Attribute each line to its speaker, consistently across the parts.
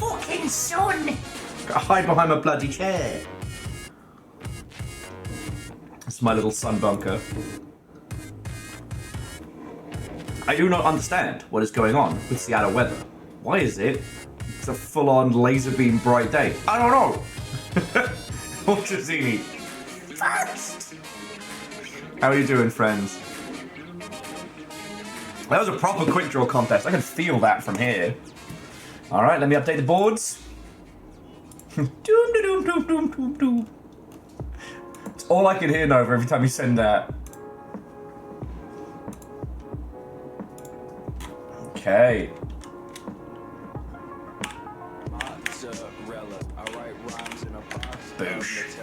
Speaker 1: fucking sun! Gotta hide behind my bloody chair. It's my little sun bunker. I do not understand what is going on with Seattle weather. Why is it? It's a full-on laser beam bright day. I don't know. Ultrazini. First. How are you doing, friends? That was a proper quick draw contest. I can feel that from here. All right, let me update the boards. Doom, doom, doom, doom, doom, doom. It's all I can hear, Nova, every time you send that. Okay. Boosh.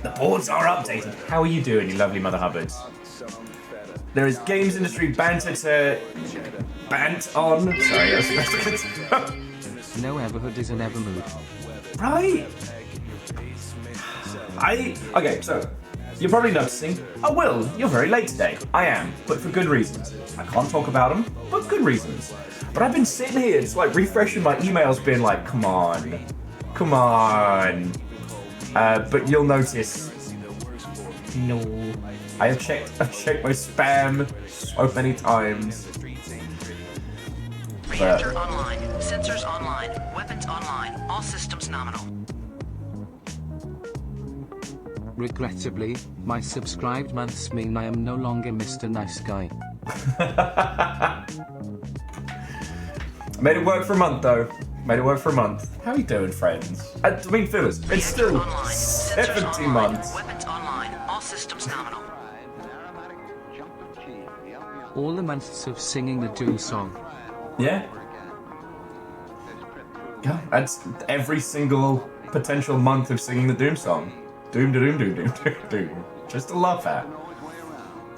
Speaker 1: The boards are updated. How are you doing, you lovely Mother Hubbards? There is games industry banter to bant on. Sorry, I was
Speaker 2: No Everhood is an Evermood.
Speaker 1: Right. Okay, so you're probably noticing. Oh, Will, you're very late today. I am, but for good reasons. I can't talk about them, but good reasons. But I've been sitting here, just like refreshing my emails, being like, come on. But you'll notice. No. I've checked my spam so many times.
Speaker 3: Reactor online, sensors online, weapons online, all systems nominal.
Speaker 2: Regrettably, my subscribed months mean I am no longer Mr. Nice Guy.
Speaker 1: Made it work for a month, though. Made it work for a month. How are you doing, friends? I mean, fellas, it's still
Speaker 3: Online,
Speaker 1: 17 months.
Speaker 3: Weapons online, all systems nominal.
Speaker 2: All the months of singing the Doom song.
Speaker 1: Yeah. Yeah, that's every single potential month of singing the Doom song. Doom, doom, doom, doom, doom, doom. Just to laugh at.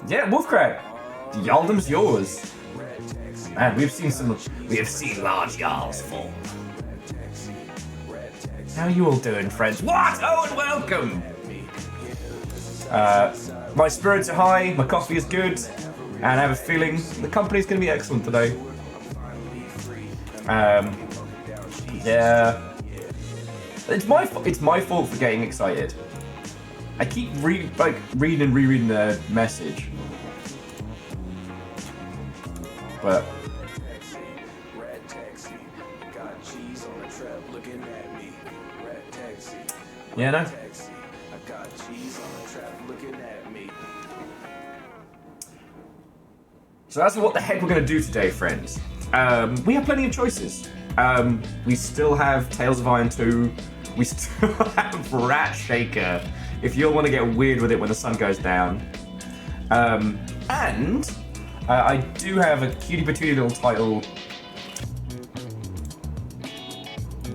Speaker 1: Yeah, Wolfcrag. The Yaldum's yours. Man, we have seen large Jarls fall. How are you all doing, friends? What? Oh, and welcome! My spirits are high, my coffee is good, and I have a feeling the company's going to be excellent today. Yeah. It's my fault for getting excited. I keep reading and rereading the message. But yeah, no. So that's what the heck we're going to do today, friends. We have plenty of choices. We still have Tales of Iron 2. We still have Ratshaker, if you'll want to get weird with it when the sun goes down. And I do have a cutie patootie little title.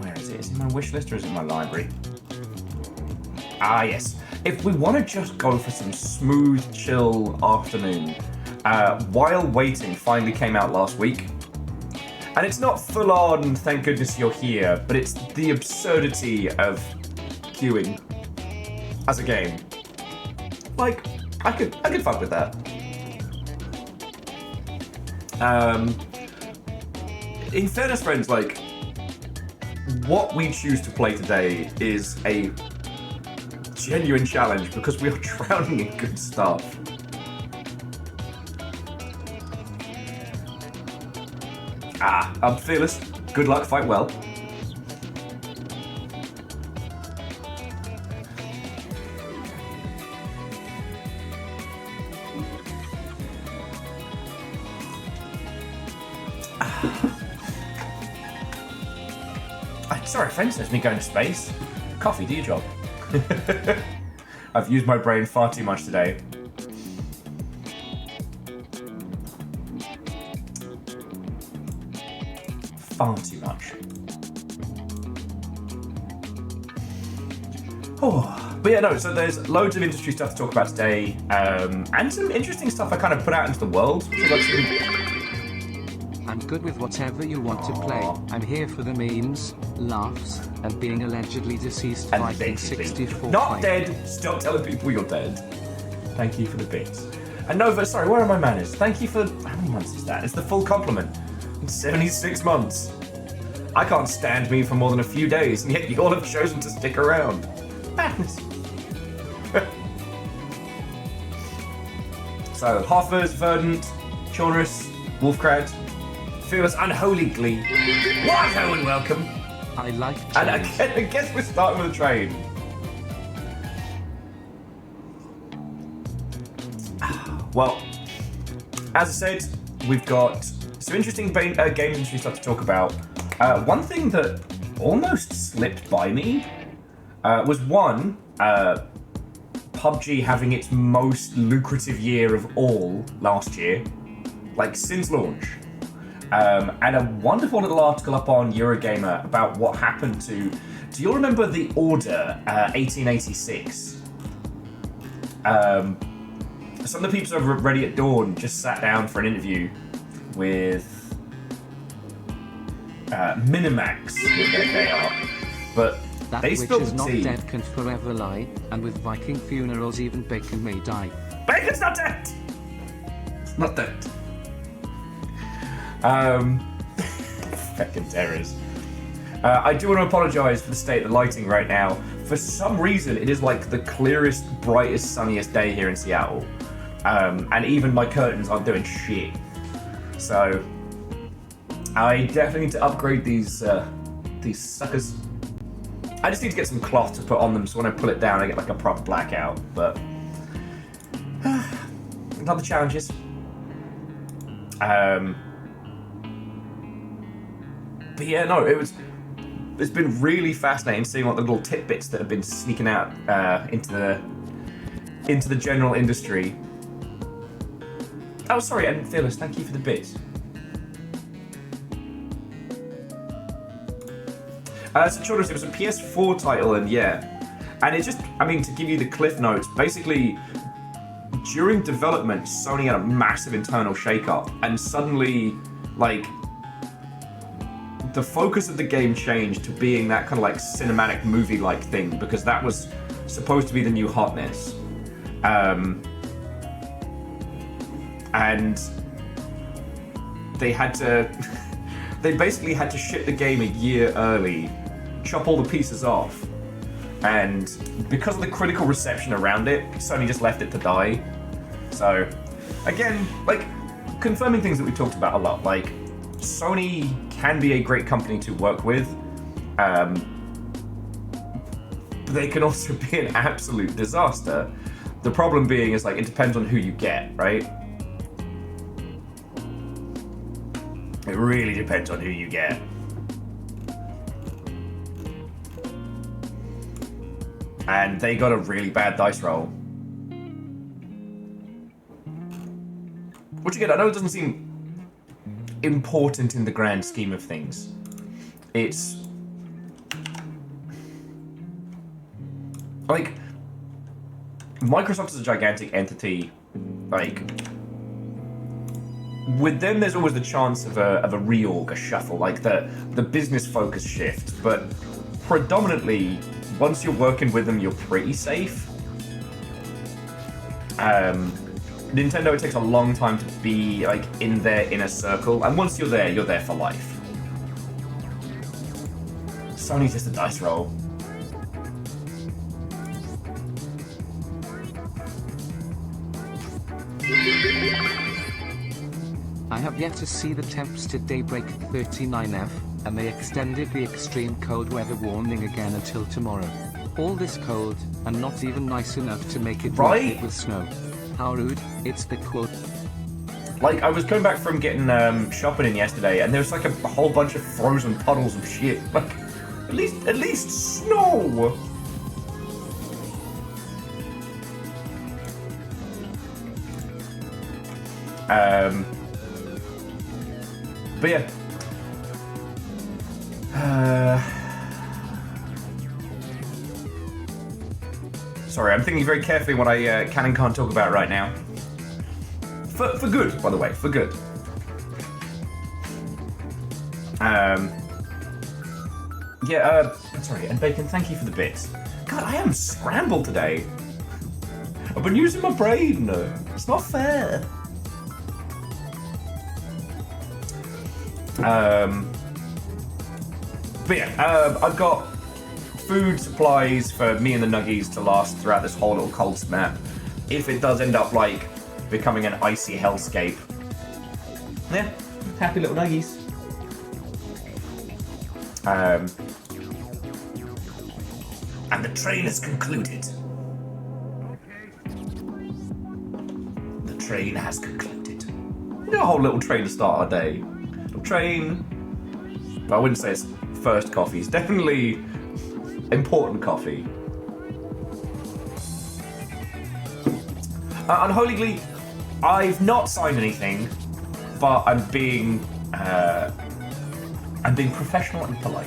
Speaker 1: Where is it? Is it in my wish list or is it in my library? Ah, yes. If we want to just go for some smooth, chill afternoon, While Waiting finally came out last week. And it's not full on, thank goodness you're here, but it's the absurdity of queuing as a game. Like, I could fuck with that. In fairness, friends, like, what we choose to play today is a genuine challenge because we are drowning in good stuff. I'm fearless. Good luck, fight well. Sorry, friends, there's me going to space. Coffee, do your job. I've used my brain far too much today. Far too much. Oh, but yeah, no, so there's loads of industry stuff to talk about today, and some interesting stuff I kind of put out into the world. So like
Speaker 2: I'm good with whatever you want to play. I'm here for the memes, laughs, and being allegedly deceased Viking 64.
Speaker 1: Not dead, stop telling people you're dead. Thank you for the bits. And Nova, sorry, where are my manners? Thank you for, how many months is that? It's the full complement. It's 76 months. I can't stand me for more than a few days, and yet you all have chosen to stick around. Madness. So, Hoffers, Verdant, Chorus, Wolfcrad, Fearless, Unholy Glee. What? And welcome.
Speaker 2: I like
Speaker 1: And
Speaker 2: trains.
Speaker 1: I guess we're starting with a train. Well, as I said, we've got some interesting game industry stuff to talk about. One thing that almost slipped by me was one, PUBG having its most lucrative year of all last year, like since launch. And a wonderful little article up on Eurogamer about what happened to... Do you remember the Order 1886? Some of the people over at Ready at Dawn just sat down for an interview with Minimax with their KR, but
Speaker 2: That
Speaker 1: they
Speaker 2: which
Speaker 1: spilled
Speaker 2: is
Speaker 1: the
Speaker 2: not
Speaker 1: tea.
Speaker 2: dead can forever lie, and with Viking funerals even bacon may die.
Speaker 1: Bacon's not dead! It's not dead. Fucking terrors. I do want to apologise for the state of the lighting right now. For some reason, it is like the clearest, brightest, sunniest day here in Seattle. And even my curtains aren't doing shit. So, I definitely need to upgrade these suckers. I just need to get some cloth to put on them so when I pull it down I get like a proper blackout, but... Another challenges. But yeah, no, it's been really fascinating seeing what the little tidbits that have been sneaking out into the general industry. Oh, sorry, and Fearless, thank you for the bits. So Children's, it was a PS4 title, and yeah. And it just, I mean, to give you the cliff notes, basically, during development, Sony had a massive internal shake-up, and suddenly, like, the focus of the game changed to being that kind of like cinematic movie-like thing, because that was supposed to be the new hotness. And they had to, they basically had to ship the game a year early, chop all the pieces off, and because of the critical reception around it, Sony just left it to die. So, again, like, confirming things that we talked about a lot, like, Sony can be a great company to work with, but they can also be an absolute disaster. The problem being is, like, it depends on who you get, right? It really depends on who you get. And they got a really bad dice roll. Which again, I know it doesn't seem important in the grand scheme of things. It's... like... Microsoft is a gigantic entity, like... with them, there's always the chance of a reorg, a shuffle, like the business focus shift. But predominantly, once you're working with them, you're pretty safe. Nintendo, it takes a long time to be like in their inner circle, and once you're there for life. Sony's just a dice roll.
Speaker 2: I have yet to see the temps to Daybreak 39F, and they extended the extreme cold weather warning again until tomorrow. All this cold, and not even nice enough to make it
Speaker 1: Right?
Speaker 2: worth it with snow. How rude, it's the quote.
Speaker 1: Like, I was coming back from getting shopping in yesterday, and there was like a whole bunch of frozen puddles of shit. Like, at least snow! But yeah. Sorry, I'm thinking very carefully what I can and can't talk about right now. For good, by the way, for good. Sorry, and Bacon, thank you for the bits. God, I am scrambled today. I've been using my brain. It's not fair. But yeah, I've got food supplies for me and the Nuggies to last throughout this whole little cold snap. If it does end up like becoming an icy hellscape, yeah, happy little Nuggies. And the train has concluded. The train has concluded. We got a whole little train to start our day. Little train. I wouldn't say it's first coffee. It's definitely important coffee. Unholy Glee, I've not signed anything, but I'm being professional and polite.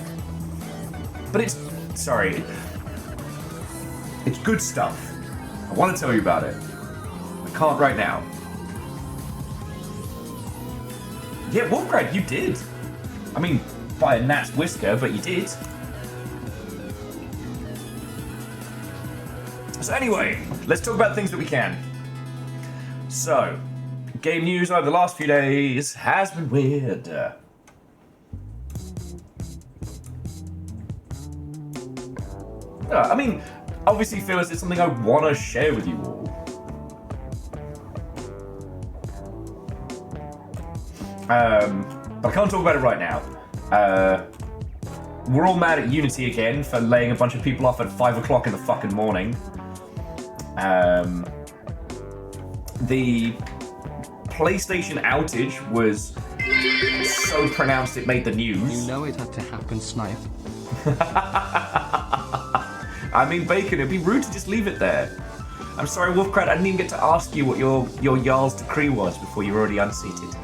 Speaker 1: But it's good stuff. I want to tell you about it. I can't right now. Yeah, Wolfgrad, you did. I mean, by a gnat's whisker, but you did. So anyway, let's talk about things that we can. So, game news over the last few days has been weird. I mean, obviously, Phyllis, it's something I want to share with you all. But I can't talk about it right now. We're all mad at Unity again for laying a bunch of people off at 5 o'clock in the fucking morning. The PlayStation outage was so pronounced it made the news.
Speaker 2: You know it had to happen, Snipe.
Speaker 1: I mean, Bacon, it'd be rude to just leave it there. I'm sorry, Wolfcrat, I didn't even get to ask you what your Jarl's decree was before you were already unseated.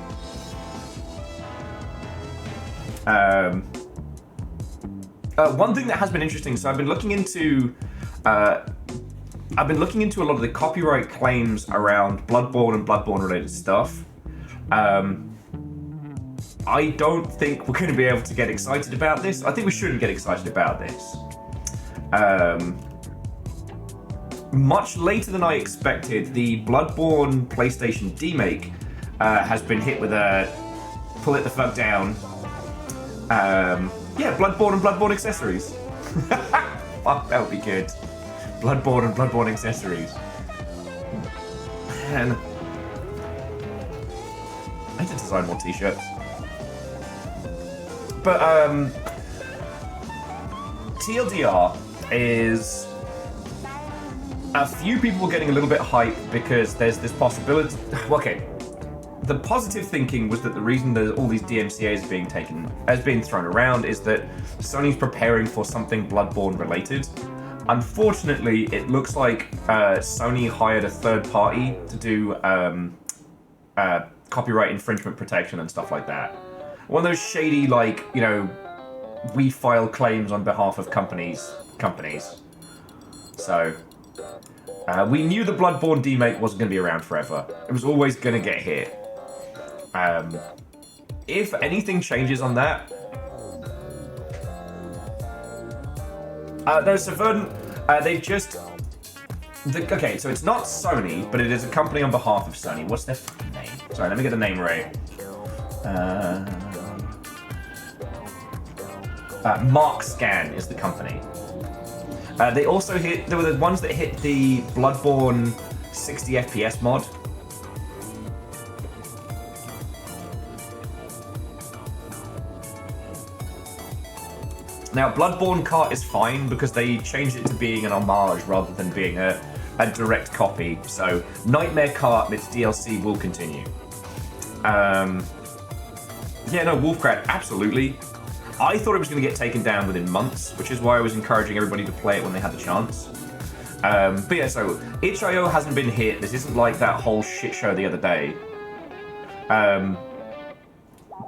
Speaker 1: One thing that has been interesting, so I've been looking into a lot of the copyright claims around Bloodborne and Bloodborne-related stuff. I don't think we're going to be able to get excited about this. I think we shouldn't get excited about this. Much later than I expected, the Bloodborne PlayStation demake has been hit with a pull it the fuck down. Yeah, Bloodborne and Bloodborne accessories. Fuck, that would be good. Bloodborne and Bloodborne accessories. Man. I need to design more t-shirts. But, TLDR is a few people getting a little bit hype because there's this possibility. Okay, the positive thinking was that the reason that all these DMCAs are being thrown around is that Sony's preparing for something Bloodborne related. Unfortunately, it looks like Sony hired a third party to do copyright infringement protection and stuff like that. One of those shady, like, you know, we file claims on behalf of companies. So, we knew the Bloodborne demake wasn't going to be around forever. It was always going to get hit. If anything changes on that, no, so Verdant, they've just... okay, so it's not Sony, but it is a company on behalf of Sony. What's their fucking name? Sorry, let me get the name right. Mark Scan is the company. They were the ones that hit the Bloodborne 60 FPS mod. Now, Bloodborne Kart is fine because they changed it to being an homage rather than being a direct copy. So, Nightmare Kart and its DLC will continue. Yeah, no, Wolfcrat, absolutely. I thought it was going to get taken down within months, which is why I was encouraging everybody to play it when they had the chance. But yeah, so itch.io hasn't been hit. This isn't like that whole shit show the other day.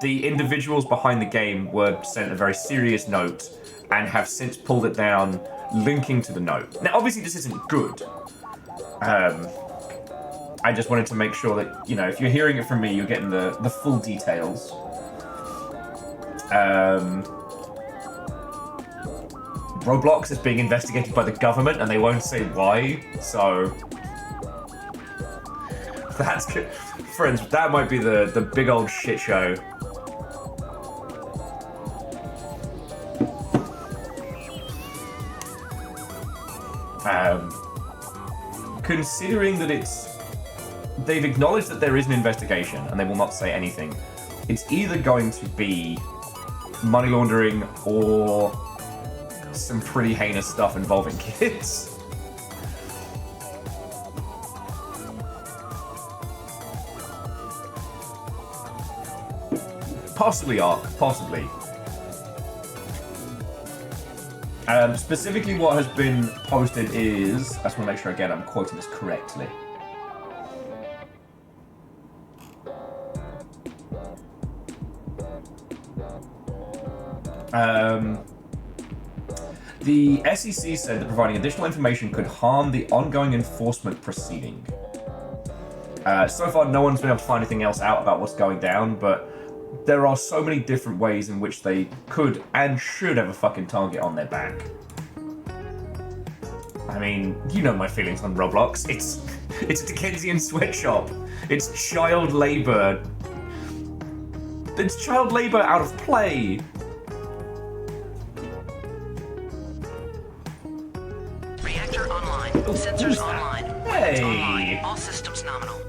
Speaker 1: The individuals behind the game were sent a very serious note and have since pulled it down, linking to the note. Now, obviously, this isn't good. I just wanted to make sure that, you know, if you're hearing it from me, you're getting the full details. Roblox is being investigated by the government and they won't say why, so that's good. Friends, that might be the big old shit show. Considering that they've acknowledged that there is an investigation and they will not say anything, it's either going to be money laundering or some pretty heinous stuff involving kids. Possibly Ark, possibly. Specifically what has been posted is, I just want to make sure again I'm quoting this correctly. The SEC said that providing additional information could harm the ongoing enforcement proceeding. So far, no one's been able to find anything else out about what's going down, but there are so many different ways in which they could and should have a fucking target on their back. I mean, you know my feelings on Roblox. It's a Dickensian sweatshop. It's child labor. It's child labor out of play.
Speaker 3: Reactor online. Sensors online.
Speaker 1: Hey.
Speaker 3: Online. All systems nominal.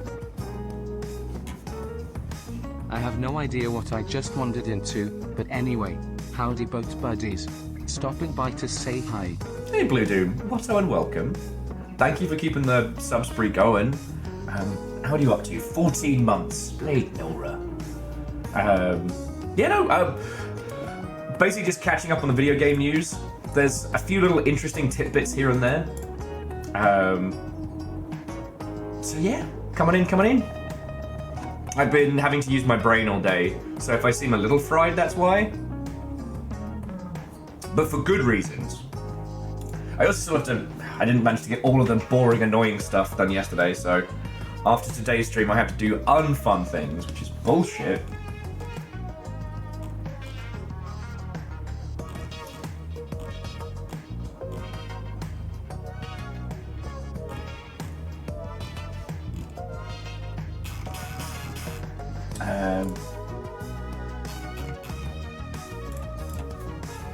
Speaker 2: I have no idea what I just wandered into, but anyway, howdy boat buddies. Stopping by to say hi.
Speaker 1: Hey Blue Doom, whatto and welcome. Thank you for keeping the sub spree going. How are you up to? 14 months. Blade Nora. Basically just catching up on the video game news. There's a few little interesting tidbits here and there. So yeah, coming in. I've been having to use my brain all day, so if I seem a little fried, that's why. But for good reasons. I also still have to... I didn't manage to get all of the boring, annoying stuff done yesterday, so after today's stream I have to do unfun things, which is bullshit.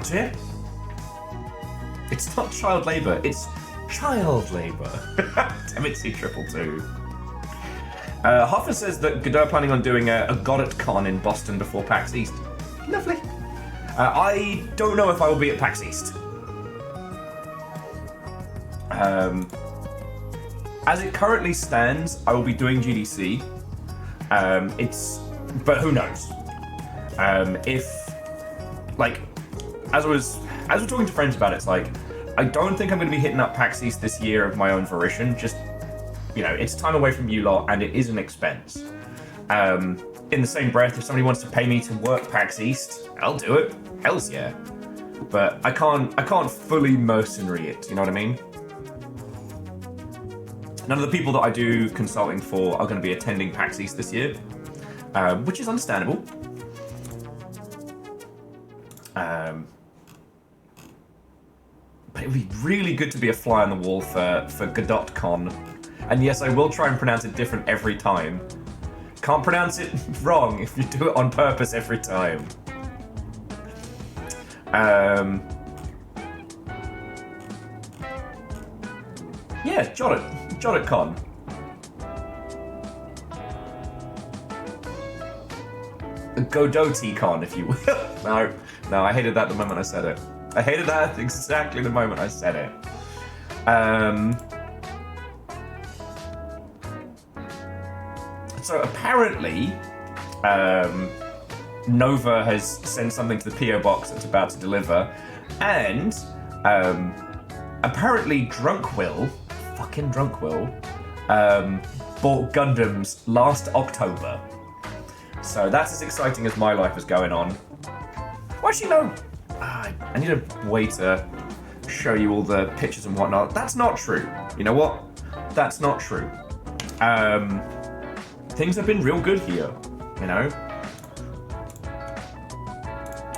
Speaker 1: So yeah. It's not child labour, it's child labour. Damn it, C222. Hoffa says that Godot are planning on doing a Goddard Con in Boston before PAX East. Lovely. I don't know if I will be at PAX East. As it currently stands, I will be doing GDC. But who knows? As we're talking to friends about it, it's like, I don't think I'm going to be hitting up PAX East this year of my own volition. Just, it's time away from you lot, and it is an expense. In the same breath, if somebody wants to pay me to work PAX East, I'll do it. Hells yeah. But I can't fully mercenary it. You know what I mean? None of the people that I do consulting for are going to be attending PAX East this year, which is understandable. But it would be really good to be a fly on the wall for GodotCon. And yes, I will try and pronounce it different every time. Can't pronounce it wrong if you do it on purpose every time. Yeah, JoditCon. GodotCon, if you will. No, I hated that the moment I said it. I hated that exactly the moment I said it. So apparently, Nova has sent something to the PO box that's about to deliver, and apparently fucking Drunk Will, bought Gundams last October. So that's as exciting as my life is going on. Well, actually, no. I need a way to show you all the pictures and whatnot. That's not true. You know what? That's not true. Things have been real good here,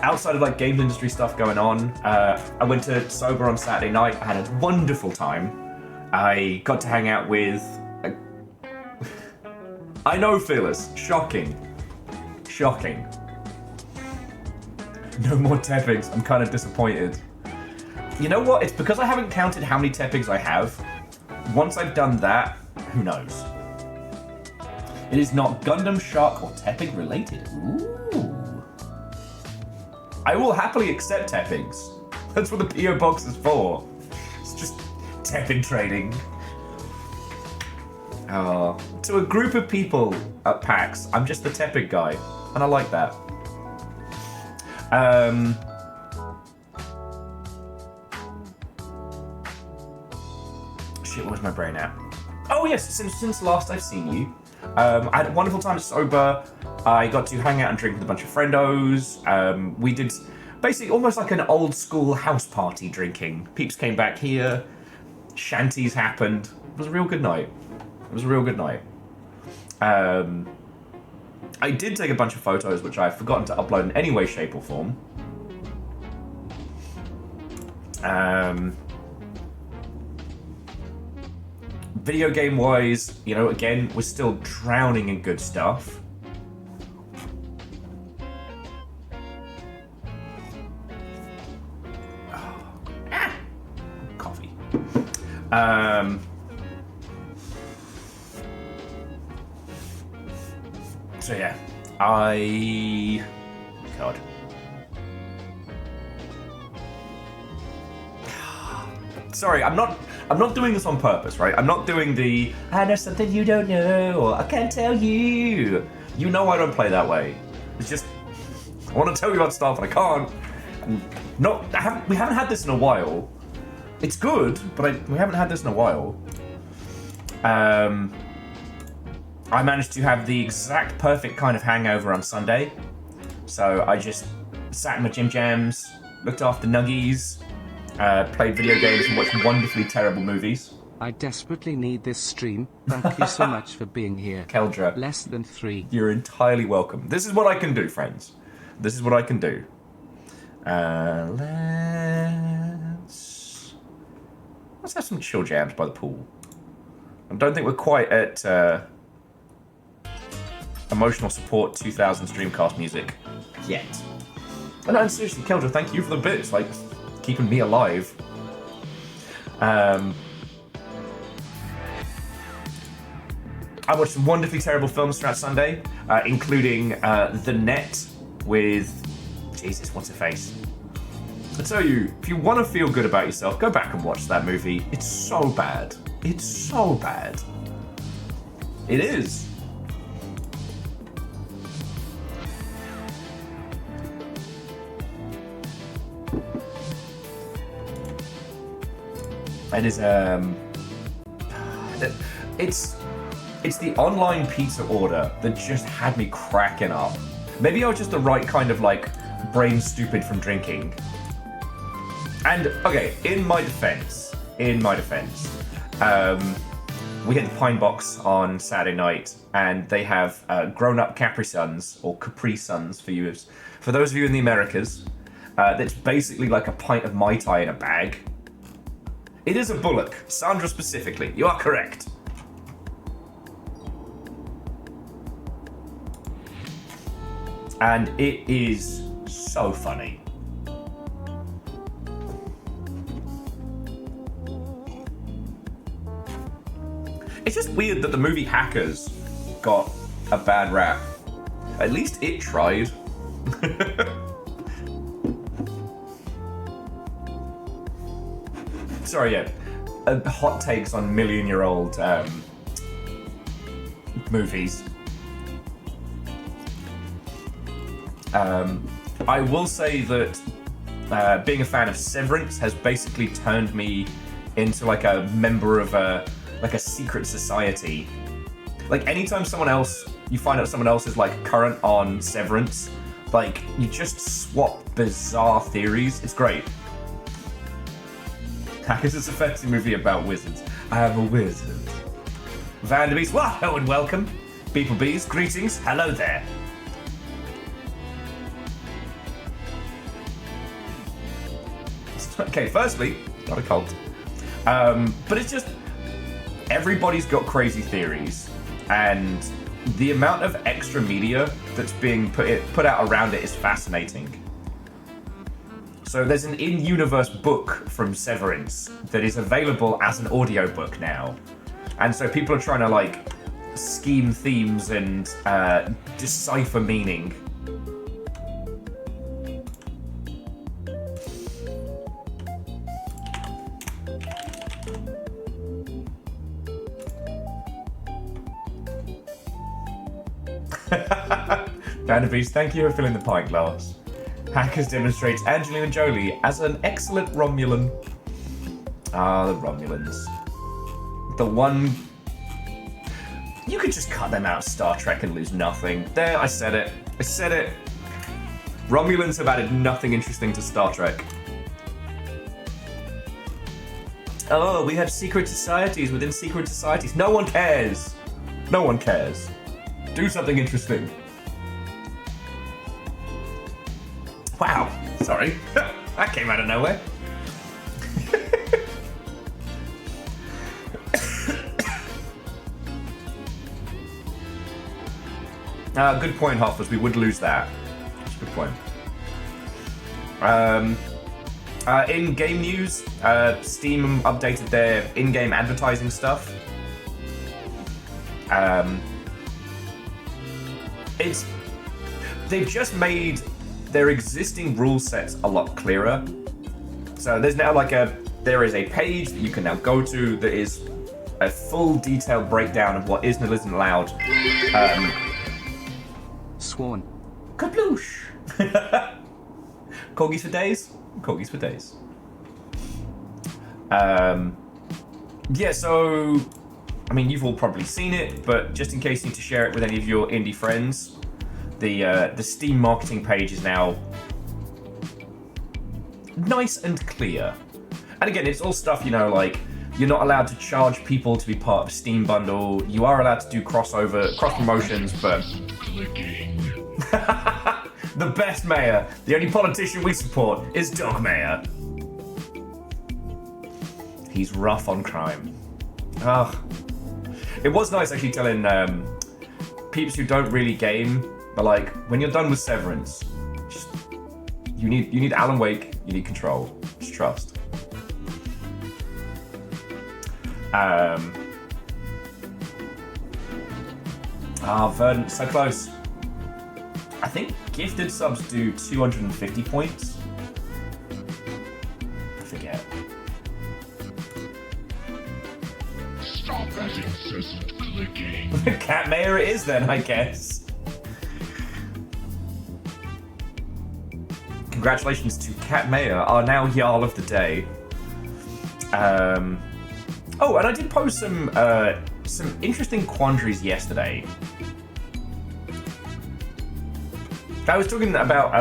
Speaker 1: Outside of games industry stuff going on, I went to Sober on Saturday night. I had a wonderful time. I got to hang out with... I know, Phyllis. Shocking. No more tappings. I'm kind of disappointed. You know what? It's because I haven't counted how many Tepigs I have. Once I've done that, who knows? It is not Gundam, Shark, or Tepig related. Ooh. I will happily accept Tepigs. That's what the PO box is for. It's just Tepig trading. To a group of people at PAX, I'm just the Tepig guy, and I like that. Shit, where's my brain at? Oh yes, since last I've seen you, I had a wonderful time sober. I got to hang out and drink with a bunch of friendos. We did basically almost like an old school house party drinking. Peeps came back here, shanties happened. It was a real good night. It was a real good night. I did take a bunch of photos, which I've forgotten to upload in any way, shape, or form. Video game wise, you know, again, we're still drowning in good stuff. Coffee. So yeah, God. Sorry, I'm not doing this on purpose, right? I'm not doing the I know something you don't know, or I can't tell you. You know I don't play that way. It's just I want to tell you about stuff and I can't. We haven't had this in a while. It's good, but we haven't had this in a while. I managed to have the exact perfect kind of hangover on Sunday. So I just sat in my gym jams, looked after nuggies, played video games and watched wonderfully terrible movies.
Speaker 2: I desperately need this stream. Thank you so much for being here.
Speaker 1: Keldra.
Speaker 2: Less than 3.
Speaker 1: You're entirely welcome. This is what I can do, friends. This is what I can do. Let's have some chill jams by the pool. I don't think we're quite at emotional support 2000 streamcast music yet. Oh, no, and seriously, Keldra, thank you for the bits, like keeping me alive. I watched some wonderfully terrible films throughout Sunday, including The Net with Jesus, what's her face? I tell you, if you want to feel good about yourself, go back and watch that movie. It's so bad. It's so bad. It is. It is it's the online pizza order that just had me cracking up. Maybe I was just the right kind of like brain stupid from drinking. And okay, in my defense, we hit the Pine Box on Saturday night, and they have grown-up Capri Suns, or Capri Suns for those of you in the Americas. That's basically like a pint of Mai Tai in a bag. It is a bullock, Sandra specifically. You are correct. And it is so funny. It's just weird that the movie Hackers got a bad rap. At least it tried. Sorry, yeah. Hot takes on million-year-old movies. I will say that being a fan of Severance has basically turned me into like a member of a secret society. Like anytime you find out someone else is like current on Severance, like you just swap bizarre theories. It's great. Hackers is a fantasy movie about wizards. I am a wizard. Vanderbeest, hello and welcome. Beeple Bees, greetings, hello there. Okay, firstly, not a cult. But it's just, everybody's got crazy theories, and the amount of extra media that's being put out around it is fascinating. So there's an in-universe book from Severance that is available as an audiobook now. And so people are trying to like scheme themes and decipher meaning. Vanderbeast, thank you for filling the pint glass. Hackers demonstrates Angelina Jolie as an excellent Romulan. Ah, the Romulans. The one... You could just cut them out of Star Trek and lose nothing. There, I said it. I said it. Romulans have added nothing interesting to Star Trek. Oh, we have secret societies within secret societies. No one cares. No one cares. Do something interesting. Wow. Sorry. That came out of nowhere. Good point, Hoffers. We would lose that. That's a good point. In game news, Steam updated their in-game advertising stuff. They've just made their existing rule sets a lot clearer. So there's now there is a page that you can now go to that is a full detailed breakdown of what is and isn't allowed.
Speaker 2: Sworn.
Speaker 1: Kabloosh! Corgis for days? Corgis for days. Yeah, so... I mean, you've all probably seen it, but just in case you need to share it with any of your indie friends, the Steam marketing page is now nice and clear. And again, it's all stuff, like, you're not allowed to charge people to be part of a Steam bundle. You are allowed to do cross promotions, but... The best mayor, the only politician we support, is Dog Mayor. He's rough on crime. Ugh. It was nice actually telling peeps who don't really game, but like, when you're done with Severance, you need Alan Wake, you need Control. Just trust. Verdant, so close. I think gifted subs do 250 points. I forget.
Speaker 4: Stop that incessant clicking.
Speaker 1: Cat Mayor it is then, I guess. Congratulations to Cat Mayor, our now Jarl of the Day. Oh, and I did post some interesting quandaries yesterday. I was talking about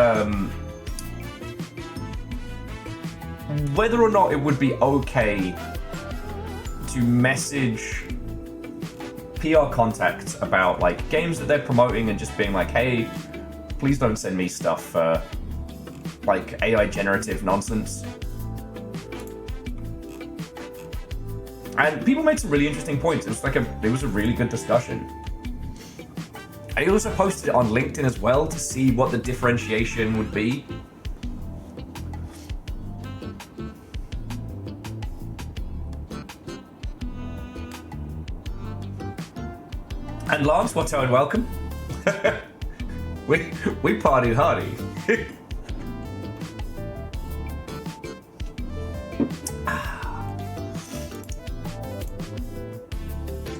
Speaker 1: whether or not it would be okay to message PR contacts about like games that they're promoting and just being like, hey, please don't send me stuff for like AI generative nonsense. And people made some really interesting points. It was a really good discussion. I also posted it on LinkedIn as well to see what the differentiation would be. And Lance, what's and welcome. we partied hardy.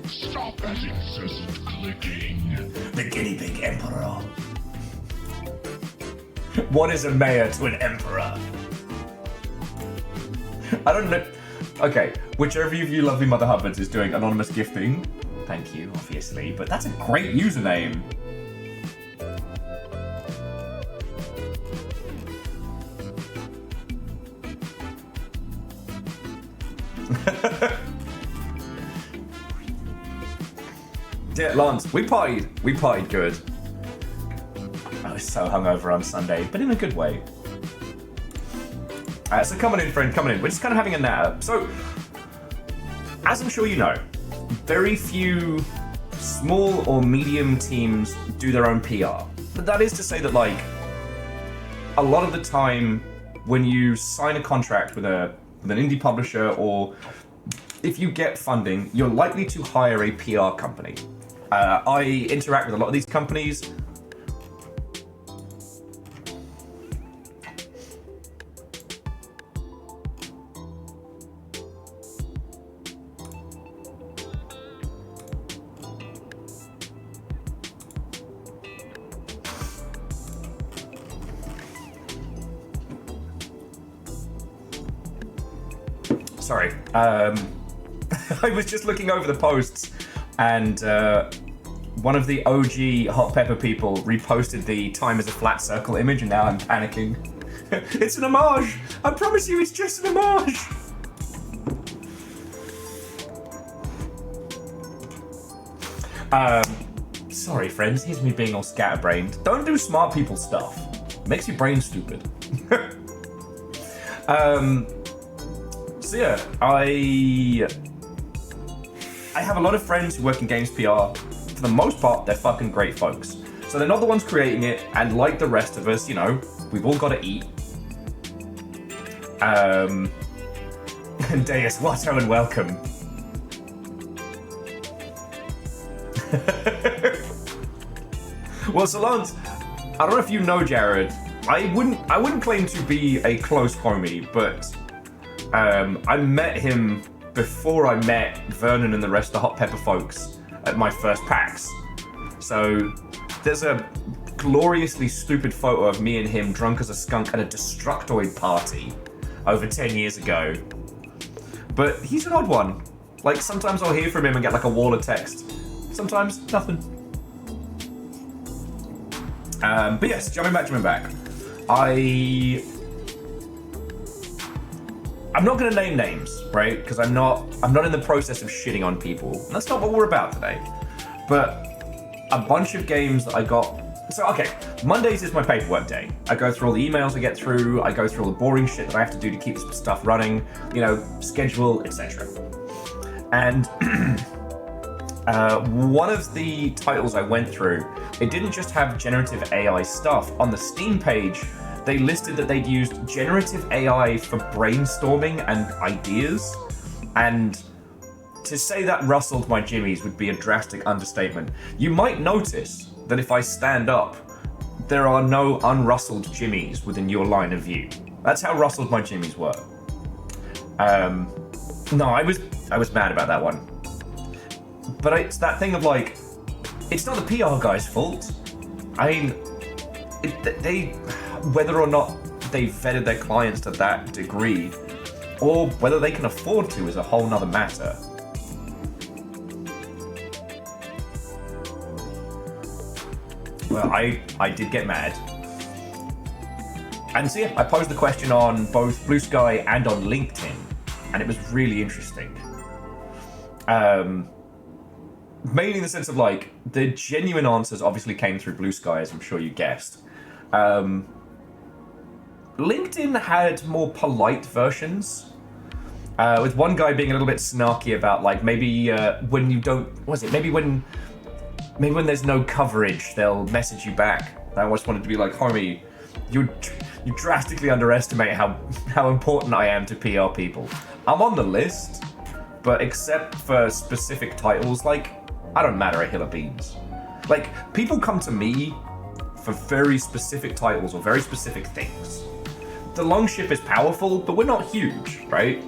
Speaker 4: Stop that incessant clicking.
Speaker 1: The guinea pig emperor. What is a mayor to an emperor? I don't know. Okay, whichever of you lovely Mother Hubbards is doing anonymous gifting, thank you, obviously, but that's a great username. Yeah, Lance, we partied good. I was so hungover on Sunday, but in a good way. So come on in, friend, come on in. We're just kind of having a natter. So, as I'm sure you know, very few small or medium teams do their own PR. But that is to say that, like, a lot of the time, when you sign a contract with an indie publisher, or if you get funding, you're likely to hire a PR company. I interact with a lot of these companies. Sorry. I was just looking over the posts, and one of the OG Hot Pepper people reposted the time as a flat circle image, and now I'm panicking. It's an homage! I promise you it's just an homage! Sorry friends, here's me being all scatterbrained. Don't do smart people stuff. It makes your brain stupid. So yeah, I have a lot of friends who work in games PR. For the most part, they're fucking great folks. So they're not the ones creating it, and like the rest of us, you know, we've all got to eat. Deus Watto and welcome. Well, Solange, I don't know if you know Jared. I wouldn't claim to be a close homie, but I met him before I met Vernon and the rest of the Hot Pepper folks at my first PAX. So there's a gloriously stupid photo of me and him drunk as a skunk at a Destructoid party over 10 years ago. But he's an odd one. Like, sometimes I'll hear from him and get like a wall of text. Sometimes nothing. But yes, jumping back. I'm not going to name names, right? Because I'm not in the process of shitting on people. And that's not what we're about today. But a bunch of games that I got. So okay, Mondays is my paperwork day. I go through all the emails I get through. I go through all the boring shit that I have to do to keep this stuff running. You know, schedule, etc. And one of the titles I went through, it didn't just have generative AI stuff. On the Steam page, they listed that they'd used generative AI for brainstorming and ideas. And to say that rustled my jimmies would be a drastic understatement. You might notice that if I stand up, there are no unrustled jimmies within your line of view. That's how rustled my jimmies were. No, I was mad about that one. But it's that thing of like, it's not the PR guy's fault. I mean, whether or not they vetted their clients to that degree, or whether they can afford to, is a whole nother matter. Well, I did get mad. And so yeah, I posed the question on both Blue Sky and on LinkedIn, and it was really interesting. Mainly in the sense of like, the genuine answers obviously came through Blue Sky, as I'm sure you guessed. LinkedIn had more polite versions, with one guy being a little bit snarky about like, maybe when you don't, maybe when there's no coverage, they'll message you back. I always wanted to be like, homie, you drastically underestimate how important I am to PR people. I'm on the list, but except for specific titles, like, I don't matter a hill of beans. Like, people come to me for very specific titles or very specific things. The Longship is powerful, but we're not huge, right?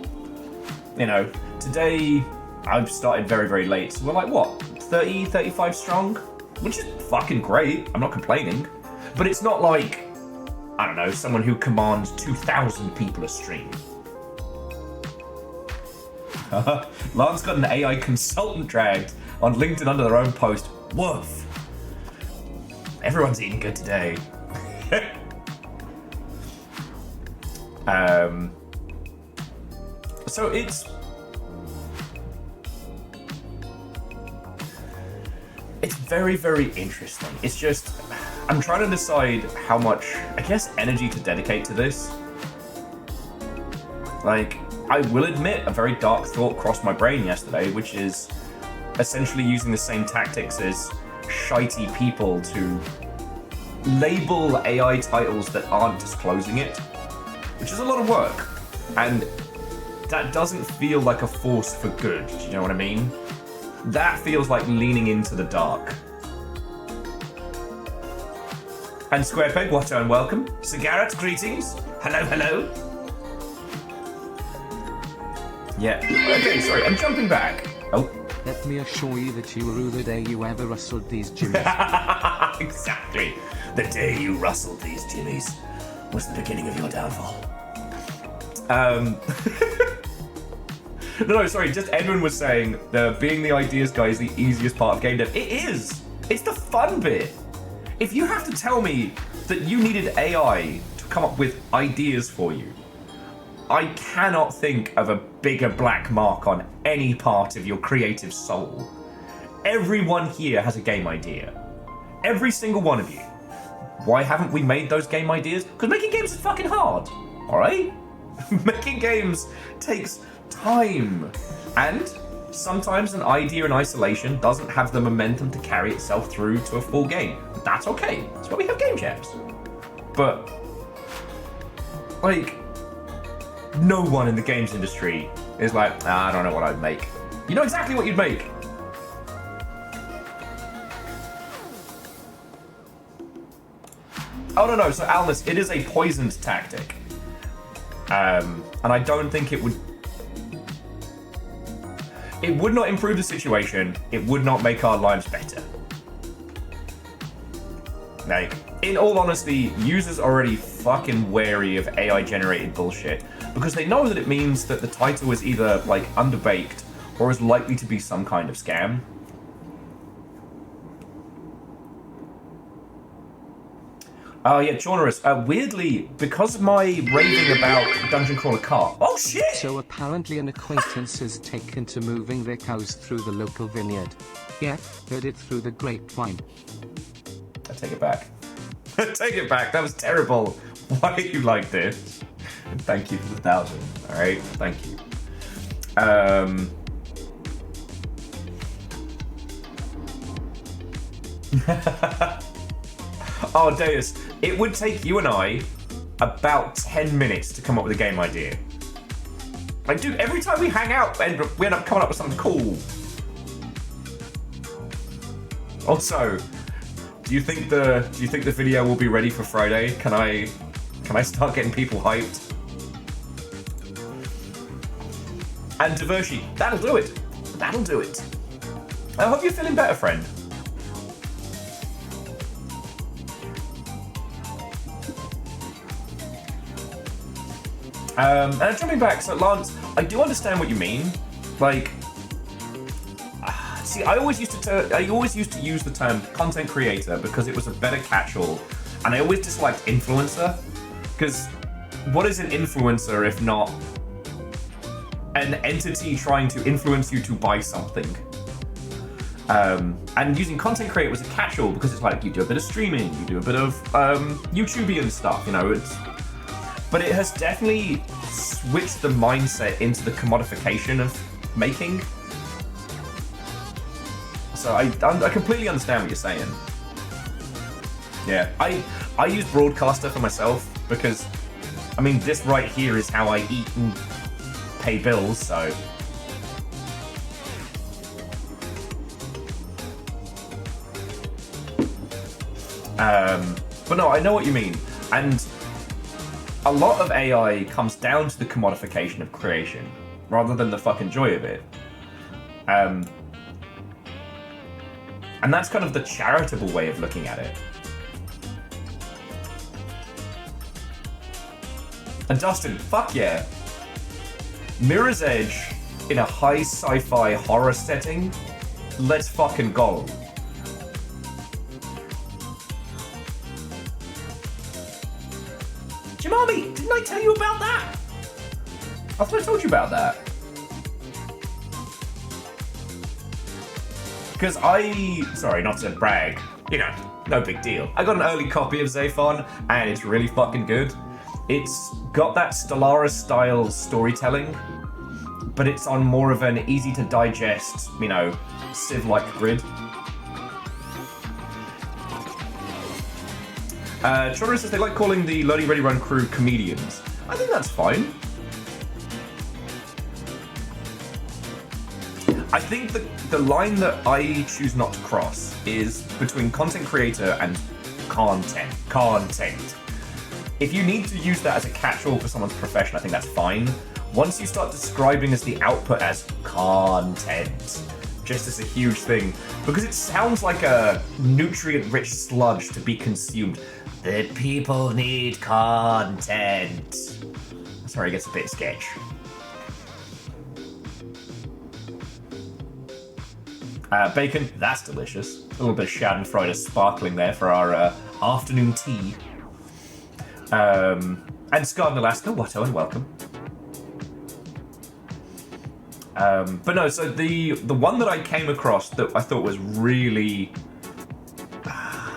Speaker 1: You know, today I've started very, very late, so we're like, what, 30, 35 strong? Which is fucking great, I'm not complaining. But it's not like, I don't know, someone who commands 2,000 people a stream. Lance got an AI consultant dragged on LinkedIn under their own post. Woof. Everyone's eating good today. So it's very, very interesting. It's just, I'm trying to decide how much, I guess, energy to dedicate to this. Like, I will admit, a very dark thought crossed my brain yesterday, which is essentially using the same tactics as shitey people to label AI titles that aren't disclosing it. which is a lot of work. And that doesn't feel like a force for good, do you know what I mean? That feels like leaning into the dark. And Squarepeg, Watto and welcome. Cigarette, greetings. Hello, hello. Yeah. Okay, sorry, I'm jumping back. Oh.
Speaker 2: Let me assure you that you rue the day you ever rustled these jimmies.
Speaker 1: Exactly. The day you rustled these jimmies was the beginning of your downfall. No, sorry, just Edwin was saying being the ideas guy is the easiest part of game dev. It is! It's the fun bit. If you have to tell me that you needed AI to come up with ideas for you, I cannot think of a bigger black mark on any part of your creative soul. Everyone here has a game idea. Every single one of you. Why haven't we made those game ideas? Because making games is fucking hard, alright? Making games takes time. And sometimes an idea in isolation doesn't have the momentum to carry itself through to a full game. That's okay. That's why we have game jams. But, like, no one in the games industry is like, I don't know what I'd make. You know exactly what you'd make. Oh, no, so Alnus, it is a poisoned tactic. And I don't think it would not improve the situation. It would not make our lives better. Like, in all honesty, users are already fucking wary of AI-generated bullshit because they know that it means that the title is either, like, underbaked or is likely to be some kind of scam. Oh yeah, Chaunerus. Weirdly, because of my raving about Dungeon Crawler Car. Oh shit!
Speaker 2: So apparently an acquaintance is taken to moving their cows through the local vineyard. Yeah, heard it through the grapevine.
Speaker 1: I take it back. Take it back. That was terrible. Why are you like this? And thank you for the 1,000. All right, thank you. Oh, Deus, it would take you and I about 10 minutes to come up with a game idea. Like, dude, every time we hang out, we end up coming up with something cool. Also, do you think the video will be ready for Friday? Can I start getting people hyped? And Divershi, that'll do it. That'll do it. I hope you're feeling better, friend. And jumping back, so Lance, I do understand what you mean. Like, see, I always used to use the term content creator because it was a better catch-all, and I always disliked influencer because what is an influencer if not an entity trying to influence you to buy something? And using content creator was a catch-all because it's like you do a bit of streaming, you do a bit of YouTubian stuff, you know. But it has definitely switched the mindset into the commodification of making. So I completely understand what you're saying. Yeah, I use Broadcaster for myself because, I mean, this right here is how I eat and pay bills, so. But no, I know what you mean. And a lot of AI comes down to the commodification of creation, rather than the fucking joy of it. And that's kind of the charitable way of looking at it. And Dustin, fuck yeah. Mirror's Edge in a high sci-fi horror setting? Let's fucking go. Jimami, didn't I tell you about that? I thought I told you about that. Because sorry, not to brag, you know, no big deal. I got an early copy of Zaphon, and it's really fucking good. It's got that Stellaris-style storytelling, but it's on more of an easy-to-digest, you know, Civ-like grid. Children says they like calling the Loading Ready Run crew comedians. I think that's fine. I think the line that I choose not to cross is between content creator and content. Content. If you need to use that as a catch-all for someone's profession, I think that's fine. Once you start describing as the output as content, just as a huge thing, because it sounds like a nutrient-rich sludge to be consumed. The people need content. That's where it gets a bit sketch. Bacon, that's delicious. A little bit of Schadenfreude sparkling there for our afternoon tea. And Scarred in Alaska, Watto, and welcome. But no, so the one that I came across that I thought was really,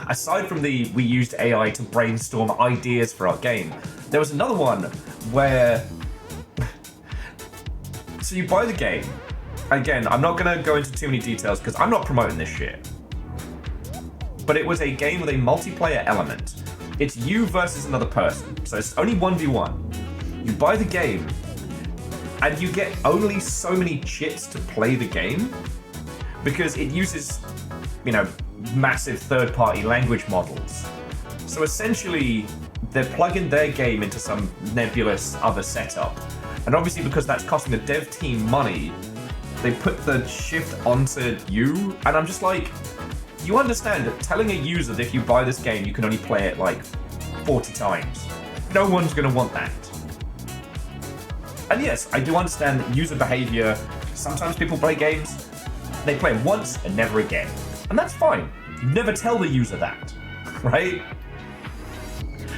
Speaker 1: aside from we used AI to brainstorm ideas for our game, there was another one where, so you buy the game. Again, I'm not going to go into too many details because I'm not promoting this shit. But it was a game with a multiplayer element. It's you versus another person, so it's only 1v1. You buy the game, and you get only so many chits to play the game because it uses, you know, massive third-party language models. So essentially, they're plugging their game into some nebulous other setup. And obviously because that's costing the dev team money, they put the shift onto you, and I'm just like, you understand that telling a user that if you buy this game, you can only play it like 40 times. No one's going to want that. And yes, I do understand that user behavior, sometimes people play games, they play it once and never again. And that's fine. You never tell the user that, right?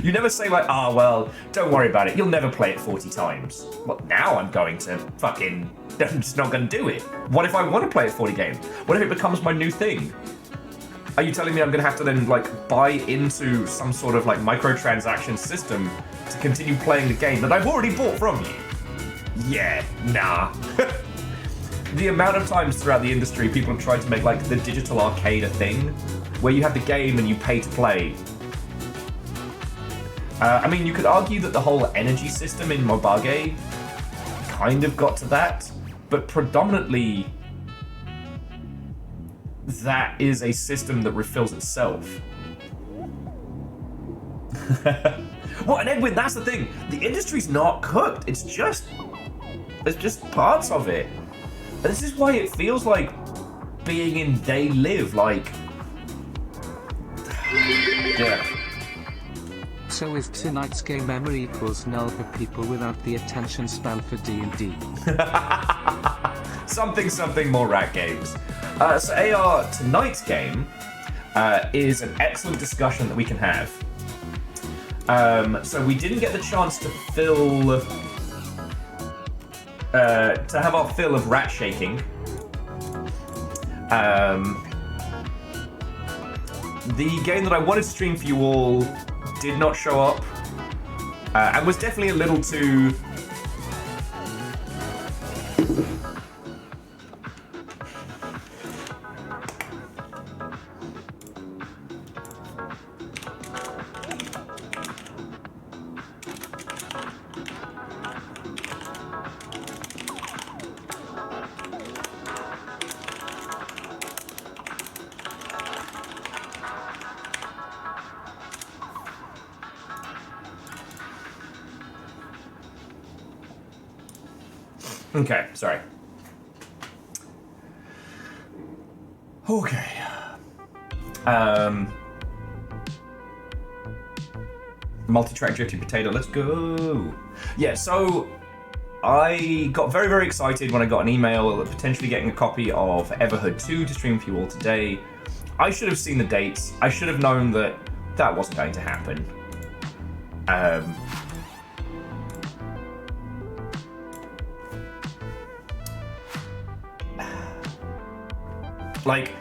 Speaker 1: You never say like, ah, well, don't worry about it, you'll never play it 40 times. Well, now I'm going to fucking, I'm just not going to do it. What if I want to play it 40 games? What if it becomes my new thing? Are you telling me I'm going to have to then like buy into some sort of like microtransaction system to continue playing the game that I've already bought from you? Yeah, nah. The amount of times throughout the industry people have tried to make like the digital arcade a thing, where you have the game and you pay to play. I mean, you could argue that the whole energy system in Mobage kind of got to that, but predominantly that is a system that refills itself. Well, and Edwin, that's the thing. The industry's not cooked. It's just parts of it. And this is why it feels like being in They Live, like... yeah.
Speaker 2: So is tonight's game memory equals null for people without the attention span for D&D?
Speaker 1: Something more rat games. So AR, tonight's game is an excellent discussion that we can have. So we didn't get the chance to have our fill of Ratshaking. The game that I wanted to stream for you all did not show up, and was definitely a little too... Okay, sorry. Okay. Multi-track drifting potato, let's go. Yeah, so I got very, very excited when I got an email potentially getting a copy of Everhood 2 to stream for you all today. I should have seen the dates. I should have known that that wasn't going to happen. Like,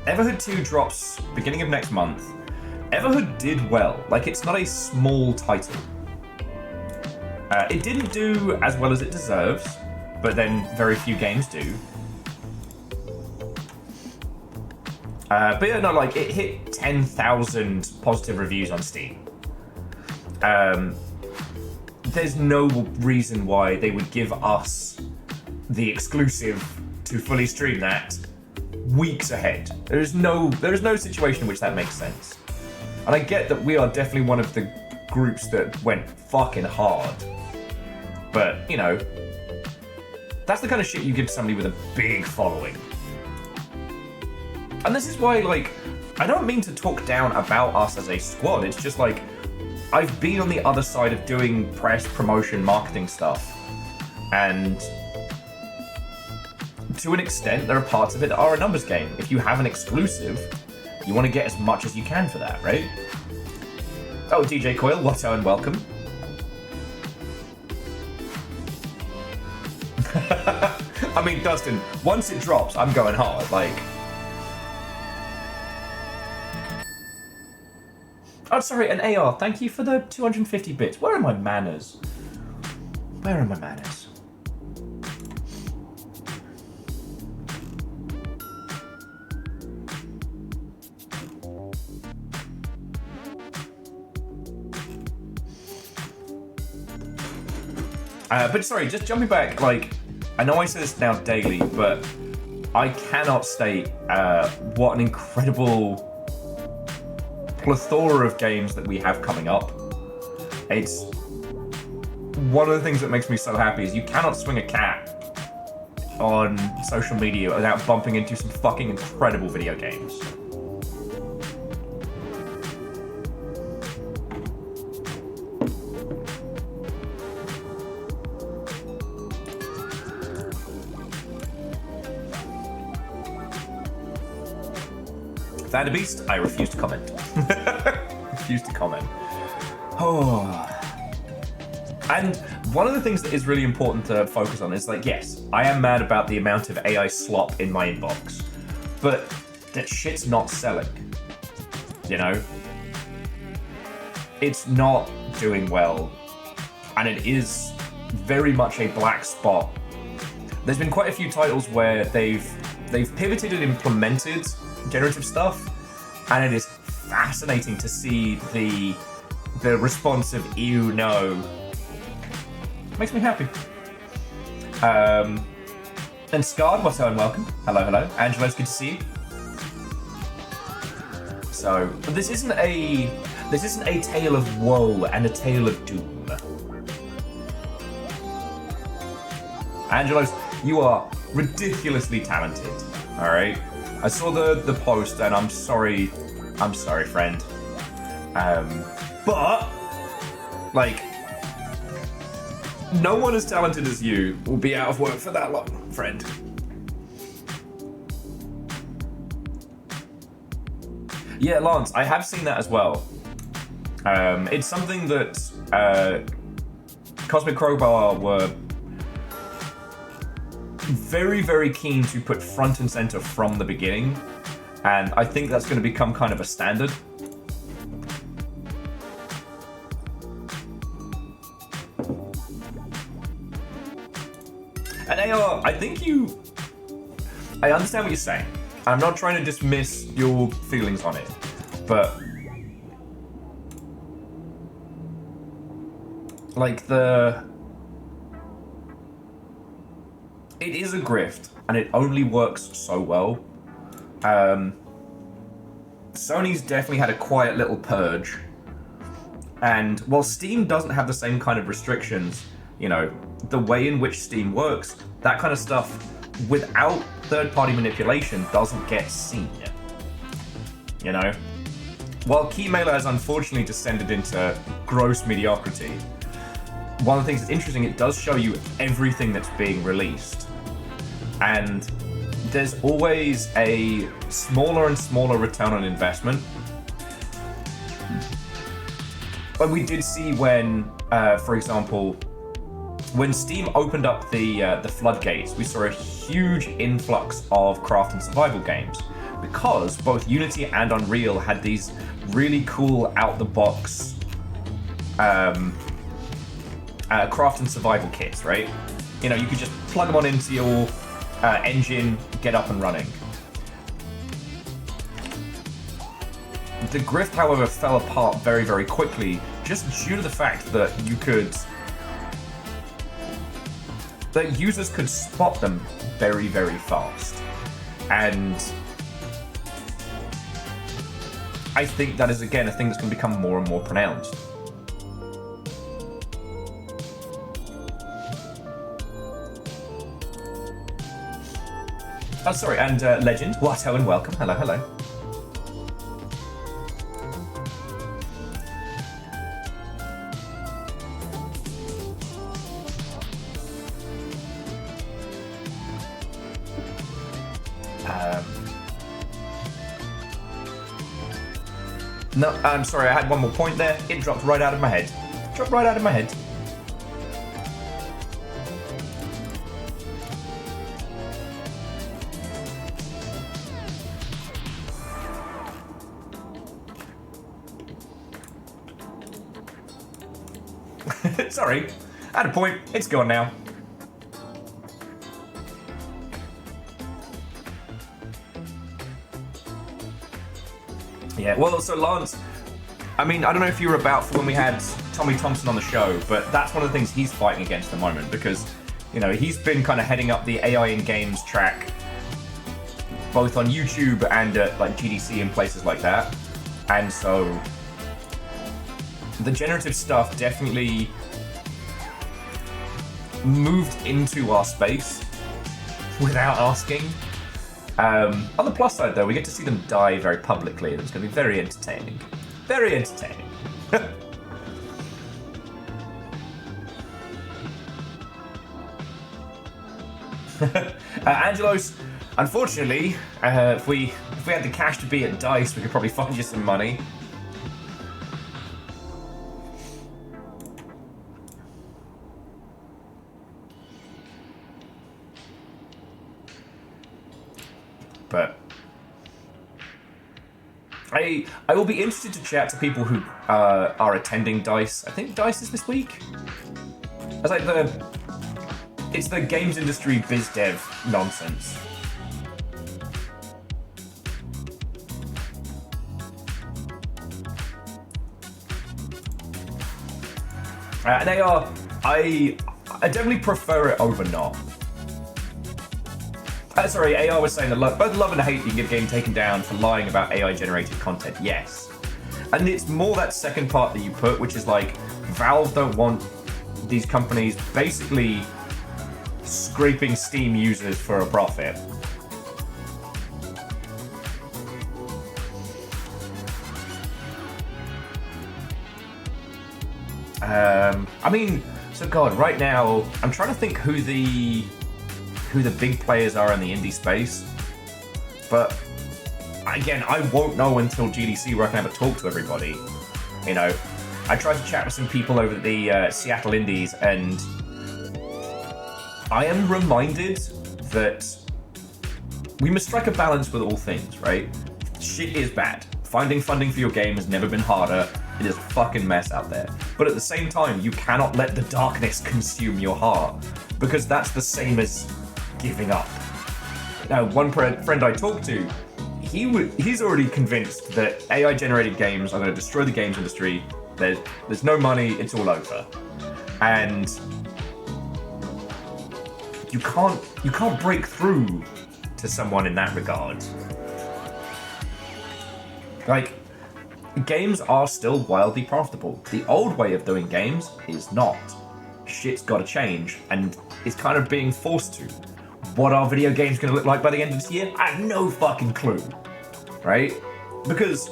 Speaker 1: Everhood 2 drops beginning of next month. Everhood did well. Like, it's not a small title. It didn't do as well as it deserves, but then very few games do. But yeah, no, like, it hit 10,000 positive reviews on Steam. there's no reason why they would give us the exclusive to fully stream that weeks ahead. There is no situation in which that makes sense. And I get that we are definitely one of the groups that went fucking hard. But, you know, that's the kind of shit you give to somebody with a big following. And this is why, like, I don't mean to talk down about us as a squad. It's just like, I've been on the other side of doing press, promotion, marketing stuff. And to an extent, there are parts of it that are a numbers game. If you have an exclusive, you want to get as much as you can for that, right? Oh, DJ Coil, what's and welcome. I mean, Dustin, once it drops, I'm going hard, like... Oh, sorry, an AR, thank you for the 250 bits. Where are my manners? Where are my manners? But sorry, just jumping back, like, I know I say this now daily, but I cannot state what an incredible plethora of games that we have coming up. It's one of the things that makes me so happy is you cannot swing a cat on social media without bumping into some fucking incredible video games. Thunderbeast, I refuse to comment. Refuse to comment. Oh. And one of the things that is really important to focus on is like, yes, I am mad about the amount of AI slop in my inbox, but that shit's not selling. You know? It's not doing well, and it is very much a black spot. There's been quite a few titles where they've pivoted and implemented generative stuff, and it is fascinating to see the response of ew no. Makes me happy. And Scarred, what's up and welcome. Hello, hello. Angelo, it's good to see you. So this isn't a tale of woe and a tale of doom. Angelos, you are ridiculously talented. All right. I saw the post and I'm sorry, friend. But like, no one as talented as you will be out of work for that long, friend. Yeah, Lance, I have seen that as well. It's something that Cosmic Crowbar were very, very keen to put front and center from the beginning, and I think that's going to become kind of a standard. And AR, I understand what you're saying. I'm not trying to dismiss your feelings on it, but like it is a grift, and it only works so well. Sony's definitely had a quiet little purge, and while Steam doesn't have the same kind of restrictions, you know, the way in which Steam works, that kind of stuff, without third-party manipulation, doesn't get seen. You know? While Keymailer has unfortunately descended into gross mediocrity, one of the things that's interesting, it does show you everything that's being released. And there's always a smaller and smaller return on investment. But we did see when, for example, when Steam opened up the floodgates, we saw a huge influx of craft and survival games, because both Unity and Unreal had these really cool out-the-box craft and survival kits, right? You know, you could just plug them on into your engine, get up and running. The grift, however, fell apart very, very quickly, just due to the fact that you could that users could spot them very, very fast. And I think that is, again, a thing that's going to become more and more pronounced. Oh, sorry, and Legend, Watto, and welcome. Hello, hello. No, I'm sorry, I had one more point there. It dropped right out of my head. Dropped right out of my head. Sorry, I had a point. It's gone now. Yeah, well, so Lance, I mean, I don't know if you were about for when we had Tommy Thompson on the show, but that's one of the things he's fighting against at the moment because, you know, he's been kind of heading up the AI in games track, both on YouTube and at like GDC and places like that. And so the generative stuff definitely moved into our space without asking. On the plus side, though, we get to see them die very publicly, and it's going to be very entertaining. Very entertaining. Angelos, unfortunately, if we had the cash to be at DICE, we could probably find you some money. But I will be interested to chat to people who are attending DICE. I think DICE is this week. It's like it's the games industry biz dev nonsense. And they are. I definitely prefer it over not. Sorry, AR was saying that both love and hate you can get a game taken down for lying about AI-generated content. Yes. And it's more that second part that you put, which is like, Valve don't want these companies basically scraping Steam users for a profit. I mean, so God, right now, I'm trying to think who the big players are in the indie space, but again, I won't know until GDC where I can have a talk to everybody. You know, I tried to chat with some people over at the Seattle Indies, and I am reminded that we must strike a balance with all things, right? Shit is bad. Finding funding for your game has never been harder. It is a fucking mess out there. But at the same time, you cannot let the darkness consume your heart, because that's the same as giving up. Now, one friend I talked to, he's already convinced that AI-generated games are going to destroy the games industry. There's no money, it's all over. And you can't break through to someone in that regard. Like, games are still wildly profitable. The old way of doing games is not. Shit's gotta change, and it's kind of being forced to. What are video games going to look like by the end of this year? I have no fucking clue, right? Because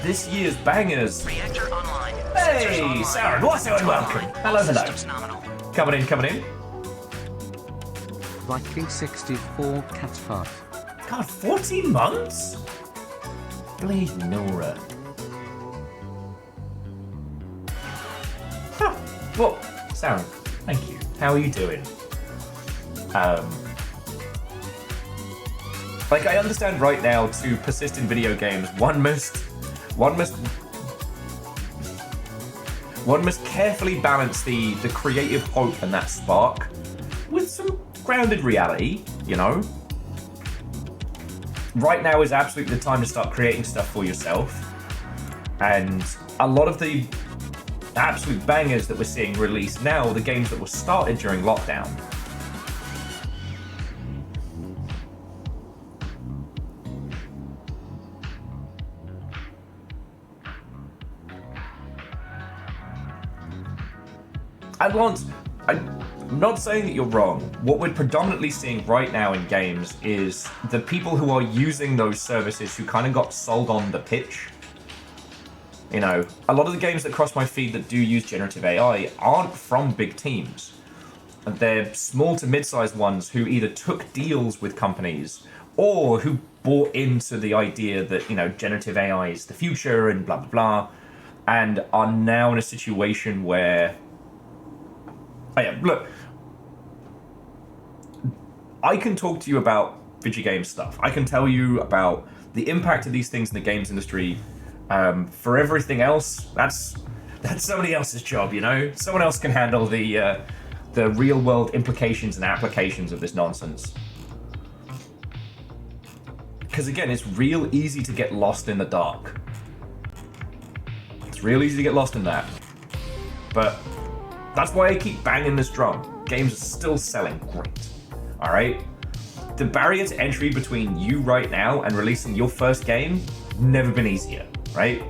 Speaker 1: this year's bangers.
Speaker 3: Reactor online.
Speaker 1: Hey, Sarah, what's up and welcome. Hello, hello. Coming in.
Speaker 2: Viking 64 cat fart.
Speaker 1: God, 14 months? Please, Nora. Huh. Well, Sarah, thank you. How are you doing? Like, I understand right now to persist in video games, one must carefully balance the creative hope and that spark with some grounded reality, you know? Right now is absolutely the time to start creating stuff for yourself. And a lot of the absolute bangers that we're seeing released now are the games that were started during lockdown. And Lance, I'm not saying that you're wrong. What we're predominantly seeing right now in games is the people who are using those services who kind of got sold on the pitch. You know, a lot of the games that cross my feed that do use generative AI aren't from big teams. They're small to mid-sized ones who either took deals with companies or who bought into the idea that, you know, generative AI is the future and blah, blah, blah, and are now in a situation where... Oh yeah, look, I can talk to you about video game stuff. I can tell you about the impact of these things in the games industry. For everything else, that's somebody else's job, you know? Someone else can handle the real world implications and applications of this nonsense. Because again, it's real easy to get lost in the dark. It's real easy to get lost in that. But that's why I keep banging this drum. Games are still selling great. Alright? The barrier to entry between you right now and releasing your first game, never been easier, right?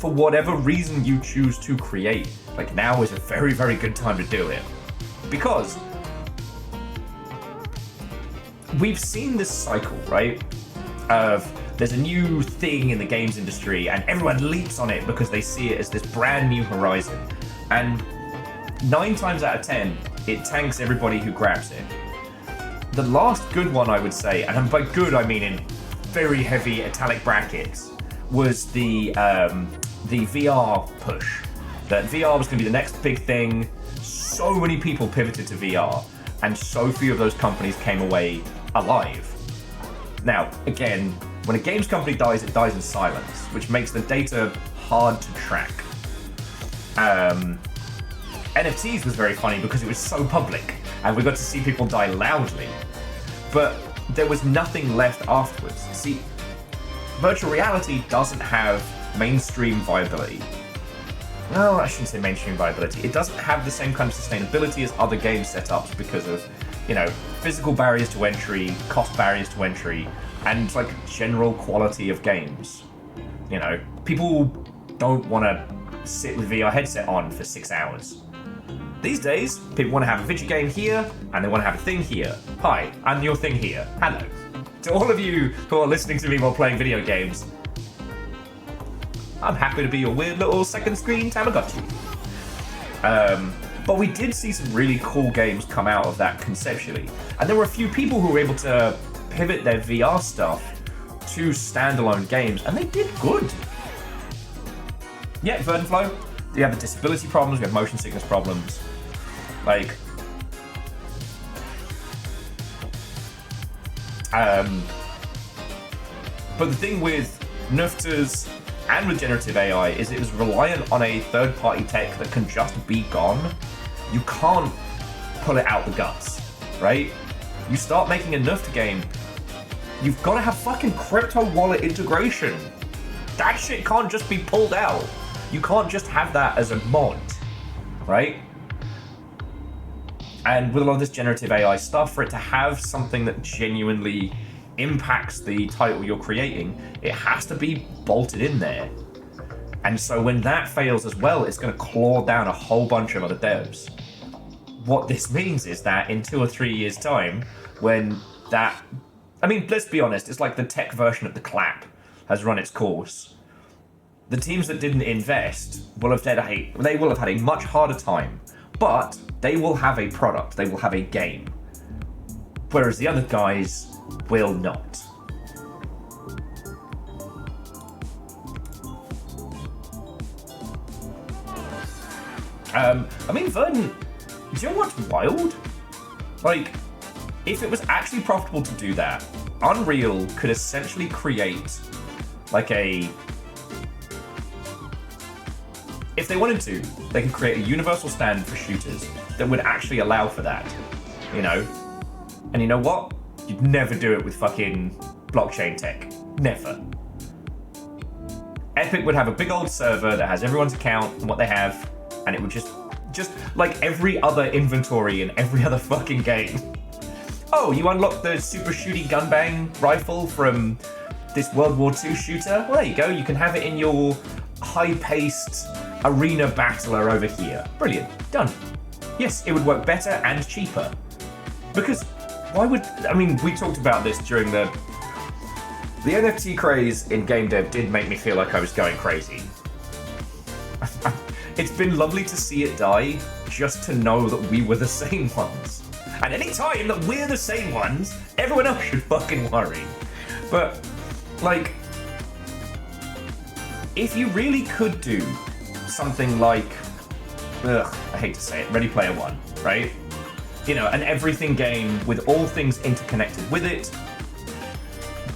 Speaker 1: For whatever reason you choose to create, like, now is a very, very good time to do it. Because we've seen this cycle, right? Of there's a new thing in the games industry and everyone leaps on it because they see it as this brand new horizon. And 9 times out of 10, it tanks everybody who grabs it. The last good one, I would say, and by good I mean in very heavy italic brackets, was the VR push. That VR was going to be the next big thing. So many people pivoted to VR, and so few of those companies came away alive. Now, again, when a games company dies, it dies in silence, which makes the data hard to track. NFTs was very funny because it was so public, and we got to see people die loudly. But there was nothing left afterwards. See, virtual reality doesn't have mainstream viability. No, I shouldn't say mainstream viability. It doesn't have the same kind of sustainability as other game setups because of, you know, physical barriers to entry, cost barriers to entry, and like general quality of games. You know, people don't want to sit with VR headset on for 6 hours. These days, people want to have a video game here, and they want to have a thing here. Hi, I'm your thing here. Hello. To all of you who are listening to me while playing video games, I'm happy to be your weird little second screen Tamagotchi. But we did see some really cool games come out of that conceptually. And there were a few people who were able to pivot their VR stuff to standalone games, and they did good. Yeah, Verdanflow, you have the disability problems, we have motion sickness problems. Like, but the thing with Nufters and with generative AI is it was reliant on a third-party tech that can just be gone. You can't pull it out the guts, right? You start making a Nufter game, you've got to have fucking crypto wallet integration. That shit can't just be pulled out. You can't just have that as a mod, right? And with a lot of this generative AI stuff, for it to have something that genuinely impacts the title you're creating, it has to be bolted in there. And so when that fails as well, it's going to claw down a whole bunch of other devs. What this means is that in 2 or 3 years' time, when that... I mean, let's be honest, it's like the tech version of the clap has run its course. The teams that didn't invest will have had a much harder time, but they will have a product, they will have a game. Whereas the other guys will not. I mean, Verdant, do you know what's wild? Like, if it was actually profitable to do that, Unreal could essentially create like a... If they wanted to, they could create a universal standard for shooters that would actually allow for that, you know? And you know what? You'd never do it with fucking blockchain tech. Never. Epic would have a big old server that has everyone's account and what they have, and it would just like every other inventory in every other fucking game. Oh, you unlocked the super shooty gunbang rifle from this World War II shooter? Well, there you go. You can have it in your high-paced arena battler over here. Brilliant. Done. Yes, it would work better and cheaper. Because why would... I mean, we talked about this during the NFT craze in game dev did make me feel like I was going crazy. It's been lovely to see it die, just to know that we were the same ones. And any time that we're the same ones, everyone else should fucking worry. But, like, if you really could do something like, I hate to say it, Ready Player One, right? You know, an everything game with all things interconnected with it,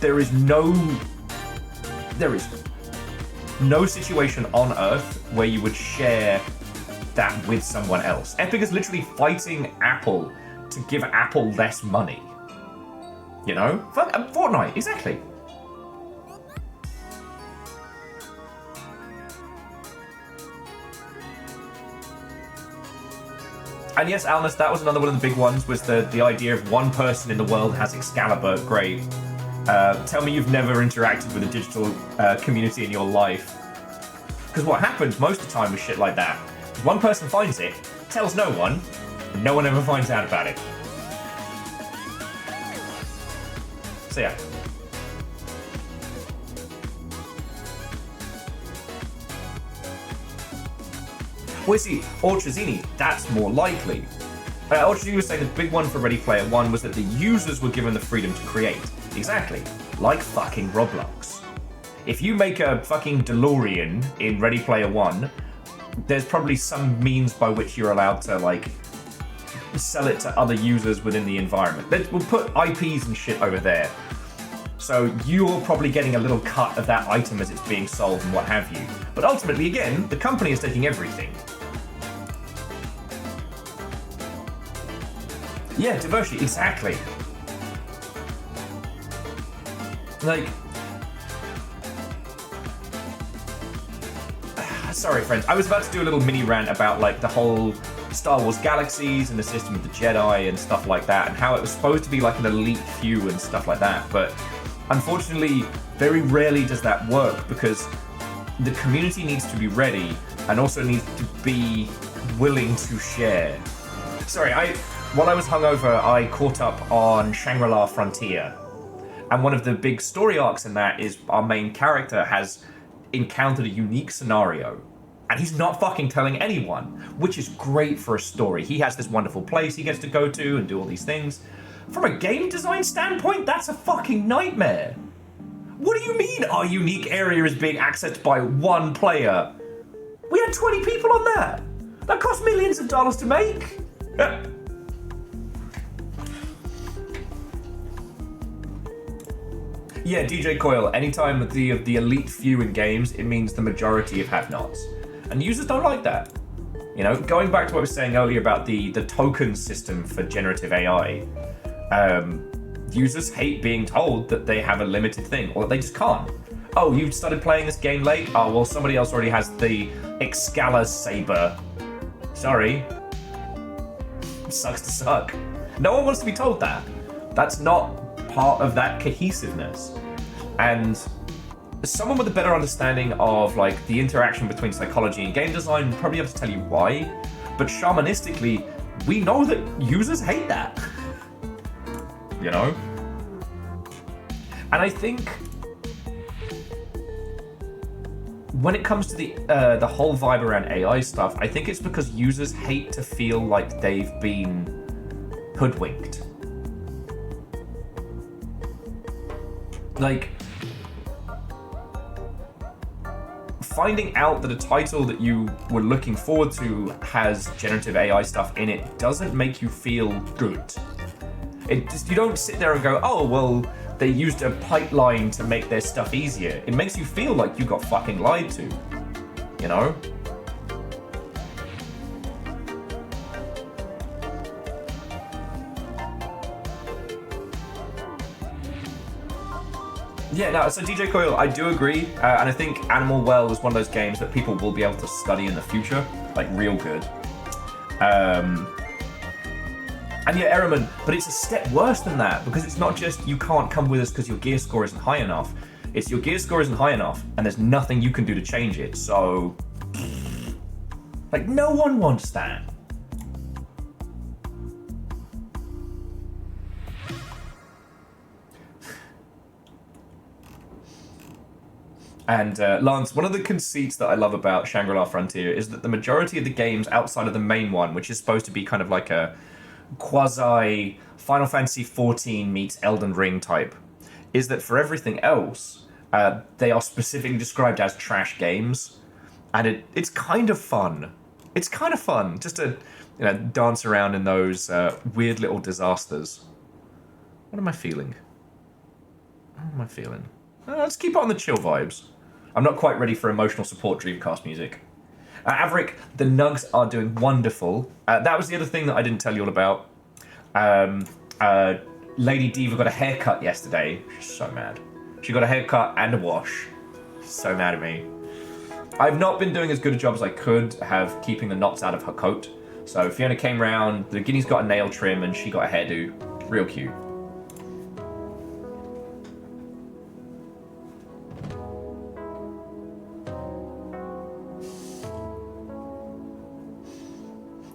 Speaker 1: there is no situation on Earth where you would share that with someone else. Epic is literally fighting Apple to give Apple less money. You know? Fortnite, exactly. And yes, Alnus, that was another one of the big ones, was the idea of one person in the world has Excalibur. Great. Tell me you've never interacted with a digital community in your life. Because what happens most of the time with shit like that is one person finds it, tells no one, and no one ever finds out about it. So yeah. Well, see, Ultrazini, that's more likely. Ultrazini was saying the big one for Ready Player One was that the users were given the freedom to create. Exactly. Like fucking Roblox. If you make a fucking DeLorean in Ready Player One, there's probably some means by which you're allowed to, like, sell it to other users within the environment. We'll put IPs and shit over there. So you're probably getting a little cut of that item as it's being sold and what have you. But ultimately, again, the company is taking everything. Yeah, diversity, exactly. Like... Sorry, friends. I was about to do a little mini rant about, like, the whole Star Wars Galaxies and the system of the Jedi and stuff like that, and how it was supposed to be like an elite few and stuff like that, but unfortunately, very rarely does that work because the community needs to be ready and also needs to be willing to share. Sorry, while I was hungover, I caught up on Shangri-La Frontier, and one of the big story arcs in that is our main character has encountered a unique scenario, and he's not fucking telling anyone, which is great for a story. He has this wonderful place he gets to go to and do all these things. From a game design standpoint, that's a fucking nightmare. What do you mean our unique area is being accessed by one player? We had 20 people on that. That cost millions of dollars to make. Yeah, DJ Coil, anytime the elite few in games, it means the majority of have-nots. And users don't like that. You know, going back to what I was saying earlier about the token system for generative AI, users hate being told that they have a limited thing, or that they just can't. Oh, you started playing this game late? Oh, well, somebody else already has the Excalibur saber. Sorry. Sucks to suck. No one wants to be told that. That's not part of that cohesiveness. And someone with a better understanding of, like, the interaction between psychology and game design would probably have to tell you why. But shamanistically, we know that users hate that. You know? And I think when it comes to the whole vibe around AI stuff, I think it's because users hate to feel like they've been hoodwinked. Like, finding out that a title that you were looking forward to has generative AI stuff in it doesn't make you feel good. You don't sit there and go, oh, well, they used a pipeline to make their stuff easier. It makes you feel like you got fucking lied to, you know? Yeah, no, so DJ Coyle, I do agree, and I think Animal Well is one of those games that people will be able to study in the future, like real good. And yeah, Ehrman, but it's a step worse than that, because it's not just you can't come with us because your gear score isn't high enough. It's your gear score isn't high enough, and there's nothing you can do to change it, so... Like, no one wants that. And Lance, one of the conceits that I love about Shangri-La Frontier is that the majority of the games outside of the main one, which is supposed to be kind of like a quasi Final Fantasy XIV meets Elden Ring type, is that for everything else, they are specifically described as trash games, and it's kind of fun. It's kind of fun just to dance around in those weird little disasters. What am I feeling? Let's keep it on the chill vibes. I'm not quite ready for emotional support Dreamcast music. Averick, the Nugs are doing wonderful. That was the other thing that I didn't tell you all about. Lady Diva got a haircut yesterday. She's so mad. She got a haircut and a wash. So mad at me. I've not been doing as good a job as I could have keeping the knots out of her coat. So Fiona came round, the guinea's got a nail trim, and she got a hairdo. Real cute.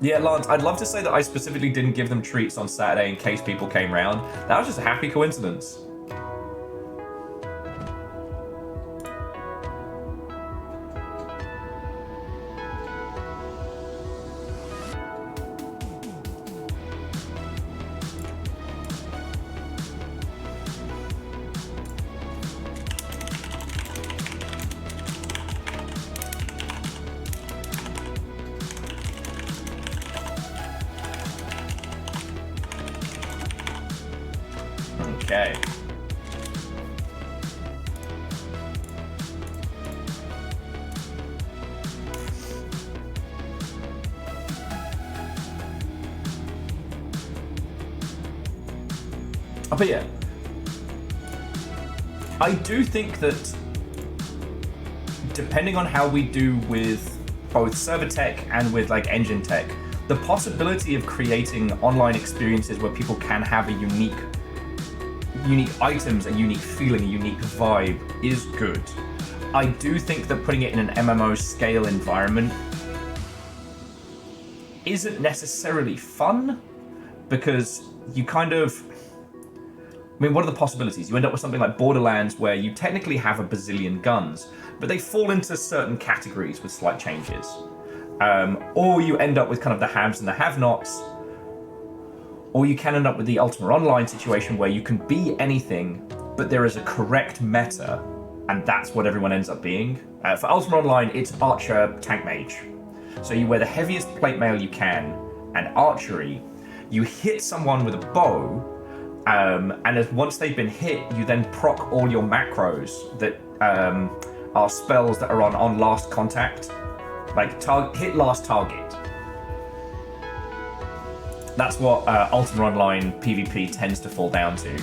Speaker 1: Yeah, Lance, I'd love to say that I specifically didn't give them treats on Saturday in case people came round. That was just a happy coincidence. Okay. Oh, but yeah, I do think that depending on how we do with both server tech and with like engine tech, the possibility of creating online experiences where people can have a unique items, a unique feeling, a unique vibe is good. I do think that putting it in an MMO scale environment isn't necessarily fun, because you kind of... I mean, what are the possibilities? You end up with something like Borderlands where you technically have a bazillion guns, but they fall into certain categories with slight changes. Or you end up with kind of the haves and the have-nots, or you can end up with the Ultima Online situation where you can be anything, but there is a correct meta, and that's what everyone ends up being. For Ultima Online, it's Archer, Tank Mage. So you wear the heaviest plate mail you can, and archery. You hit someone with a bow, and once they've been hit, you then proc all your macros that are spells that are on last contact. Like, hit last target. That's what Ultima Online PvP tends to fall down to.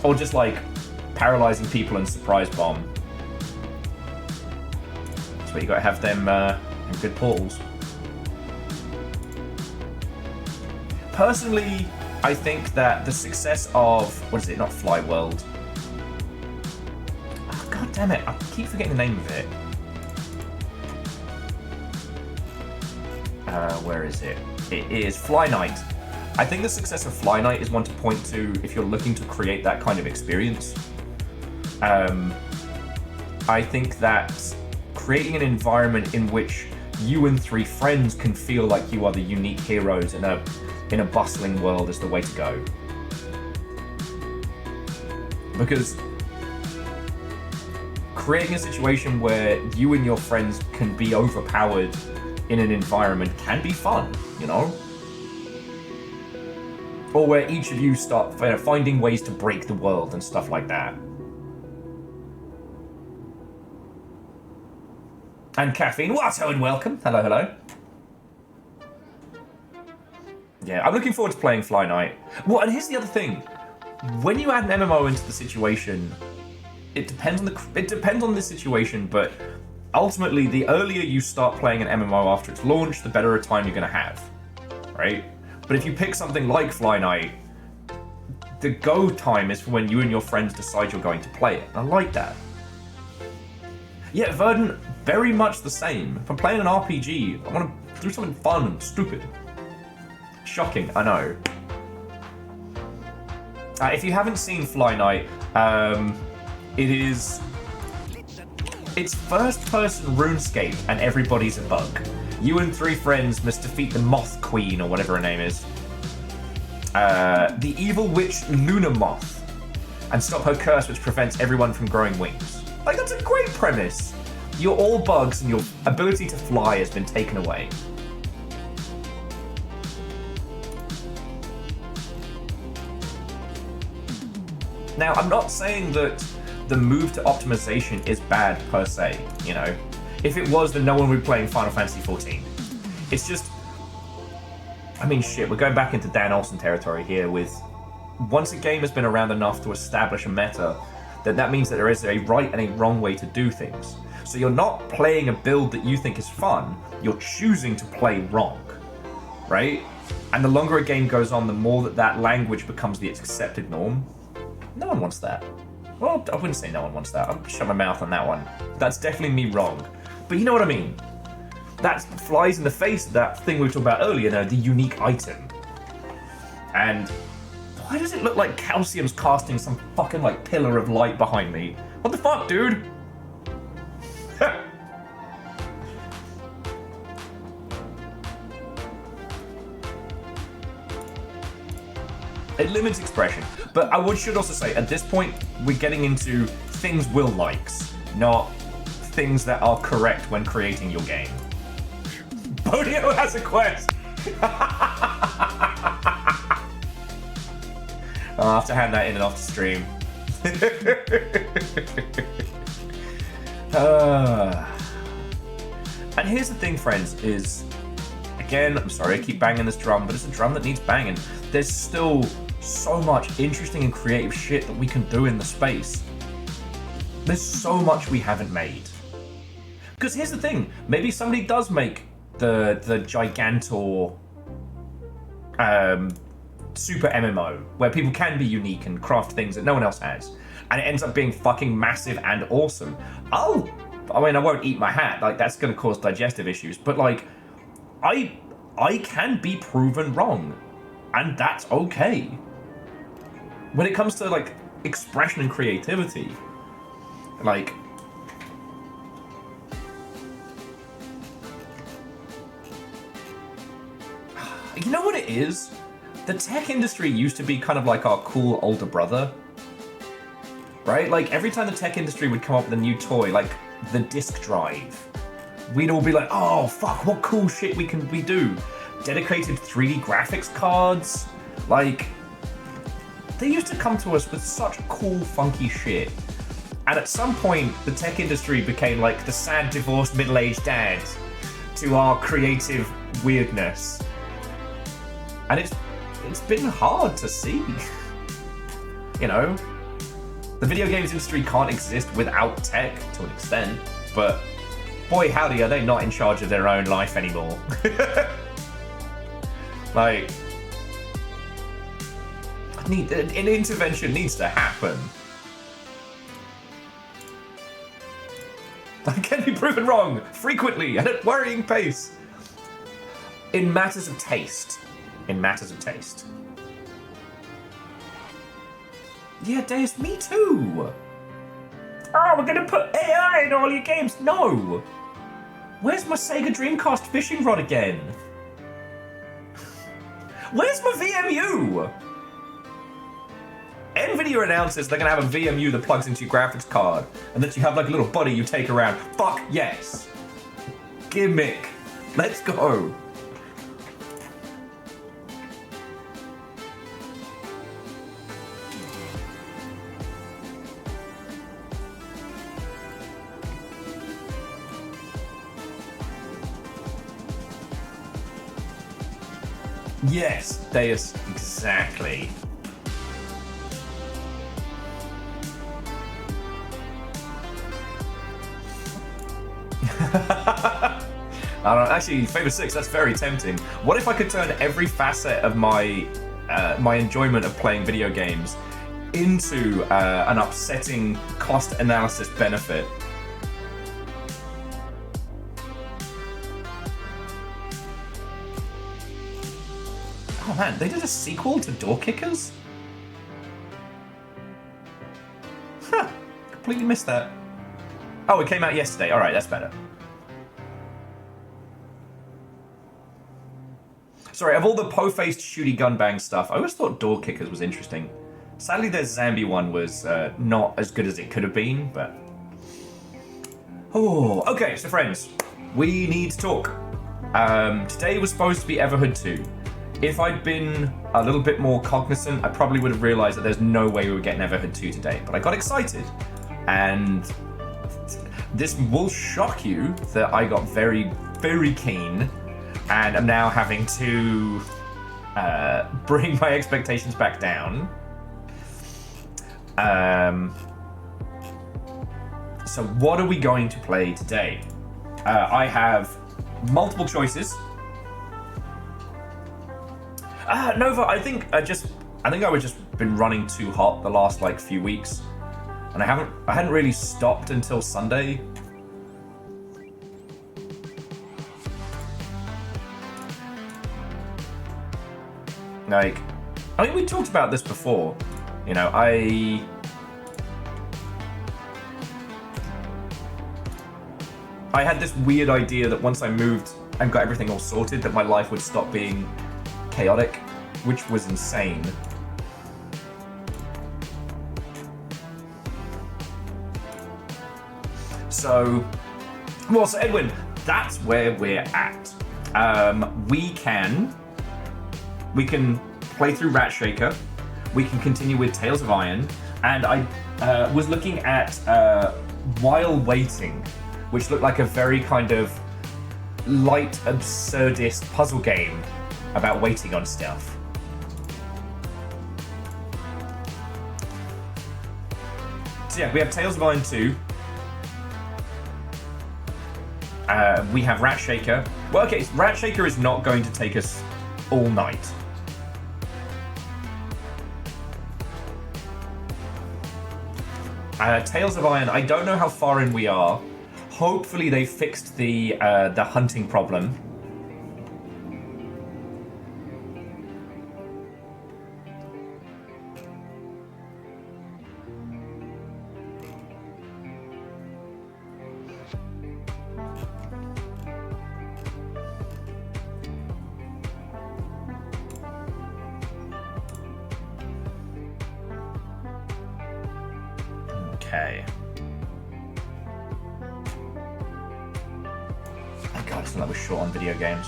Speaker 1: Or just like paralyzing people and surprise bomb. That's where you gotta have them in good portals. Personally, I think that the success of, what is it, not Fly World. Oh, God damn it, I keep forgetting the name of it. Where is it? It is Fly Night. I think the success of Fly Night is one to point to if you're looking to create that kind of experience. I think that creating an environment in which you and 3 friends can feel like you are the unique heroes in a bustling world is the way to go. Because creating a situation where you and your friends can be overpowered in an environment can be fun, you know? Or where each of you start finding ways to break the world and stuff like that. And Caffeine, Watto, and welcome. Hello, hello. Yeah, I'm looking forward to playing Fly Night. Well, and here's the other thing. when you add an MMO into the situation, it depends on the situation, but ultimately, the earlier you start playing an MMO after its launch, the better a time you're going to have, right? But if you pick something like Fly Night, the go time is for when you and your friends decide you're going to play it. I like that. Yeah, Verdant, very much the same. If I'm playing an RPG, I want to do something fun and stupid. Shocking, I know. If you haven't seen Fly Night, it's first-person RuneScape, and everybody's a bug. You and 3 friends must defeat the Moth Queen, or whatever her name is. The evil witch Luna Moth, and stop her curse which prevents everyone from growing wings. Like, that's a great premise. You're all bugs, and your ability to fly has been taken away. Now, I'm not saying that the move to optimization is bad per se, you know. If it was, then no one would be playing Final Fantasy XIV. It's just, I mean, shit, we're going back into Dan Olsen territory here with, once a game has been around enough to establish a meta, then that means that there is a right and a wrong way to do things. So you're not playing a build that you think is fun, you're choosing to play wrong, right? And the longer a game goes on, the more that language becomes the accepted norm. No one wants that. Well, I wouldn't say no one wants that. I'll shut my mouth on that one. That's definitely me wrong. But you know what I mean? That flies in the face of that thing we were talking about earlier, the unique item. And why does it look like Calcium's casting some fucking, like, pillar of light behind me? What the fuck, dude? It limits expression. But I should also say, at this point, we're getting into things Will likes, not things that are correct when creating your game. Bodio has a quest! I'll have to hand that in and off the stream. And here's the thing, friends, is, again, I'm sorry I keep banging this drum, but it's a drum that needs banging. There's still so much interesting and creative shit that we can do in the space. There's so much we haven't made. Because here's the thing, maybe somebody does make the Gigantor super MMO, where people can be unique and craft things that no one else has, and it ends up being fucking massive and awesome. I won't eat my hat, like, that's gonna cause digestive issues, but like, I can be proven wrong, and that's okay. When it comes to, like, expression and creativity, like, you know what it is? The tech industry used to be kind of like our cool older brother, right? Like, every time the tech industry would come up with a new toy, like the disk drive, we'd all be like, oh, fuck, what cool shit we do. Dedicated 3D graphics cards, like, they used to come to us with such cool, funky shit. And at some point, the tech industry became like the sad, divorced, middle-aged dad to our creative weirdness. And it's been hard to see. You know? The video games industry can't exist without tech, to an extent, but boy howdy are they not in charge of their own life anymore. Like, an intervention needs to happen. I can be proven wrong, frequently, and at worrying pace. In matters of taste. In matters of taste. Yeah, Deus, me too. Oh, we're gonna put AI in all your games. No. Where's my Sega Dreamcast fishing rod again? Where's my VMU? NVIDIA announces they're gonna have a VMU that plugs into your graphics card, and that you have like a little buddy you take around. Fuck yes. Gimmick. Let's go. Yes, Deus, exactly. I don't know, actually, Fable 6, that's very tempting. What if I could turn every facet of my my enjoyment of playing video games into an upsetting cost analysis benefit? Oh man, they did a sequel to Door Kickers? Huh, completely missed that. Oh, it came out yesterday. Alright, that's better. Sorry, of all the po-faced shooty gun bang stuff, I always thought Door Kickers was interesting. Sadly, their Zambi one was not as good as it could have been, but... Oh, okay, so friends, we need to talk. Today was supposed to be Everhood 2. If I'd been a little bit more cognizant, I probably would have realized that there's no way we would get an Everhood 2 today, but I got excited. And this will shock you that I got very, very keen, and I'm now having to bring my expectations back down. So what are we going to play today? I have multiple choices. Nova, I think I was just been running too hot the last like few weeks, and I hadn't really stopped until Sunday. Like, I mean, we talked about this before. You know, I had this weird idea that once I moved and got everything all sorted, that my life would stop being chaotic, which was insane. So Edwin, that's where we're at. We can play through Ratshaker. We can continue with Tales of Iron, and I was looking at While Waiting, which looked like a very kind of light, absurdist puzzle game about waiting on stuff. So yeah, we have Tales of Iron 2. We have Ratshaker. Well, okay, Ratshaker is not going to take us all night. Tales of Iron, I don't know how far in we are. Hopefully they fixed the hunting problem. Okay. Thank God, it's not that we're short on video games.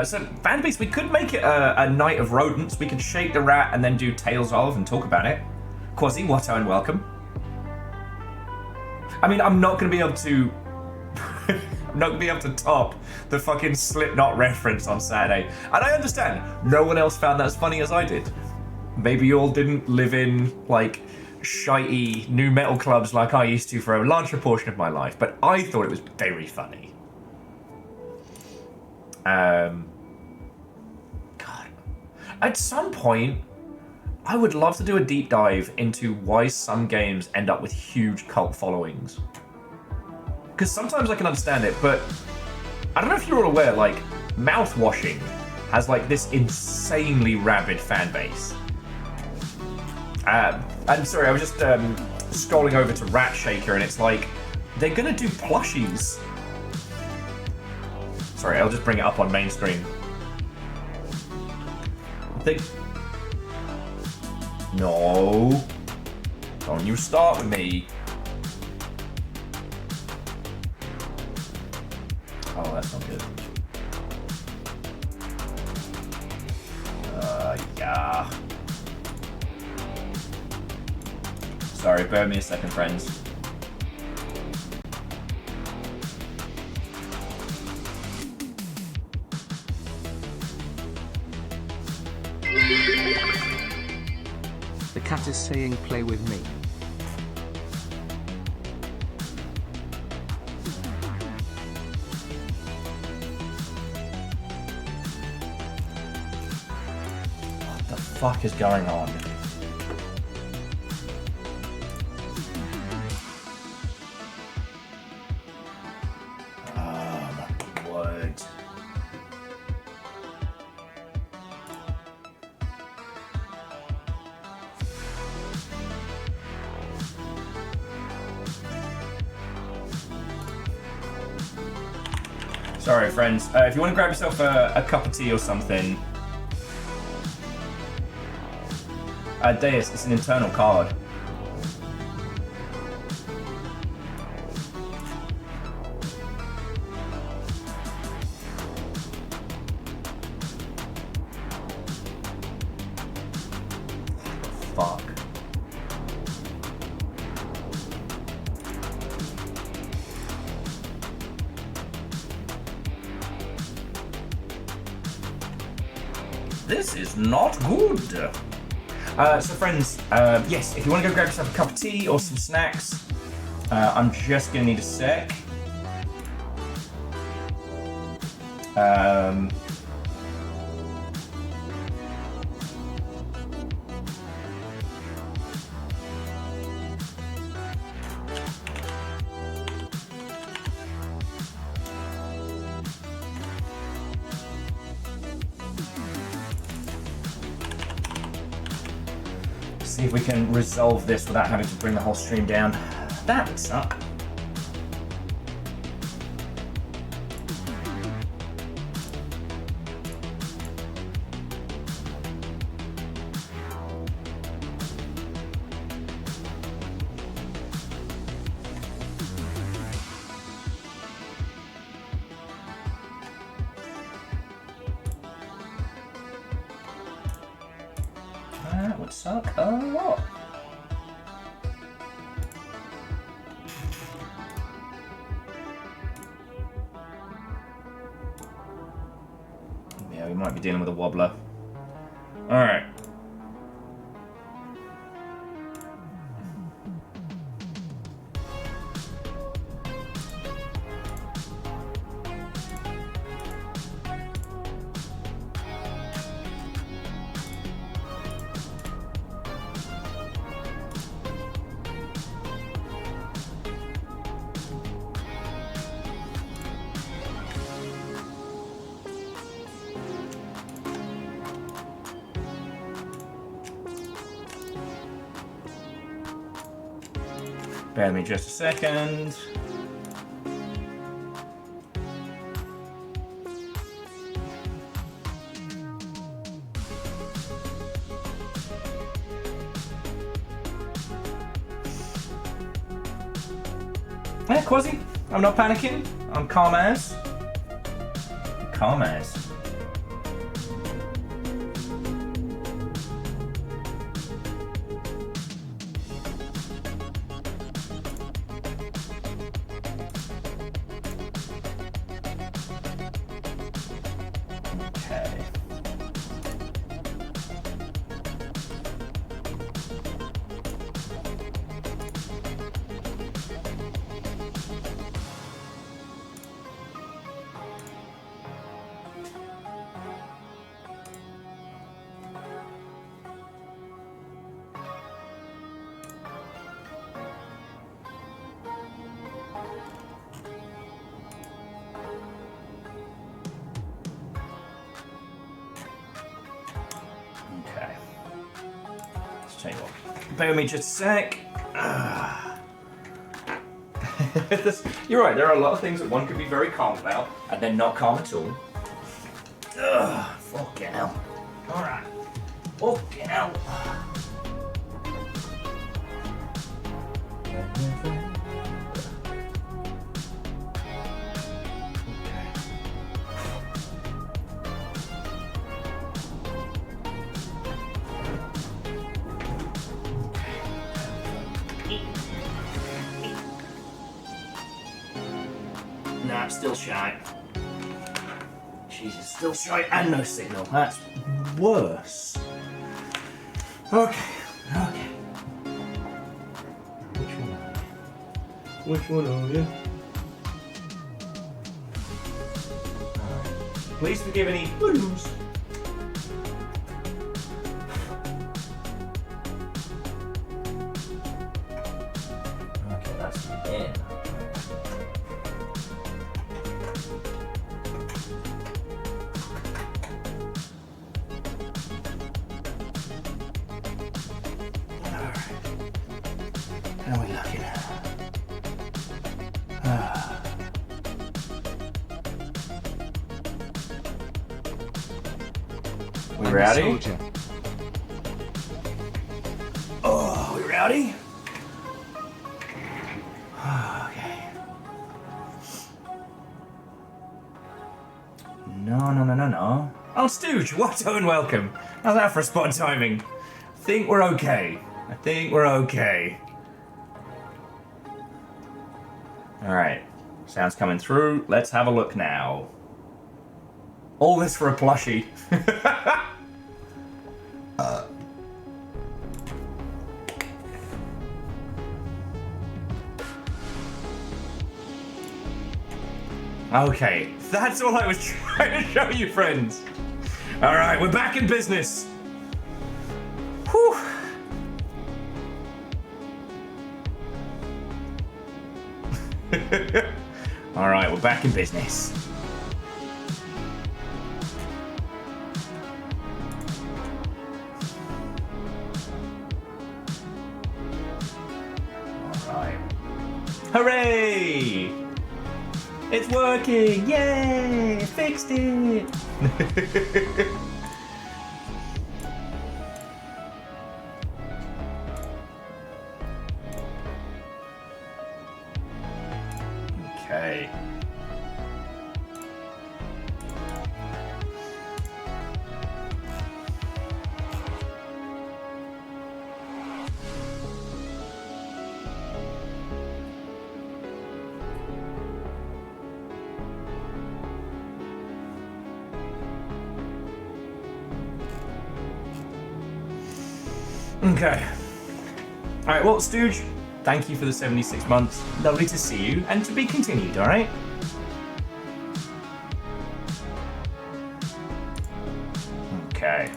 Speaker 1: So, Fanbase, we could make it a night of rodents. We could shake the rat and then do Tales of and talk about it. Quasi, Watto, and welcome. I mean, I'm not going to be able to... I'm not going to be able to top the fucking Slipknot reference on Saturday. And I understand, no one else found that as funny as I did. Maybe you all didn't live in, like, shitey new metal clubs like I used to for a larger portion of my life, but I thought it was very funny. God. At some point, I would love to do a deep dive into why some games end up with huge cult followings. Because sometimes I can understand it, but I don't know if you're all aware, like, mouthwashing has, like, this insanely rabid fan base. I'm sorry, I was just scrolling over to Ratshaker, and it's like, they're gonna do plushies. Sorry, I'll just bring it up on main screen. No. Don't you start with me. Oh, that's not good. Yeah. Sorry, bear me a second, friends.
Speaker 2: The cat is saying play with me.
Speaker 1: fuck is going on? Oh my word. Sorry, friends. If you want to grab yourself a cup of tea or something. Deus, it's an internal card. Fuck. This is not good. So friends, yes, if you want to go grab yourself a cup of tea or some snacks, I'm just going to need a sec. See if we can resolve this without having to bring the whole stream down. That would suck. That would suck a lot. Yeah, we might be dealing with a wobbler. Alright. Bear me just a second. Yeah, Quasi, I'm not panicking. I'm calm as. Calm as. Okay. Okay. Let's tell you what. Bear with me just a sec. You're right, there are a lot of things that one could be very calm about, and then not calm at all. Fucking hell. Alright. Fucking hell. Nah, still shy. Jesus, still shy and no signal. That's worse. Okay, okay. Which one are you? Please forgive any blues. in. Alright. How are we looking? We
Speaker 2: I'm a
Speaker 1: ready?
Speaker 2: soldier.
Speaker 1: Oh, we ready? Okay. No. Oh, Stooge, what and welcome. How's that for spot timing? I think we're okay. Alright. Sound's coming through. Let's have a look now. All this for a plushie. Okay, that's all I was trying to show you, friends. Alright, we're back in business. Whew. Alright, we're back in business. Alright. Hooray! It's working! Yay! Fixed it! Okay. Okay. Alright, well, Stooge, thank you for the 76 months. Lovely to see you, and to be continued, alright? Okay.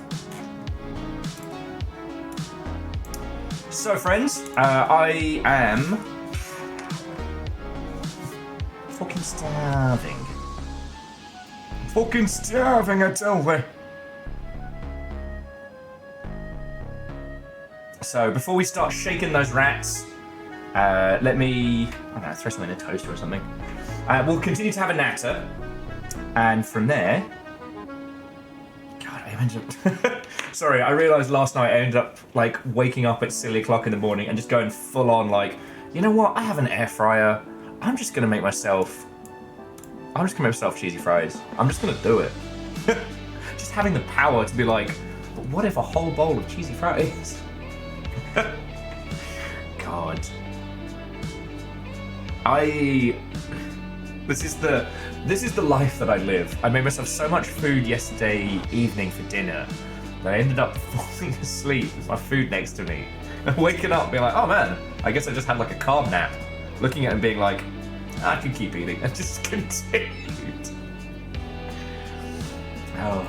Speaker 1: So, friends, I am fucking starving. Fucking starving, I tell you. So, before we start shaking those rats, let me, I don't know, throw something in a toaster or something. We'll continue to have a natter, and from there, God, I ended up, sorry, I realised last night I ended up, like, waking up at silly o'clock in the morning and just going full on, like, you know what, I have an air fryer, I'm just gonna make myself cheesy fries. I'm just gonna do it. Just having the power to be like, but what if a whole bowl of cheesy fries? God. This is the life that I live. I made myself so much food yesterday evening for dinner that I ended up falling asleep with my food next to me. And waking up being like, oh man, I guess I just had like a carb nap. Looking at it and being like, I can keep eating. And just continued. Oh.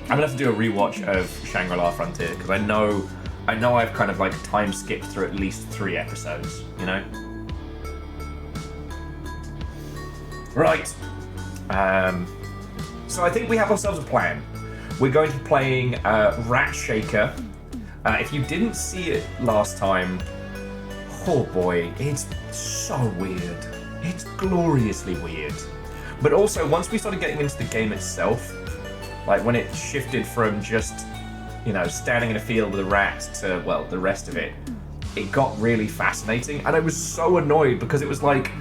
Speaker 1: I'm gonna have to do a rewatch of Shangri-La Frontier because I know I've kind of like time skipped through at least 3 episodes, you know? Right. So I think we have ourselves a plan. We're going to be playing Ratshaker. If you didn't see it last time, oh boy, it's so weird. It's gloriously weird. But also, once we started getting into the game itself, like when it shifted from just, you know, standing in a field with a rat to, well, the rest of it, it got really fascinating. And I was so annoyed because it was like,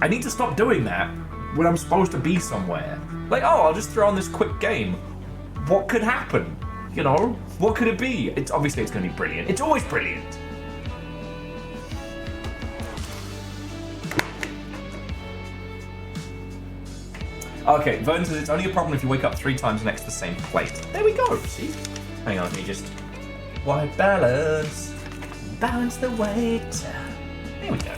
Speaker 1: I need to stop doing that when I'm supposed to be somewhere. Like, oh, I'll just throw on this quick game. What could happen? You know, what could it be? It's obviously it's going to be brilliant. It's always brilliant. Okay, Vern says it's only a problem if you wake up 3 times next to the same plate. There we go, see? Hang on, let me just... White balance. Balance the weight. There we go.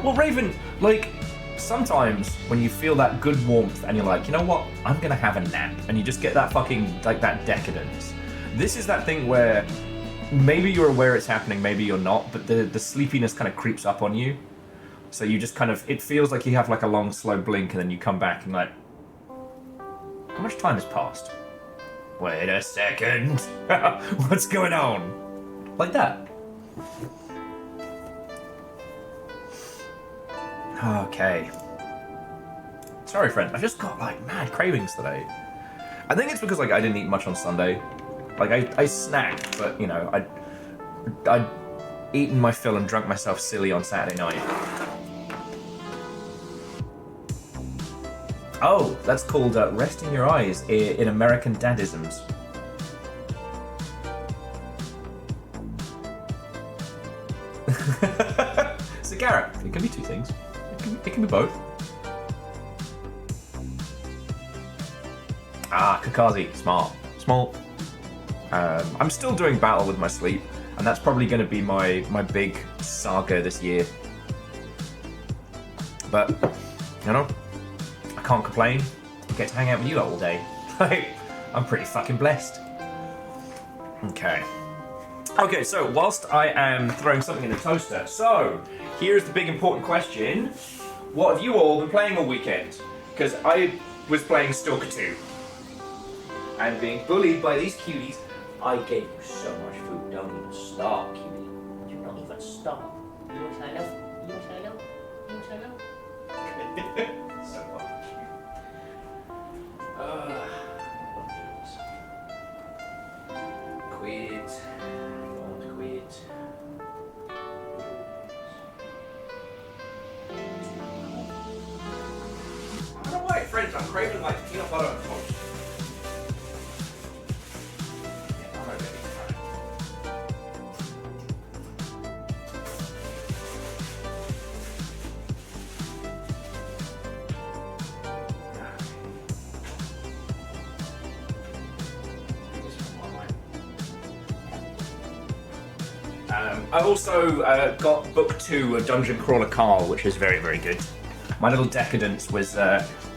Speaker 1: Well, Raven, like, sometimes when you feel that good warmth and you're like, you know what, I'm gonna have a nap, and you just get that fucking, like, that decadence. This is that thing where maybe you're aware it's happening, maybe you're not, but the sleepiness kind of creeps up on you. So you just kind of, it feels like you have like a long, slow blink, and then you come back and like, how much time has passed? Wait a second. What's going on? Like that. Okay. Sorry, friends. I just got like mad cravings today. I think it's because like I didn't eat much on Sunday. Like I snacked, but you know, I'd eaten my fill and drunk myself silly on Saturday night. Oh, that's called resting your eyes in American dadisms. So Garrett, it can be two things. It can be both. Ah, Kakazi, smart. I'm still doing battle with my sleep, and that's probably going to be my big saga this year. But, you know, I can't complain. I get to hang out with you all day. I'm pretty fucking blessed. Okay, so whilst I am throwing something in the toaster, so here's the big important question. What have you all been playing all weekend? Because I was playing Stalker 2. I'm being bullied by these cuties. I gave you so much food, don't even stop, cutie. You don't even stop. You want hello? You want hello? You want hello? So much. Quit. Don't quit. I don't know why, friends, I'm craving like peanut butter and toast. I also got book 2 of Dungeon Crawler Carl, which is very, very good. My little decadence was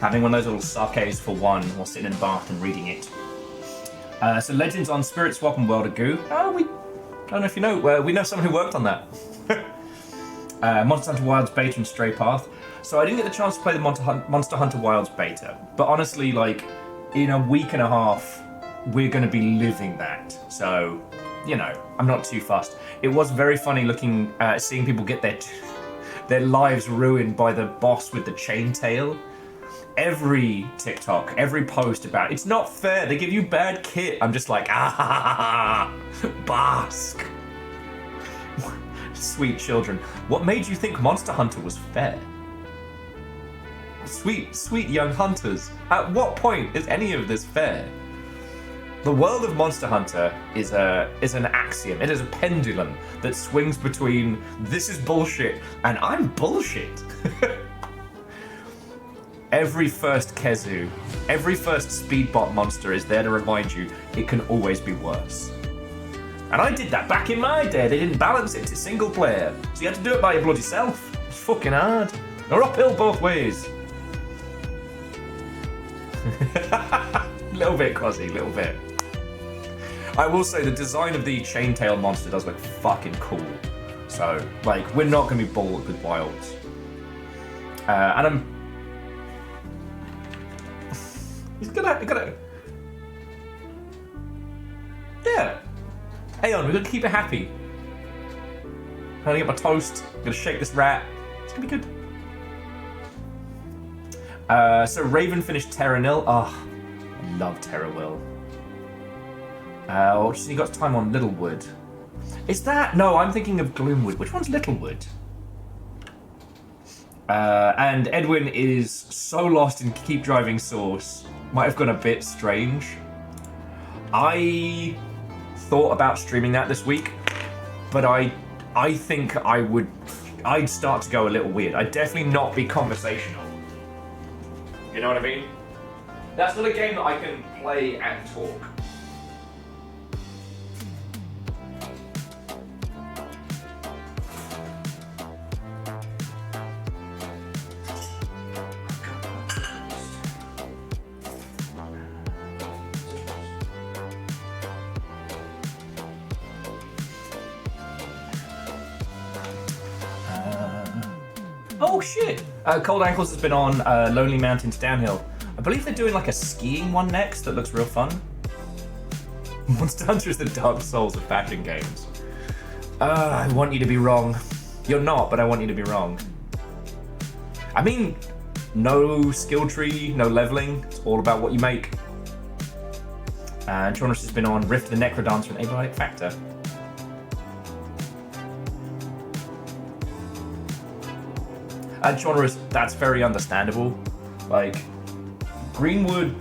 Speaker 1: having one of those little sakes for one while sitting in the bath and reading it. So Legends on Spirit Swap and World of Goo. Oh, I don't know if you know, we know someone who worked on that. Monster Hunter Wilds beta and Stray Path. So I didn't get the chance to play the Monster Hunter Wilds beta, but honestly, like, in a week and a half, we're going to be living that. So, you know, I'm not too fussed. It was very funny seeing people get their lives ruined by the boss with the chain tail. Every TikTok, every post about it's not fair, they give you bad kit. I'm just like, bask. Sweet children. What made you think Monster Hunter was fair? Sweet, sweet young hunters. At what point is any of this fair? The world of Monster Hunter is an axiom. It is a pendulum that swings between this is bullshit and I'm bullshit. Every first Kezu, every first speedbot monster is there to remind you it can always be worse. And I did that back in my day. They didn't balance it to single player, so you had to do it by your bloody self. It's fucking hard. They're uphill both ways. Little bit, Quasi, little bit. I will say the design of the chaintail monster does look fucking cool. So, like, we're not going to be bored with Wilds. And I'm... He's gonna... Yeah. Aeon, we're going to keep it happy. I'm going to get my toast. I'm going to shake this rat. It's going to be good. So Raven finished Terra Nil. Oh, I love Terra Will. You got time on Littlewood. Is that? No, I'm thinking of Gloomwood. Which one's Littlewood? And Edwin is so lost in Keep Driving Source. Might have gone a bit strange. I thought about streaming that this week, but I think I'd start to go a little weird. I'd definitely not be conversational. You know what I mean? That's not a game that I can play and talk. Oh shit! Cold Ankles has been on Lonely Mountains Downhill. I believe they're doing like a skiing one next that looks real fun. Monster Hunter is the Dark Souls of fashion games. I want you to be wrong. You're not, but I want you to be wrong. I mean, no skill tree, no leveling. It's all about what you make. And Chorus has been on Rift the Necrodancer and Abiotic Factor. And Chorus, that's very understandable. Like, Greenwood,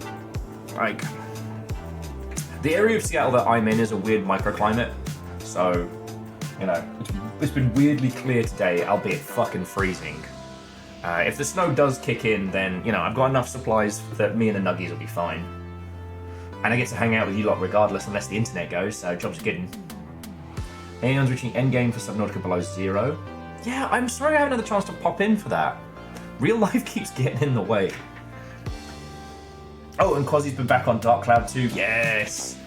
Speaker 1: like, the area of Seattle that I'm in is a weird microclimate. So, you know, it's been weirdly clear today, albeit fucking freezing. If the snow does kick in, then, you know, I've got enough supplies that me and the Nuggies will be fine. And I get to hang out with you lot regardless, unless the internet goes, so job's good. Anyone's reaching endgame for Subnautica below 0. Yeah, I'm sorry I haven't had the chance to pop in for that. Real life keeps getting in the way. Oh, and Quasi's been back on Dark Cloud 2. Yes!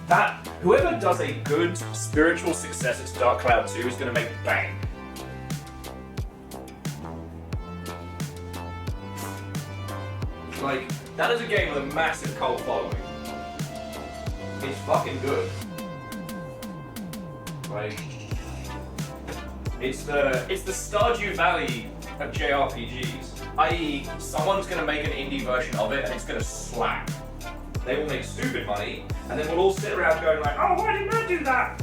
Speaker 1: That, whoever does a good spiritual successor to Dark Cloud 2 is going to make bang. Like, that is a game with a massive cult following. It's fucking good. Like, it's the Stardew Valley of JRPGs. I.e., someone's gonna make an indie version of it and it's gonna slap. They will make stupid money, and then we'll all sit around going like, oh, why didn't I do that?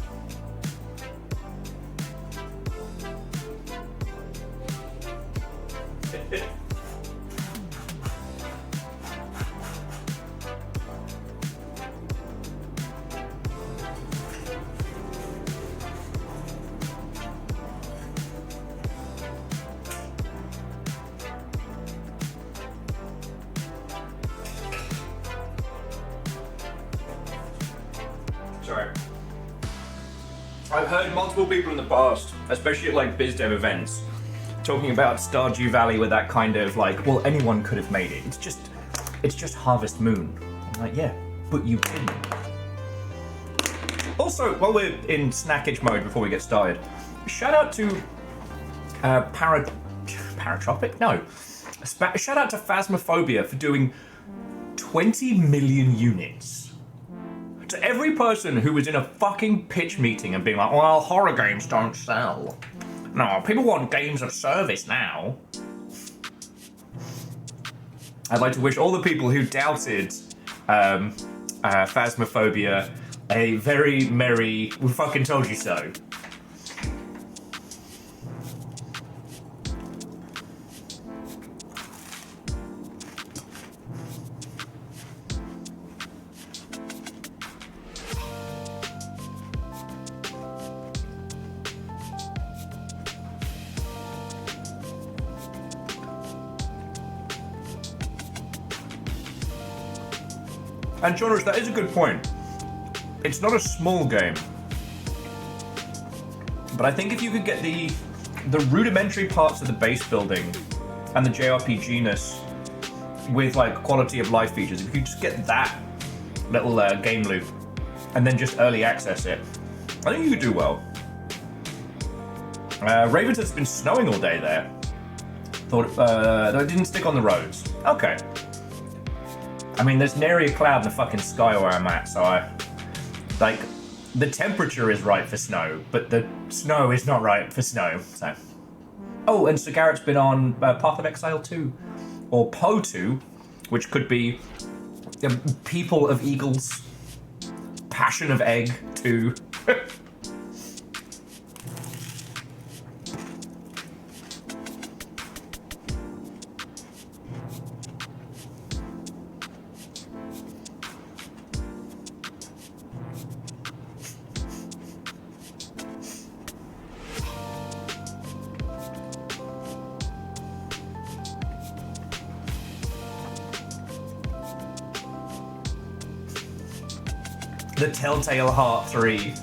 Speaker 1: Sorry. I've heard multiple people in the past, especially at like biz dev events, talking about Stardew Valley with that kind of like, well, anyone could have made it. It's just Harvest Moon. I'm like, yeah, but you didn't. Also, while we're in snackage mode before we get started, shout out to Paratropic? No. Shout out to Phasmophobia for doing 20 million units. To every person who was in a fucking pitch meeting and being like, well, horror games don't sell. No, people want games of service now. I'd like to wish all the people who doubted Phasmophobia a very merry, we fucking told you so. And Jonas, that is a good point. It's not a small game. But I think if you could get the rudimentary parts of the base building and the JRPG-ness with like quality of life features, if you could just get that little game loop and then just early access it, I think you could do well. Ravens, it's been snowing all day there. Thought it didn't stick on the roads. Okay. I mean, there's nary a cloud in the fucking sky where I'm at, so like, the temperature is right for snow, but the snow is not right for snow, so. Oh, and Sir Garrett's been on Path of Exile 2, or Poe 2, which could be People of Eagles, Passion of Egg 2. The Telltale Heart 3.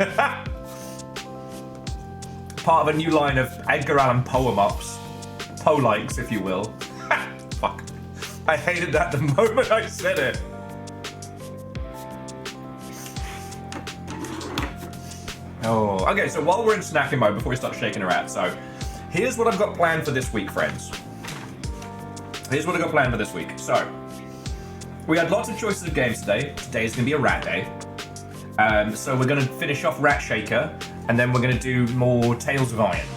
Speaker 1: Part of a new line of Edgar Allan Poe ups. Poe-likes, if you will. Fuck. I hated that the moment I said it. Oh, okay, so while we're in snacking mode, before we start shaking her out, so Here's what I've got planned for this week, friends. Here's what I've got planned for this week. So, we had lots of choices of games today. Today is going to be a rat day. So we're going to finish off Ratshaker, and then we're going to do more Tales of Iron.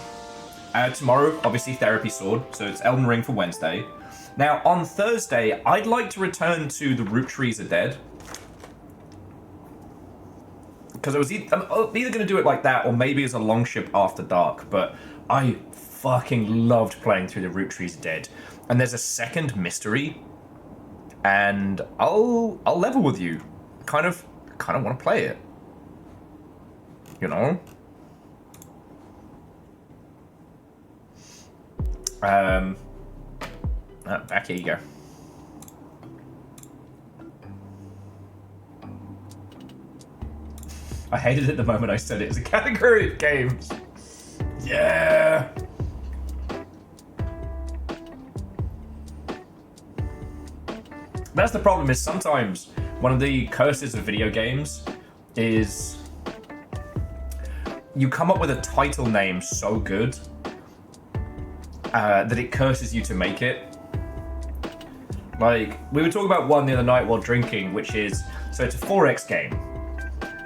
Speaker 1: Tomorrow, obviously, Therapy Sword, so it's Elden Ring for Wednesday. Now, on Thursday, I'd like to return to The Root Trees Are Dead. Because I'm either going to do it like that, or maybe as a long ship after dark, but I fucking loved playing through The Root Trees Are Dead. And there's a second mystery, and I'll level with you. Kind of want to play it. You know? Back here you go. I hated it the moment I said it as a category of games. Yeah! That's the problem, is sometimes one of the curses of video games is you come up with a title name so good that it curses you to make it. Like, we were talking about one the other night while drinking, which is, so it's a 4X game,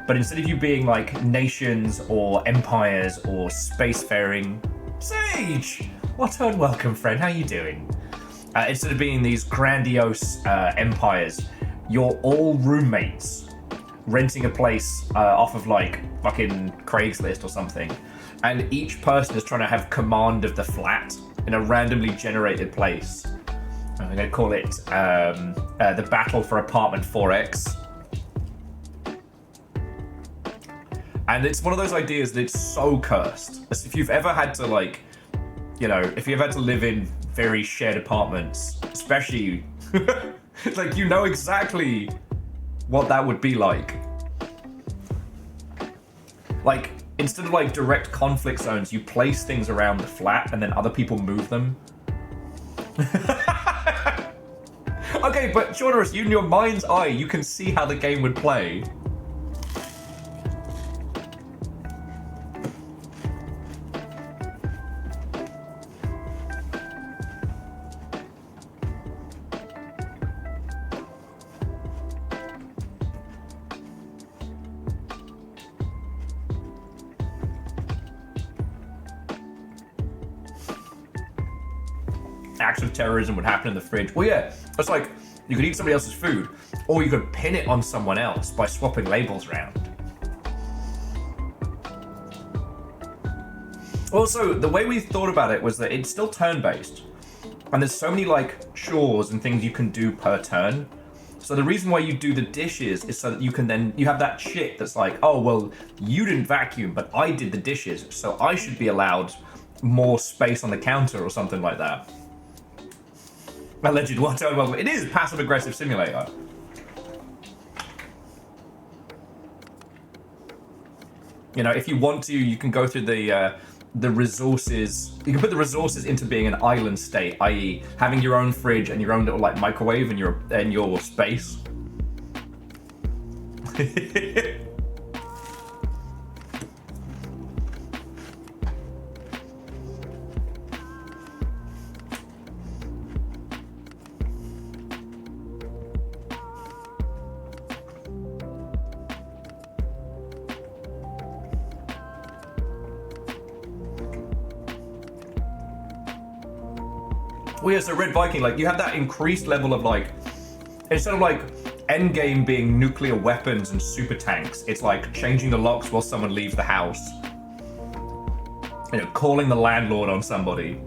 Speaker 1: but instead of you being like nations or empires or spacefaring, Sage! What a welcome, friend, how you doing? Instead of being these grandiose empires, you're all roommates renting a place off of like fucking Craigslist or something, and each person is trying to have command of the flat in a randomly generated place. I'm going to call it the Battle for Apartment 4X. And it's one of those ideas that it's so cursed. As if you've ever had to, like, you know, if you've had to live in very shared apartments, especially, it's like, you know exactly what that would be like. Like, instead of like direct conflict zones, you place things around the flat and then other people move them. Okay, but Shorterus, you in your mind's eye, you can see how the game would play. Acts of terrorism would happen in the fridge. Well, yeah, it's like you could eat somebody else's food, or you could pin it on someone else by swapping labels around. Also, the way we thought about it was that it's still turn-based, and there's so many like chores and things you can do per turn. So the reason why you do the dishes is so that you can then, you have that shit that's like, oh, well, you didn't vacuum, but I did the dishes, so I should be allowed more space on the counter or something like that. Alleged what? Well, it is a passive-aggressive simulator. You know, if you want to, you can go through the resources. You can put the resources into being an island state, i.e., having your own fridge and your own little like microwave in your space. Well, yeah, so Red Viking, like, you have that increased level of, like, instead of, like, endgame being nuclear weapons and super tanks, it's, like, changing the locks while someone leaves the house. You know, calling the landlord on somebody.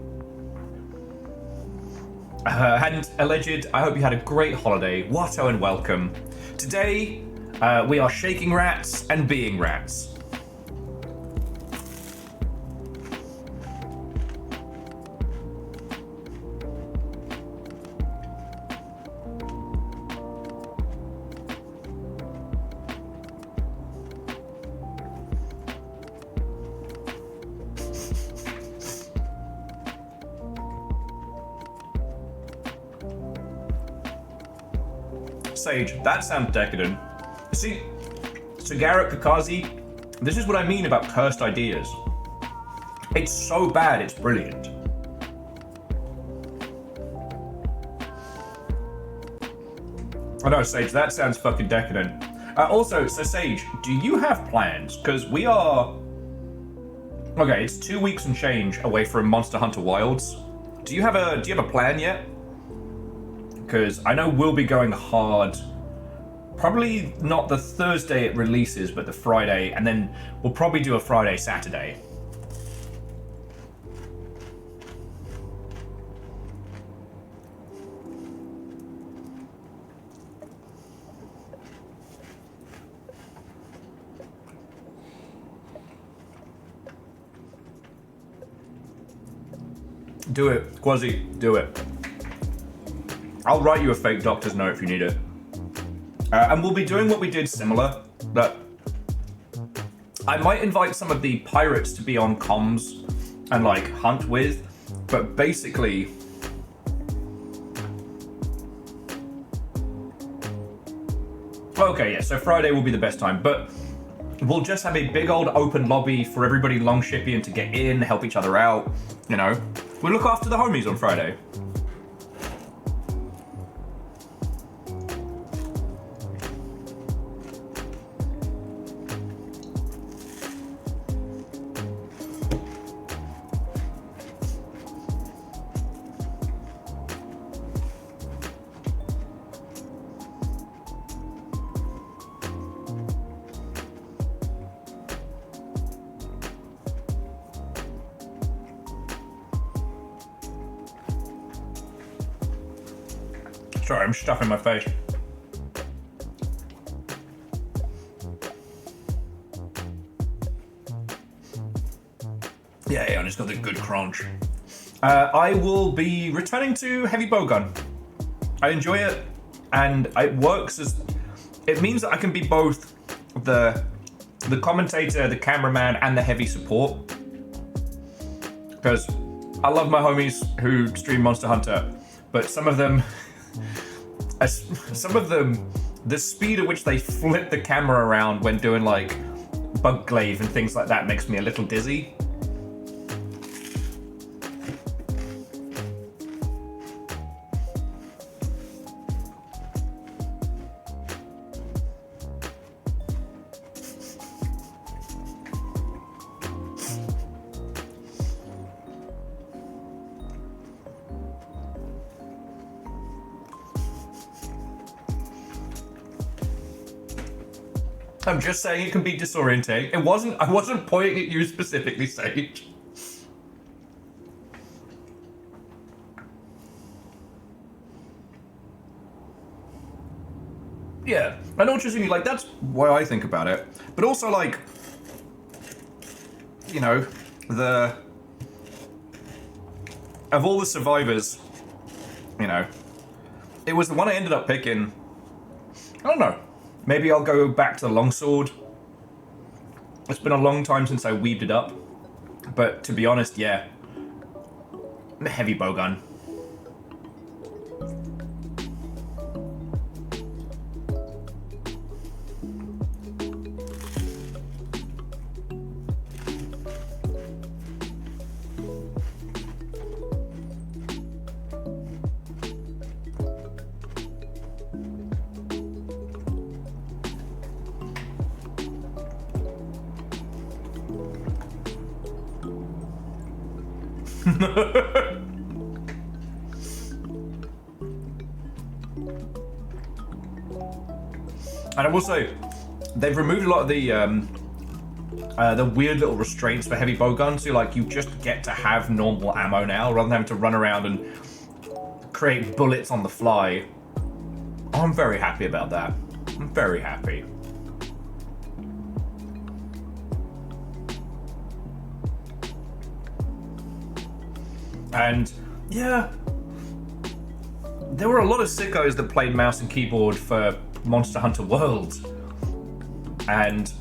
Speaker 1: And Alleged, I hope you had a great holiday. Watto and welcome. Today, we are shaking rats and being rats. Sage, that sounds decadent. See, so Garrett Kakazi, this is what I mean about cursed ideas. It's so bad, it's brilliant. I know, Sage, that sounds fucking decadent. Also, so Sage, do you have plans? Because we are... Okay, it's 2 weeks and change away from Monster Hunter Wilds. Do you have a plan yet? Because I know we'll be going hard. Probably not the Thursday it releases, but the Friday, and then we'll probably do a Friday, Saturday. Do it, Quasi, do it. I'll write you a fake doctor's note if you need it. And we'll be doing what we did similar, that I might invite some of the pirates to be on comms and like hunt with, but basically okay, yeah, so Friday will be the best time, but we'll just have a big old open lobby for everybody Longshipian to get in, help each other out, you know. We'll look after the homies on Friday. Sorry, I'm stuffing my face. Yeah, and it's got the good crunch. I will be returning to heavy bowgun. I enjoy it, and it works as... It means that I can be both the commentator, the cameraman, and the heavy support. Because I love my homies who stream Monster Hunter, but some of them, the speed at which they flip the camera around when doing like bug glaive and things like that makes me a little dizzy. I'm just saying it can be disorientating. I wasn't pointing at you specifically, Sage. Yeah, I know what you're saying. Like, that's why I think about it. But also, like, you know, of all the survivors, you know, it was the one I ended up picking. I don't know. Maybe I'll go back to the longsword. It's been a long time since I weaved it up. But to be honest, yeah. The heavy bowgun. And I will say, they've removed a lot of the weird little restraints for heavy bowguns, so like you just get to have normal ammo now, rather than having to run around and create bullets on the fly. I'm very happy about that. I'm very happy. And yeah, there were a lot of sickos that played mouse and keyboard for Monster Hunter World, and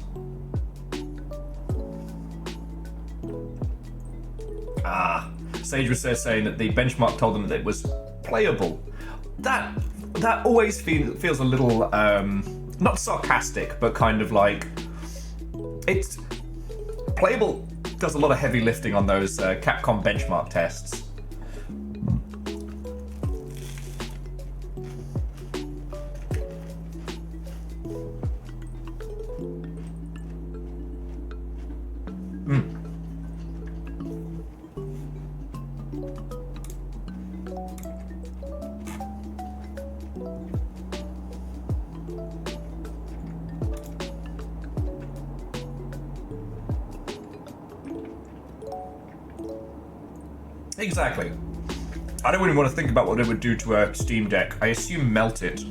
Speaker 1: Sage was there saying that the benchmark told them that it was playable. That always feels a little not sarcastic, but kind of like it's playable. does a lot of heavy lifting on those Capcom benchmark tests. Exactly. I don't really want to think about what it would do to a Steam Deck. I assume melt it.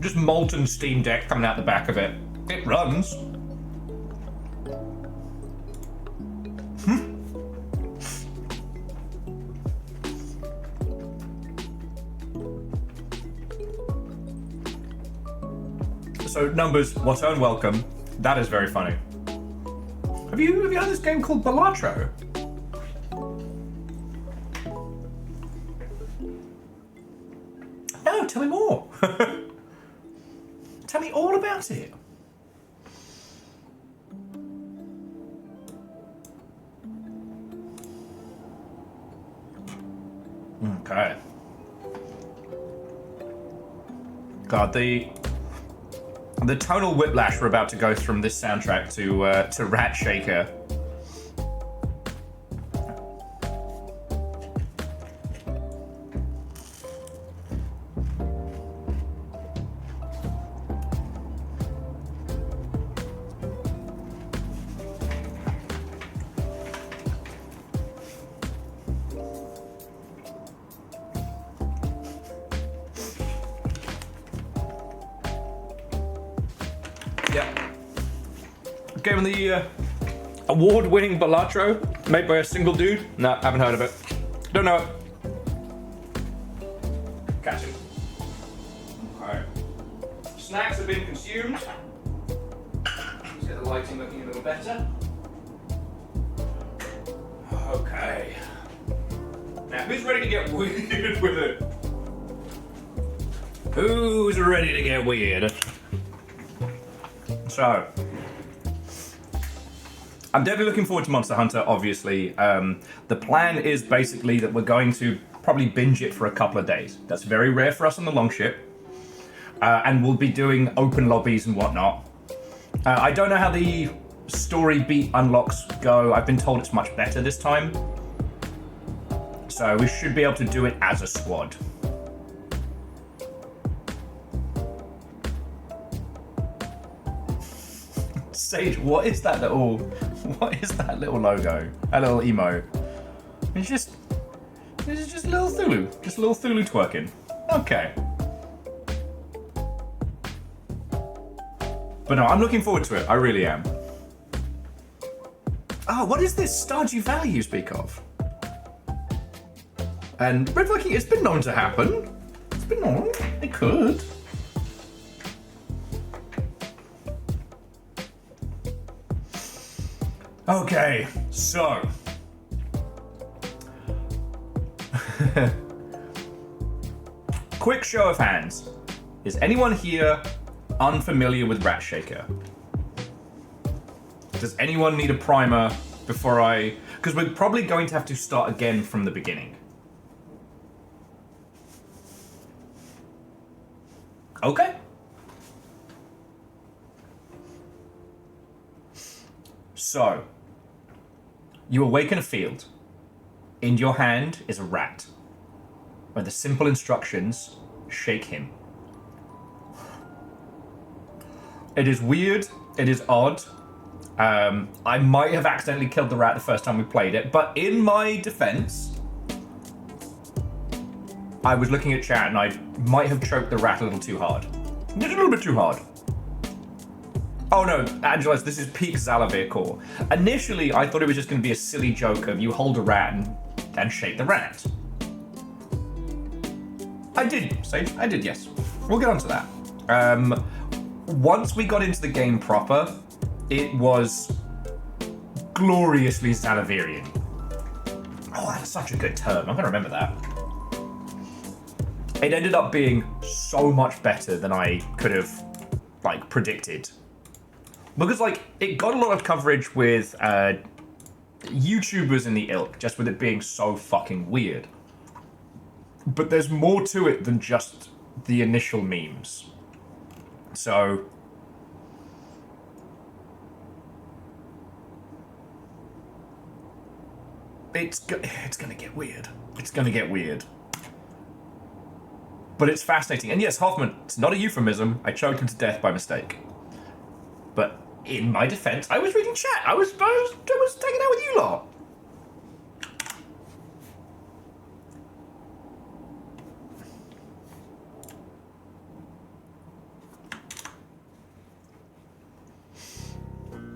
Speaker 1: Just molten Steam Deck coming out the back of it. It runs. So numbers, Watone, welcome. That is very funny. Have you heard this game called Balatro? No, tell me more. Tell me all about it. Okay. God, the tonal whiplash we're about to go from this soundtrack to Ratshaker. Given the award-winning Balatro, made by a single dude. No, haven't heard of it. Don't know it. Catch it. Okay. Snacks have been consumed. Let's get the lighting looking a little better. Okay. Now, who's ready to get weird with it? Who's ready to get weird? So, I'm definitely looking forward to Monster Hunter, obviously. The plan is basically that we're going to probably binge it for a couple of days. That's very rare for us on the Longship. And we'll be doing open lobbies and whatnot. I don't know how the story beat unlocks go. I've been told it's much better this time. So we should be able to do it as a squad. Sage, what is that little logo? That little emo? It's just little Thulu. Just little Thulu twerking. Okay. But no, I'm looking forward to it. I really am. Oh, what is this Stardew Valley you speak of? And Red Viking, it's been known to happen. It's been known. It could. Okay, so. Quick show of hands. Is anyone here unfamiliar with Ratshaker? Does anyone need a primer before I... Because we're probably going to have to start again from the beginning. Okay. So, you awaken a field. In your hand is a rat. With the simple instructions, shake him. It is weird, it is odd. I might have accidentally killed the rat the first time we played it, but in my defense, I was looking at chat and I might have choked the rat a little too hard. Just a little bit too hard. Oh no, Angelos, this is peak Zalavir core. Initially, I thought it was just going to be a silly joke of you hold a rat and shake the rat. I did, Sage. I did, yes. We'll get onto that. Once we got into the game proper, it was gloriously Salivarian. Oh, that's such a good term. I'm going to remember that. It ended up being so much better than I could have, like, predicted. Because, like, it got a lot of coverage with YouTubers in the ilk, just with it being so fucking weird. But there's more to it than just the initial memes. So... It's gonna get weird. It's gonna get weird. But it's fascinating. And yes, Hoffman, it's not a euphemism. I choked him to death by mistake. But in my defense, I was reading chat. I was hanging out with you lot.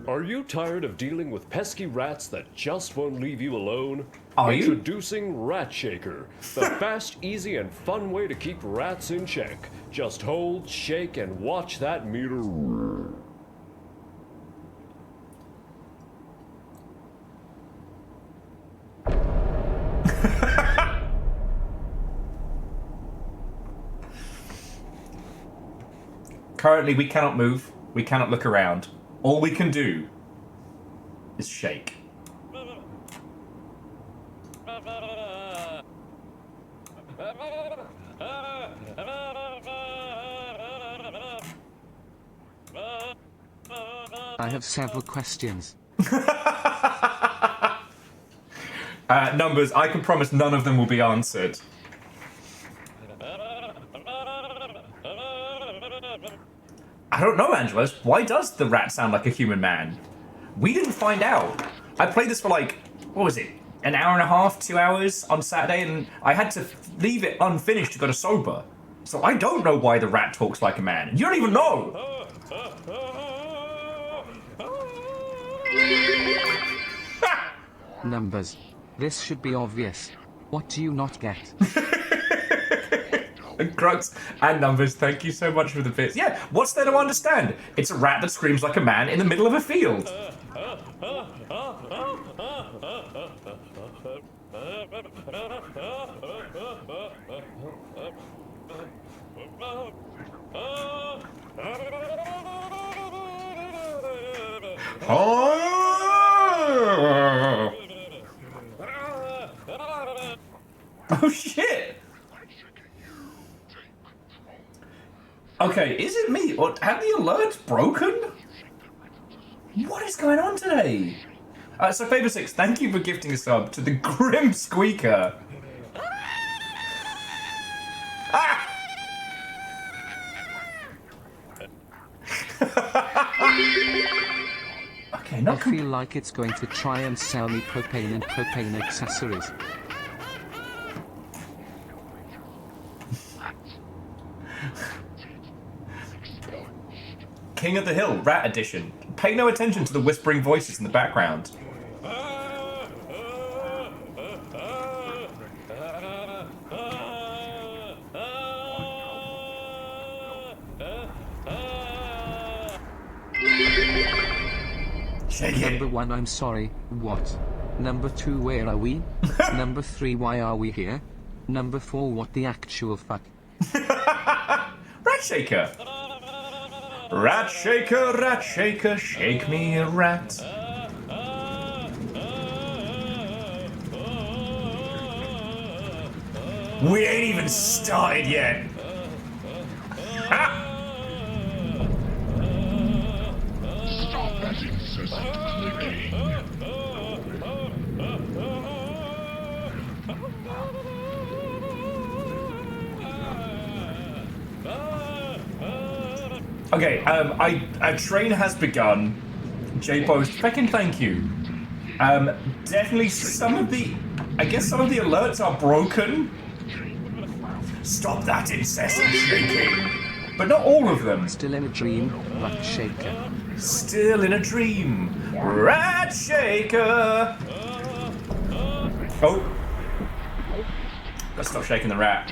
Speaker 5: Are you tired of dealing with pesky rats that just won't leave you alone?
Speaker 1: Are you?
Speaker 5: Introducing Ratshaker, the fast, easy, and fun way to keep rats in check. Just hold, shake, and watch that meter.
Speaker 1: Currently, we cannot move. We cannot look around. All we can do is shake.
Speaker 2: I have several questions.
Speaker 1: Numbers, I can promise none of them will be answered. I don't know, Angelos. Why does the rat sound like a human man? We didn't find out. I played this for like, what was it? An hour and a half, 2 hours on Saturday, and I had to leave it unfinished to go to sober. So I don't know why the rat talks like a man. You don't even know!
Speaker 2: Numbers. This should be obvious. What do you not get?
Speaker 1: Grunts and Numbers, thank you so much for the bits. Yeah, what's there to understand? It's a rat that screams like a man in the middle of a field. Oh shit! Okay, is it me? Or have the alerts broken? What is going on today? So Faber6, thank you for gifting a sub to the Grim Squeaker. Ah! Okay,
Speaker 2: I
Speaker 1: not
Speaker 2: feel like it's going to try and sell me propane and propane accessories.
Speaker 1: King of the Hill, Rat Edition. Pay no attention to the whispering voices in the background. Shake it.
Speaker 2: Number 1, I'm sorry, what? Number 2, where are we? Number 3, why are we here? Number 4, what the actual fuck?
Speaker 1: Ratshaker. Ratshaker, Ratshaker, shake me a rat. We ain't even started yet.
Speaker 4: Stop that incessant clicking.
Speaker 1: Okay, a train has begun. J-Post, fucking thank you. Definitely I guess some of the alerts are broken. Stop that incessant shaking. But not all of them.
Speaker 2: Still in a dream, Ratshaker.
Speaker 1: Still in a dream. Ratshaker. Oh. Let's stop shaking the rat.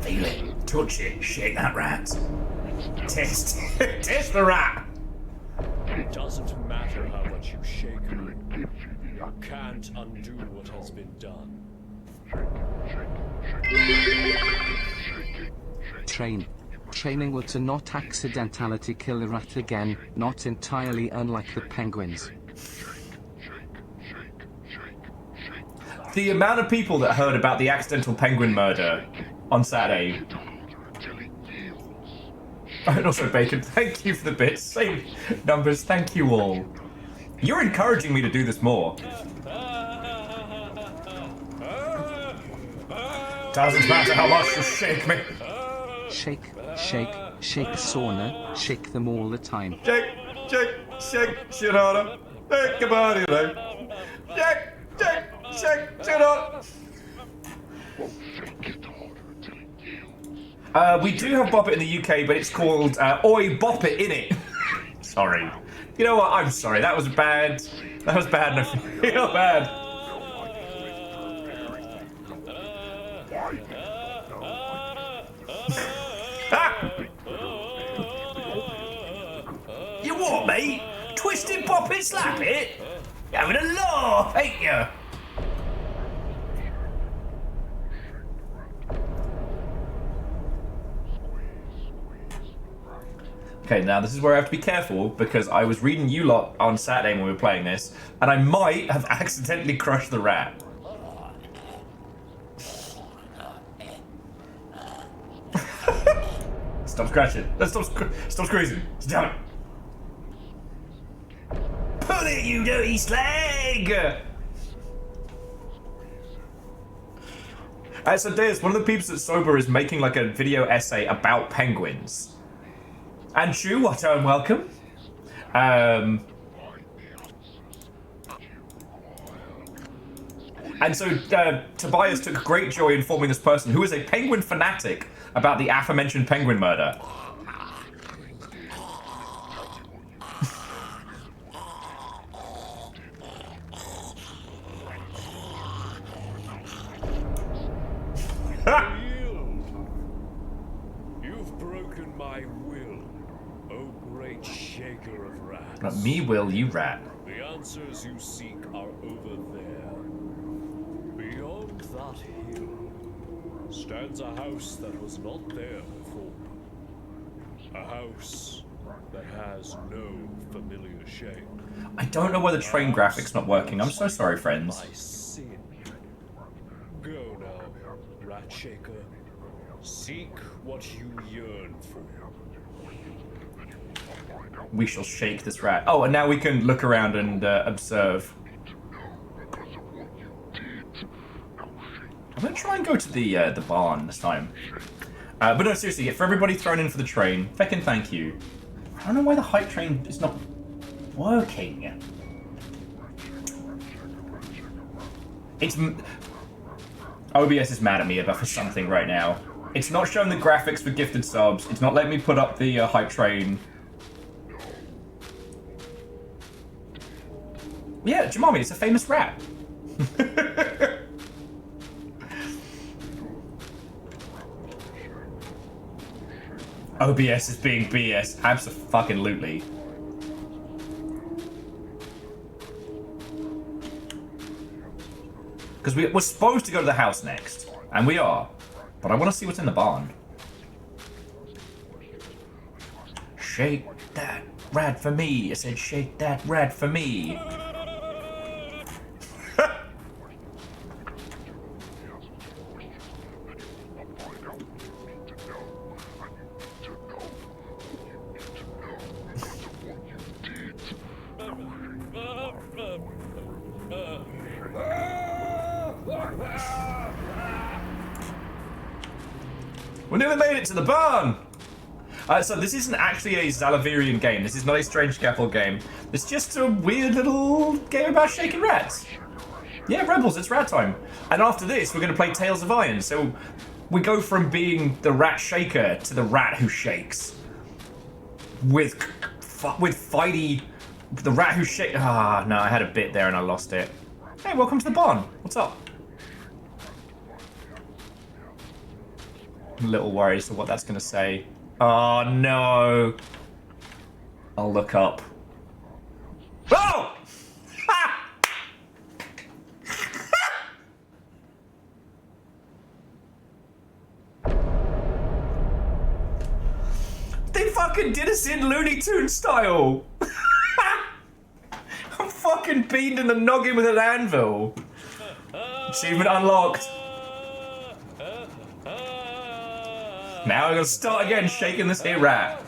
Speaker 1: Feel it. Touch it. Shake that rat. Test. Test the rat.
Speaker 5: It doesn't matter how much you shake her. You can't undo what has been done.
Speaker 2: Training will to not accidentally kill the rat again, not entirely unlike the penguins.
Speaker 1: The amount of people that heard about the accidental penguin murder on Saturday. And also Bacon, thank you for the bits. Same numbers, thank you all. You're encouraging me to do this more. Doesn't matter how much you shake me.
Speaker 2: Shake sauna, shake them all the time.
Speaker 1: Shake, shit harder. Shake your body, like. Shake, shit harder. We do have Bop It in the UK, but it's called Oi Bop It, innit? Sorry. You know what? I'm sorry. That was bad. That was bad and I feel bad. You what, mate? Twist it, bop it, slap it? You're having a laugh, ain't you? Okay, now this is where I have to be careful because I was reading you lot on Saturday when we were playing this, and I might have accidentally crushed the rat. Stop scratching. Stop squeezing. Damn it. Pull it, you dirty slag! So Deus, one of the peeps that's sober is making like a video essay about penguins. And Chu, what a welcome. And so Tobias took great joy in informing this person who is a penguin fanatic about the aforementioned penguin murder.
Speaker 5: You've broken my will, oh great shaker of rats.
Speaker 1: Not me, Will, you rat.
Speaker 5: The answers you seek are over there. Beyond that hill stands a house that was not there before. A house that has no familiar shape.
Speaker 1: I don't know why the train graphic's not working. I'm so sorry, friends.
Speaker 5: My sin. Go now, Ratshaker. Seek what you yearn for.
Speaker 1: We shall shake this rat. Oh, and now we can look around and observe. I'm gonna try and go to the barn this time. But no, seriously, for everybody thrown in for the train, feckin' thank you. I don't know why the hype train is not working. It's... OBS is mad at me about for something right now. It's not showing the graphics for gifted subs. It's not letting me put up the hype train. Yeah, Jamami, it's a famous rat. OBS is being BS. Abso-fucking-lutely. Because we're supposed to go to the house next. And we are. But I want to see what's in the barn. Shake that rat for me. I said shake that rat for me. We nearly made it to the barn! So this isn't actually a Zalavirian game. This is not a Strange Scaffold game. It's just a weird little game about shaking rats. Yeah, Rebels, it's rat time. And after this, we're going to play Tales of Iron. So we go from being the rat shaker to the rat who shakes. With Fighty, the rat who shakes. Ah, no, I had a bit there and I lost it. Hey, welcome to the barn. What's up? I'm a little worried as to what that's going to say. Oh no. I'll look up. Oh! Ha! They fucking did us in Looney Tunes style. I'm fucking beamed in the noggin with an anvil. Achievement unlocked. Now I'm gonna start again shaking this here rat.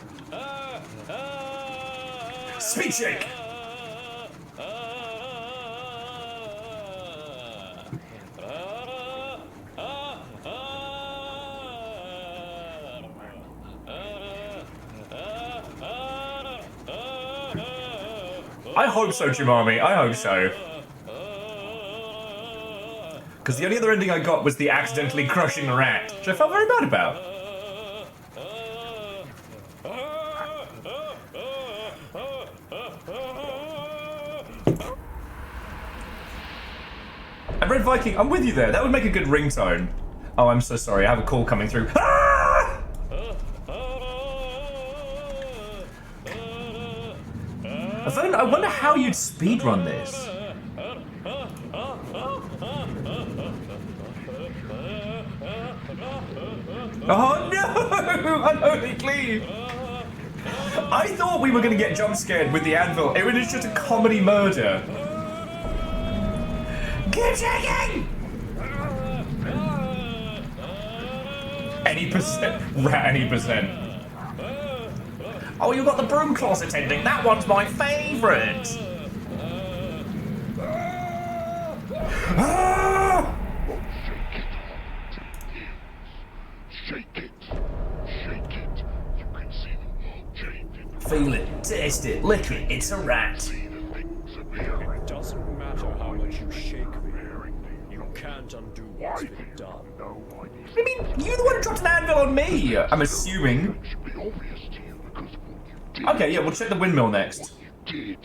Speaker 1: Speed shake. I hope so, Jumami. I hope so. Because the only other ending I got was the accidentally crushing the rat, which I felt very bad about. And Red Viking, I'm with you there. That would make a good ringtone. Oh, I'm so sorry. I have a call coming through. Ah! I wonder how you'd speedrun this. Oh no! Unholy cleave! I thought we were going to get jump scared with the anvil. It was just a comedy murder. Keep shaking! Any percent. Rat any percent. Oh, you got the broom closet ending. That one's my favourite. Ah!
Speaker 4: Shake it. Shake it. You can see the world changing.
Speaker 1: Feel it, taste it, lick it. It's a rat.
Speaker 4: See the things appearing.
Speaker 5: It doesn't matter how much you shake me. You can't undo what's been done.
Speaker 1: I mean, you're the one who dropped an anvil on me. I'm assuming.
Speaker 4: It should be obvious to you because what you did.
Speaker 1: Okay, yeah, we'll check the windmill next.
Speaker 4: Did.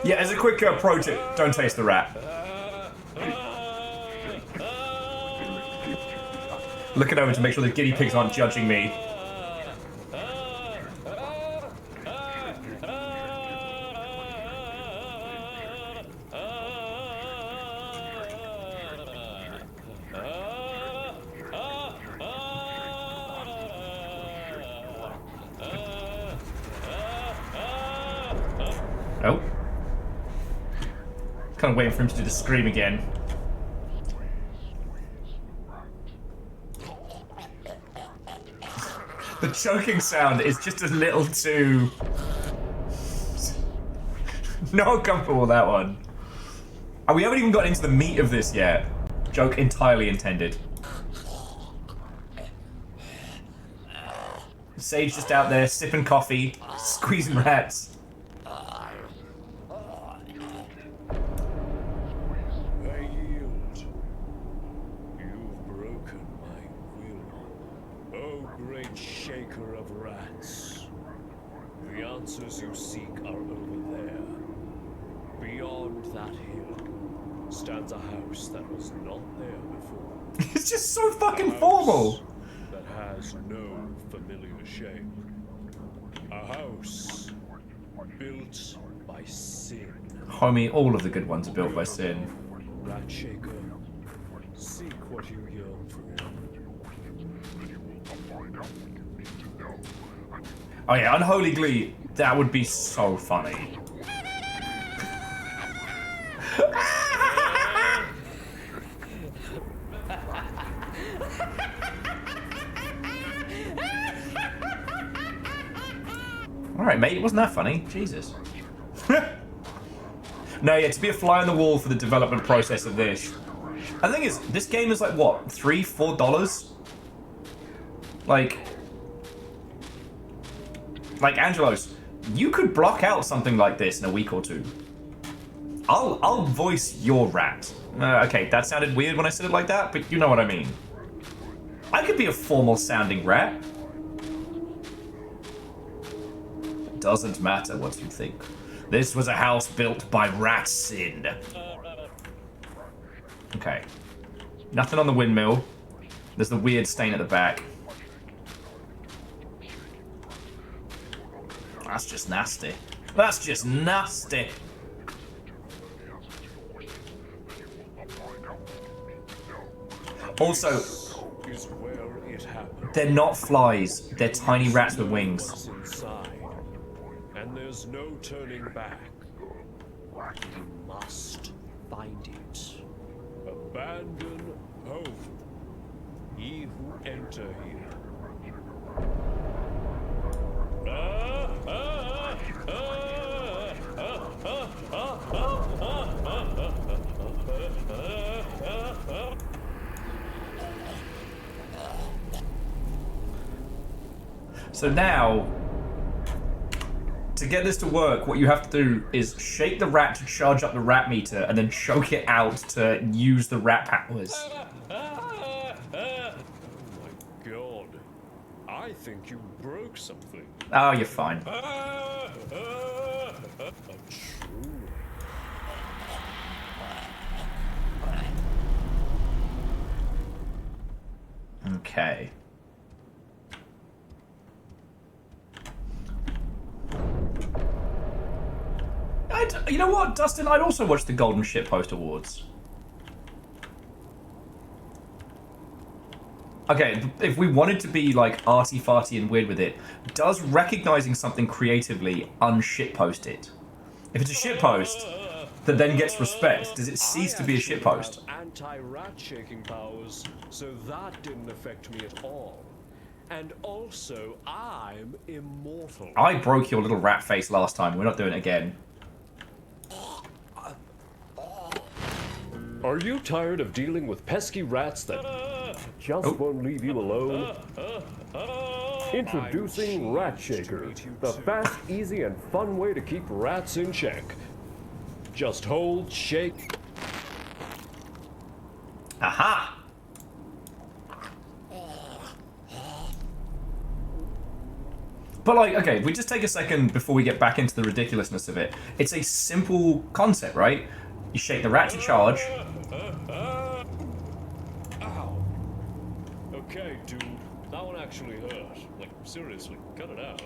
Speaker 1: Yeah, as a quick pro tip, don't taste the rat. Looking over to make sure the guinea pigs aren't judging me. Oh. Kind of waiting for him to do the scream again. The choking sound is just a little too... Not comfortable with that one. And we haven't even gotten into the meat of this yet. Joke entirely intended. Sage just out there sipping coffee, squeezing rats.
Speaker 5: I yield. You've broken my will. Oh, great shaker of rats. The answers you seek are over there. Beyond that hill stands a house that was not there before.
Speaker 1: It's just so fucking
Speaker 5: A
Speaker 1: formal.
Speaker 5: house that has no familiar shape. A house built by sin.
Speaker 1: Homie, all of the good ones are built by sin.
Speaker 5: Ratshaker, seek what you yearn for.
Speaker 1: Oh yeah, Unholy Glee, that would be so funny. Alright, mate, it wasn't that funny. Jesus. No, yeah, to be a fly on the wall for the development process of this. The thing is, this game is like, what, $3, $4? Like, Angelos, you could block out something like this in a week or two. I'll voice your rat. Okay, that sounded weird when I said it like that, but you know what I mean. I could be a formal sounding rat. It doesn't matter what you think. This was a house built by rat sin. Okay. Nothing on the windmill. There's the weird stain at the back. That's just nasty. That's just nasty. Also,
Speaker 5: Is where it happened.
Speaker 1: they're not flies. They're tiny rats with wings.
Speaker 5: What's inside, and there's no turning back. You must find it. Abandon home. Ye who enter here.
Speaker 1: So now, to get this to work, what you have to do is shake the rat to charge up the rat meter, and then choke it out to use the rat powers.
Speaker 5: Oh my god. I think you broke something.
Speaker 1: Oh, you're fine. Okay. You know what, Dustin? I'd also watch the Golden Shitpost Awards. Okay, if we wanted to be like arty-farty and weird with it, does recognizing something creatively unshitpost it? If it's a shitpost that then gets respect, does it cease to be a shitpost?
Speaker 5: Anti-rat shaking powers, so that didn't affect me at all. And also, I'm immortal.
Speaker 1: I broke your little rat face last time. We're not doing it again.
Speaker 5: Are you tired of dealing with pesky rats that just won't leave you alone? Introducing Ratshaker, the fast, easy, and fun way to keep rats in check. Just hold, shake.
Speaker 1: Aha! But like, okay, if we just take a second before we get back into the ridiculousness of it. It's a simple concept, right? You shake the rat to charge.
Speaker 5: Ow. Okay, dude. That one actually hurt. Like, seriously, cut it out.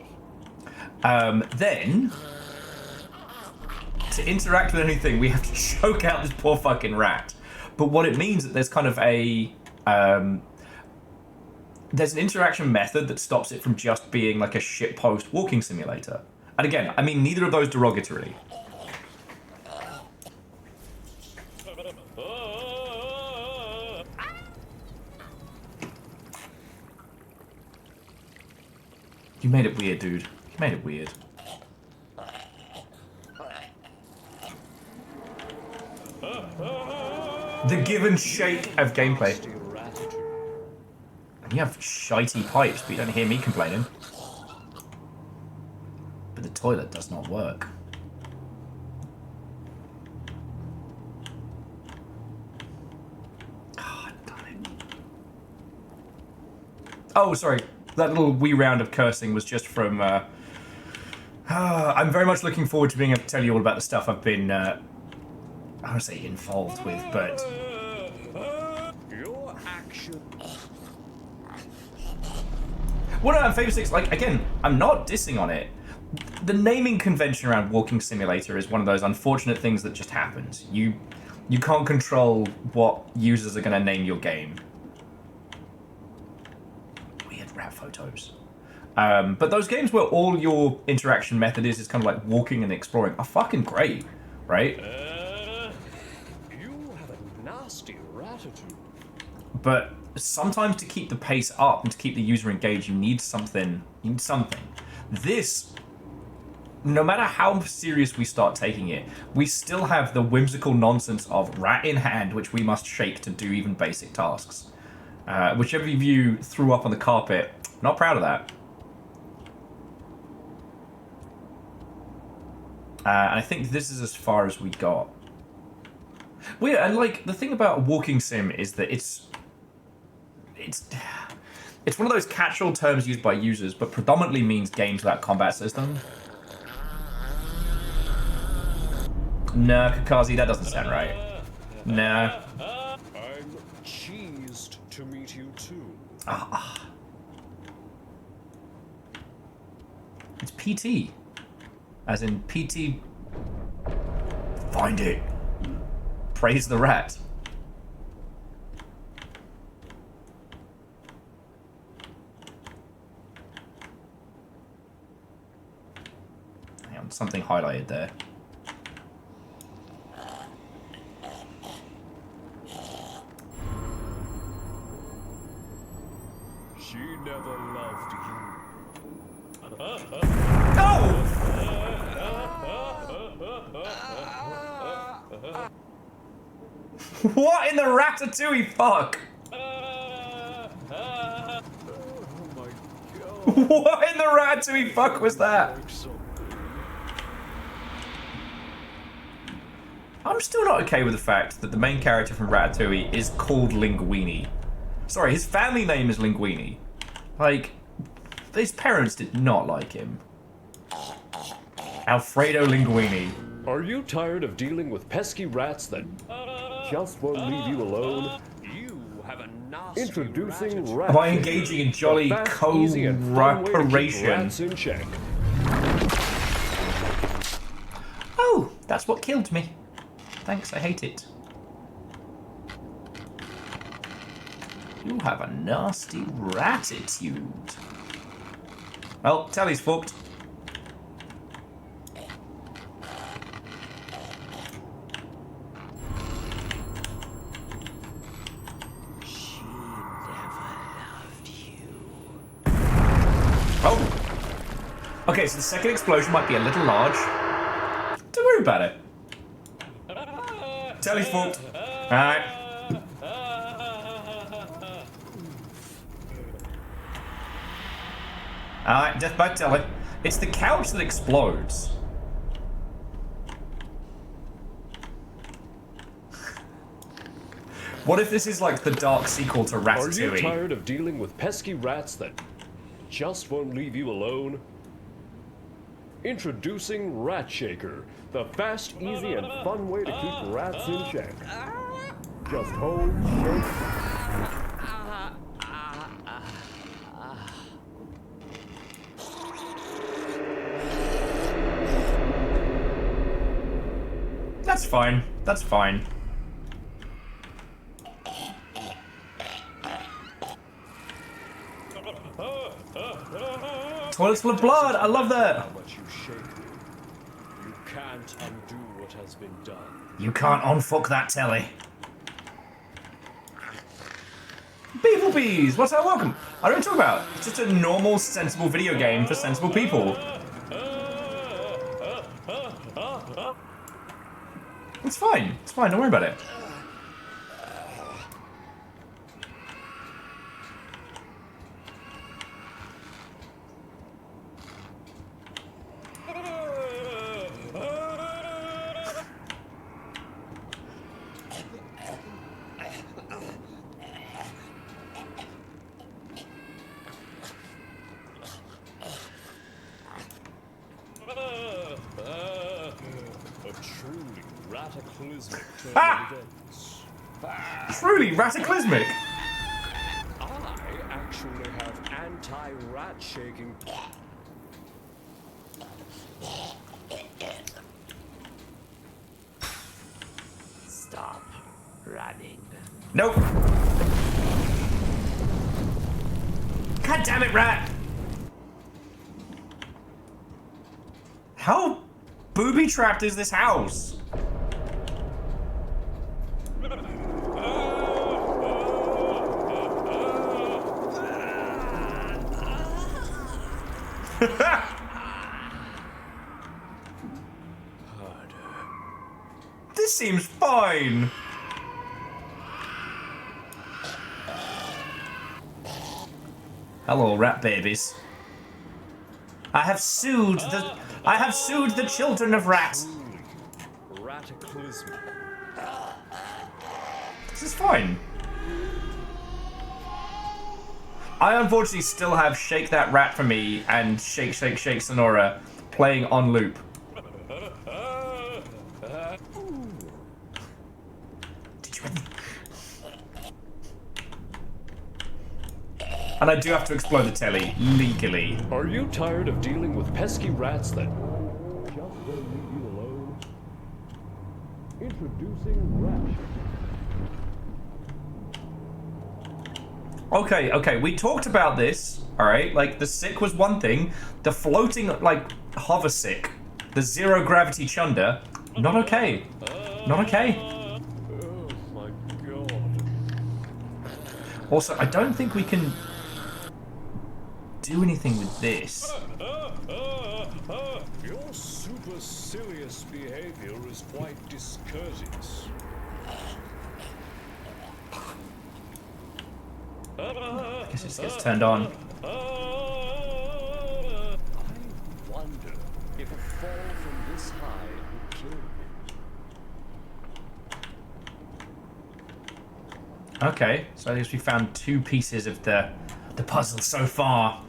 Speaker 1: Then, to interact with anything, we have to choke out this poor fucking rat. But what it means is that there's kind of a... there's an interaction method that stops it from just being like a shitpost walking simulator. And again, I mean neither of those derogatorily. You made it weird, dude. You made it weird. The give and shake of gameplay. And you have shitey pipes, but you don't hear me complaining. But the toilet does not work. God damn it. Oh, sorry. That little wee round of cursing was just from... I'm very much looking forward to being able to tell you all about the stuff I've been... I don't want to say involved with, but...
Speaker 5: Your action.
Speaker 1: Well, no, Fable 6, like, again, I'm not dissing on it. The naming convention around Walking Simulator is one of those unfortunate things that just happens. You can't control what users are going to name your game. Weird rat photos. But those games where all your interaction method is kind of like walking and exploring are fucking great, right?
Speaker 5: You have a nasty attitude.
Speaker 1: But sometimes to keep the pace up and to keep the user engaged, you need something. You need something. This, no matter how serious we start taking it, we still have the whimsical nonsense of rat in hand, which we must shake to do even basic tasks. Whichever of you threw up on the carpet, not proud of that. And I think this is as far as we got. Well, yeah, and like the thing about a walking sim is that it's one of those catch-all terms used by users, but predominantly means games without combat system. No, Kakazi, that doesn't sound right. No.
Speaker 5: I'm cheesed to meet you too.
Speaker 1: It's PT. As in PT. Find it. Praise the rat. Hang on, something highlighted there.
Speaker 5: She never loved you.
Speaker 1: No! What in the ratatouille fuck?
Speaker 5: Oh my god.
Speaker 1: What in the ratatouille fuck was that? I'm still not okay with the fact that the main character from Ratatouille is called Linguini. Sorry, his family name is Linguini. Like, his parents did not like him. Alfredo Linguini.
Speaker 5: Are you tired of dealing with pesky rats that just won't leave you alone? You have a nasty Introducing Ratshaker.
Speaker 1: By engaging in jolly cooperation.
Speaker 5: Rats in check.
Speaker 1: Oh, that's what killed me. Thanks, I hate it. You have a nasty ratitude. Well, Telly's fucked.
Speaker 6: She never loved you.
Speaker 1: Oh! Okay, so the second explosion might be a little large. Don't worry about it. Telly's fucked. Alright. Alright, death by Telly. It's the couch that explodes. What if this is like the dark sequel to Ratatouille?
Speaker 5: Are you tired of dealing with pesky rats that just won't leave you alone? Introducing Ratshaker, the fast, easy, and fun way to keep rats in check. Just hold, shake.
Speaker 1: That's fine. That's fine. Toilet's full of blood. I love that.
Speaker 5: How much you shake. You can't undo what has been done.
Speaker 1: You can't unfuck that telly. Beebles, what's our welcome? I don't talk about. It's just a normal, sensible video game for sensible people. It's fine. It's fine. Don't worry about it. Truly rataclysmic.
Speaker 5: I actually have anti-rat shaking.
Speaker 6: Stop running.
Speaker 1: Nope. God damn it, rat. How booby-trapped is this house? This seems fine. Hello, rat babies. I have sued the children of rats.
Speaker 5: Rataclysmic.
Speaker 1: This is fine. I unfortunately still have Shake That Rat for Me and Shake Shake Shake Sonora playing on loop. Did you And I do have to explode the telly, legally.
Speaker 5: Are you tired of dealing with pesky rats that just won't leave you alone? Introducing Ratshaker.
Speaker 1: Okay, we talked about this, alright? Like, the sick was one thing. The floating, like, hover sick, the zero gravity chunder, not okay. Not okay.
Speaker 5: Oh my god.
Speaker 1: Also, I don't think we can do anything with this.
Speaker 5: Your supercilious behavior is quite discourteous.
Speaker 1: I guess it just gets turned on.
Speaker 5: I wonder if a fall from this high would kill me.
Speaker 1: Okay, so I guess we found 2 pieces of the puzzle so far.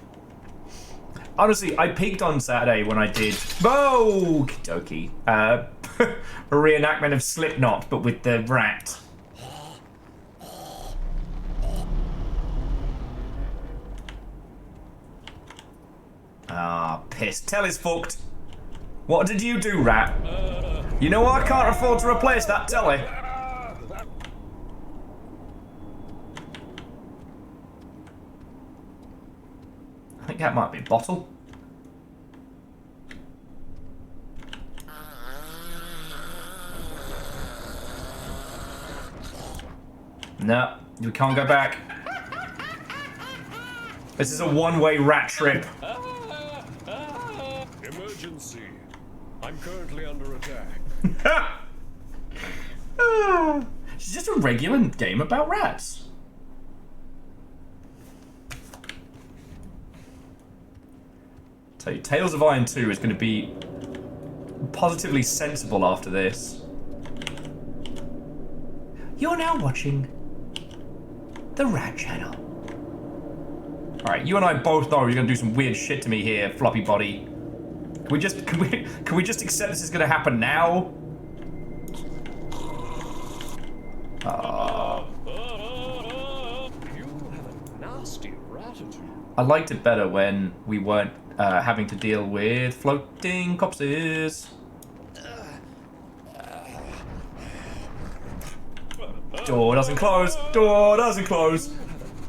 Speaker 1: Honestly, I peaked on Saturday when I did okie dokie, a reenactment of Slipknot, but with the rat. Ah, piss. Telly's fucked. What did you do, rat? You know I can't afford to replace that telly. I think that might be a bottle. No, we can't go back. This is a one-way rat trip.
Speaker 5: Emergency. I'm currently under attack.
Speaker 1: It's just a regular game about rats. Tell you, Tales of Iron 2 is going to be positively sensible after this. You're now watching the Rat Channel. Alright, you and I both know you're going to do some weird shit to me here, floppy body. Can we just accept this is going to happen now?
Speaker 5: You have a nasty attitude.
Speaker 1: I liked it better when we weren't having to deal with floating corpses. Door doesn't close. Door doesn't close.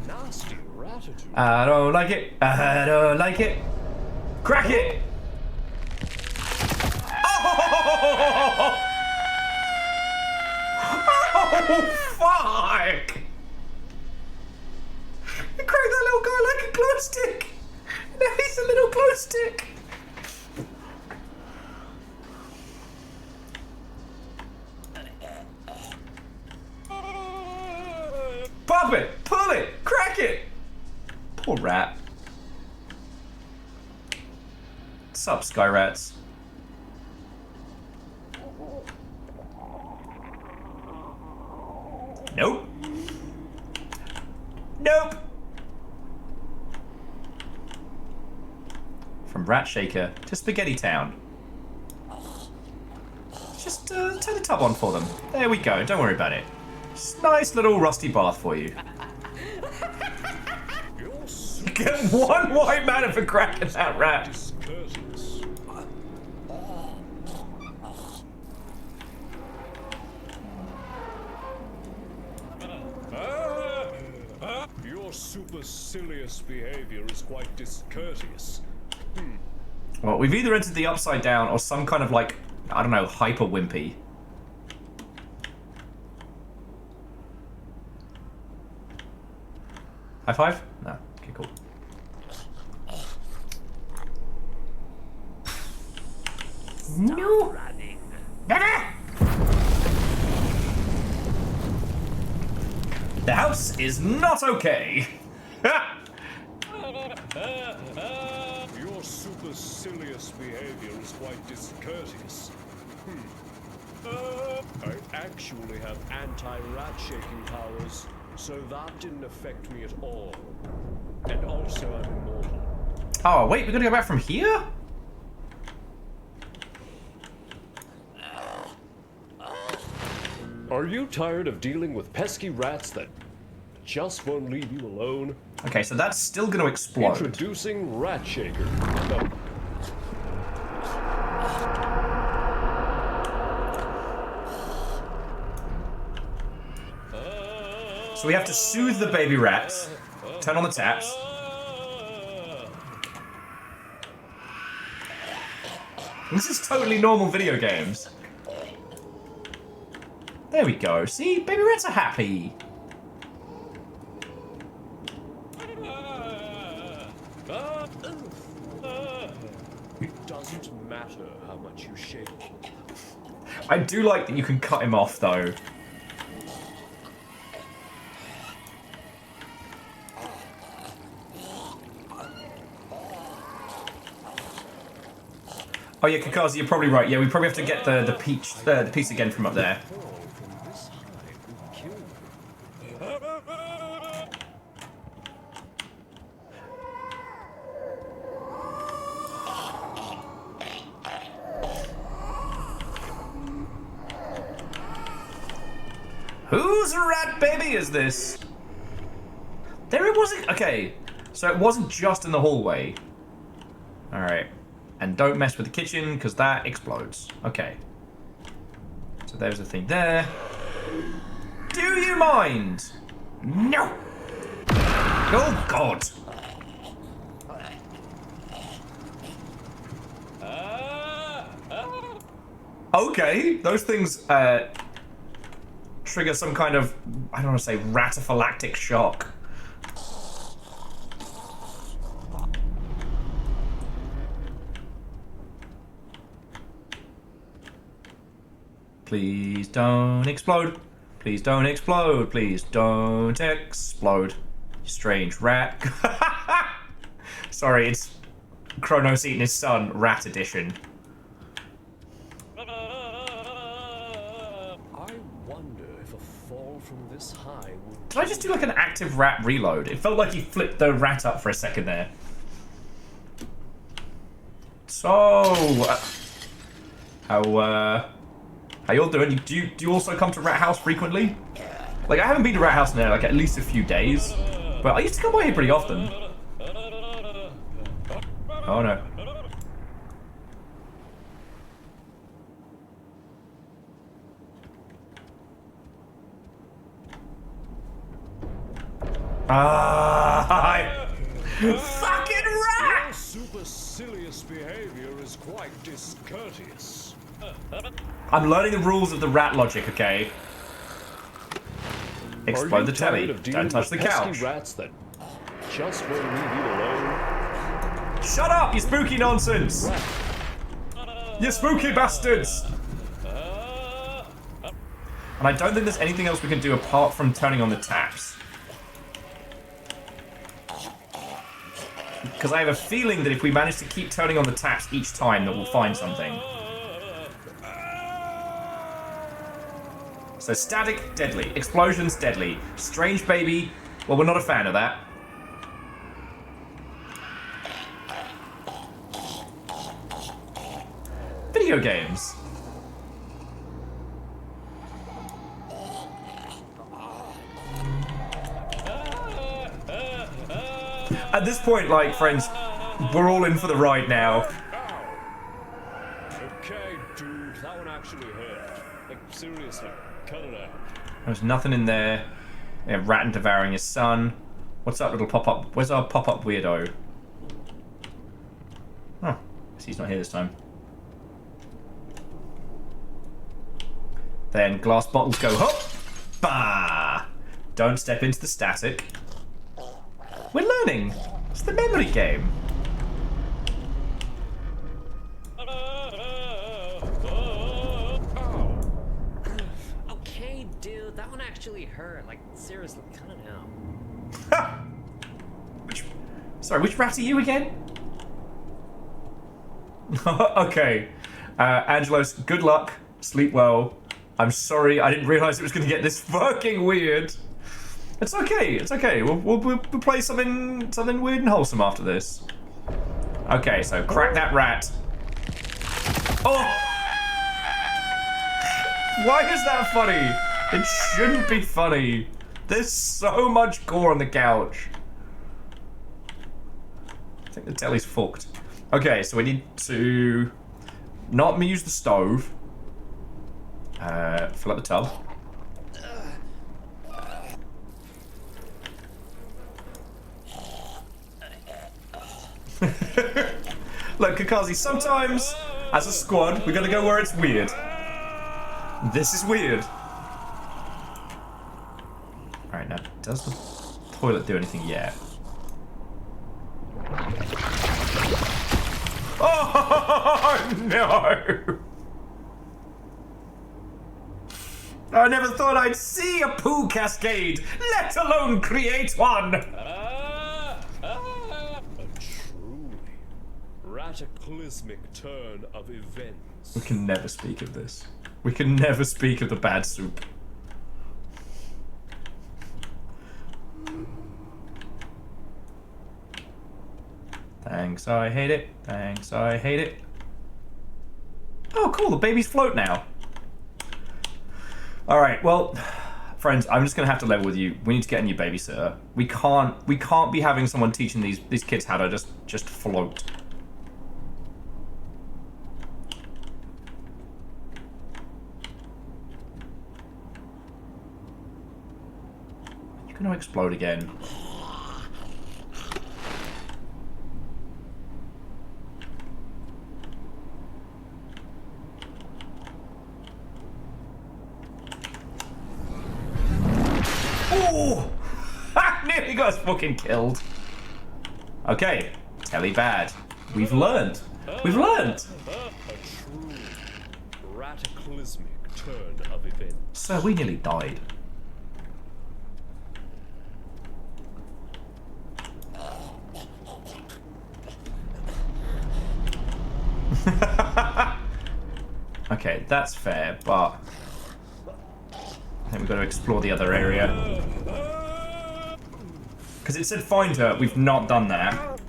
Speaker 5: Nasty attitude.
Speaker 1: I don't like it. I don't like it. Crack it. Oh, oh fuck. You cracked that little guy like a glow stick. Now he's a little glow stick. Pop it! Pull it! Crack it! Poor rat. Sup, Sky Rats? Nope. Nope. From Ratshaker to Spaghetti Town. Just turn the tub on for them. There we go. Don't worry about it. Just nice little rusty bath for you. You get 1 white mana for cracking that rat.
Speaker 5: Discourteous. Your supercilious behavior is quite discourteous.
Speaker 1: Well, we've either entered the Upside Down or some kind of, like, I don't know, hyper wimpy. High five? No. Okay, cool. No! The house is not okay.
Speaker 5: Your supercilious behavior is quite discourteous. I actually have anti-rat shaking powers, so that didn't affect me at all. And also I'm immortal.
Speaker 1: Oh, wait, we're gonna go back from here?
Speaker 5: Are you tired of dealing with pesky rats that just won't leave you alone.
Speaker 1: Okay, so that's still going to explode.
Speaker 5: Introducing Ratshaker. No.
Speaker 1: So we have to soothe the baby rats, turn on the taps. This is totally normal video games. There we go. See, baby rats are happy.
Speaker 5: It doesn't matter how much you shake.
Speaker 1: I do like that you can cut him off, though. Oh yeah, Kakazi, you're probably right. Yeah, we probably have to get the piece again from up there. Whose rat baby is this? There it wasn't. Okay, so it wasn't just in the hallway. All right. And don't mess with the kitchen, because that explodes. Okay. So there's the thing there. Do you mind? No! Oh, God! Okay, those things trigger some kind of, I don't want to say, rataphylactic shock. Please don't explode. Please don't explode. Please don't explode. You strange rat. Sorry, it's Kronos eating his son, Rat Edition.
Speaker 5: I wonder if a fall from this high would...
Speaker 1: Did I just do like an active rat reload? It felt like he flipped the rat up for a second there. So, how y'all doing? Do you also come to Rat House frequently? Like, I haven't been to Rat House now, like, at least a few days. But I used to come by here pretty often. Oh, no. Fucking rat!
Speaker 5: Your supercilious behavior is quite discourteous.
Speaker 1: I'm learning the rules of the rat logic, okay? Explode the telly. Don't touch the couch.
Speaker 5: Rats that just won't leave you alone.
Speaker 1: Shut up, you spooky nonsense! You spooky bastards! And I don't think there's anything else we can do apart from turning on the taps. Because I have a feeling that if we manage to keep turning on the taps each time, that we'll find something. So static, deadly. Explosions, deadly. Strange baby, well, we're not a fan of that. Video games. At this point, like, friends, we're all in for the ride now.
Speaker 5: Okay, dude, that one actually hurt. Like, seriously, cut it out.
Speaker 1: There's nothing in there. Yeah, rat and devouring his son. What's up, little pop-up? Where's our pop-up weirdo? Oh, guess he's not here this time. Then glass bottles go hop. Bah! Don't step into the static. We're learning. It's the memory game.
Speaker 6: Okay, dude, that one actually hurt. Like, seriously, cut it out.
Speaker 1: Which rat are you again? Okay. Angelos, good luck. Sleep well. I'm sorry, I didn't realize it was going to get this fucking weird. It's okay, it's okay. We'll play something weird and wholesome after this. Okay, so crack that rat. Oh! Why is that funny? It shouldn't be funny. There's so much gore on the couch. I think the telly's fucked. Okay, so we need to not use the stove. Fill up the tub. Look, Kakazi, sometimes as a squad, we gotta go where it's weird. This is weird. Alright, now, does the toilet do anything yet? Oh, no! I never thought I'd see a poo cascade, let alone create one!
Speaker 5: A truly cataclysmic turn of events.
Speaker 1: We can never speak of this. We can never speak of the bad soup. Thanks, I hate it. Thanks, I hate it. Oh, cool, the babies float now. Alright, well, friends, I'm just gonna have to level with you. We need to get a new babysitter. We can't be having someone teaching these kids how to just float. You're gonna explode again. Oh! Nearly got us fucking killed. Okay, telly bad. We've learned. We've learned.
Speaker 5: A true cataclysmic turn of events.
Speaker 1: So we nearly died. Okay, that's fair, but I think we've got to explore the other area. Because it said find her, we've not done that.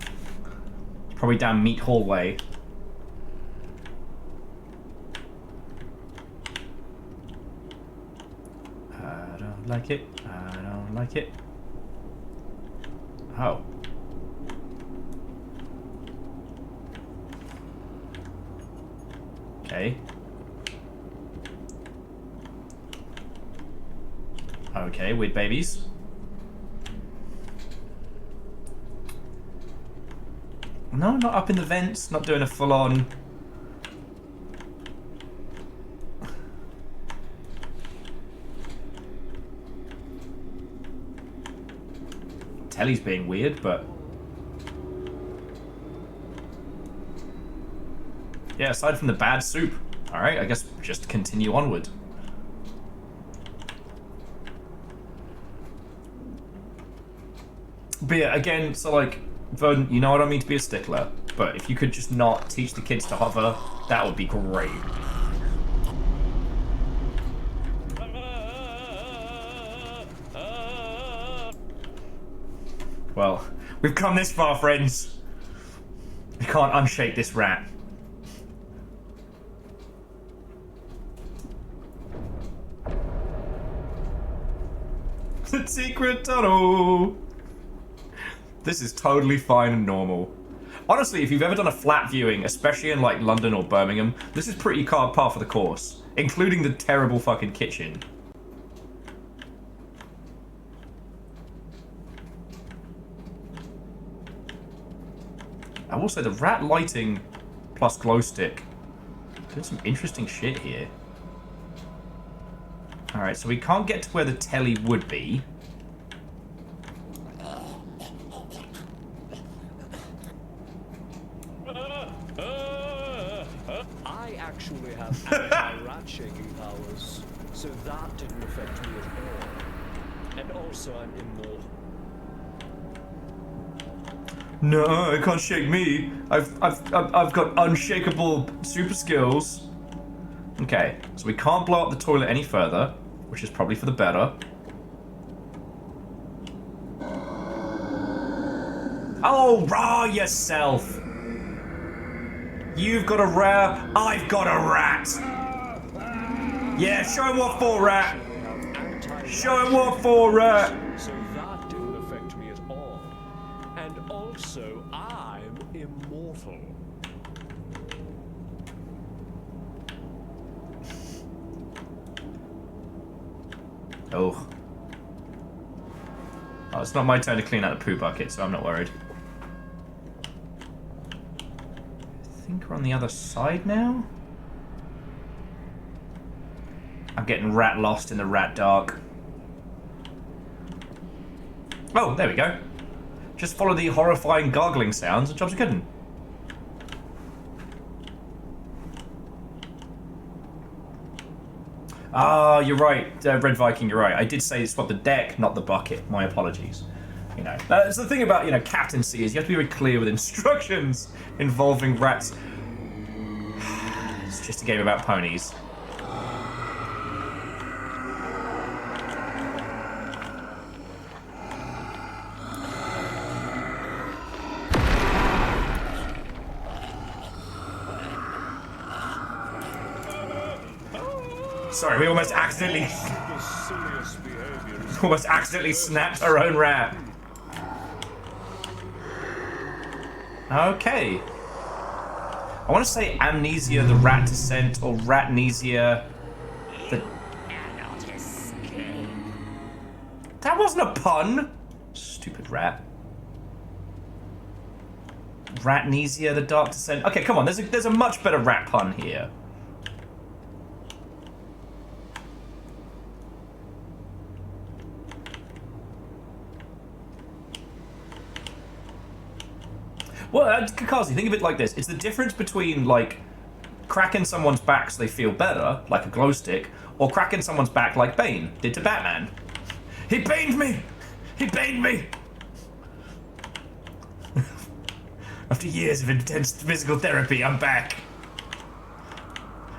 Speaker 1: Probably down Meat Hallway. I don't like it. I don't like it. Oh. Okay. Okay, weird babies. No, not up in the vents, not doing a full-on... Telly's being weird, but... Yeah, aside from the bad soup. Alright, I guess just continue onward. But yeah, again, so like, Verdant, you know I don't mean to be a stickler, but if you could just not teach the kids to hover, that would be great. Well, we've come this far, friends. We can't unshake this rat. The secret tunnel! This is totally fine and normal. Honestly, if you've ever done a flat viewing, especially in like London or Birmingham, this is pretty par for the course, including the terrible fucking kitchen. I will say the rat lighting plus glow stick doing some interesting shit here. Alright, so we can't get to where the telly would be.
Speaker 5: I actually have anti-rat-shaking powers, so that didn't affect me at all. And also I'm immortal.
Speaker 1: No, it can't shake me. I've got unshakable super skills. Okay, so we can't blow up the toilet any further, which is probably for the better. Oh, raw yourself! You've got a rat, I've got a rat! Yeah, show him what for, rat! Show him what for, rat!
Speaker 5: So that didn't affect me at all. And also, I'm immortal.
Speaker 1: Oh. Oh, it's not my turn to clean out the poo bucket, so I'm not worried. I think we're on the other side now? I'm getting rat lost in the rat dark. Oh, there we go. Just follow the horrifying gargling sounds and jobs are good 'un. Ah, you're right, Red Viking, you're right. I did say swap the deck, not the bucket. My apologies. You know, that's the thing about, you know, captaincy is you have to be very clear with instructions involving rats. It's just a game about ponies. Sorry, we almost accidentally
Speaker 5: The silliest behavior is
Speaker 1: almost accidentally snapped our own rat. Okay. I want to say Amnesia the Rat Descent or Ratnesia the... That wasn't a pun! Stupid rat. Ratnesia the Dark Descent. Okay, come on, there's a much better rat pun here. Well, Kakazi, think of it like this. It's the difference between, like, cracking someone's back so they feel better, like a glow stick, or cracking someone's back like Bane did to Batman. He baned me! He baned me! After years of intense physical therapy, I'm back.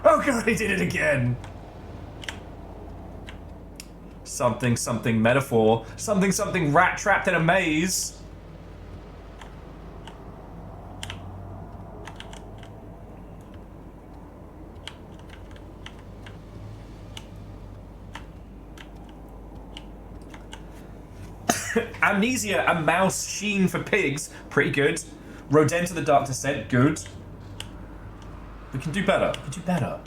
Speaker 1: Oh god, he did it again! Something, something metaphor. Something, something rat trapped in a maze. Amnesia, a mouse sheen for pigs, pretty good. Rodenta the Dark Descent, good. We can do better. We can do better.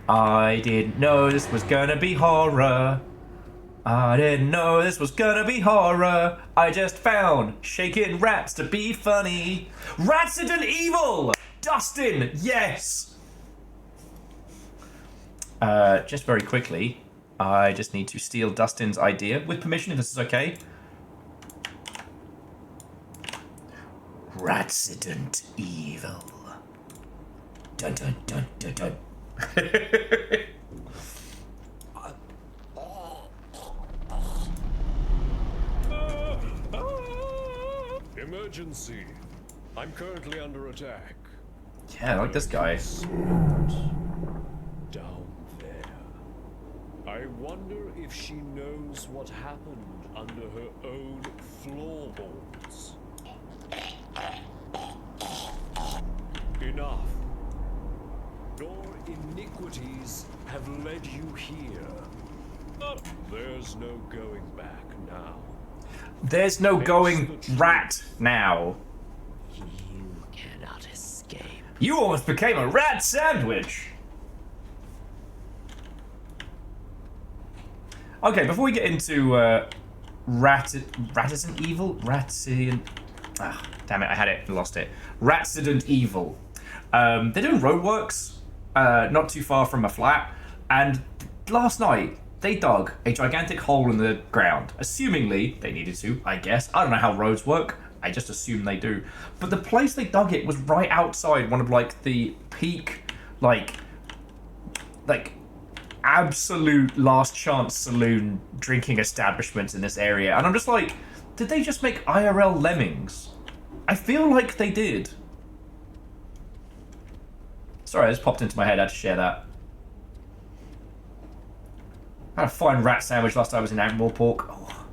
Speaker 1: I didn't know this was gonna be horror. I didn't know this was gonna be horror. I just found shaking rats to be funny. Ratsident Evil! Dustin, yes! Just very quickly, I just need to steal Dustin's idea, with permission if this is okay. Ratsident Evil. Dun dun dun dun dun.
Speaker 5: emergency. I'm currently under attack.
Speaker 1: Yeah, I like this guy.
Speaker 5: Down there. I wonder if she knows what happened under her own floorboards. Enough. Your iniquities have led you here. There's no going back now.
Speaker 1: There's no going rat now.
Speaker 6: You cannot escape.
Speaker 1: You almost became a rat sandwich. Okay, before we get into Ratsident Evil? Ah, damn it, I had it, lost it. Ratsident Evil. They're doing roadworks, not too far from a flat, and last night they dug a gigantic hole in the ground. Assumingly, they needed to, I guess. I don't know how roads work. I just assume they do. But the place they dug it was right outside one of, like, the peak, like absolute last chance saloon drinking establishments in this area. And I'm just like, did they just make IRL lemmings? I feel like they did. Sorry, it just popped into my head. I had to share that. I had a fine rat sandwich last time I was in Animal Pork. Oh.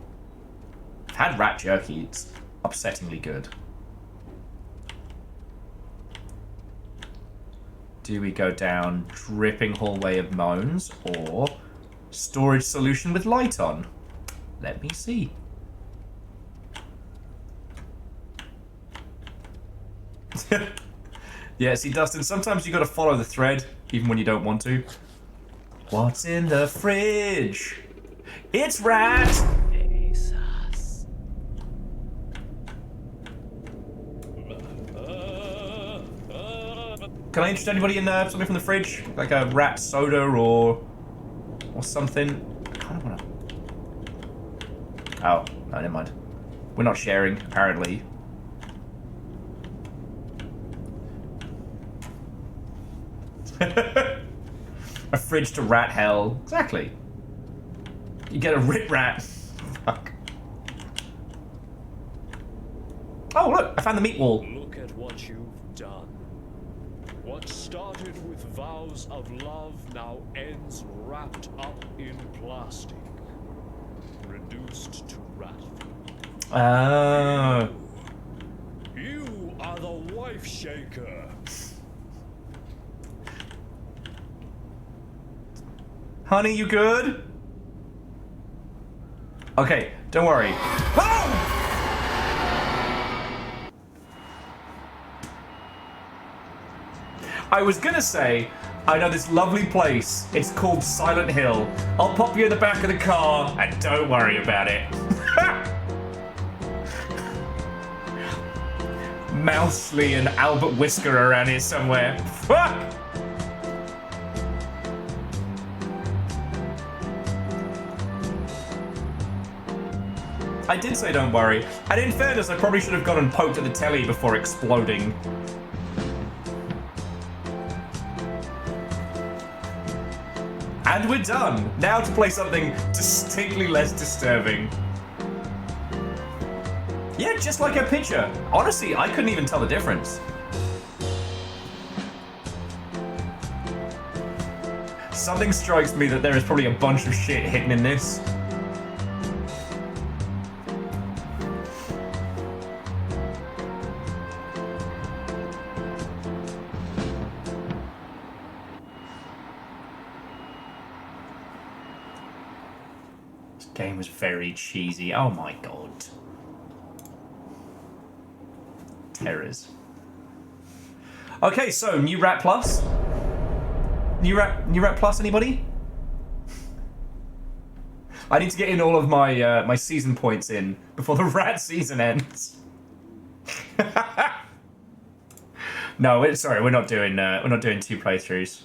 Speaker 1: I've had rat jerky. It's upsettingly good. Do we go down dripping hallway of moans or storage solution with light on? Let me see. Yeah, see, Dustin, sometimes you gotta follow the thread, even when you don't want to. What's in the fridge? It's rat!
Speaker 6: Jesus.
Speaker 1: Can I interest anybody in something from the fridge? Like a rat soda or something? I kind of wanna... Oh, no, never mind. We're not sharing, apparently. A fridge to rat hell. Exactly. You get a rit rat. Fuck. Oh, look, I found the meat wall.
Speaker 5: Look at what you've done. What started with vows of love now ends wrapped up in plastic. Reduced to rat food.
Speaker 1: Oh.
Speaker 5: You are the wife shaker.
Speaker 1: Honey, you good? Okay, don't worry. Oh! I was gonna say, I know this lovely place. It's called Silent Hill. I'll pop you in the back of the car and don't worry about it. Mousley and Albert Whisker around here somewhere. Fuck! I did say don't worry, and in fairness, I probably should have gone and poked at the telly before exploding. And we're done. Now to play something distinctly less disturbing. Yeah, just like a picture. Honestly, I couldn't even tell the difference. Something strikes me that there is probably a bunch of shit hidden in this. Game was very cheesy. Oh my god. Terrors. Okay, so new Rat Plus. New Rat Plus. Anybody? I need to get in all of my my season points in before the Rat season ends. No, sorry, we're not doing 2 playthroughs.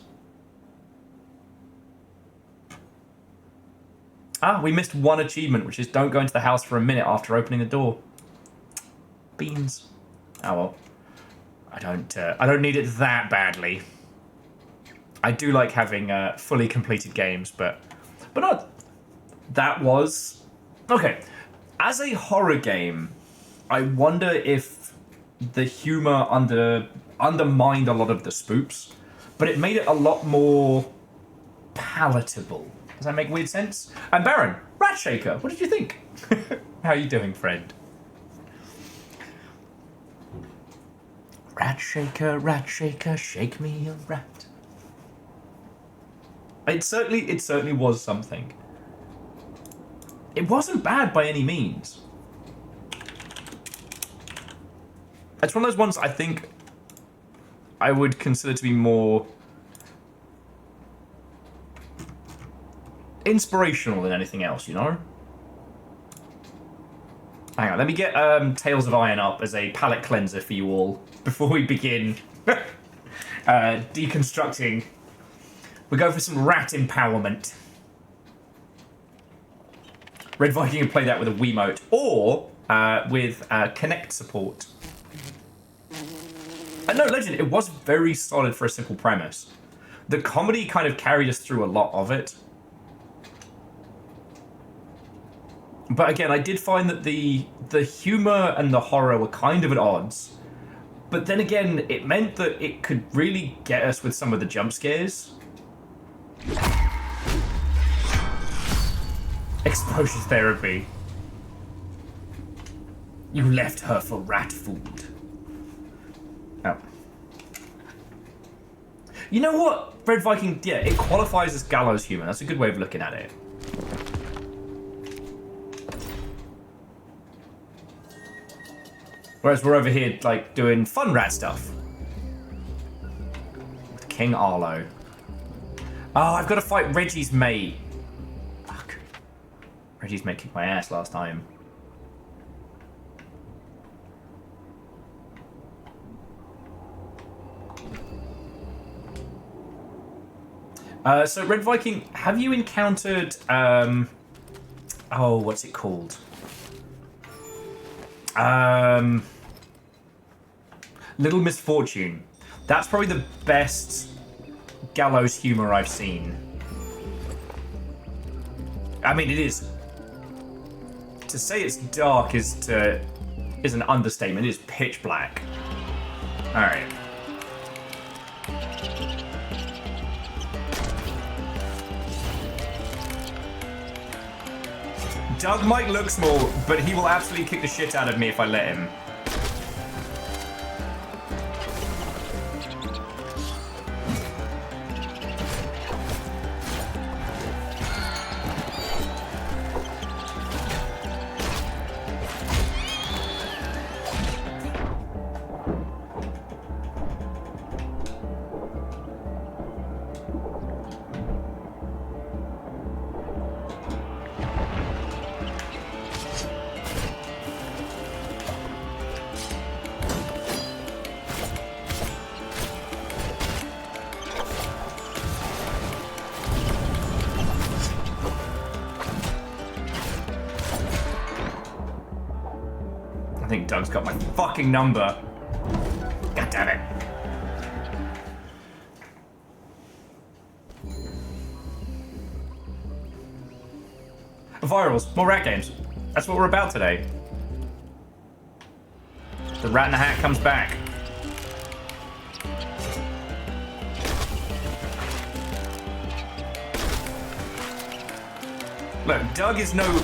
Speaker 1: Ah, we missed one achievement, which is don't go into the house for a minute after opening the door. Beans. Oh well. I don't need it that badly. I do like having fully completed games, but not. That was okay. As a horror game, I wonder if the humor undermined a lot of the spooks, but it made it a lot more palatable. Does that make weird sense? And Baron, Ratshaker, what did you think? How are you doing, friend? Ratshaker, shake me a rat. It certainly was something. It wasn't bad by any means. It's one of those ones I think I would consider to be more inspirational than anything else, you know? Hang on, let me get Tales of Iron up as a palate cleanser for you all before we begin deconstructing. We go for some rat empowerment. Red Viking can play that with a Wiimote or with Kinect support. No, Legend, it was very solid for a simple premise. The comedy kind of carried us through a lot of it. But again, I did find that the humor and the horror were kind of at odds. But then again, it meant that it could really get us with some of the jump scares. Exposure therapy. You left her for rat food. Oh. You know what? Red Viking, yeah, it qualifies as gallows human. That's a good way of looking at it. Whereas we're over here, like, doing fun rat stuff. With King Arlo. Oh, I've got to fight Reggie's mate. Fuck. Reggie's mate kicked my ass last time. So, Red Viking, have you encountered, oh, what's it called? Little Misfortune. That's probably the best gallows humor I've seen. I mean, it is. To say it's dark is an understatement. It is pitch black. All right. Doug might look small, but he will absolutely kick the shit out of me if I let him. I think Doug's got my fucking number. God damn it. Virals, more rat games. That's what we're about today. The Rat in the Hat comes back. Look, Doug is no...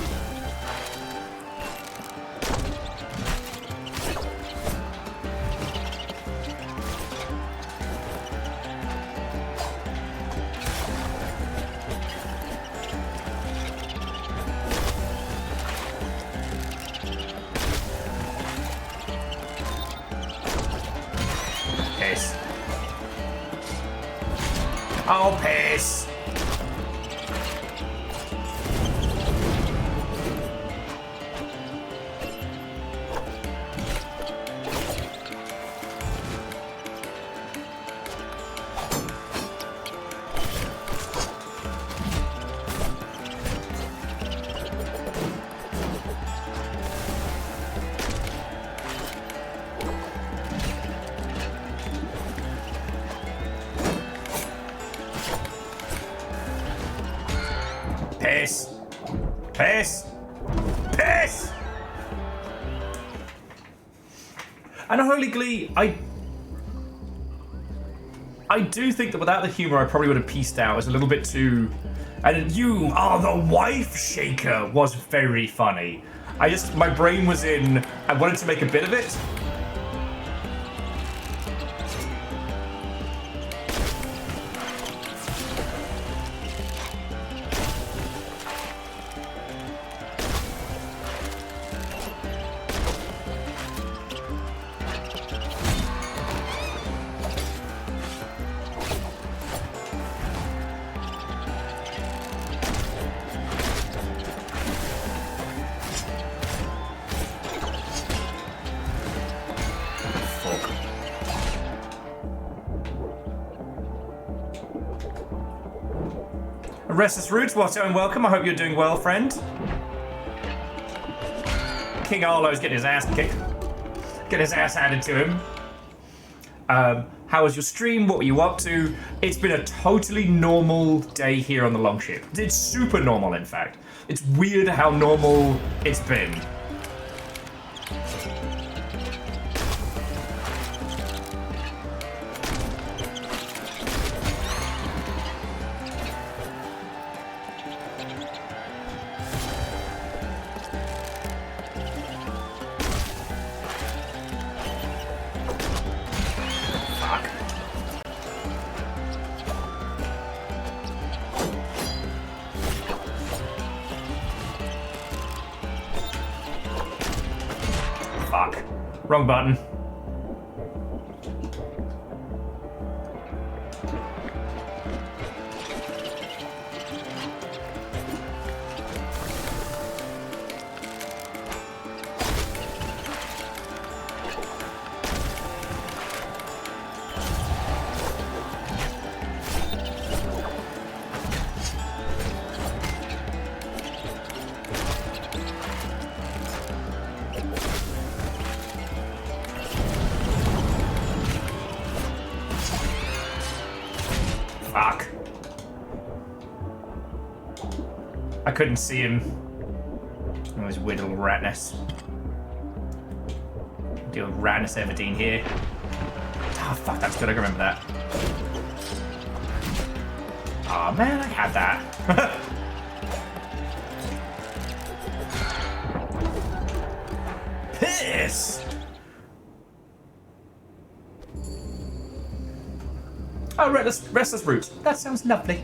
Speaker 1: Piss. Oh, piss. Piss. Piss. Piss. And Holy Glee, I do think that without the humor, I probably would have pieced out. It was a little bit too... And you are the wife shaker was very funny. My brain was in... I wanted to make a bit of it. Restless Roots, Watto, and welcome. I hope you're doing well, friend. King Arlo's getting his ass kicked. Getting his ass handed to him. How was your stream? What were you up to? It's been a totally normal day here on the Longship. It's super normal, in fact. It's weird how normal it's been. Wrong button. Fuck. I couldn't see him. Oh, his weird little ratness. Deal with ratness Everdeen here. Oh fuck, that's good, I can remember that. Oh man, I had that. Piss! Oh, restless roots. That sounds lovely.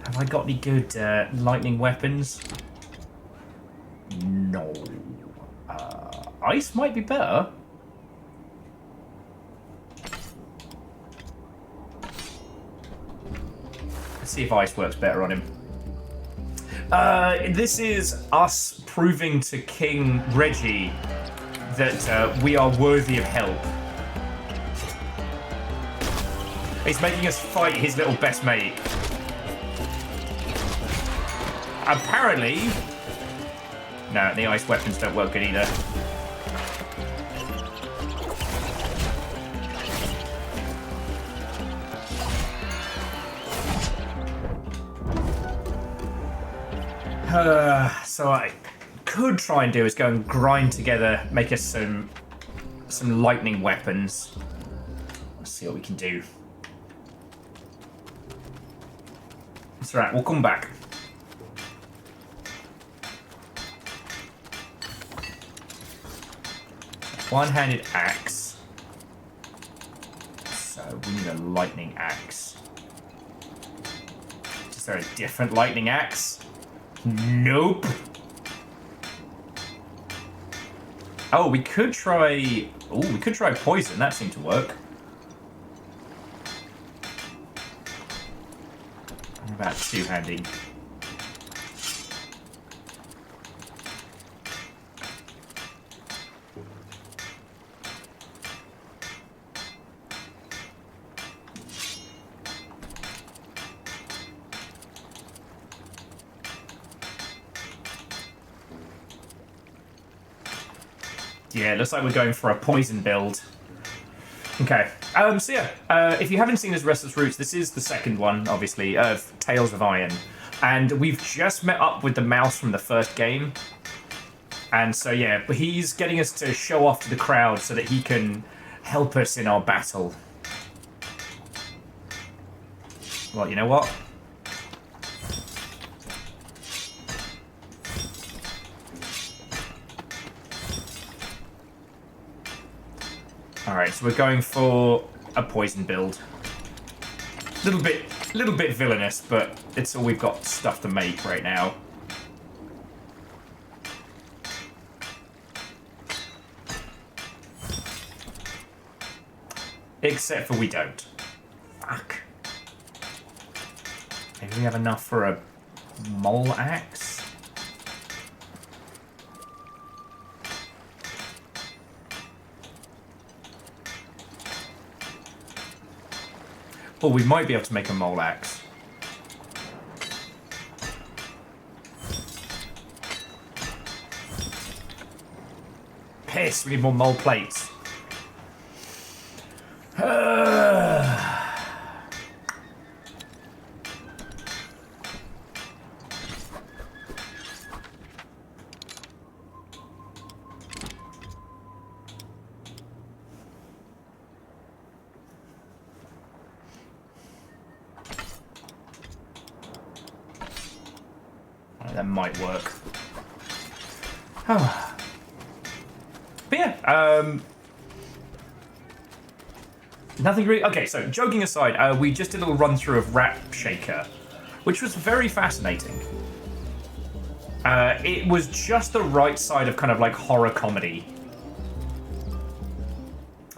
Speaker 1: Have I got any good lightning weapons? No. Ice might be better. Let's see if ice works better on him. This is us proving to King Reggie that we are worthy of help. He's making us fight his little best mate. Apparently... No, the ice weapons don't work good either. So I could try and do is go and grind together, make us some lightning weapons. Let's see what we can do. That's right, we'll come back. One-handed axe. So we need a lightning axe. Is there a different lightning axe? Nope. Oh, we could try... Oh, we could try poison. That seemed to work. What about two-handing? Yeah, looks like we're going for a poison build. Okay. So yeah, if you haven't seen his Restless Roots, this is the second one, obviously, of Tales of Iron. And we've just met up with the mouse from the first game. And so yeah, but he's getting us to show off to the crowd so that he can help us in our battle. Well, you know what? Alright, so we're going for a poison build. Little bit villainous, but it's all we've got stuff to make right now. Except for we don't. Fuck. Maybe we have enough for a mole axe? Oh, we might be able to make a mole axe. Piss, we need more mole plates. That might work. But yeah, nothing really... Okay, so joking aside, we just did a little run-through of Ratshaker, which was very fascinating. It was just the right side of kind of like horror comedy.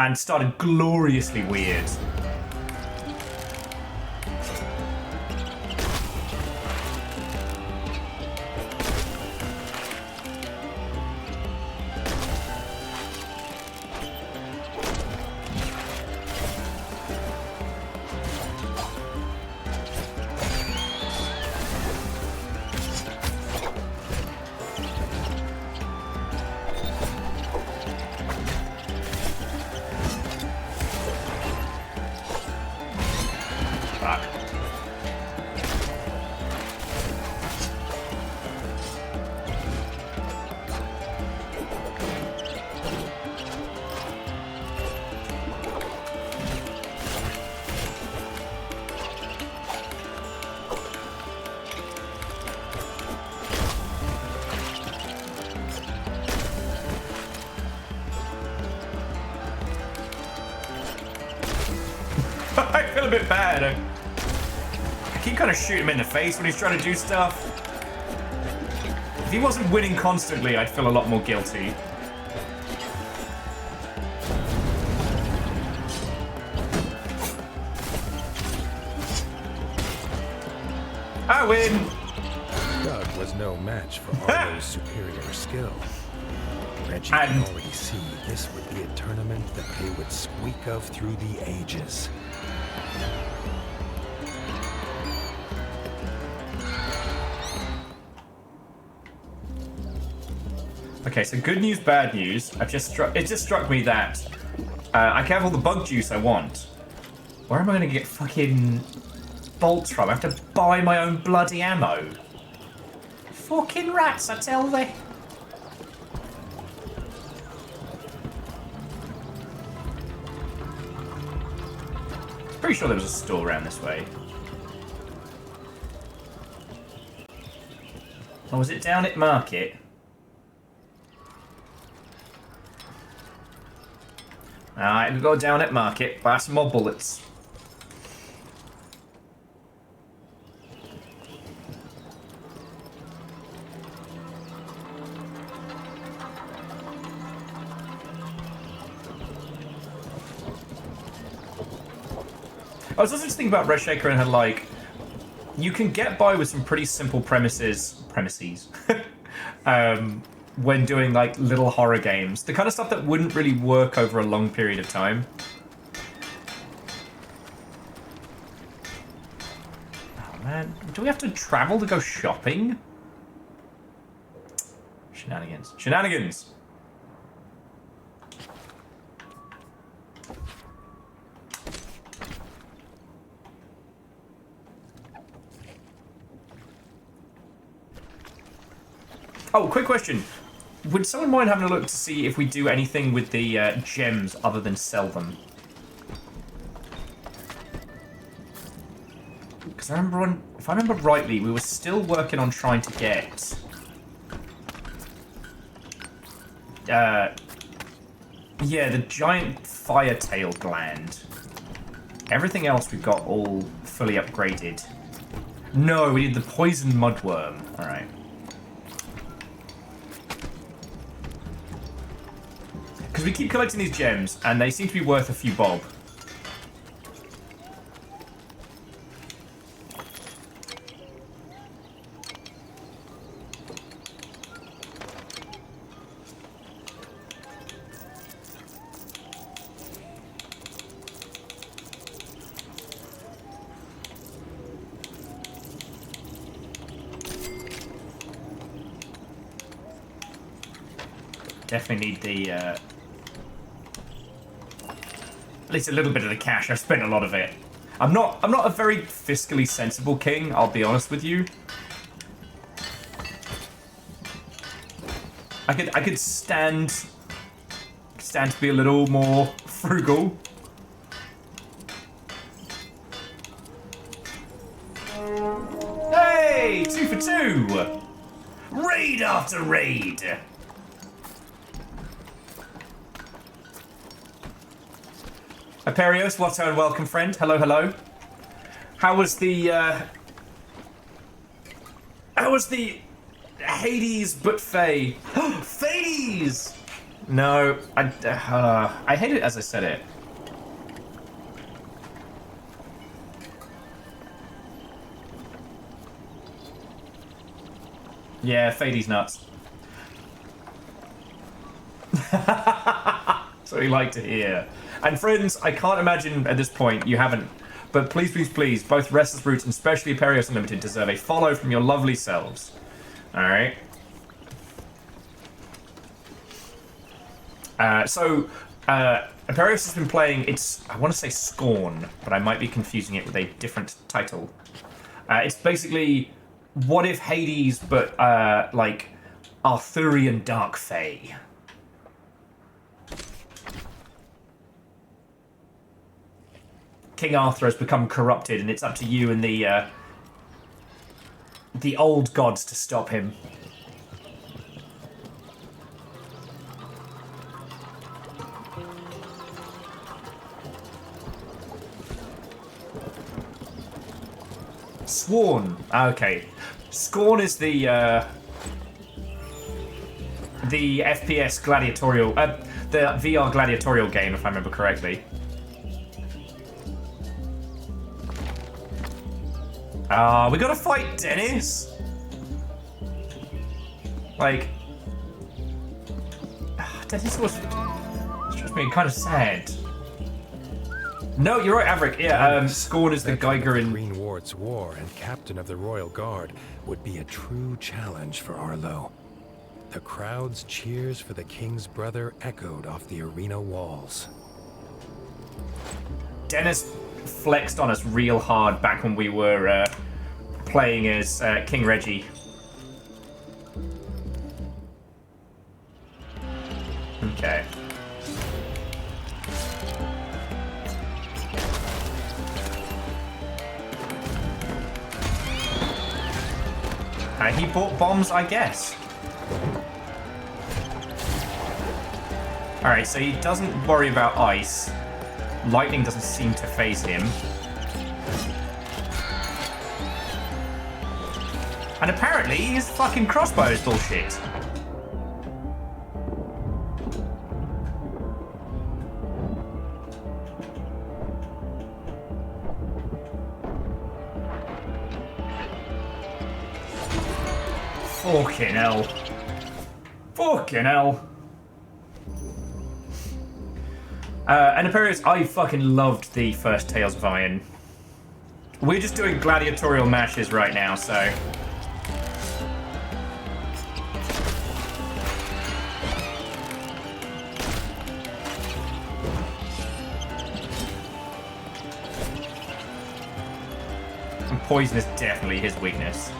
Speaker 1: and started gloriously weird. I feel a bit bad. I keep kind of shooting him in the face when he's trying to do stuff. If he wasn't winning constantly, I'd feel a lot more guilty. I win!
Speaker 7: Doug was no match for Arlo's superior skill. Reggie could already see this would be a tournament that they would squeak of through the ages.
Speaker 1: Okay, so good news, bad news. It just struck me that I can have all the bug juice I want. Where am I going to get fucking bolts from? I have to buy my own bloody ammo. Fucking rats, I tell thee. Pretty sure there was a store around this way. Or was it down at Market? Alright, we go down at Market, buy some more bullets. I was also just thinking about Ratshaker and had like, you can get by with some pretty simple premises, when doing like little horror games. The kind of stuff that wouldn't really work over a long period of time. Oh man, do we have to travel to go shopping? Shenanigans. Shenanigans! Oh, quick question. Would someone mind having a look to see if we do anything with the gems other than sell them? Because if I remember rightly, we were still working on trying to get... yeah, the giant fire tail gland. Everything else we've got all fully upgraded. No, we need the poison mudworm. Alright. Because we keep collecting these gems, and they seem to be worth a few bob. Definitely need the... at least a little bit of the cash. I've spent a lot of it. I'm not a very fiscally sensible king, I'll be honest with you. I could stand to be a little more frugal. Hey, 2 for 2. Raid after raid. Aperios, what and welcome, friend. Hello, hello. How was the Hades but Faye? Fades! No, I hate it as I said it. Yeah, Fadey's nuts. That's what we like to hear. And friends, I can't imagine at this point you haven't, but please, please, please, both Restless Roots and especially Imperios Unlimited deserve a follow from your lovely selves. Alright? Imperios has been playing, I want to say Scorn, but I might be confusing it with a different title. It's basically, what if Hades, but, like, Arthurian Dark Fae? King Arthur has become corrupted, and it's up to you and the old gods to stop him. Sworn. Okay. Scorn is the FPS gladiatorial, the VR gladiatorial game, if I remember correctly. We gotta fight Dennis. Like, Dennis was just being kind of sad. No, you're right, Averick. Yeah, Scorn is the Geiger in
Speaker 7: Green Ward's war and captain of the Royal Guard would be a true challenge for Arlo. The crowd's cheers for the king's brother echoed off the arena walls.
Speaker 1: Dennis flexed on us real hard back when we were playing as King Reggie. Okay. He bought bombs, I guess. Alright, so he doesn't worry about ice. Lightning doesn't seem to faze him. And apparently his fucking crossbow is bullshit. Fucking hell. Fucking hell. And Imperius, I fucking loved the first Tales of Iron. We're just doing gladiatorial matches right now, so... And poison is definitely his weakness.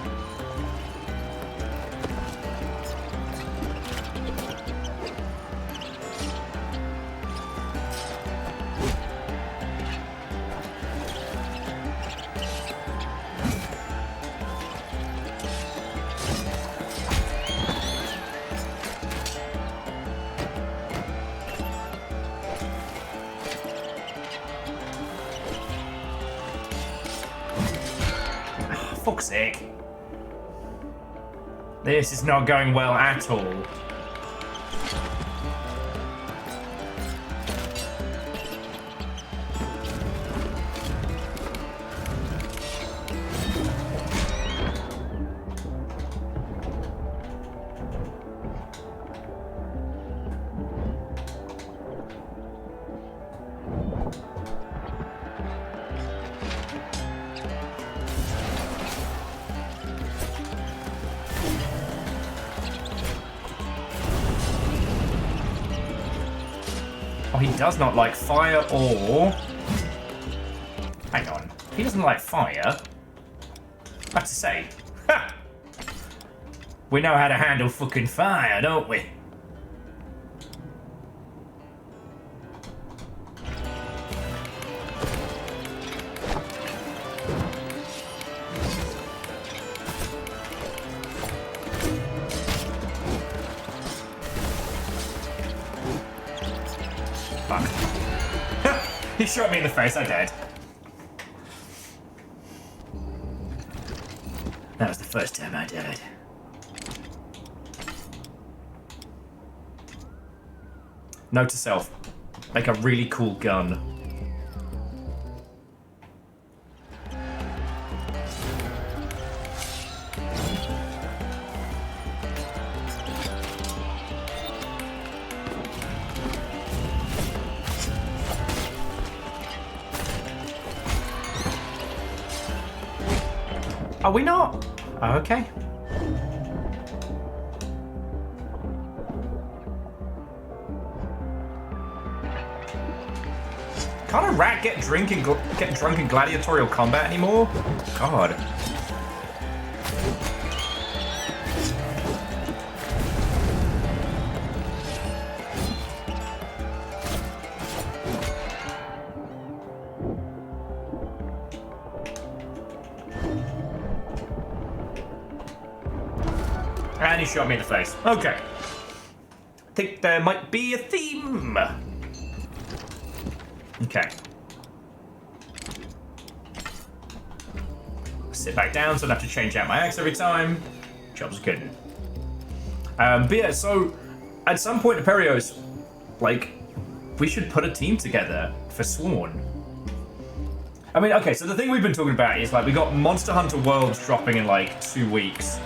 Speaker 1: Fuck's sake. This is not going well at all. Oh, he does not like fire or... Hang on. He doesn't like fire. I have to say. Ha! We know how to handle fucking fire, don't we? He shot me in the face, I died. That was the first time I died. Note to self. Make a really cool gun. Are we not? Oh, okay. Can't a rat get drunk in gladiatorial combat anymore? God. And he shot me in the face. Okay. I think there might be a theme. Okay. Sit back down so I don't have to change out my axe every time. Job's good. But yeah, so at some point in Perios, like, we should put a team together for Sworn. I mean, okay, so the thing we've been talking about is, like, we got Monster Hunter Worlds dropping in, like, 2 weeks.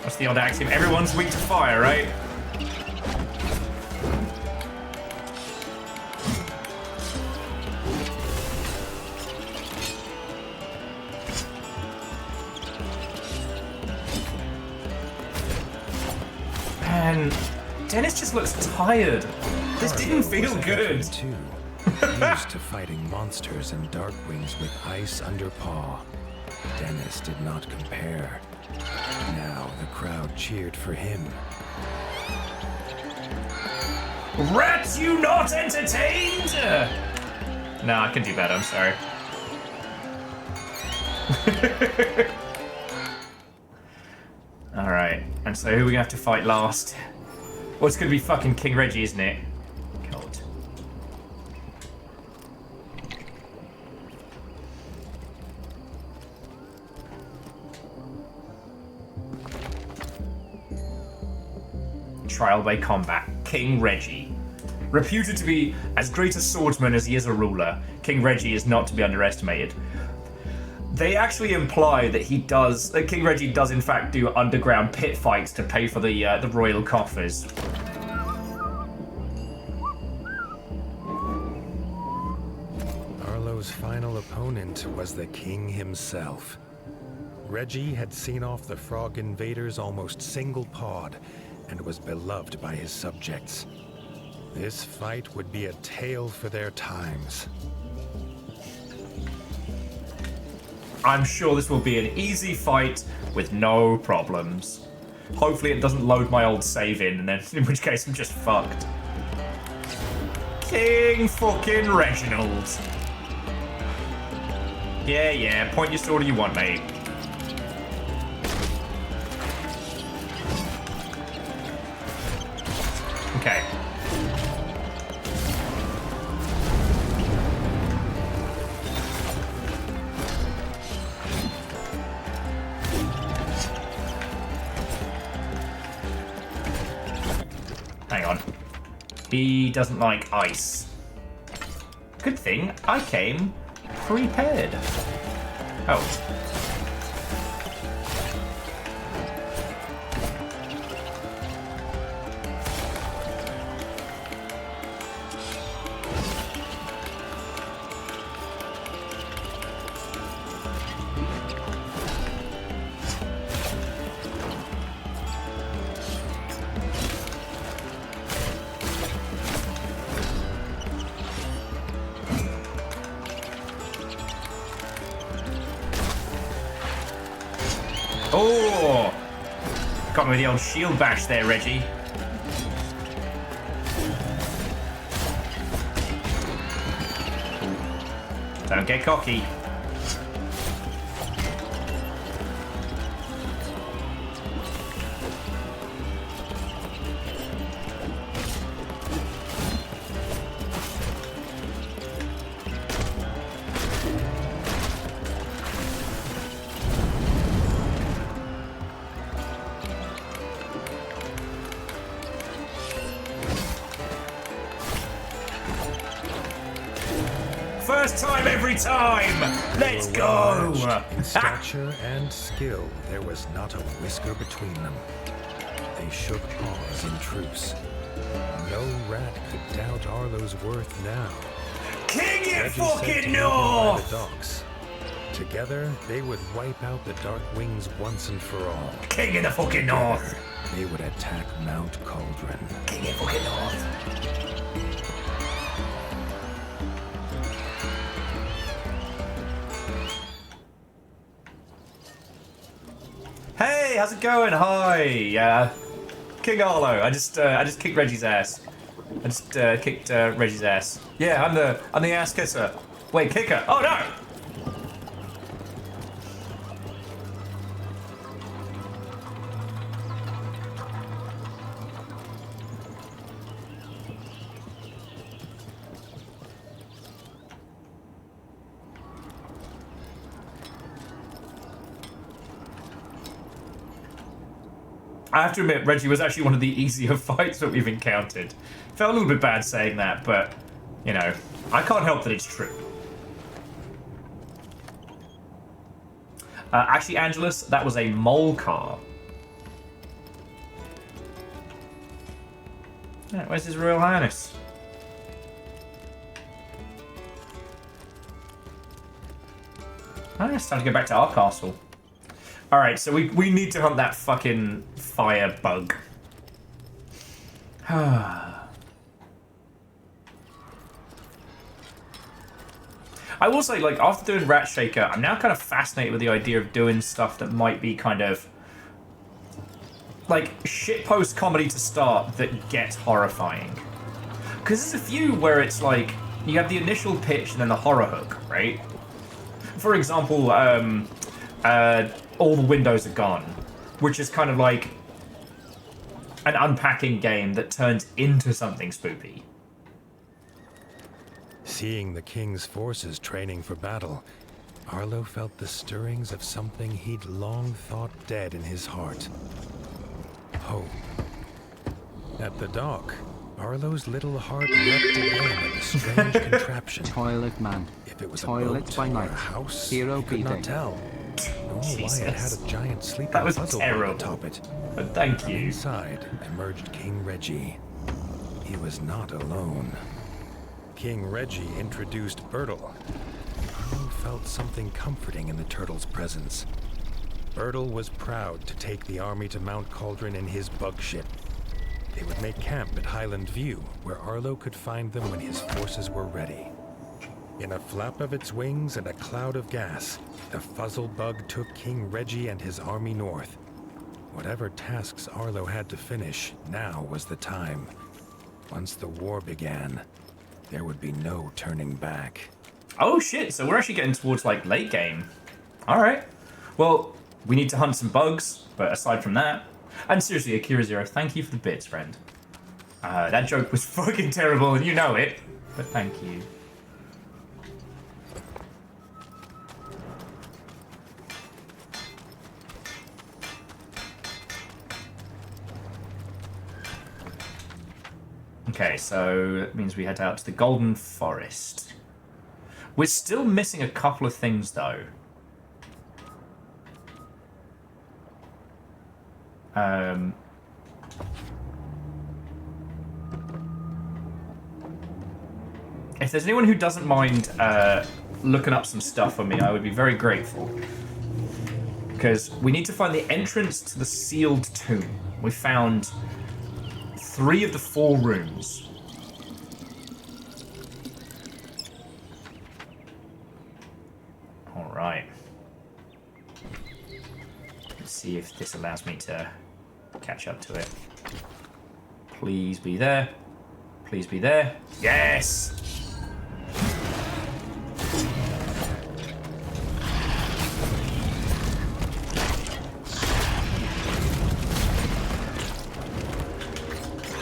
Speaker 1: What's the old axiom? Everyone's weak to fire, right? Man, Dennis just looks tired. This didn't feel good.
Speaker 7: Too. Used to fighting monsters and darkwings with ice under paw. Dennis did not compare. Now the crowd cheered for him.
Speaker 1: Rats, you not entertained? Nah, I can do better, I'm sorry. Alright, and so who are we gonna have to fight last? Well, it's gonna be fucking King Reggie, isn't it? God. Trial by combat. King Reggie. Reputed to be as great a swordsman as he is a ruler, King Reggie is not to be underestimated. They actually imply that King Reggie does in fact do underground pit fights to pay for the royal coffers.
Speaker 7: Arlo's final opponent was the king himself. Reggie had seen off the frog invaders almost single-pawed and was beloved by his subjects. This fight would be a tale for their times.
Speaker 1: I'm sure this will be an easy fight with no problems. Hopefully it doesn't load my old save in which case I'm just fucked. King fucking Reginald. Yeah, point your sword you want, mate. Okay. Hang on. He doesn't like ice. Good thing I came prepared. Oh. Got me with the old shield bash there, Reggie. Don't get cocky. First time every time! Let's go!
Speaker 7: In stature and skill, there was not a whisker between them. They shook paws in truce. No rat could doubt Arlo's worth now.
Speaker 1: King it
Speaker 7: Reggie said to
Speaker 1: fucking
Speaker 7: meet him by
Speaker 1: north!
Speaker 7: the docks. Together, they would wipe out the Dark Wings once and for all.
Speaker 1: King of the fucking north!
Speaker 7: They would attack Mount Cauldron.
Speaker 1: King of fucking north! Hey, how's it going? Hi, King Arlo. I just kicked Reggie's ass. I just kicked Reggie's ass. Yeah, I'm the ass kisser. Wait, kicker? Oh no! I have to admit, Reggie was actually one of the easier fights that we've encountered. Felt a little bit bad saying that, but, you know, I can't help that it's true. Actually, Angelus, that was a mole car. Yeah, where's His Royal Highness? Oh, it's time to go back to our castle. Alright, so we need to hunt that fucking fire bug. I will say, like, after doing Ratshaker, I'm now kind of fascinated with the idea of doing stuff that might be kind of like shitpost comedy to start that gets horrifying. Because there's a few where it's like you have the initial pitch and then the horror hook, right? For example, All the Windows Are Gone, which is kind of like an unpacking game that turns into something spoopy.
Speaker 7: Seeing the king's forces training for battle, Arlo felt the stirrings of something he'd long thought dead in his heart. Hope. At the dock, Arlo's little heart leapt again at the strange contraption.
Speaker 2: Toilet man.
Speaker 7: If it was
Speaker 2: Toilet
Speaker 7: a boat
Speaker 2: by
Speaker 7: or
Speaker 2: night.
Speaker 7: a house,
Speaker 2: Hero
Speaker 7: he could not
Speaker 2: beating.
Speaker 7: tell. Nor why
Speaker 1: Jesus.
Speaker 7: it had a giant sleeping
Speaker 1: That was
Speaker 7: puzzle
Speaker 1: terrible.
Speaker 7: atop it.
Speaker 1: But thank you.
Speaker 7: Inside emerged King Reggie. He was not alone. King Reggie introduced Bertle. Arlo felt something comforting in the turtle's presence. Bertle was proud to take the army to Mount Cauldron in his bug ship. They would make camp at Highland View, where Arlo could find them when his forces were ready. In a flap of its wings and a cloud of gas, the fuzzle bug took King Reggie and his army north. Whatever tasks Arlo had to finish, now was the time. Once the war began, there would be no turning back.
Speaker 1: Oh shit, so we're actually getting towards like late game. Alright. Well, we need to hunt some bugs, but aside from that... And seriously, Akira Zero, thank you for the bits, friend. That joke was fucking terrible and you know it, but thank you. Okay, so that means we head out to the Golden Forest. We're still missing a couple of things, though. If there's anyone who doesn't mind looking up some stuff for me, I would be very grateful. Because we need to find the entrance to the sealed tomb. We found 3 of the 4 rooms. Alright. Let's see if this allows me to catch up to it. Please be there. Please be there. Yes!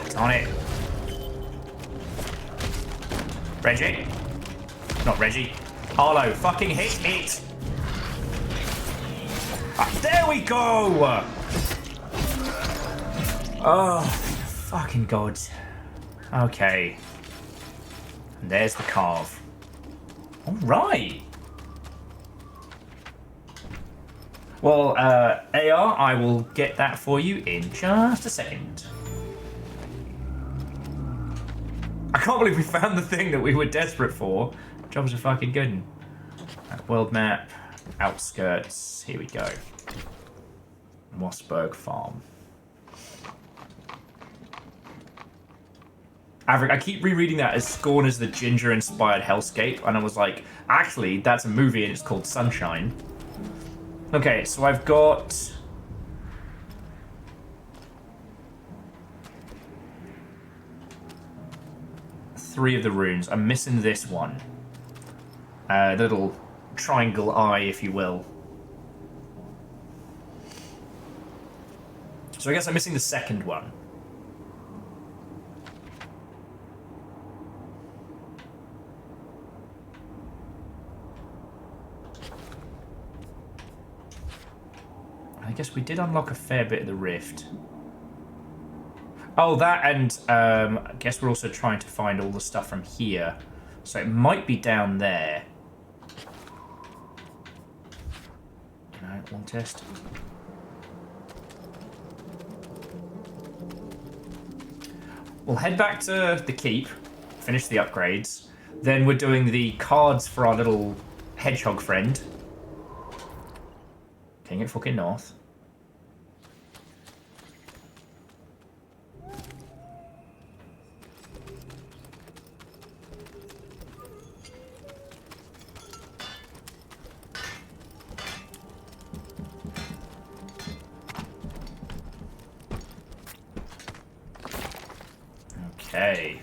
Speaker 1: It's on it. Reggie. Not Reggie. Harlow, fucking hit it! Ah, there we go! Oh, fucking god. Okay. And there's the carve. Alright. Well, AR, I will get that for you in just a second. I can't believe we found the thing that we were desperate for. Jobs are fucking good. World map, outskirts, here we go. Mossberg Farm. Averick, I keep rereading that as Scorn as the ginger-inspired hellscape, and I was like, actually, that's a movie and it's called Sunshine. Okay, so I've got... three of the runes. I'm missing this one. The little triangle eye, if you will. So I guess I'm missing the second one. I guess we did unlock a fair bit of the rift. Oh, that, and I guess we're also trying to find all the stuff from here. So it might be down there. No, one test. We'll head back to the keep, finish the upgrades. Then we're doing the cards for our little hedgehog friend. King at fucking north. Okay.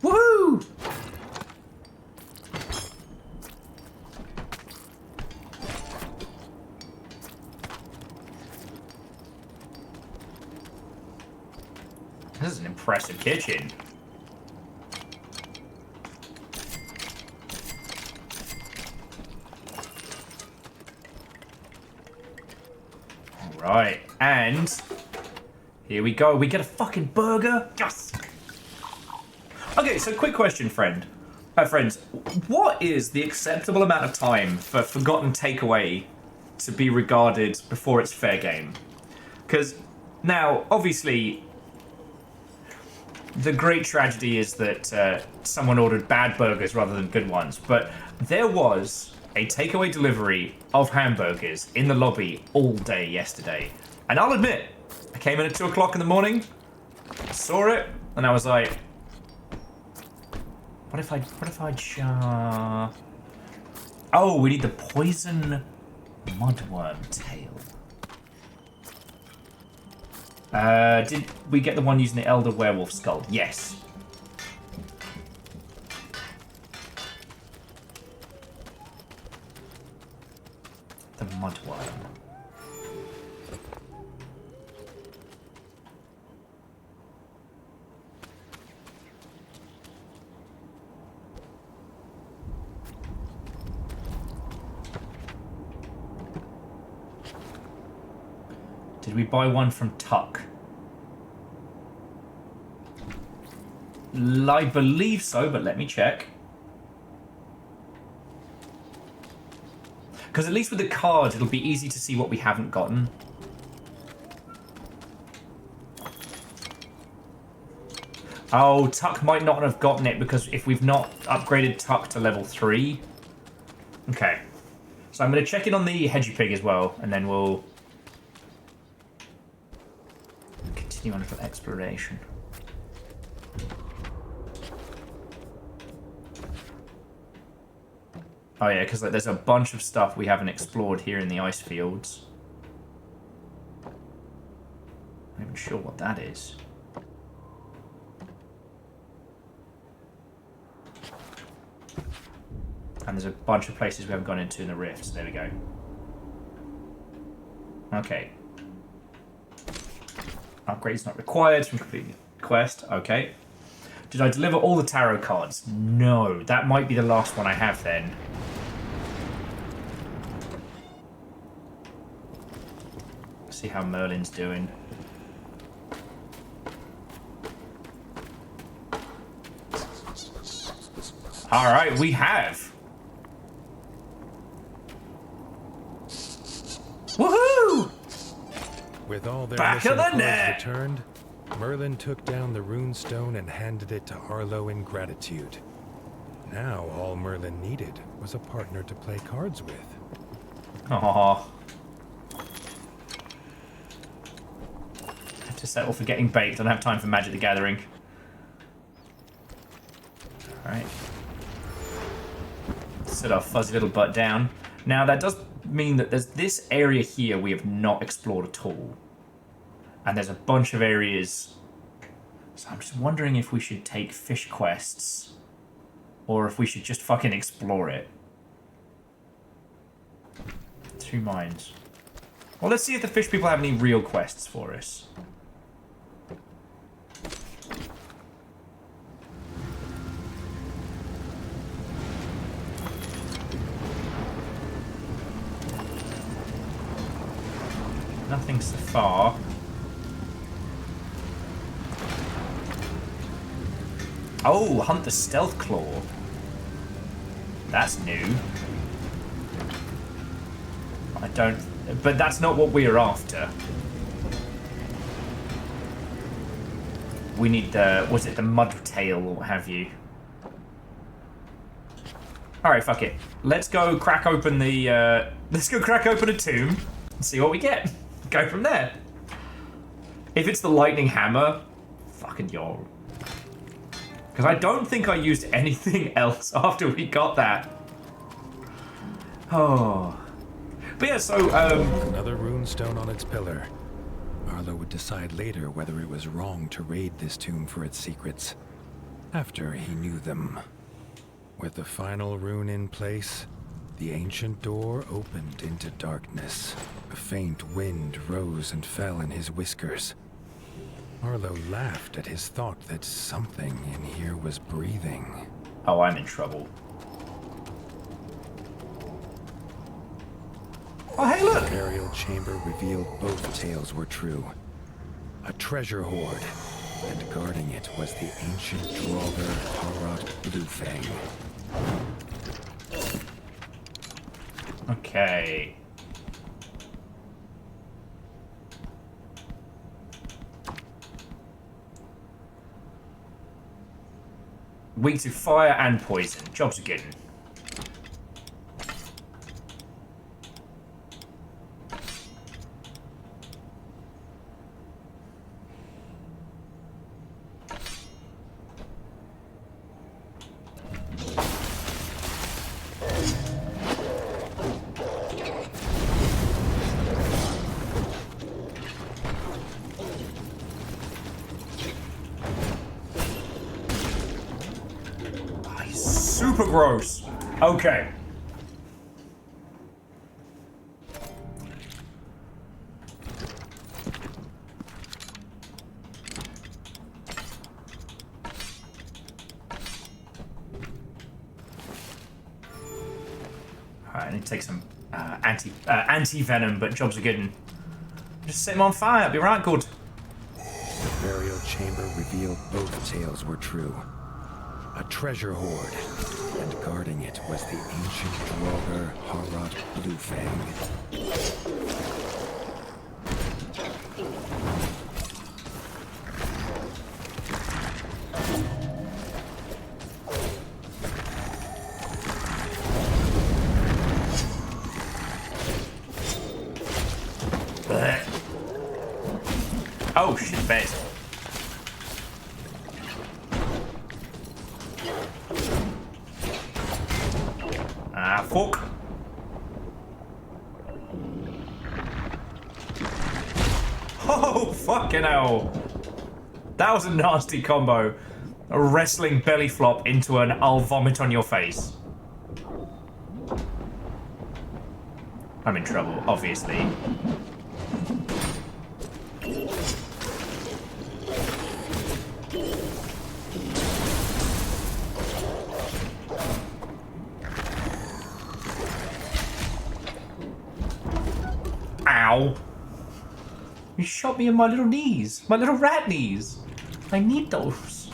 Speaker 1: Woohoo! This is an impressive kitchen. All right, and here we go. We get a fucking burger. Yes. Okay, so quick question, friends. What is the acceptable amount of time for forgotten takeaway to be regarded before it's fair game? Because now, obviously, the great tragedy is that someone ordered bad burgers rather than good ones. But there was a takeaway delivery of hamburgers in the lobby all day yesterday. And I'll admit, I came in at 2 o'clock in the morning, saw it, and I was like, what if I oh, we need the poison mudworm tail. Did we get the one using the elder werewolf skull? Yes. The mudworm. Did we buy one from Tuck? I believe so, but let me check. Because at least with the cards, it'll be easy to see what we haven't gotten. Oh, Tuck might not have gotten it because if we've not upgraded Tuck to level 3. Okay. So I'm going to check in on the Hedgy Pig as well, and then we'll continue on a little exploration. Oh yeah, because like, there's a bunch of stuff we haven't explored here in the ice fields. sure what that is. And there's a bunch of places we haven't gone into in the rifts. There we go. Okay. Upgrades not required from completing the quest. Okay. Did I deliver all the tarot cards? No. That might be the last one I have then. See how Merlin's doing. Alright, we have. Woohoo!
Speaker 7: With all their
Speaker 1: Back
Speaker 7: missing
Speaker 1: of the
Speaker 7: cards
Speaker 1: net!
Speaker 7: returned, Merlin took down the rune stone and handed it to Arlo in gratitude. Now all Merlin needed was a partner to play cards with.
Speaker 1: Aww. Have to settle for getting baked. I don't have time for Magic the Gathering. Alright. Sit our fuzzy little butt down. Now that does mean that there's this area here we have not explored at all. And there's a bunch of areas. So I'm just wondering if we should take fish quests. Or if we should just fucking explore it. Two minds. Well, let's see if the fish people have any real quests for us. Nothing so far. Oh, hunt the stealth claw. That's new. I don't... But that's not what we're after. We need the... Was it the mud tail or what have you? Alright, fuck it. Let's go crack open the... let's go crack open a tomb and see what we get. Go from there. If it's the lightning hammer, fucking yo. Because I don't think I used anything else after we got that. Oh. But yeah, so,
Speaker 7: Another rune stone on its pillar. Arlo would decide later whether it was wrong to raid this tomb for its secrets. After he knew them. With the final rune in place, the ancient door opened into darkness. A faint wind rose and fell in his whiskers. Arlo laughed at his thought that something in here was breathing.
Speaker 1: Oh, I'm in trouble. Oh, hey, look!
Speaker 7: The burial chamber revealed both tales were true. A treasure hoard, and guarding it was the ancient Draugr Harrod Bluefang.
Speaker 1: Okay. Weak to fire and poison. Jobs are good. Super gross. Okay. Alright, I need to take some anti-venom, but jobs are good. Just set him on fire, it'll be right good.
Speaker 7: The burial chamber revealed both tales were true. A treasure hoard, and guarding it was the ancient Draugr Harrod Bluefang.
Speaker 1: Oh shit, bad. Ah, fuck. Oh, fuck Fucking hell. That was a nasty combo. A wrestling belly flop into an I'll vomit on your face. I'm in trouble, obviously. Ow. You shot me in my little knees. My little rat knees. I need those.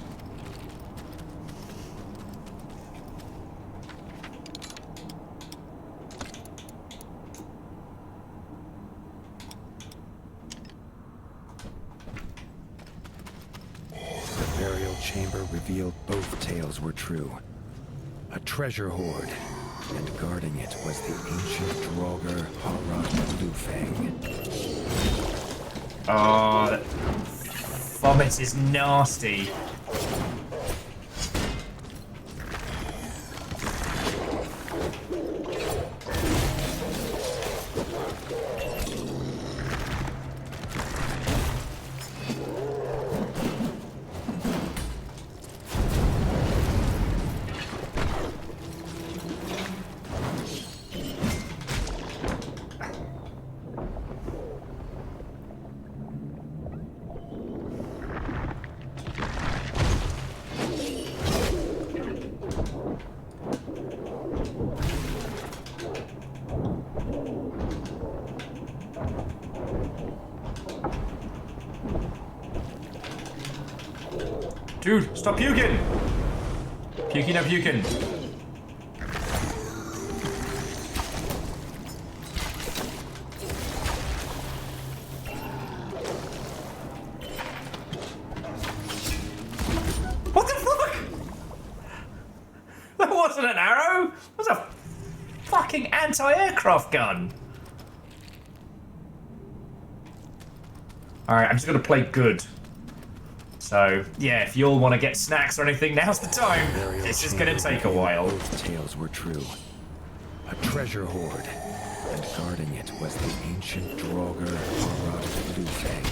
Speaker 7: The burial chamber revealed both tales were true. A treasure hoard, and guarding it was the ancient Draugr Harald Bluefang.
Speaker 1: Oh, that vomit is nasty. Dude, stop puking! Puking, no puking. What the fuck? That wasn't an arrow! That was a fucking anti-aircraft gun! Alright, I'm just gonna play good. So, yeah, if you all want to get snacks or anything, now's the time. This is going to take a while.
Speaker 7: Both tales were true. A treasure hoard, and guarding it was the ancient Draugr Harald Bluefang.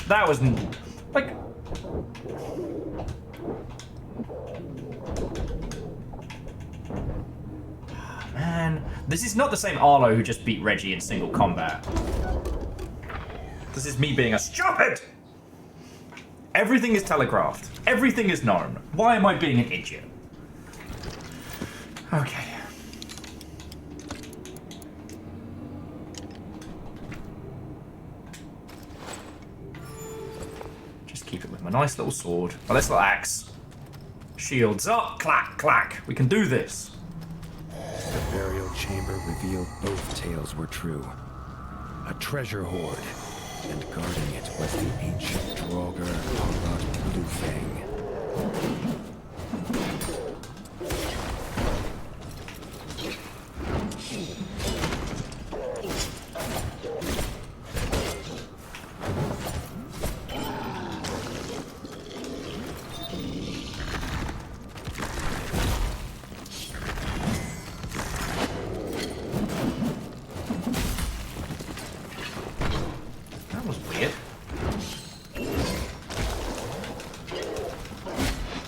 Speaker 1: That was like, man, this is not the same Arlo who just beat Reggie in single combat. This is me being a stupid. Everything is telegraphed. Everything is known. Why am I being an idiot? Okay. Keep it with my nice little sword. My nice little axe. Shields up. Clack, clack. We can do this.
Speaker 7: The burial chamber revealed both tales were true. A treasure hoard, and guarding it was the ancient Draugr Harald Bluefang.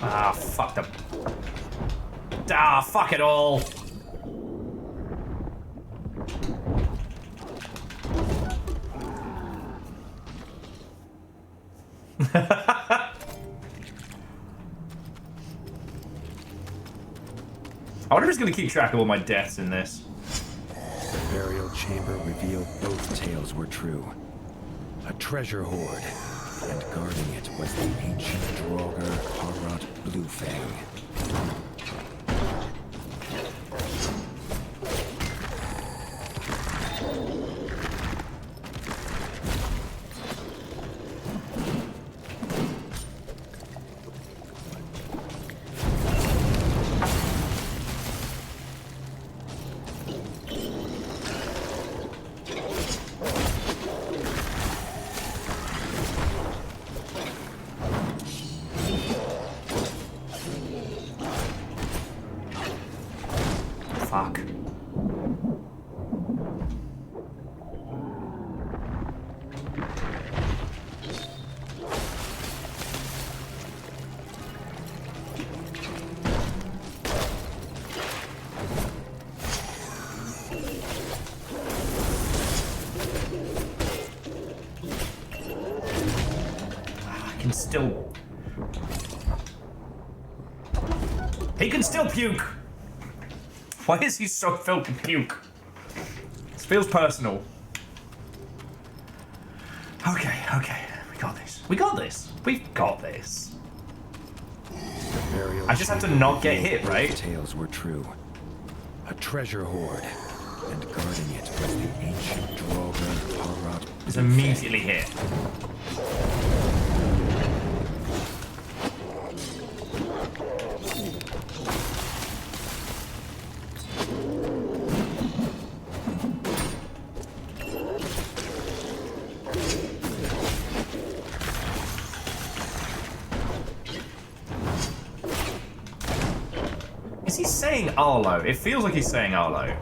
Speaker 1: Ah, fuck them. Ah, fuck it all. I wonder if he's going to keep track of all my deaths in this.
Speaker 7: The burial chamber revealed both tales were true. A treasure hoard, and guarding it was the ancient Draugr Harald Bluefang.
Speaker 1: can still... He can still puke! Why is he so filled with puke? This feels personal. Okay, okay. We got this. We got this. We've got this. I just have to not get hit, right?
Speaker 7: Tales were true. A treasure hoard, and guarding it was the ancient Draugr Harald.
Speaker 1: It's immediately hit. Is he saying Arlo? It feels like he's saying Arlo.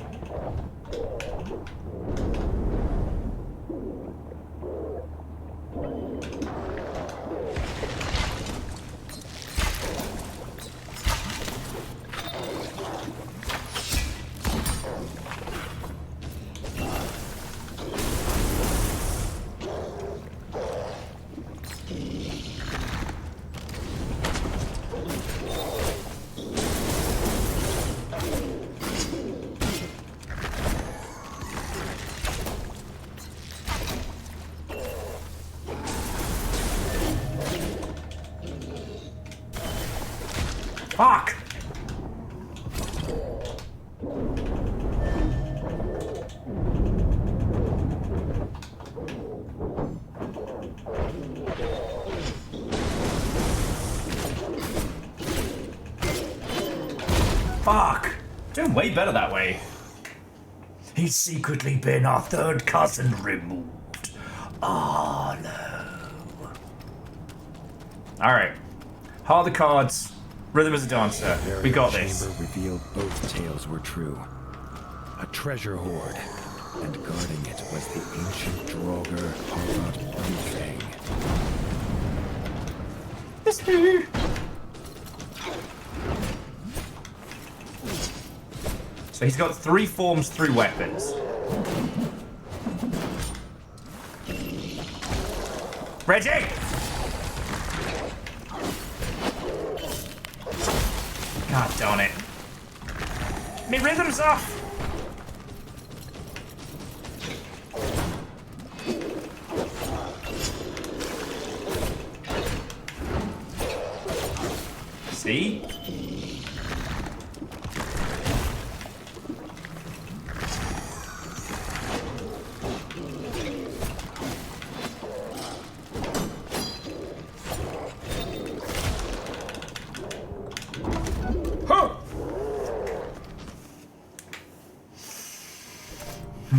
Speaker 1: Fuck! Fuck! Doing way better that way. He's secretly been our third cousin removed. Oh no. Alright. Heart of the cards. Rhythm as a dancer. We got this.
Speaker 7: The chamber revealed both tales were true. A treasure hoard, and guarding it was the ancient Draugr Harald Bluefang.
Speaker 1: So he's got 3 forms, 3 weapons. Reggie! God darn it. Me rhythm's off! See?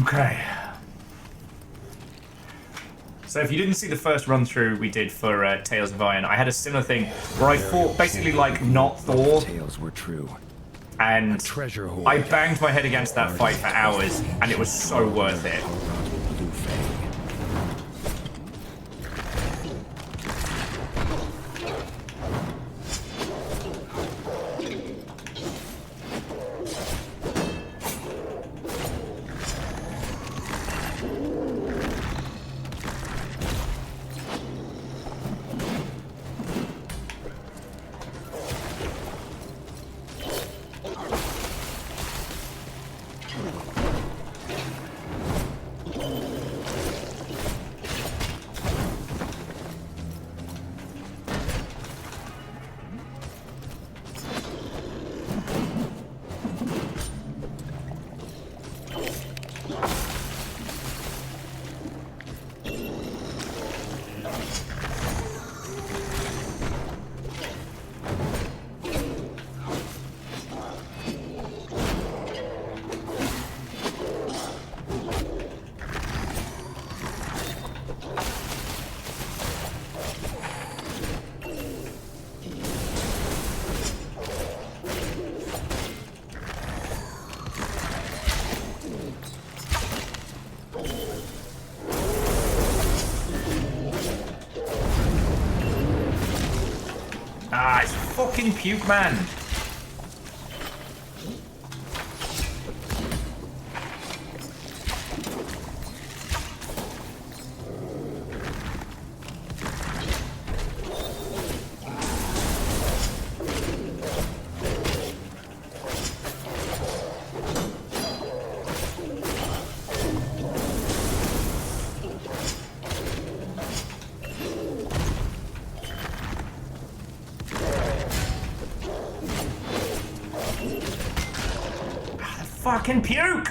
Speaker 1: Okay. So if you didn't see the first run through we did for Tales of Iron, I had a similar thing where I fought basically like not Thor,
Speaker 7: Tales were true.
Speaker 1: and
Speaker 7: Treasure hoard.
Speaker 1: I banged my head against that fight for hours, and it was so worth it.
Speaker 7: Harald Bluefang. Ah, it's fucking Puke Man.
Speaker 1: fucking puke!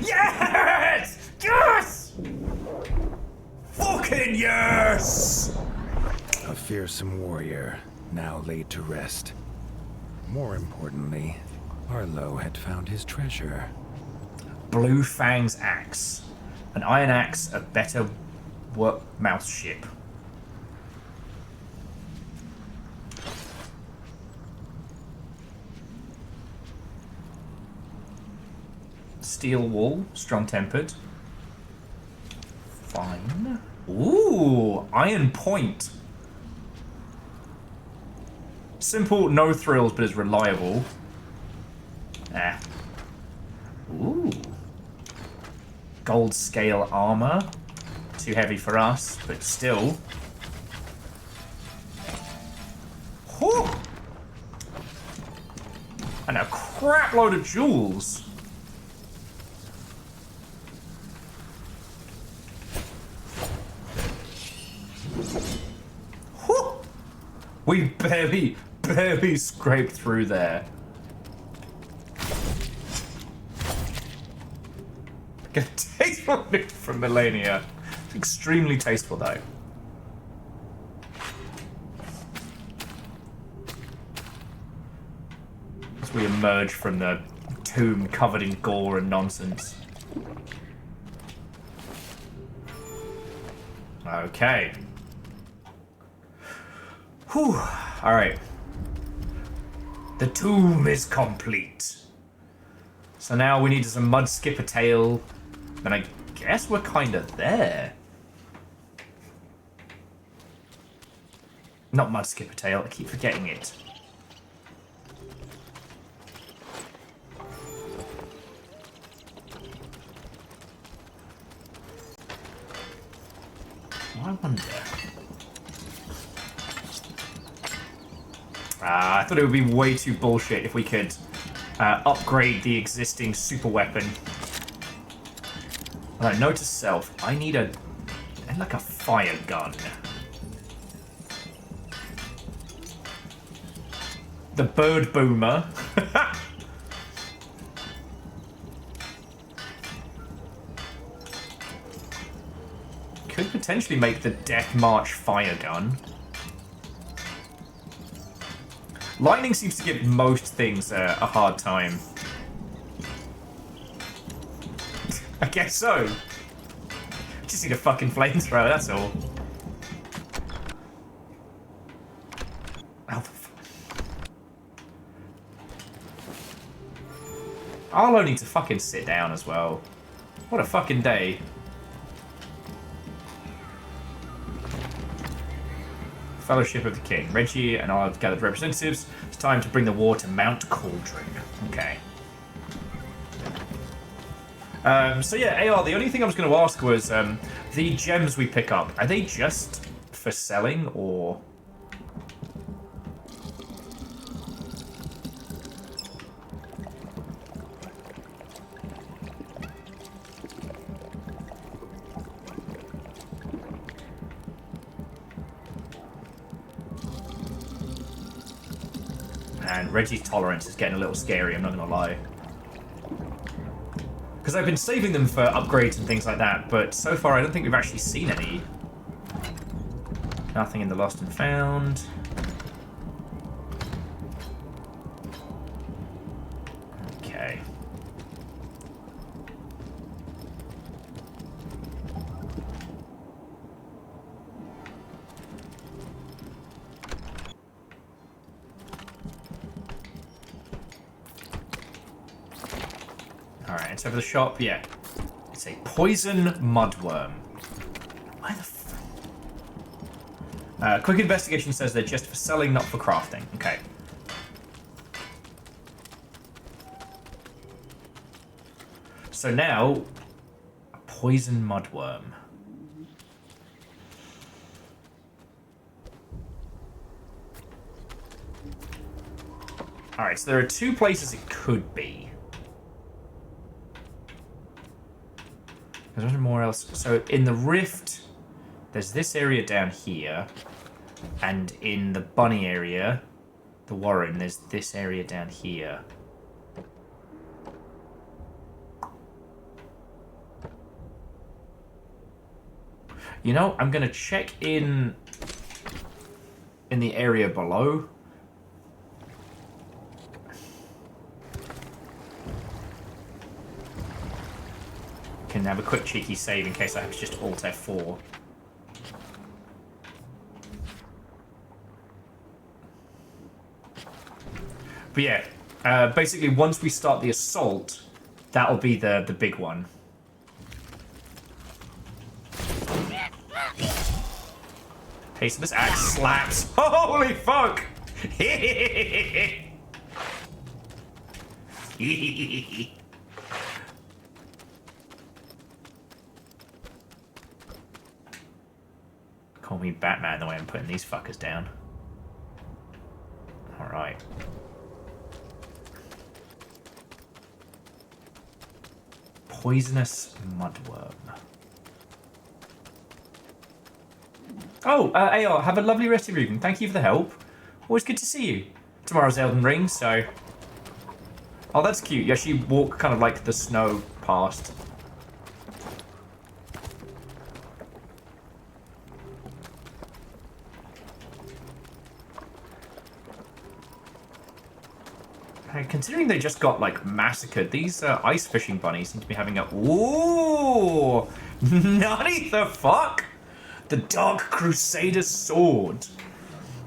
Speaker 1: Yes! Yes! Fucking yes!
Speaker 7: A fearsome warrior, now laid to rest. More importantly, Arlo had found his treasure.
Speaker 1: Blue Fang's axe. An iron axe, a better mouse ship. Steel wool, strong-tempered. Fine. Ooh, iron point. Simple, no thrills, but is reliable. Ah. Ooh. Gold scale armor. Too heavy for us, but still. Whew. And a crap load of jewels. Whew. We barely scraped through there. Get a tasteful loot from Melania. Extremely tasteful, though. As we emerge from the tomb covered in gore and nonsense. Okay. Whew. Alright. The tomb is complete. So now we need some mud skipper tail. And I guess we're kind of there. Not mud skipper tail, I keep forgetting it. I wonder. I thought it would be way too bullshit if we could upgrade the existing super weapon. Alright, note to self, I need like a fire gun. The bird boomer. Could potentially make the Death March fire gun. Lightning seems to give most things a hard time. I guess so. Just need a fucking flamethrower, that's all. Arlo needs to fucking sit down as well. What a fucking day. Fellowship of the King. Reggie and I have gathered representatives. It's time to bring the war to Mount Cauldron. Okay. So yeah, AR, the only thing I was going to ask was, the gems we pick up, are they just for selling, or...? And Reggie's tolerance is getting a little scary, I'm not going to lie. Because I've been saving them for upgrades and things like that, but so far I don't think we've actually seen any. Nothing in the Lost and Found. Okay. Alright, it's over the shop, yeah. It's a poison mudworm. Why the quick investigation says they're just for selling, not for crafting. Okay. So now, a poison mudworm. Alright, so there are two places it could be. There's more else. So in the rift, there's this area down here. And in the bunny area, the warren, there's this area down here. You know, I'm going to check in the area below. Can have a quick cheeky save in case I have to just Alt F4. But yeah, basically once we start the assault, that'll be the big one. Hey, so this axe slaps. Holy fuck! Call me Batman the way I'm putting these fuckers down. Alright. Poisonous mudworm. Oh, AR, have a lovely rest of your evening. Thank you for the help. Always good to see you. Tomorrow's Elden Ring, so... Oh, that's cute. You actually walk kind of like the snow past. Considering they just got, like, massacred, these ice fishing bunnies seem to be having a... Ooh! Nutty the fuck? The Dark Crusader's Sword.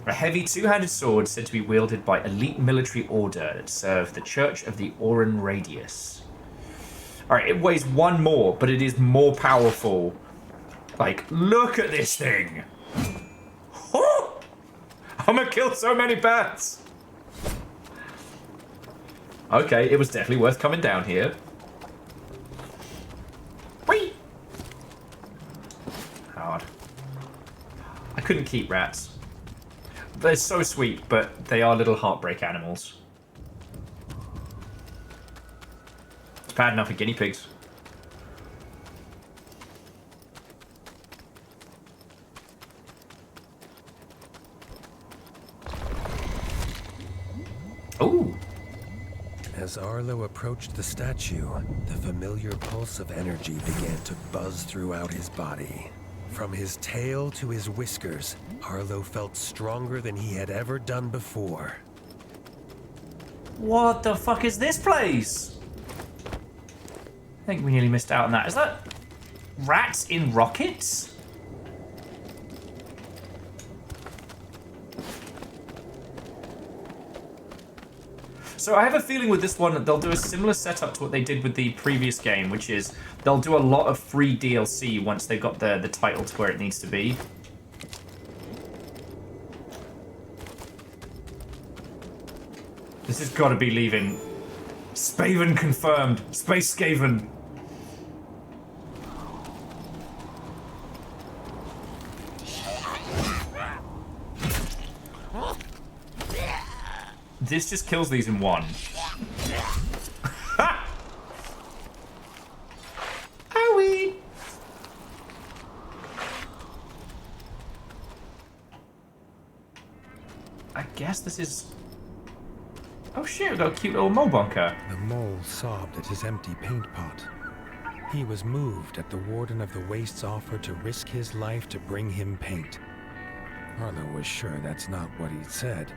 Speaker 1: A heavy two-handed sword said to be wielded by elite military order that served the Church of the Auran Radius. Alright, it weighs one more, but it is more powerful. Like, look at this thing! Oh! I'm gonna kill so many bats! Okay, it was definitely worth coming down here. Whee! Hard. I couldn't keep rats. They're so sweet, but they are little heartbreak animals. It's bad enough for guinea pigs. Ooh!
Speaker 7: As Arlo approached the statue, the familiar pulse of energy began to buzz throughout his body. From his tail to his whiskers, Arlo felt stronger than he had ever done before.
Speaker 1: What the fuck is this place? I think we nearly missed out on that. Is that rats in rockets? So I have a feeling with this one that they'll do a similar setup to what they did with the previous game, which is they'll do a lot of free DLC once they've got the title to where it needs to be. This has got to be leaving. Spaven confirmed. Space Skaven. This just kills these in one. Ha! Owie! I guess this is... Oh shit, we've got a cute little mole bunker.
Speaker 7: The mole sobbed at his empty paint pot. He was moved at the Warden of the Waste's offer to risk his life to bring him paint. Arlo was sure that's not what he'd said.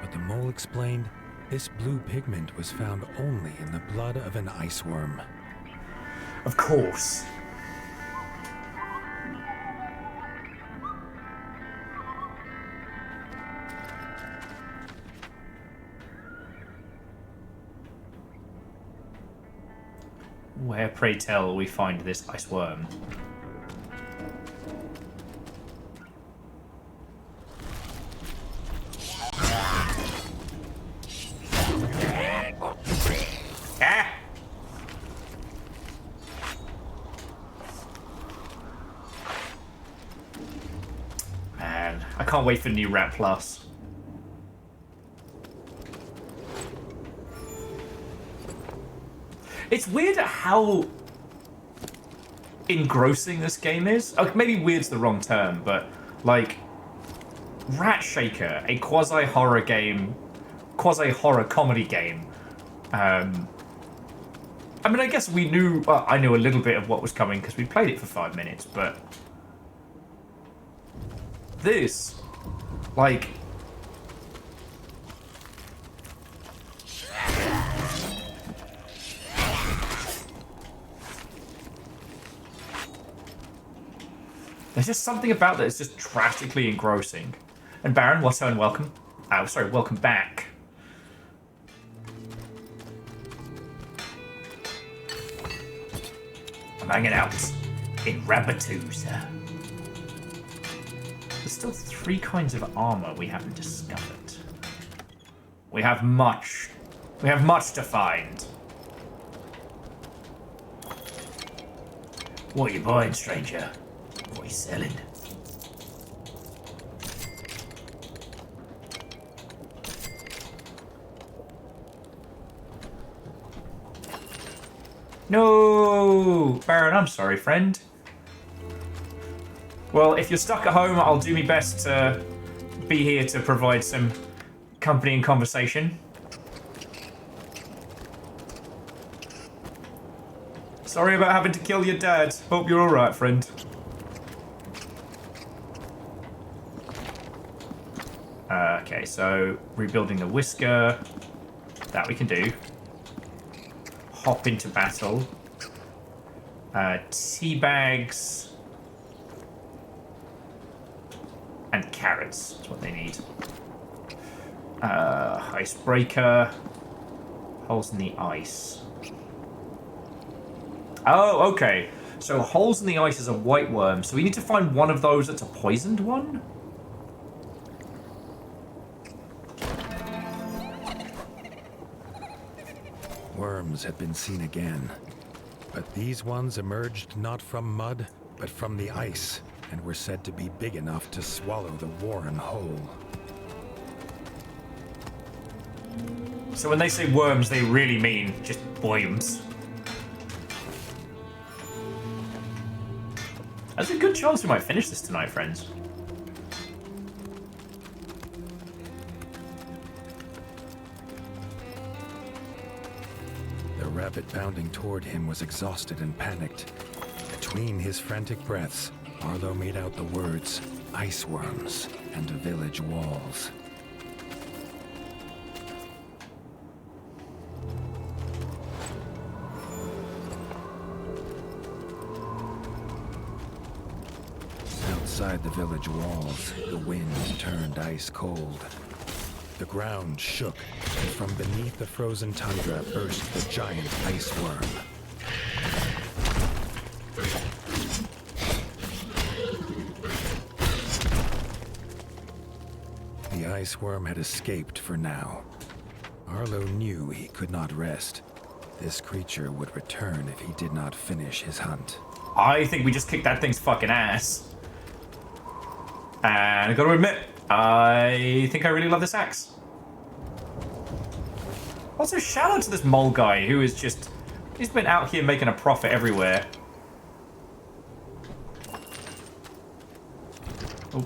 Speaker 7: But the mole explained this blue pigment was found only in the blood of an ice worm.
Speaker 1: Of course. Where, pray tell, will we find this ice worm? Ah! Man, I can't wait for New Rat Plus. It's weird how engrossing this game is. Maybe weird's the wrong term, but like Ratshaker, a quasi-horror game, quasi-horror comedy game. I mean, I guess we knew. Well, I knew a little bit of what was coming because we played it for 5 minutes, but this, like. There's just something about that that's just drastically engrossing. And Baron, what's and welcome. Oh, sorry, welcome back. I'm hanging out in Rabatouza. There's still 3 kinds of armor we haven't discovered. We have much to find. What are you buying, stranger? What are you selling? No! Baron, I'm sorry, friend. Well, if you're stuck at home, I'll do my best to be here to provide some company and conversation. Sorry about having to kill your dad. Hope you're alright, friend. Okay, so rebuilding the whisker. That we can do. Hop into battle. Tea bags. And carrots. That's what they need. Icebreaker. Holes in the ice. Oh, okay. So holes in the ice is a white worm. So we need to find one of those that's a poisoned one?
Speaker 7: Worms had been seen again. But these ones emerged not from mud, but from the ice, and were said to be big enough to swallow the warren whole.
Speaker 1: So when they say worms, they really mean just worms. There's a good chance we might finish this tonight, friends.
Speaker 7: The rabbit bounding toward him was exhausted and panicked. Between his frantic breaths, Arlo made out the words, ice worms and village walls. Outside the village walls, the wind turned ice cold. The ground shook, and from beneath the frozen tundra burst the giant ice worm. The ice worm had escaped for now. Arlo knew he could not rest. This creature would return if he did not finish his hunt.
Speaker 1: I think we just kicked that thing's fucking ass. And I gotta admit, I think I really love this axe. Also, shout out to this mole guy who is just... He's been out here making a profit everywhere. Oh.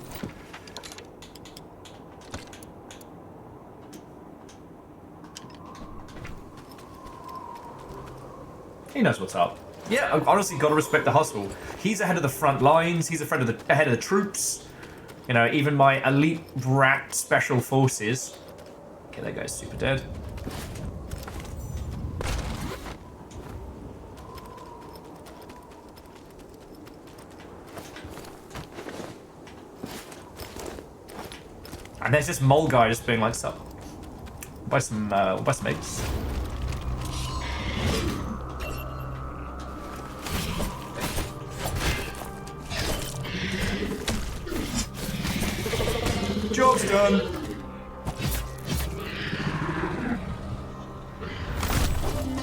Speaker 1: He knows what's up. Yeah, I've honestly gotta respect the hustle. He's ahead of the front lines. He's ahead of the troops. You know, even my elite rat special forces. Okay, that guy's super dead. And there's this mole guy just being like, "Sup? Buy some eggs." Job's done.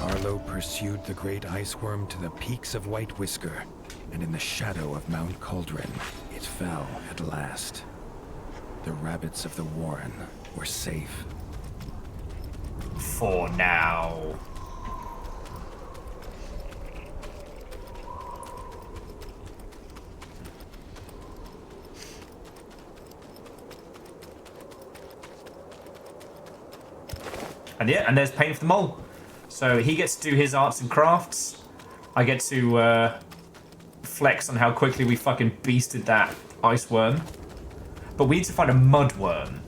Speaker 7: Arlo pursued the great ice worm to the peaks of White Whisker, and in the shadow of Mount Cauldron, it fell at last. The rabbits of the warren were safe.
Speaker 1: For now. And yeah, and there's Pain for the Mole. So he gets to do his arts and crafts. I get to flex on how quickly we fucking beasted that ice worm. But we need to find a mud worm.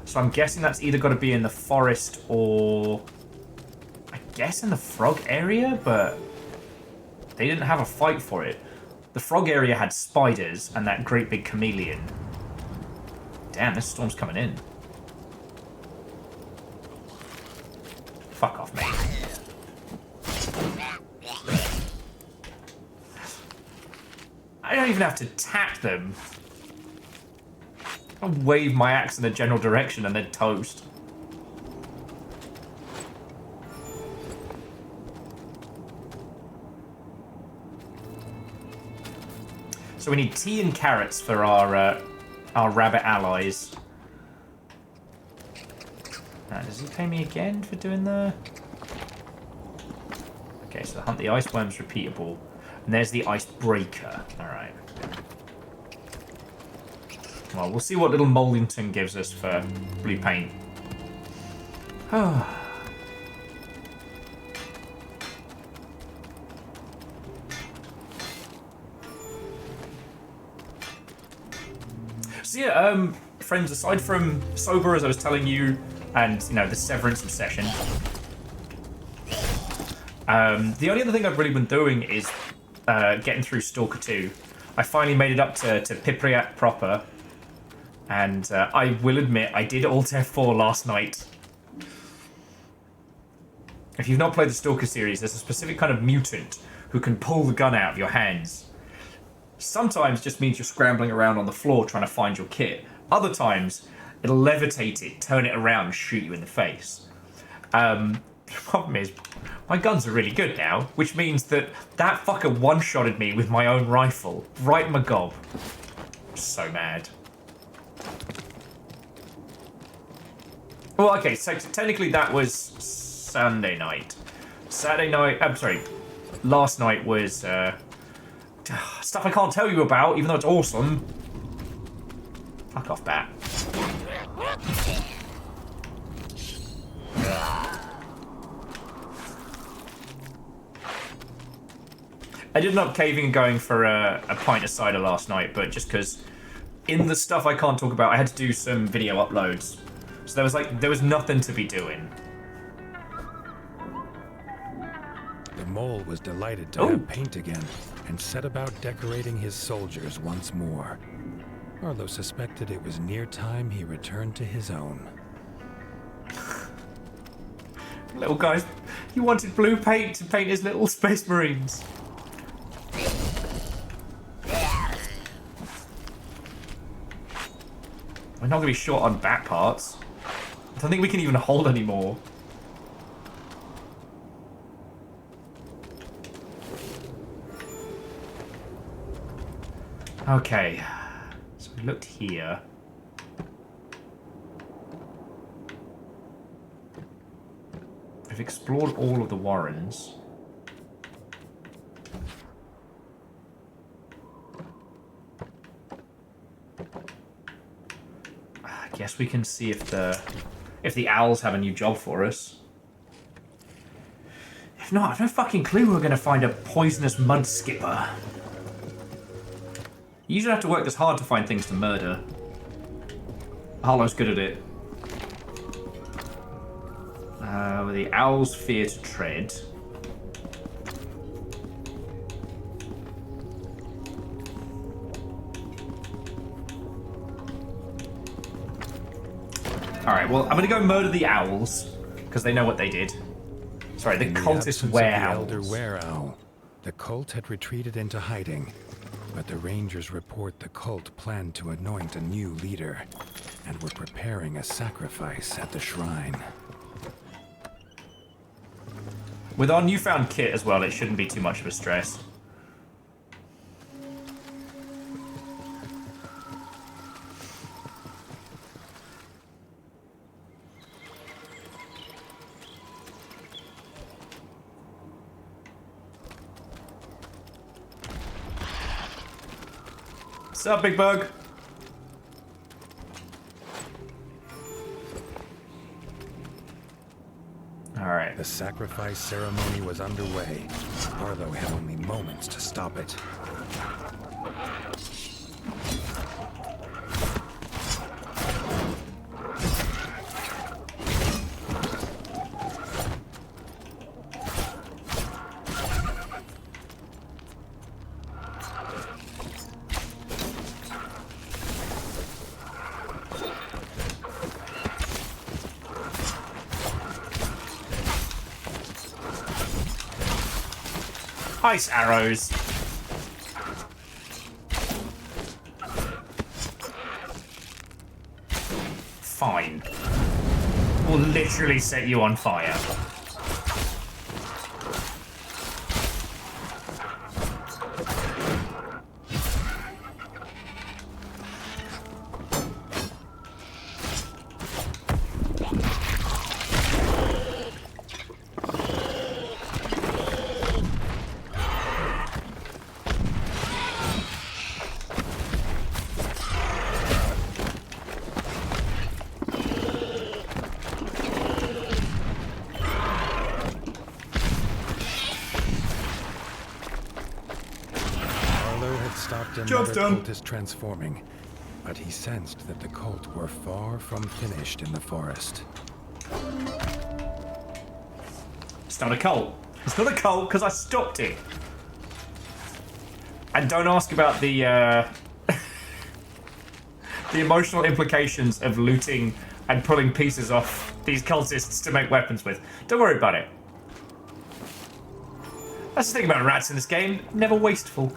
Speaker 1: So I'm guessing that's either got to be in the forest or... I guess in the frog area, but... They didn't have a fight for it. The frog area had spiders and that great big chameleon. Damn, this storm's coming in. Fuck off, mate. I don't even have to tap them. I'll wave my axe in a general direction and then toast. So we need tea and carrots for our rabbit allies. Does he pay me again for doing the... Okay, so hunt the ice worm's repeatable. And there's the icebreaker. Alright. Well, we'll see what little Mollington gives us for blue paint. So yeah, friends, aside from sober, as I was telling you, and, you know, the severance obsession, the only other thing I've really been doing is getting through Stalker 2. I finally made it up to Pipriat proper, and I will admit, I did Alt F4 last night. If you've not played the Stalker series, there's a specific kind of mutant who can pull the gun out of your hands. Sometimes just means you're scrambling around on the floor trying to find your kit. Other times, it'll levitate it, turn it around, and shoot you in the face. The problem is, my guns are really good now, which means that fucker one-shotted me with my own rifle, right in my gob. I'm so mad. Well, okay, so technically that was Sunday night. Saturday night, I'm sorry, last night was, stuff I can't tell you about, even though it's awesome. Fuck off, bat. I did end up caving and going for a pint of cider last night, but just because in the stuff I can't talk about, I had to do some video uploads. So there was nothing to be doing.
Speaker 7: The mole was delighted to have paint again, and set about decorating his soldiers once more. Arlo suspected it was near time he returned to his own.
Speaker 1: Little guys, he wanted blue paint to paint his little space marines. We're not going to be short on bat parts. I don't think we can even hold anymore. Okay, so we looked here. We've explored all of the warrens. I guess we can see if the owls have a new job for us. If not, I've no fucking clue we're going to find a poisonous mud skipper. You usually have to work this hard to find things to murder. Harlow's good at it. The owls fear to tread. Alright, well, I'm going to go murder the owls, because they know what they did. Sorry, the cultist were-owls.
Speaker 7: The elder were-owl, the cult had retreated into hiding. But the Rangers report the cult planned to anoint a new leader, and were preparing a sacrifice at the shrine.
Speaker 1: With our newfound kit as well, it shouldn't be too much of a stress. What's up, big bug?
Speaker 7: The sacrifice ceremony was underway. Arlo had only moments to stop it.
Speaker 1: Ice arrows. Fine. We'll literally set you on fire.
Speaker 7: Job's done. Cult is transforming, but he sensed that the cult were far from finished in the forest.
Speaker 1: It's not a cult. It's not a cult because I stopped it. And don't ask about the the emotional implications of looting and pulling pieces off these cultists to make weapons with. Don't worry about it. That's the thing about rats in this game. Never wasteful.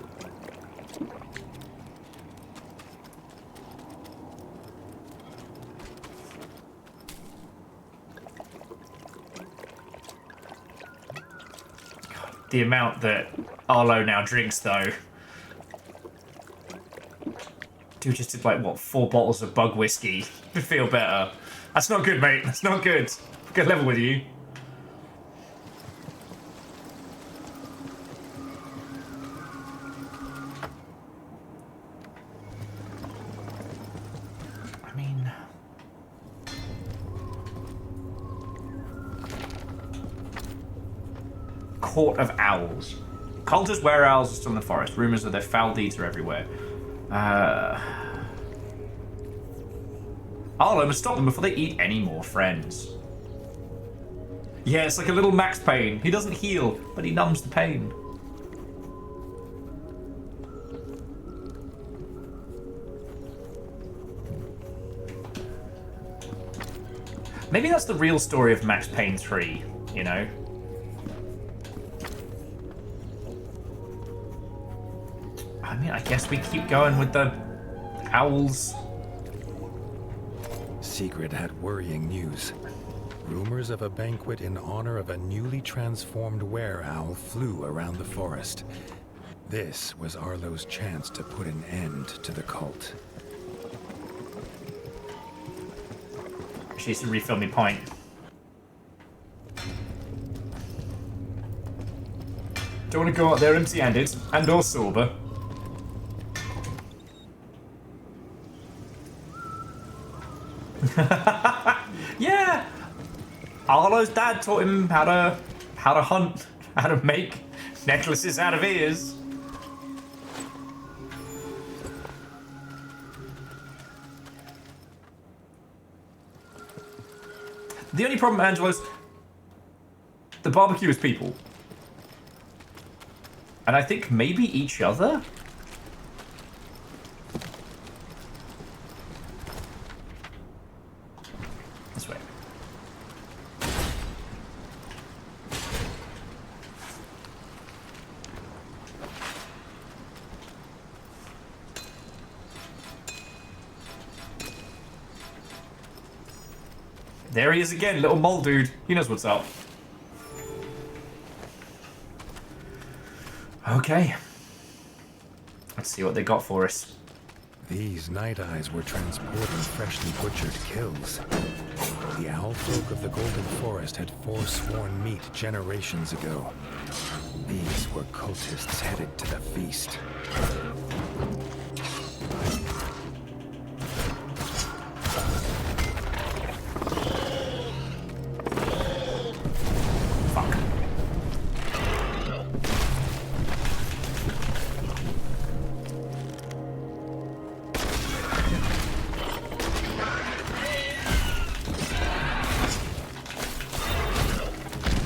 Speaker 1: The amount that Arlo now drinks, though. Dude just did, like, what, 4 bottles of bug whiskey to feel better. That's not good, mate. That's not good. Good level with you. I mean... Court of Owls. Cultists were owls are still in the forest. Rumors of their foul deeds are everywhere. Arlo must stop them before they eat any more friends. Yeah, it's like a little Max Payne. He doesn't heal, but he numbs the pain. Maybe that's the real story of Max Payne 3, you know? I mean, I guess we keep going with the owls.
Speaker 7: Secret had worrying news. Rumors of a banquet in honor of a newly transformed were-owl flew around the forest. This was Arlo's chance to put an end to the cult.
Speaker 1: She needs to refill me pint. Don't want to go out there empty-handed and or sober. Yeah, Arlo's dad taught him how to hunt, how to make necklaces out of ears. The only problem, Angelo, is the barbecue is people, and I think maybe each other. There he is again, little mole dude. He knows what's up. Okay. Let's see what they got for us.
Speaker 7: These night eyes were transporting freshly butchered kills. The owl folk of the Golden Forest had forsworn meat generations ago. These were cultists headed to the feast.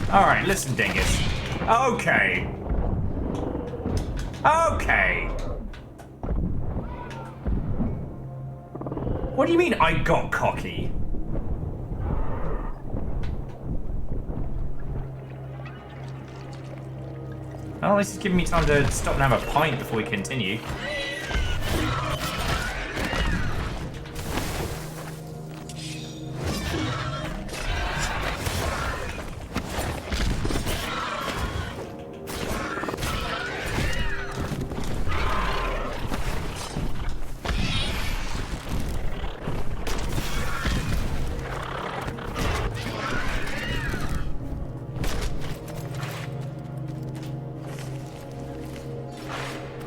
Speaker 1: Alright, listen, dingus. Okay. Okay. What do you mean I got cocky? Well, this is giving me time to stop and have a pint before we continue.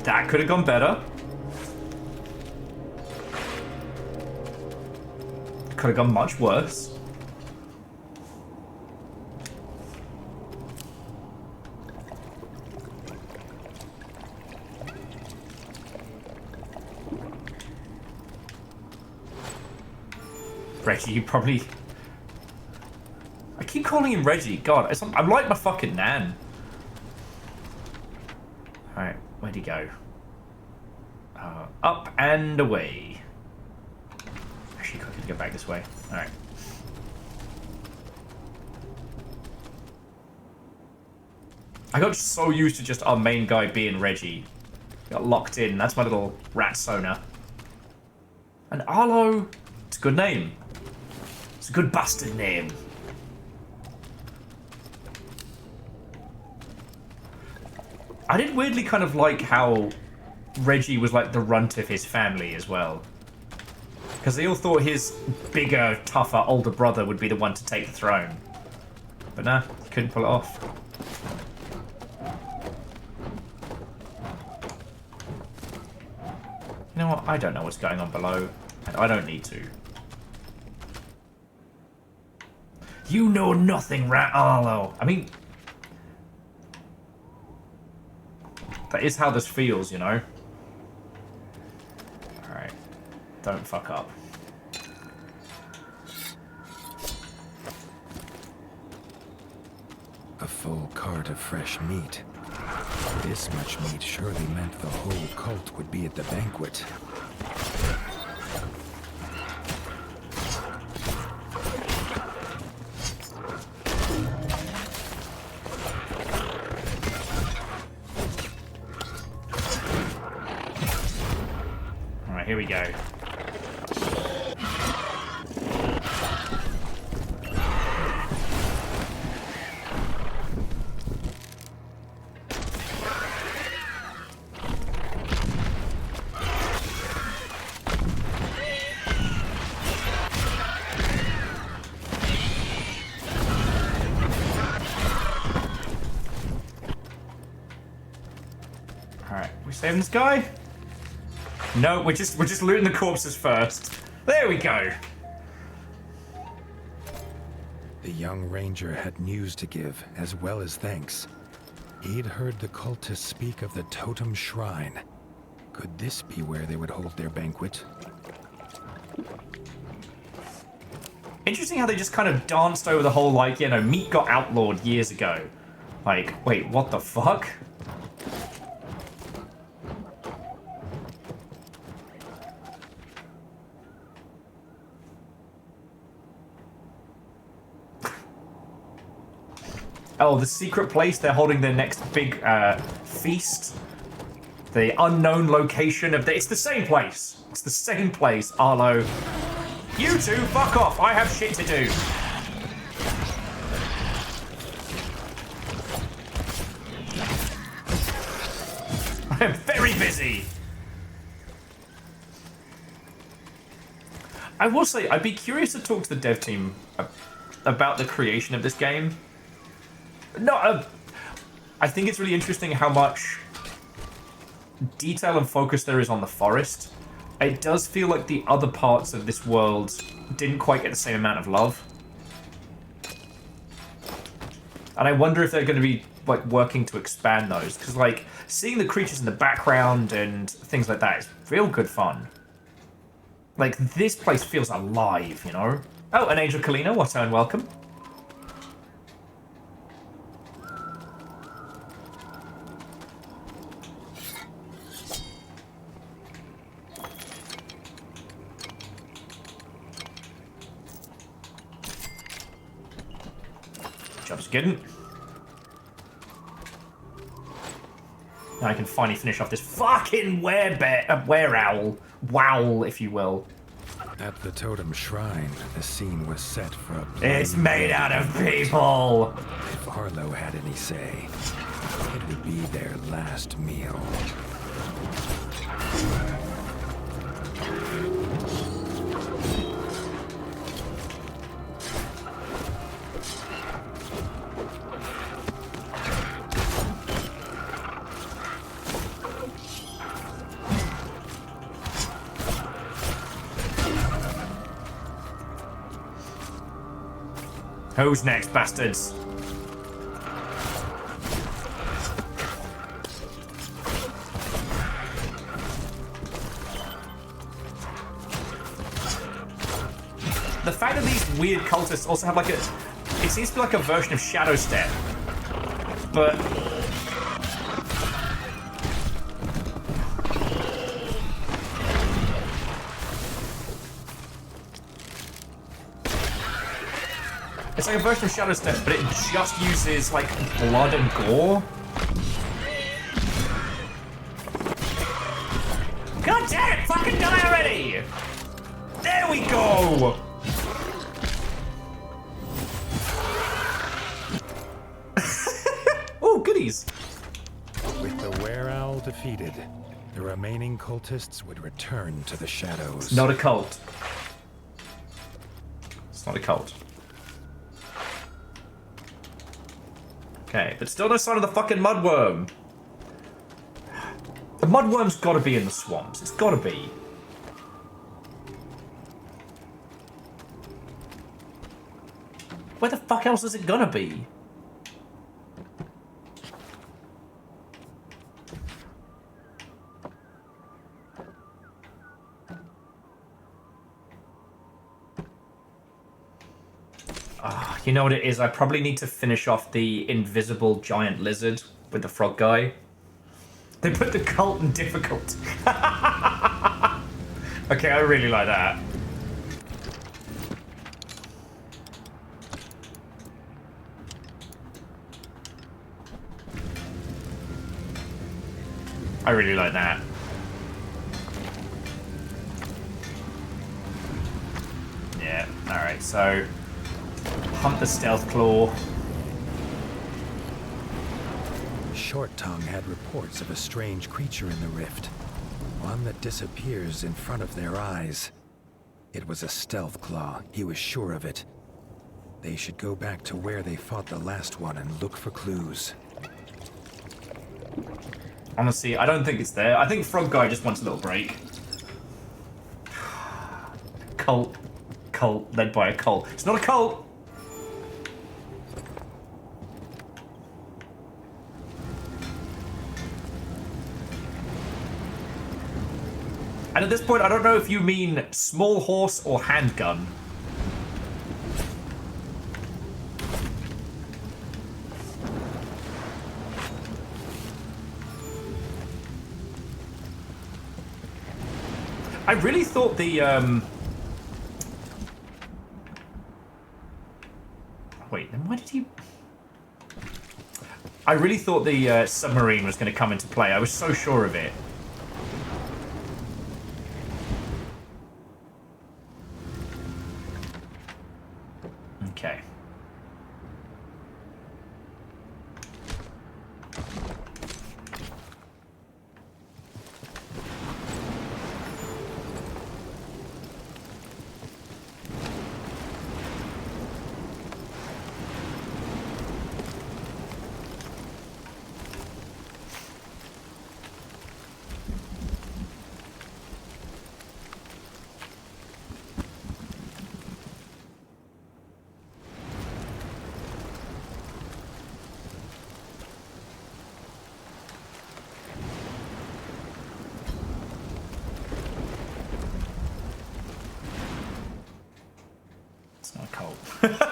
Speaker 1: That could have gone better. Could have gone much worse. Reggie, you probably... I keep calling him Reggie. God, I'm like my fucking nan. Alright, where'd he go? Up and away. Actually, I could go back this way. Alright. I got so used to just our main guy being Reggie. Got locked in. That's my little Ratshaker. And Arlo, it's a good name. It's a good bastard name. I did weirdly kind of like how Reggie was like the runt of his family as well. Because they all thought his bigger, tougher, older brother would be the one to take the throne. But nah, he couldn't pull it off. You know what? I don't know what's going on below, and I don't need to. You know nothing, Rat Arlo. I mean, that is how this feels, you know? Alright. Don't fuck up.
Speaker 7: A full cart of fresh meat. This much meat surely meant the whole cult would be at the banquet.
Speaker 1: Alright, here we go. Alright, we saving this guy? No, we're just looting the corpses first. There we go.
Speaker 7: The young ranger had news to give, as well as thanks. He'd heard the cultists speak of the totem shrine. Could this be where they would hold their banquet?
Speaker 1: Interesting how they just kind of danced over the whole, like, you know, meat got outlawed years ago. Like, wait, what the fuck? Oh, the secret place they're holding their next big feast. The unknown location of the... It's the same place. It's the same place, Arlo. You two, fuck off. I have shit to do. I am very busy. I will say, I'd be curious to talk to the dev team about the creation of this game. No, I think it's really interesting how much detail and focus there is on the forest. It does feel like the other parts of this world didn't quite get the same amount of love. And I wonder if they're going to be like working to expand those. Because like seeing the creatures in the background and things like that is real good fun. Like this place feels alive, you know? Oh, an Angel Kalina, what and welcome. Job's good. Now I can finally finish off this fucking were-owl. Wow, if you will.
Speaker 7: At the totem shrine, the scene was set for a
Speaker 1: It's
Speaker 7: bloody
Speaker 1: made out of people!
Speaker 7: If Arlo had any say, it would be their last meal.
Speaker 1: Who's next, bastards? The fact that these weird cultists also have like a... It seems to be like a version of Shadow Step. But... It's like a version of Shadow Step, but it just uses, like, blood and gore. God damn it! Fucking die already! There we go! Oh, goodies!
Speaker 7: With the were-owl defeated, the remaining cultists would return to the shadows.
Speaker 1: It's not a cult. It's not a cult. Okay, but still no sign of the fucking mudworm. The mudworm's gotta be in the swamps. It's gotta be. Where the fuck else is it gonna be? You know what it is? I probably need to finish off the invisible giant lizard with the frog guy. They put the cult in difficult. Okay, I really like that. I really like that. Yeah, alright, so... Hunt the stealth claw.
Speaker 7: Short Tongue had reports of a strange creature in the rift. One that disappears in front of their eyes. It was a stealth claw, he was sure of it. They should go back to where they fought the last one and look for clues.
Speaker 1: Honestly, I don't think it's there. I think Frog Guy just wants a little break. Cult. Cult, led by a cult. It's not a cult! And at this point, I don't know if you mean small horse or handgun. I really thought the, Wait, then why did he... I really thought the submarine was going to come into play. I was so sure of it. Okay.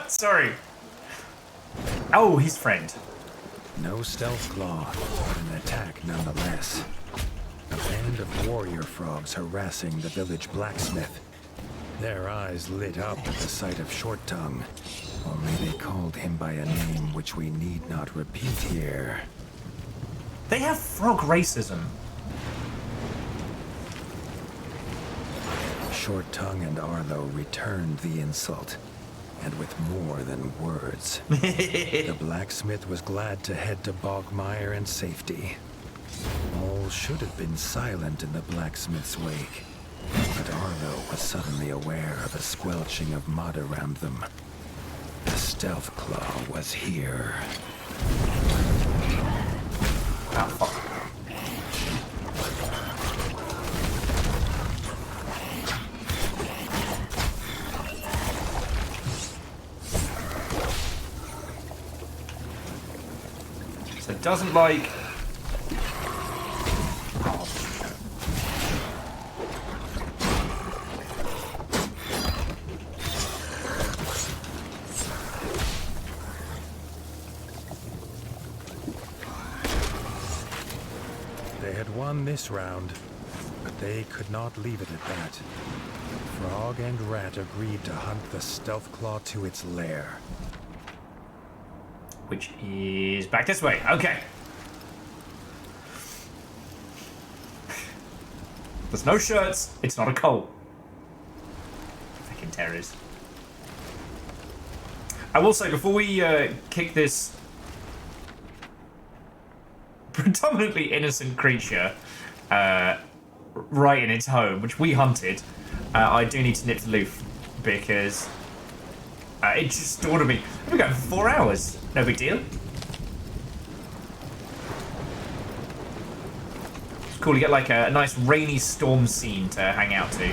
Speaker 1: Sorry. Oh, his friend.
Speaker 7: No stealth claw, but an attack nonetheless. A band of warrior frogs harassing the village blacksmith. Their eyes lit up at the sight of Short Tongue. Only they called him by a name which we need not repeat here.
Speaker 1: They have frog racism.
Speaker 7: Short Tongue and Arlo returned the insult, and with more than words. The blacksmith was glad to head to Bogmire and safety. All should have been silent in the blacksmith's wake, but Arlo was suddenly aware of a squelching of mud around them. The stealth claw was here.
Speaker 1: Ah, fuck. So it doesn't like... Oh.
Speaker 7: They had won this round, but they could not leave it at that. Frog and Rat agreed to hunt the stealth claw to its lair.
Speaker 1: Which is back this way. Okay. There's no shirts. It's not a cult. Fucking terrorists. I will say, before we kick this predominantly innocent creature right in its home, which we hunted, I do need to nip to Loof because it just dawned on me. We're going for 4 hours. No big deal. It's cool to get like a nice rainy storm scene to hang out to.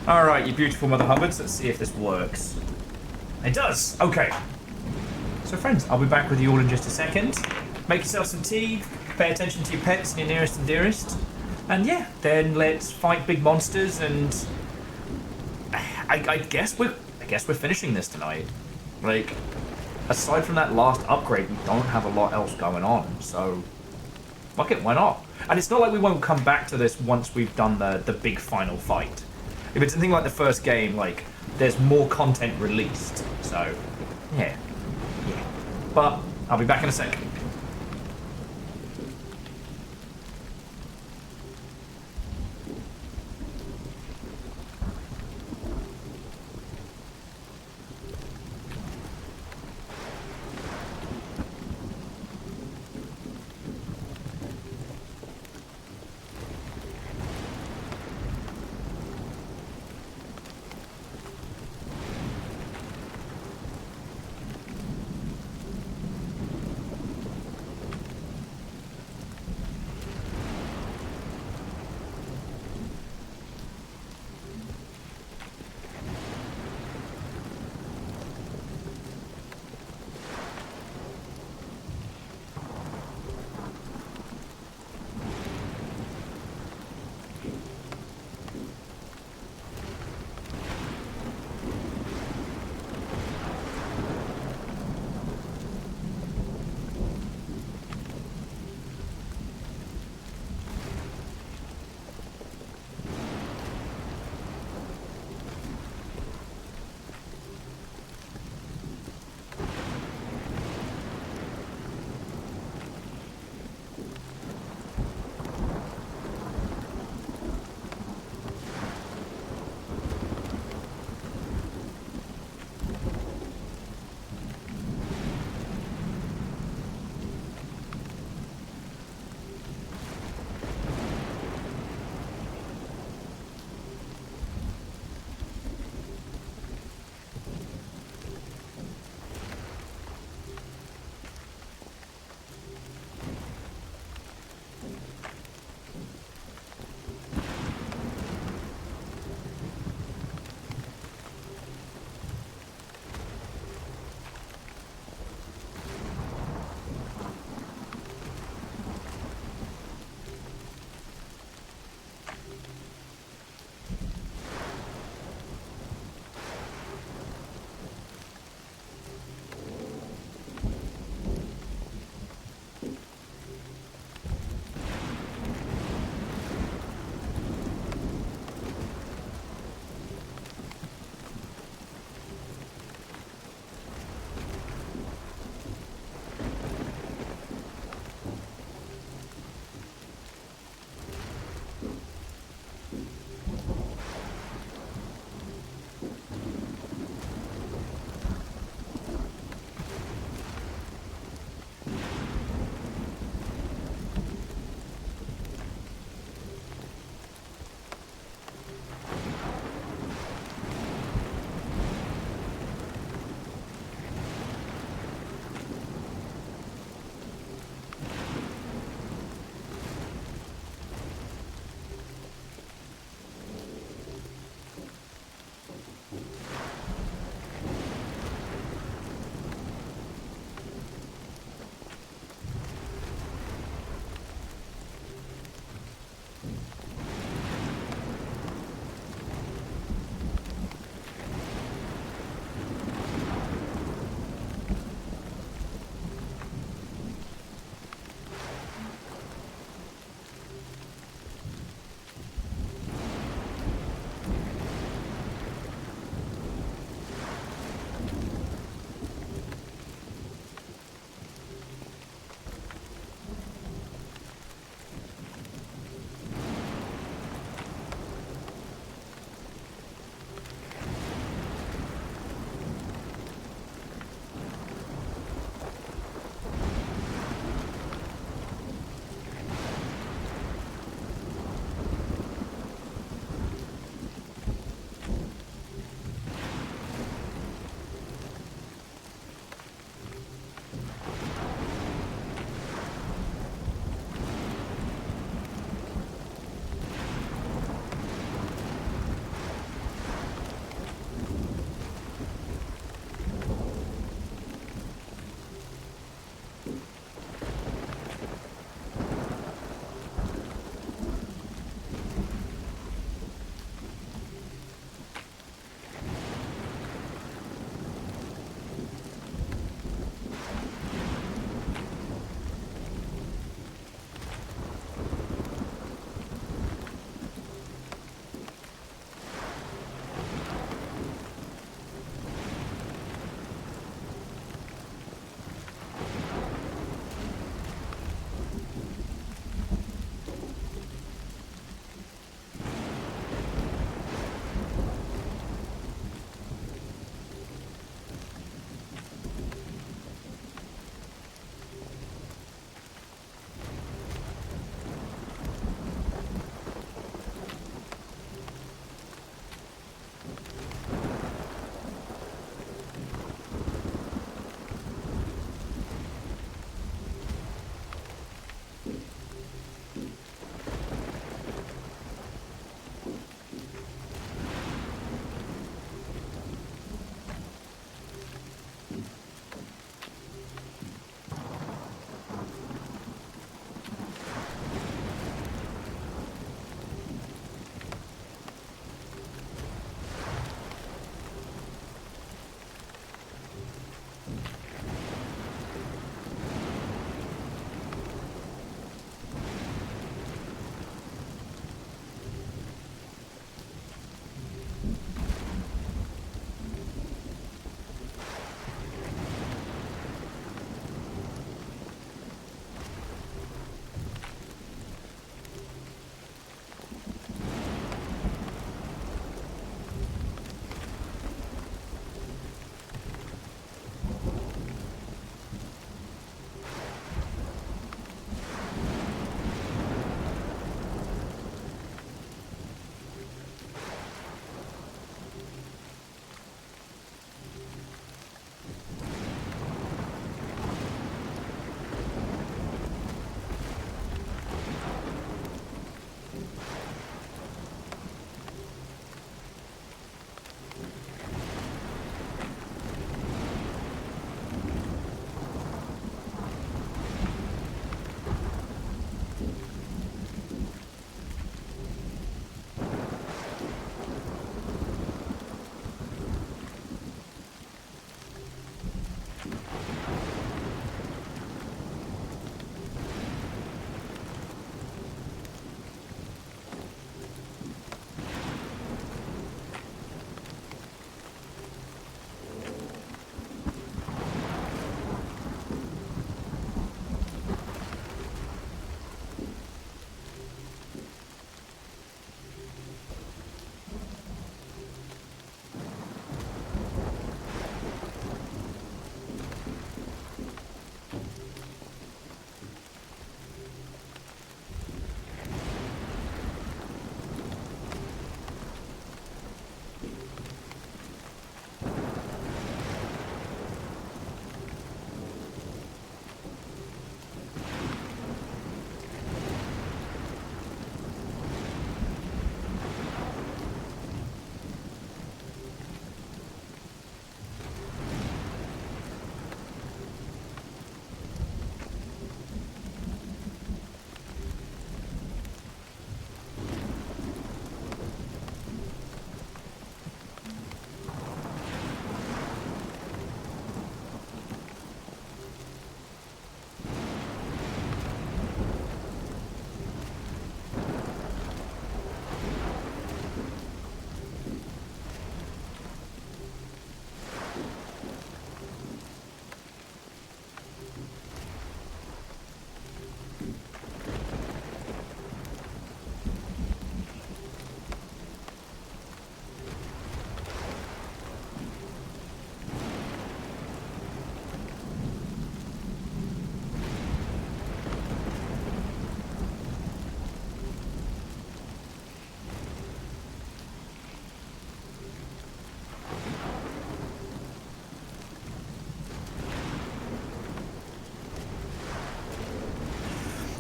Speaker 1: Alright, you beautiful Mother Hubbards, let's see if this works. It does! Okay. So friends, I'll be back with you all in just a second. Make yourself some tea, pay attention to your pets and your nearest and dearest. And yeah, then let's fight big monsters and... I guess we're finishing this tonight. Like, aside from that last upgrade, we don't have a lot else going on, so... Fuck it, why not? And it's not like we won't come back to this once we've done the big final fight. If it's anything like the first game, like, there's more content released, so, yeah. But, I'll be back in a sec.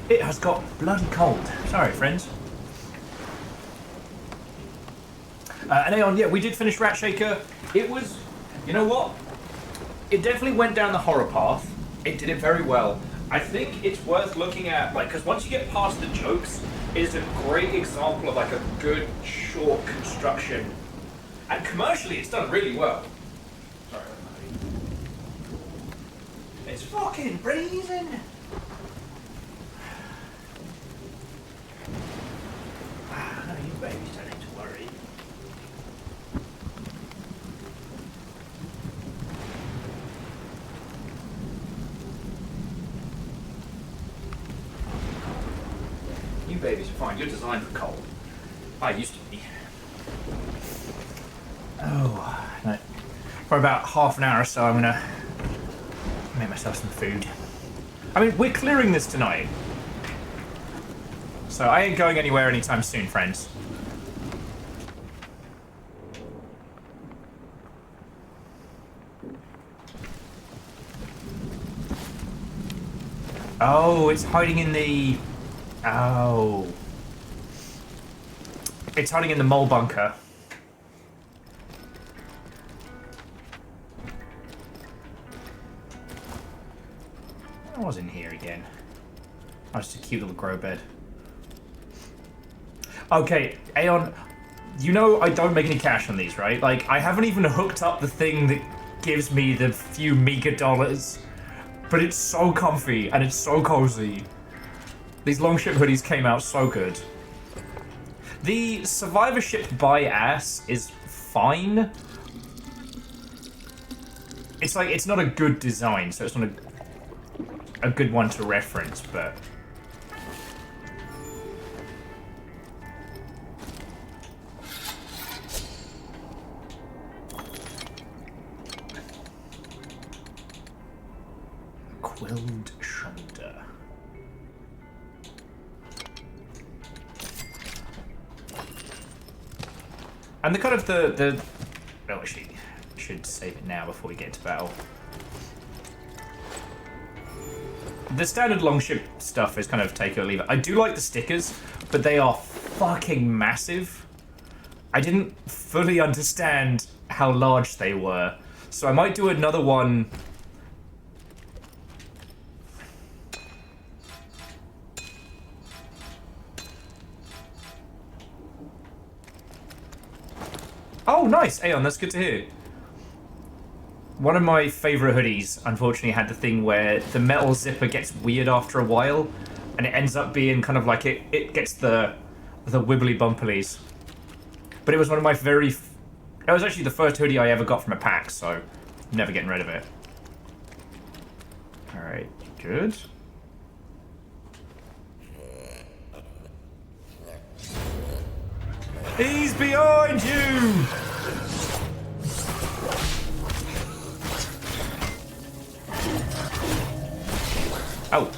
Speaker 1: It has got bloody cold. Sorry, friends. And Aeon, yeah, we did finish Ratshaker. It was, you know what? It definitely went down the horror path. It did it very well. I think it's worth looking at, like, because once you get past the jokes, it is a great example of, like, a good, short construction. And commercially, it's done really well. Sorry, it's fucking freezing. No, you babies don't need to worry. You babies are fine. You're designed for cold. I used to be. Oh, no. For about half an hour or so, I'm gonna make myself some food. I mean, we're clearing this tonight. So I ain't going anywhere anytime soon, friends. Oh, it's hiding in the... Oh. It's hiding in the mole bunker. I was in here again. Oh, it's just a cute little grow bed. Okay, Aeon, you know I don't make any cash on these, right? Like, I haven't even hooked up the thing that gives me the few meager dollars. But it's so comfy and it's so cozy. These longship hoodies came out so good. The survivorship by ass is fine. It's like, it's not a good design, so it's not a good one to reference, but... Quilled shoulder. And the kind of the oh, actually, I should save it now before we get into battle. The standard longship stuff is kind of take it or leave it. I do like the stickers, but they are fucking massive. I didn't fully understand how large they were, so I might do another one. Oh, nice, Aeon, that's good to hear. One of my favourite hoodies, unfortunately, had the thing where the metal zipper gets weird after a while, and it ends up being kind of like it gets the wibbly bumperlies. But it was one of my very... That was actually the first hoodie I ever got from a pack, so I'm never getting rid of it. Alright, good. He's behind you! Oh.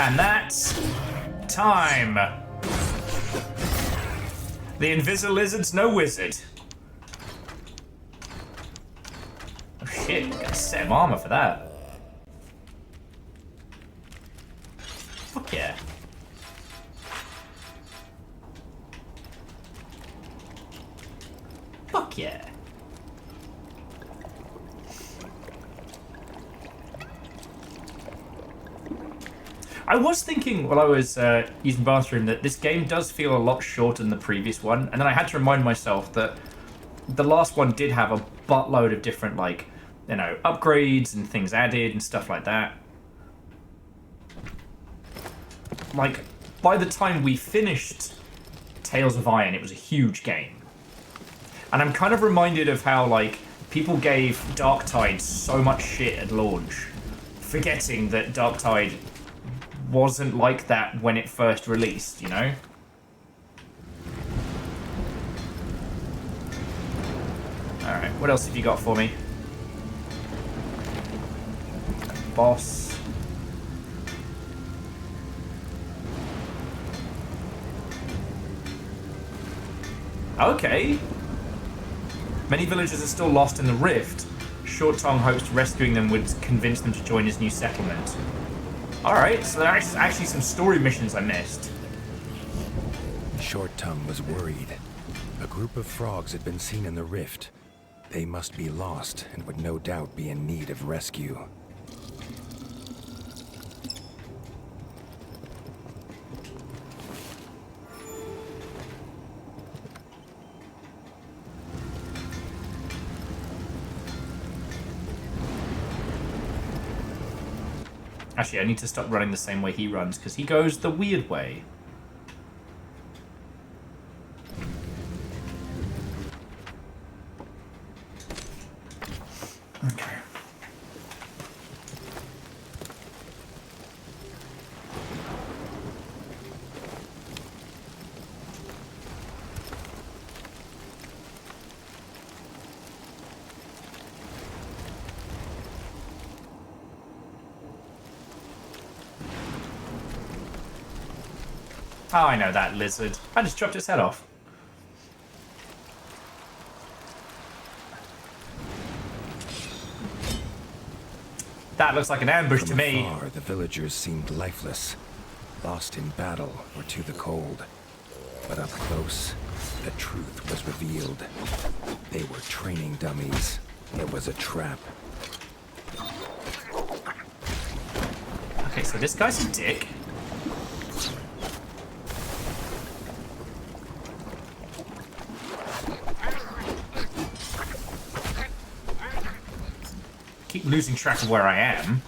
Speaker 1: And that's time. The Invisilizard's no wizard. Oh shit, got a set of armor for that. Fuck yeah. Fuck yeah. I was thinking while I was using bathroom that this game does feel a lot shorter than the previous one, and then I had to remind myself that the last one did have a buttload of different, like, you know, upgrades and things added and stuff like that. Like, by the time we finished Tales of Iron, it was a huge game. And I'm kind of reminded of how, like, people gave Dark Tide so much shit at launch forgetting that Darktide wasn't like that when it first released, you know? Alright, what else have you got for me? Boss. Okay. Many villagers are still lost in the rift. Short Tongue hopes rescuing them would convince them to join his new settlement. Alright, so there are actually some story missions I missed.
Speaker 7: Short Tongue was worried. A group of frogs had been seen in the rift. They must be lost and would no doubt be in need of rescue.
Speaker 1: Actually, I need to stop running the same way he runs, because he goes the weird way. Okay. Oh, I know that lizard. I just chopped its head off. That looks like an ambush to me.
Speaker 7: From afar, the villagers seemed lifeless, lost in battle or to the cold. But up close, the truth was revealed. They were training dummies. It was a trap.
Speaker 1: Okay, so this guy's a dick. Keep losing track of where I am.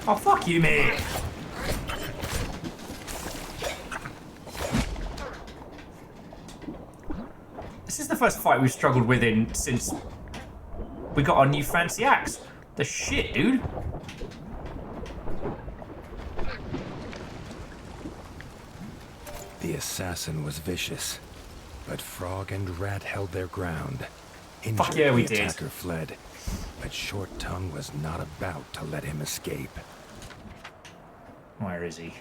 Speaker 1: Oh, fuck you, mate. This is the first fight we've struggled with since we got our new fancy axe. The shit, dude.
Speaker 7: The assassin was vicious, but Frog and Rat held their ground.
Speaker 1: Fuck yeah, we
Speaker 7: the
Speaker 1: did.
Speaker 7: attacker fled, but Short Tongue was not about to let him escape.
Speaker 1: Where is he?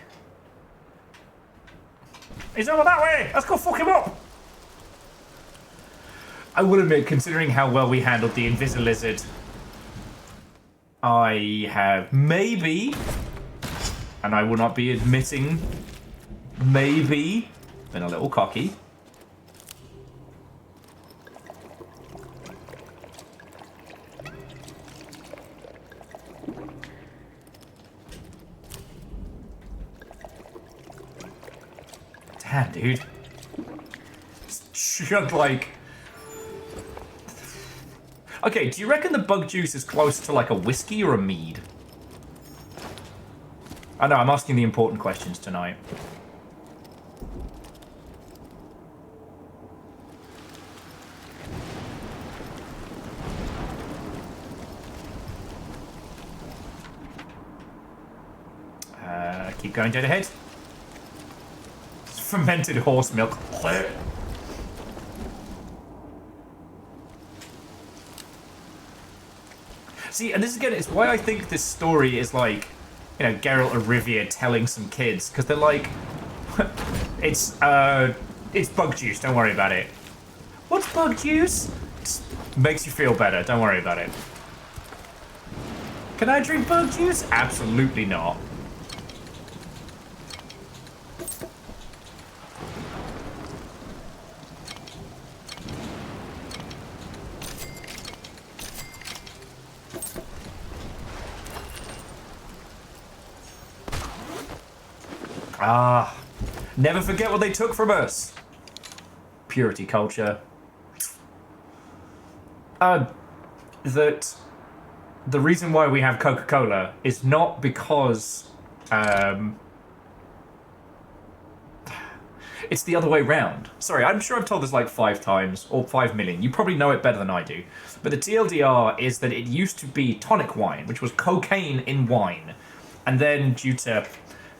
Speaker 1: He's over that way! Let's go fuck him up! I will admit, considering how well we handled the Invisilizard, I have maybe, and I will not be admitting, maybe been a little cocky. Damn, dude. It's just like... Okay, do you reckon the bug juice is close to like a whiskey or a mead? I know, I'm asking the important questions tonight. Keep going dead ahead. It's fermented horse milk. See, and this again is why I think this story is like, you know, Geralt of Rivia telling some kids, because they're like, it's bug juice, don't worry about it. What's bug juice? It makes you feel better, don't worry about it. Can I drink bug juice? Absolutely not. Ah, never forget what they took from us. Purity culture. That the reason why we have Coca-Cola is not because it's the other way round. Sorry, I'm sure I've told this like 5 times, or 5 million. You probably know it better than I do. But the TLDR is that it used to be tonic wine, which was cocaine in wine. And then due to,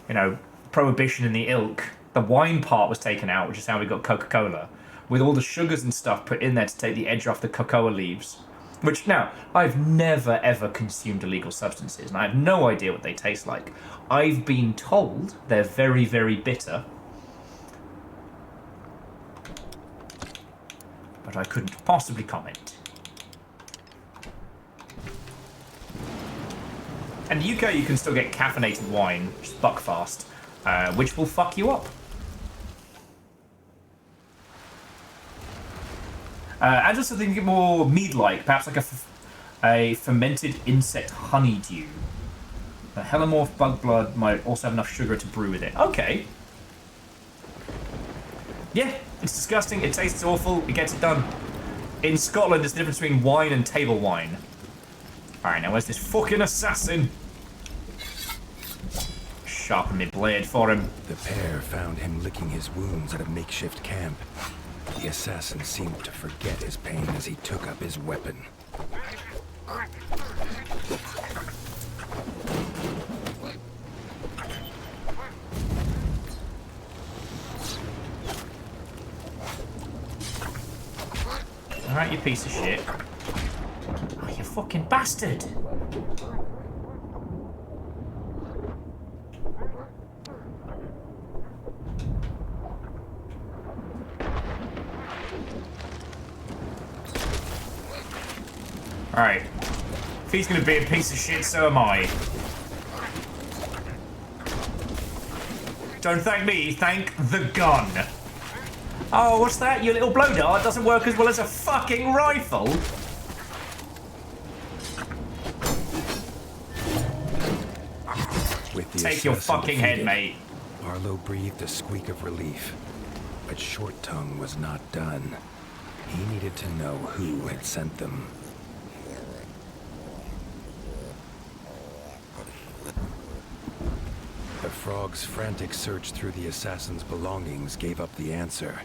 Speaker 1: you know, prohibition in the ilk, the wine part was taken out, which is how we got Coca-Cola, with all the sugars and stuff put in there to take the edge off the cocoa leaves. Which, now, I've never ever consumed illegal substances, and I have no idea what they taste like. I've been told they're very, very bitter. But I couldn't possibly comment. In the UK, you can still get caffeinated wine, which is buckfast, which will fuck you up. And just something more mead-like, perhaps like a fermented insect honeydew. The Helomorph bug blood might also have enough sugar to brew with it. Okay. Yeah, it's disgusting, it tastes awful, it gets it done. In Scotland, there's the difference between wine and table wine. Alright, now where's this fucking assassin? Sharpen my blade for him.
Speaker 7: The pair found him licking his wounds at a makeshift camp. The assassin seemed to forget his pain as he took up his weapon.
Speaker 1: Alright, you piece of shit. Oh, you fucking bastard! Alright. If he's gonna be a piece of shit, so am I. Don't thank me, thank the gun. Oh, what's that? Your little blow dart doesn't work as well as a fucking rifle?
Speaker 7: With the
Speaker 1: Take your fucking head, mate.
Speaker 7: Arlo breathed a squeak of relief. But Short Tongue was not done. He needed to know who had sent them. The frog's frantic search through the assassin's belongings gave up the answer.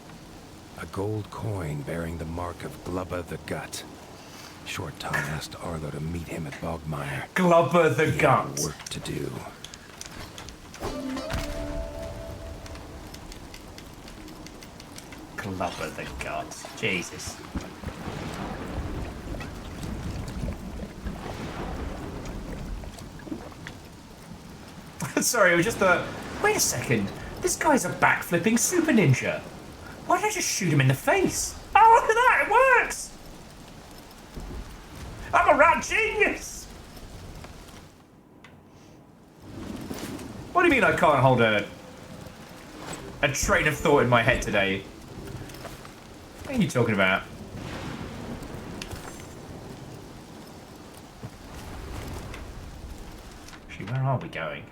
Speaker 7: A gold coin bearing the mark of Glubba the Gut. Short Tongue asked Arlo to meet him at Bogmire.
Speaker 1: Glubba the
Speaker 7: He
Speaker 1: Gut.
Speaker 7: had work to do.
Speaker 1: Glubba the Gut. Jesus. Sorry, it was just a... Wait a second. This guy's a backflipping super ninja. Why don't I just shoot him in the face? Oh, look at that! It works! I'm a rat genius! What do you mean I can't hold a train of thought in my head today? What are you talking about? Actually, where are we going?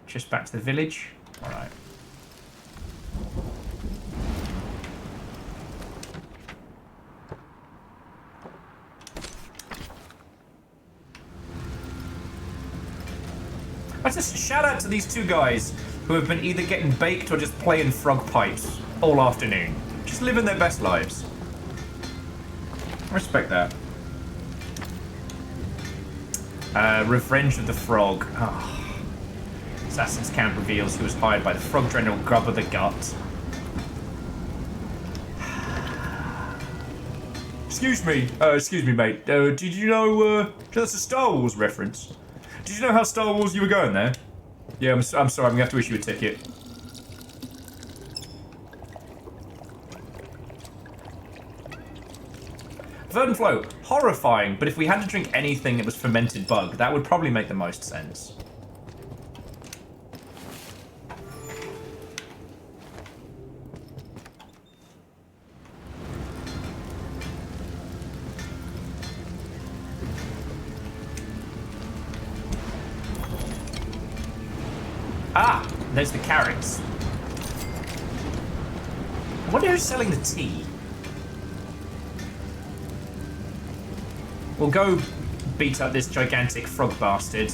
Speaker 1: Just back to the village? Alright. Just a shout out to these two guys who have been either getting baked or just playing frog pipes all afternoon. Just living their best lives. I respect that. Revenge of the Frog. Oh. Assassin's Camp reveals he was hired by the Frog General Grubber the Gut. Excuse me, mate. Did you know, that's a Star Wars reference? Did you know how Star Wars you were going there? Yeah, I'm sorry, I'm gonna have to issue a ticket. Verdant Flow, horrifying, but if we had to drink anything that was fermented bug, that would probably make the most sense. Ah, there's the carrots. I wonder who's selling the tea. We'll go beat up this gigantic frog bastard.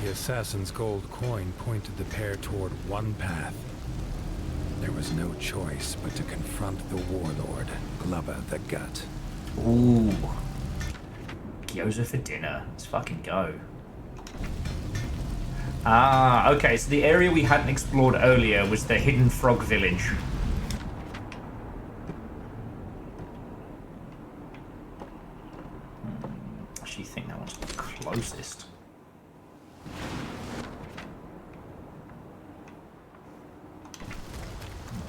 Speaker 7: The assassin's gold coin pointed the pair toward one path. There was no choice but to confront the warlord, Glubba the Gut.
Speaker 1: Ooh. Gyoza for dinner. Let's fucking go. Ah, okay, so the area we hadn't explored earlier was the hidden frog village. I actually think that one's the closest.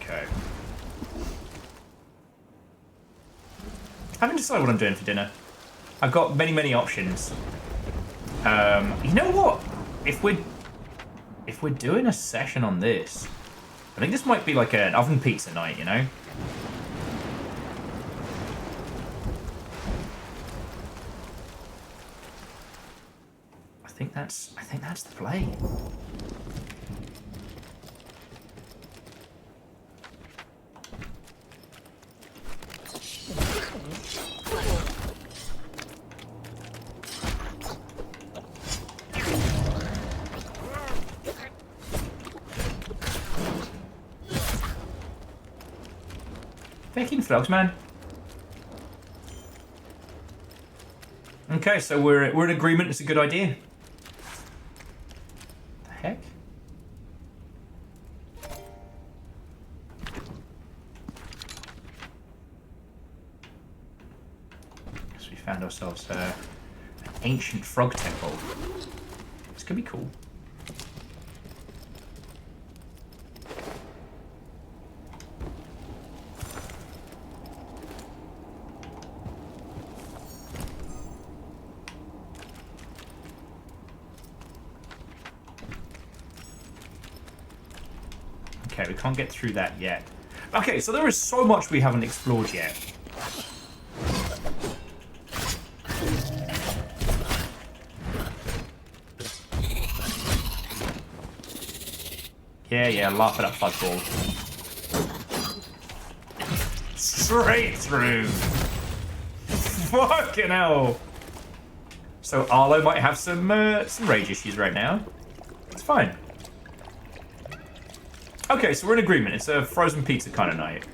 Speaker 1: Okay. I haven't decided what I'm doing for dinner. I've got many, many options. You know what? If we're doing a session on this, I think this might be like an oven pizza night, you know? I think that's the play. Viking frogs, man. Okay, so we're in agreement. It's a good idea. The heck? So we found ourselves an ancient frog temple. This could be cool. Okay, we can't get through that yet. Okay, so there is so much we haven't explored yet. Yeah, laugh it up, fuckball. Straight through! Fucking hell! So Arlo might have some rage issues right now. It's fine. Okay, so we're in agreement. It's a frozen pizza kind of night.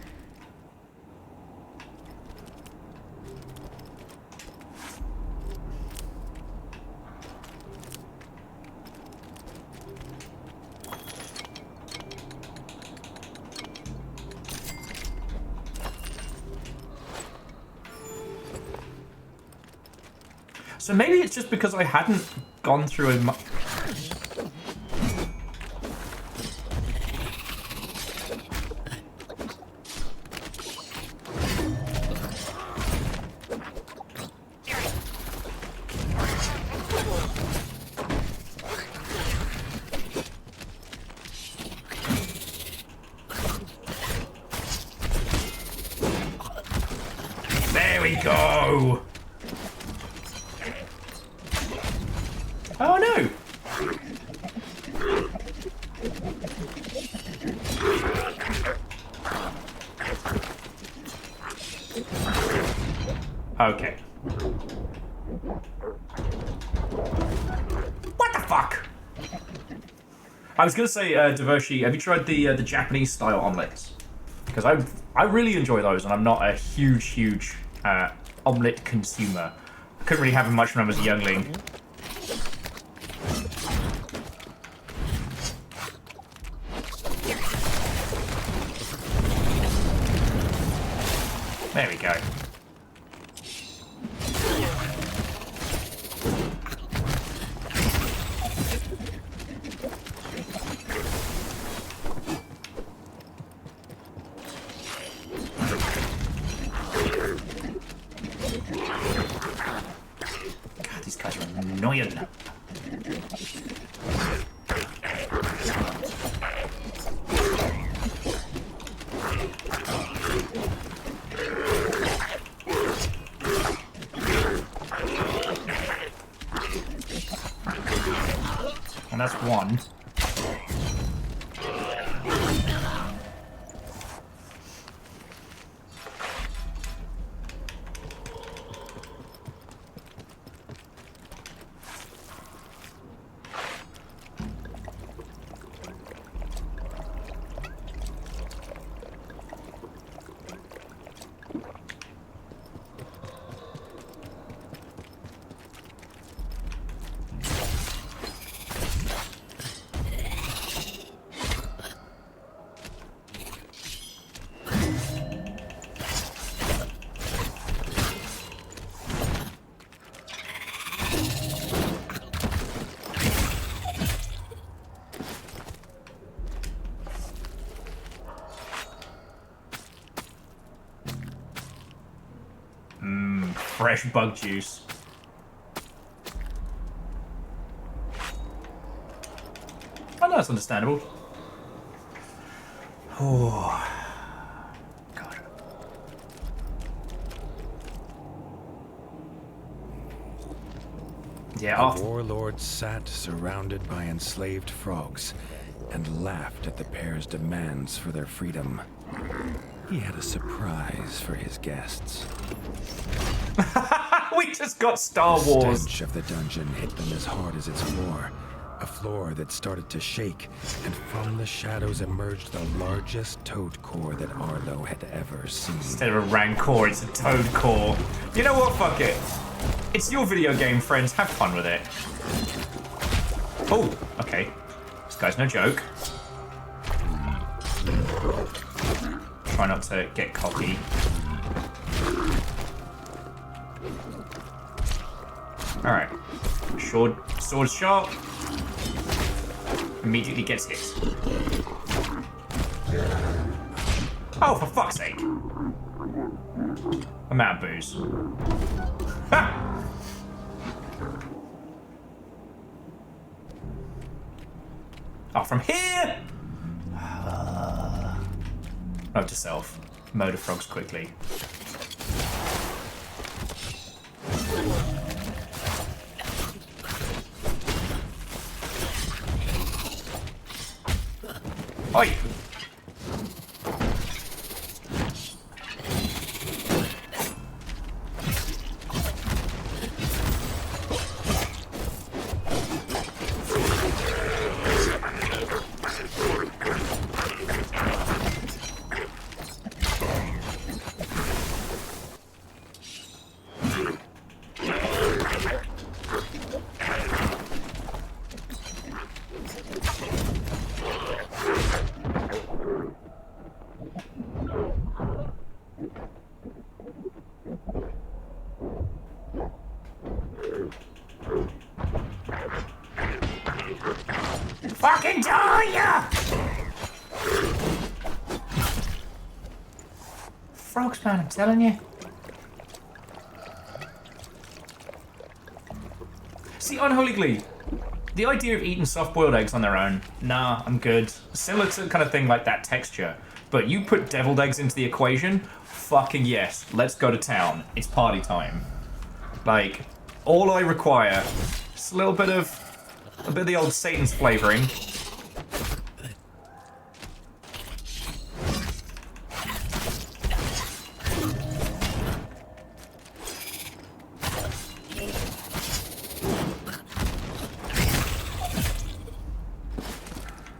Speaker 1: So maybe it's just because I hadn't gone through a There we go! Oh no! Okay. What the fuck? I was gonna say, Devoshi, have you tried the Japanese style omelets? Because I really enjoy those, and I'm not a huge omelet consumer. I couldn't really have them much when I was a youngling. There we go. God, these guys are annoying. that's one. Fresh bug juice. Oh, no, that's understandable. Oh, God. Yeah,
Speaker 7: The warlord sat surrounded by enslaved frogs and laughed at the pair's demands for their freedom. He had a surprise for his guests.
Speaker 1: We just got Star
Speaker 7: The
Speaker 1: Wars.
Speaker 7: stench of the dungeon hit them as hard as its floor. A floor that started to shake, and from the shadows emerged the largest toad core that Arlo had ever seen.
Speaker 1: Instead of a Rancor, it's a Toad Core. You know what? Fuck it. It's your video game, friends. Have fun with it. Oh, okay. This guy's no joke. Try not to get cocky. Alright. Sword sharp. Immediately gets hit. Oh, for fuck's sake. I'm out of booze. Ha! Oh, from here! Note to self. Murder frogs quickly. Oi! Fucking die ya! Frogs, man, I'm telling you. See, Unholy Glee, the idea of eating soft-boiled eggs on their own, nah, I'm good. Similar to kind of thing like that texture. But you put deviled eggs into the equation, fucking yes, let's go to town. It's party time. Like, all I require is a little bit of the old Satan's flavoring.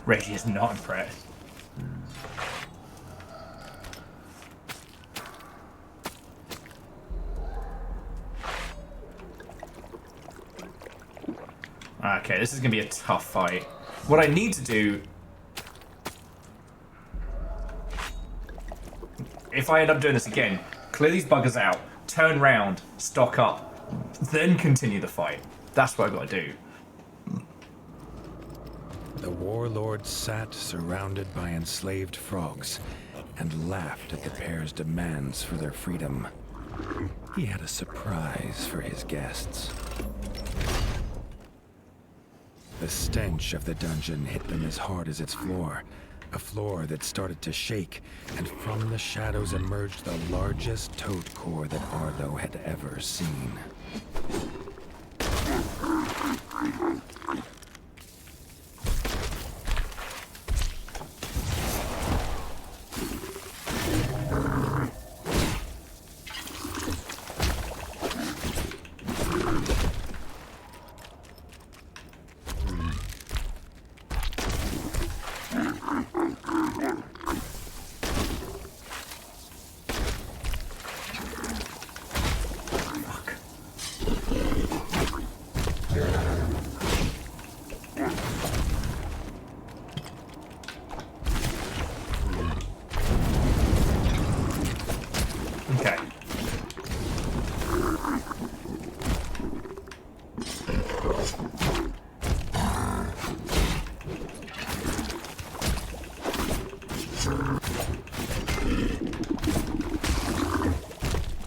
Speaker 1: Reggie is not impressed. Okay, this is gonna be a tough fight. What I need to do, if I end up doing this again, clear these buggers out, turn round, stock up, then continue the fight. That's what I gotta do.
Speaker 7: The warlord sat surrounded by enslaved frogs and laughed at the pair's demands for their freedom. He had a surprise for his guests. The stench of the dungeon hit them as hard as its floor, a floor that started to shake, and from the shadows emerged the largest toad core that Arlo had ever seen.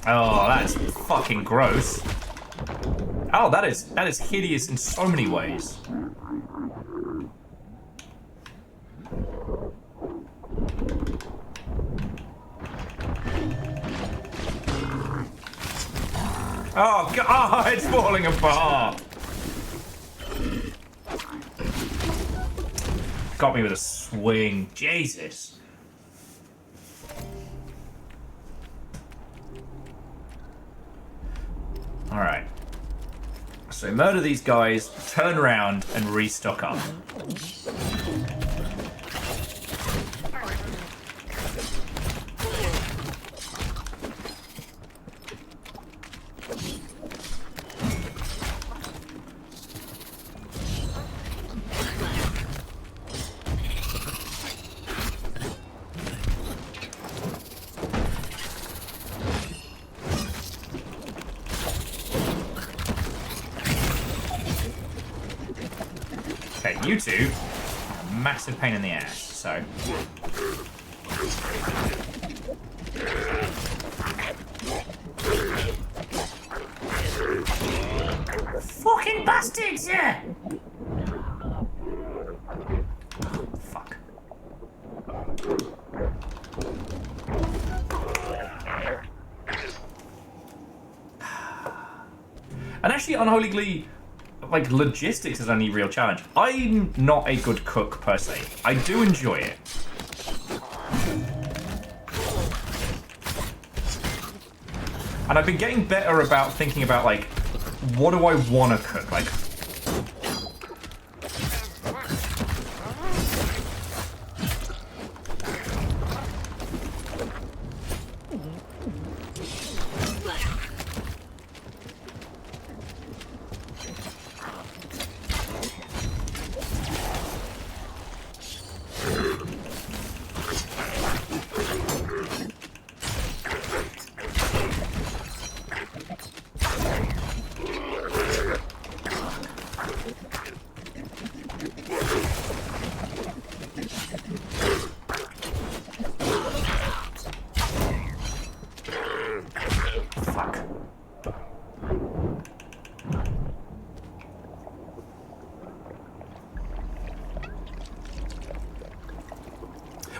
Speaker 1: Oh, that's fucking gross. Oh, that is hideous in so many ways. Oh god, it's falling apart. Got me with a swing. Jesus. Alright. So murder these guys, turn around, and restock up. You two are a massive pain in the ass, so. Fucking bastards! Yeah! Oh, fuck. And actually, Unholy Glee, like, logistics is only real challenge. I'm not a good cook per se. I do enjoy it. And I've been getting better about thinking about, like, what do I want to cook? Like,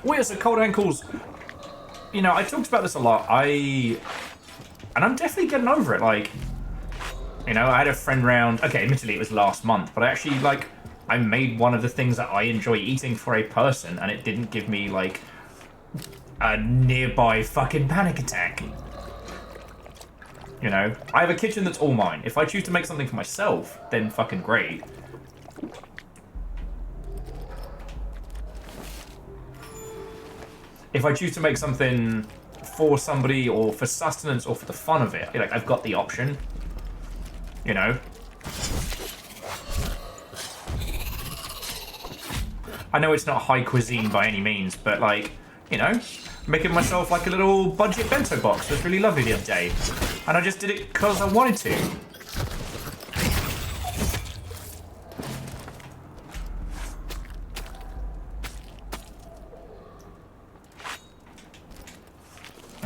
Speaker 1: well, yeah, so cold ankles, you know, I talked about this a lot. And I'm definitely getting over it. Like, you know, I had a friend round, okay, admittedly it was last month, but I actually, like, I made one of the things that I enjoy eating for a person, and it didn't give me, like, a nearby fucking panic attack. You know, I have a kitchen that's all mine. If I choose to make something for myself, then fucking great. If I choose to make something for somebody or for sustenance or for the fun of it, like, I've got the option. You know? I know it's not high cuisine by any means, but, like, you know, making myself like a little budget bento box was really lovely the other day. And I just did it because I wanted to.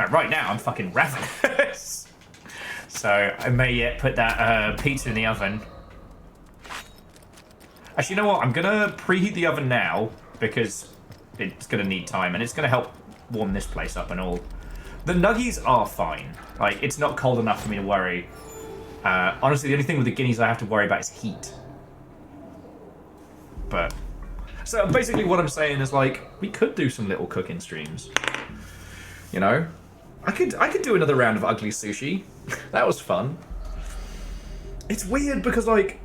Speaker 1: Right now, I'm fucking ravenous. So I may yet put that pizza in the oven. Actually, you know what? I'm gonna preheat the oven now because it's gonna need time and it's gonna help warm this place up and all. The nuggies are fine. Like, it's not cold enough for me to worry. Honestly, the only thing with the guineas I have to worry about is heat. But so basically, what I'm saying is, like, we could do some little cooking streams. You know? I could do another round of ugly sushi. That was fun. It's weird because, like,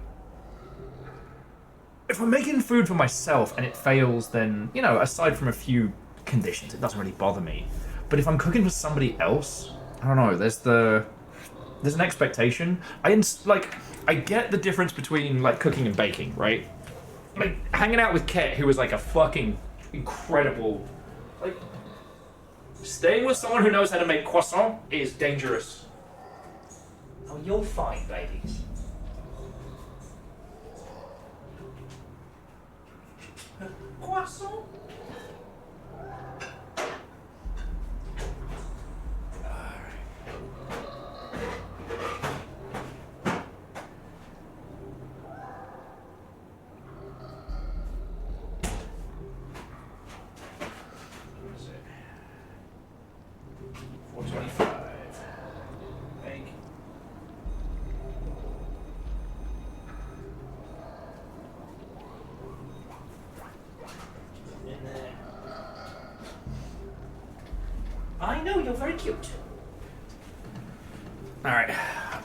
Speaker 1: if I'm making food for myself and it fails, then, you know, aside from a few conditions, it doesn't really bother me. But if I'm cooking for somebody else, I don't know, there's an expectation. I get the difference between, like, cooking and baking, right? Like, hanging out with Ket, who is, like, a fucking incredible, like, staying with someone who knows how to make croissant is dangerous. Oh, you're fine, babies. Croissant? Alright. I know, you're very cute. Alright,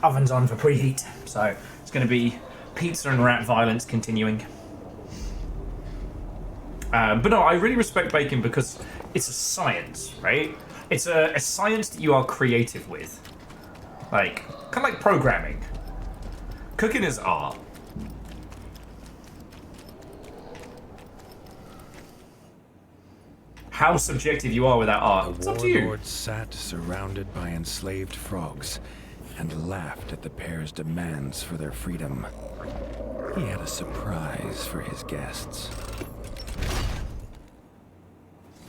Speaker 1: oven's on for preheat, so it's going to be pizza and rat violence continuing. But no, I really respect baking because it's a science, right? It's a science that you are creative with. Like, kind of like programming. Cooking is art. How subjective you are with that art, it's up to you.
Speaker 7: The warlord sat surrounded by enslaved frogs and laughed at the pair's demands for their freedom. He had a surprise for his guests.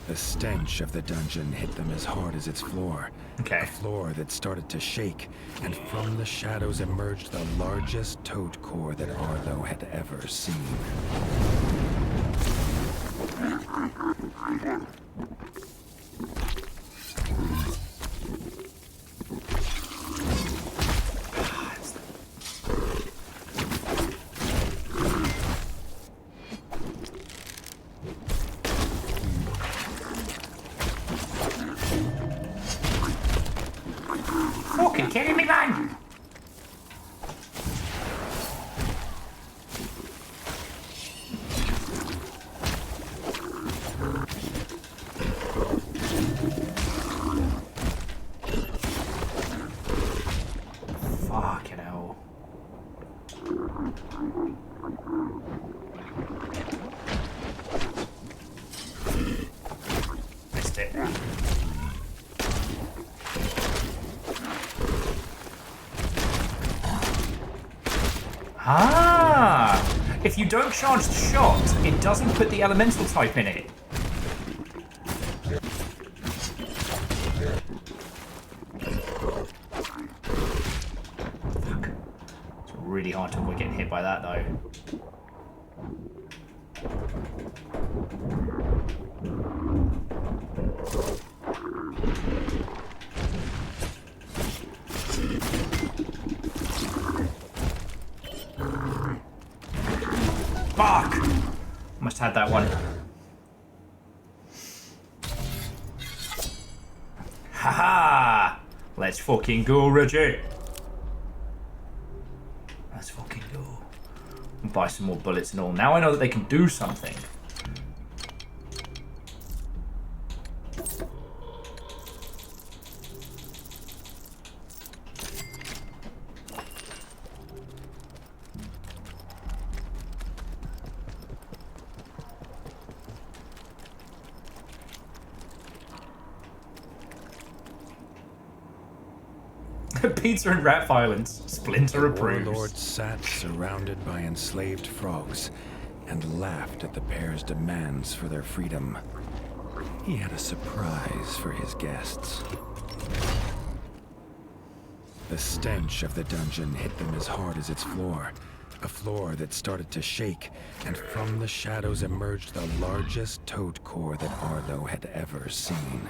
Speaker 7: The stench of the dungeon hit them as hard as its floor.
Speaker 1: Okay.
Speaker 7: A floor that started to shake, and from the shadows emerged the largest toad core that Arlo had ever seen.
Speaker 1: Fucking kidding me, man! Fucking hell. Missed it. Ah! If you don't charge the shot, it doesn't put the elemental type in it. Fuck. It's really hard to avoid getting hit by that, though. Fuck! Almost had that one. Haha! Let's fucking go, Reggie. Let's fucking go. Buy some more bullets and all. Now I know that they can do something. Pizza and rat violence. Splinter approves.
Speaker 7: The warlord sat surrounded by enslaved frogs and laughed at the pair's demands for their freedom. He had a surprise for his guests. The stench of the dungeon hit them as hard as its floor. A floor that started to shake, and from the shadows emerged the largest toad core that Arlo had ever seen.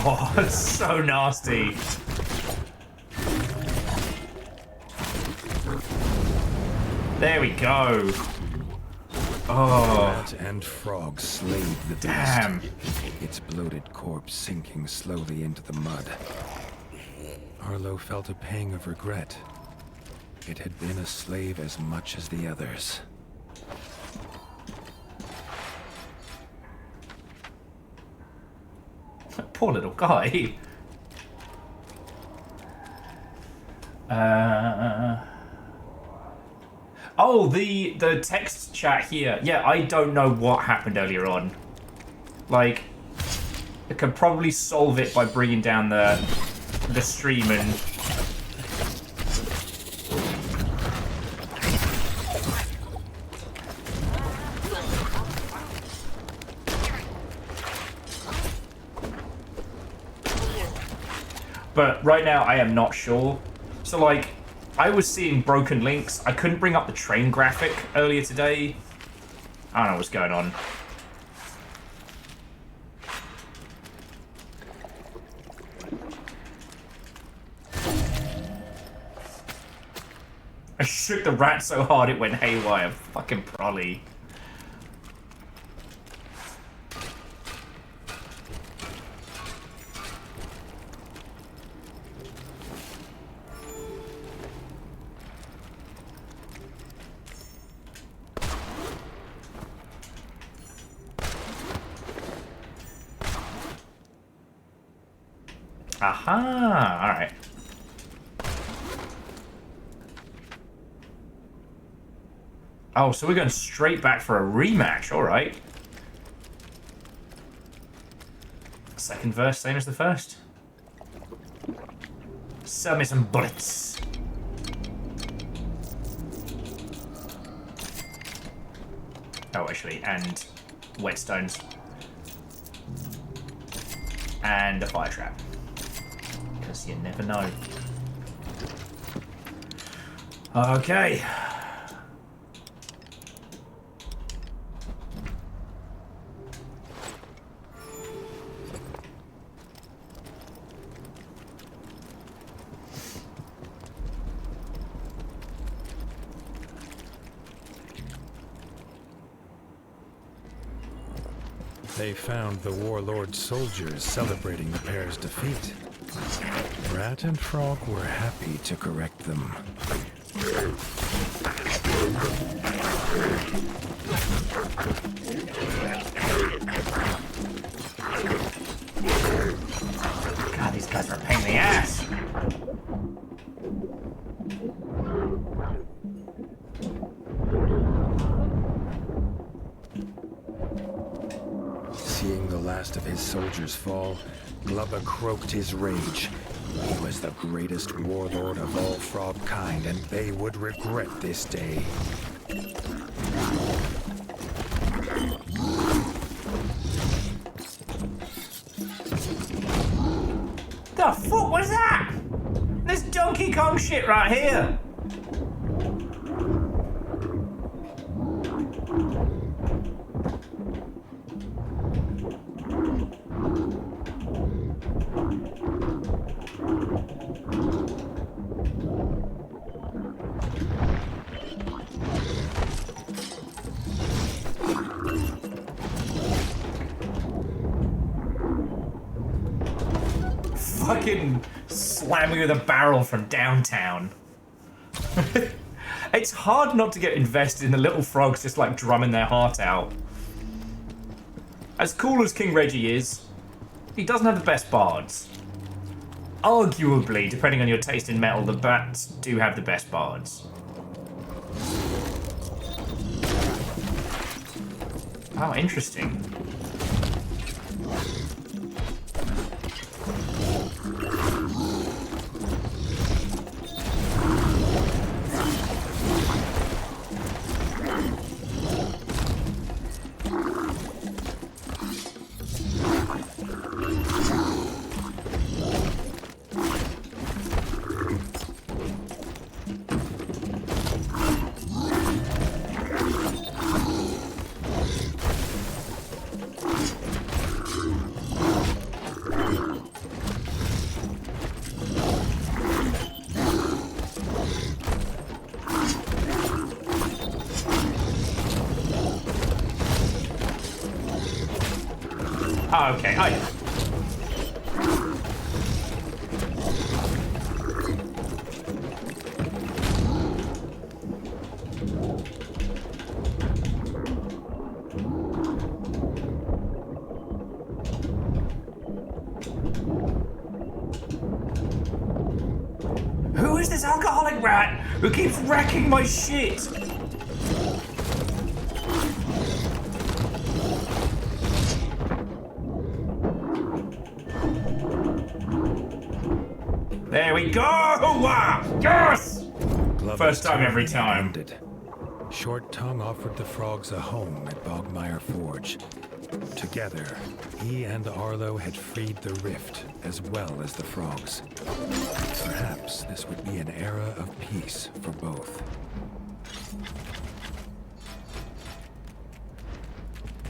Speaker 1: Oh, it's so nasty. There we go. Oh.
Speaker 7: Rat and frog slayed the beast.
Speaker 1: Damn.
Speaker 7: Its bloated corpse sinking slowly into the mud. Arlo felt a pang of regret. It had been a slave as much as the others.
Speaker 1: Poor little guy. Oh, the text chat here. Yeah, I don't know what happened earlier on. Like, I could probably solve it by bringing down the stream and... but right now I am not sure. So, like, I was seeing broken links. I couldn't bring up the train graphic earlier today. I don't know what's going on. I shook the rat so hard it went haywire. Fucking prolly. Aha! Alright. Oh, so we're going straight back for a rematch. Alright. Second verse, same as the first. Sell me some bullets. Oh, actually, and whetstones. And a fire trap. Because you never know. Okay.
Speaker 7: They found the warlord's soldiers celebrating the pair's defeat. Rat and Frog were happy to correct them.
Speaker 1: God, these guys are a pain in the ass.
Speaker 7: Seeing the last of his soldiers fall, Glubba croaked his rage. He was the greatest warlord of all frog kind, and they would regret this day.
Speaker 1: The fuck was that? This Donkey Kong shit right here. Fucking slam me with a barrel from downtown. It's hard not to get invested in the little frogs just like drumming their heart out. As cool as King Reggie is, he doesn't have the best bards. Arguably, depending on your taste in metal, the bats do have the best bards. Oh, interesting. Oh, okay. Oh, yeah. Who is this alcoholic rat who keeps wrecking my shit? There we go! Yes!
Speaker 7: Glubba's
Speaker 1: First time every
Speaker 7: turn
Speaker 1: time.
Speaker 7: ended. Short Tongue offered the frogs a home at Bogmire Forge. Together, he and Arlo had freed the Rift as well as the frogs. Perhaps this would be an era of peace for both.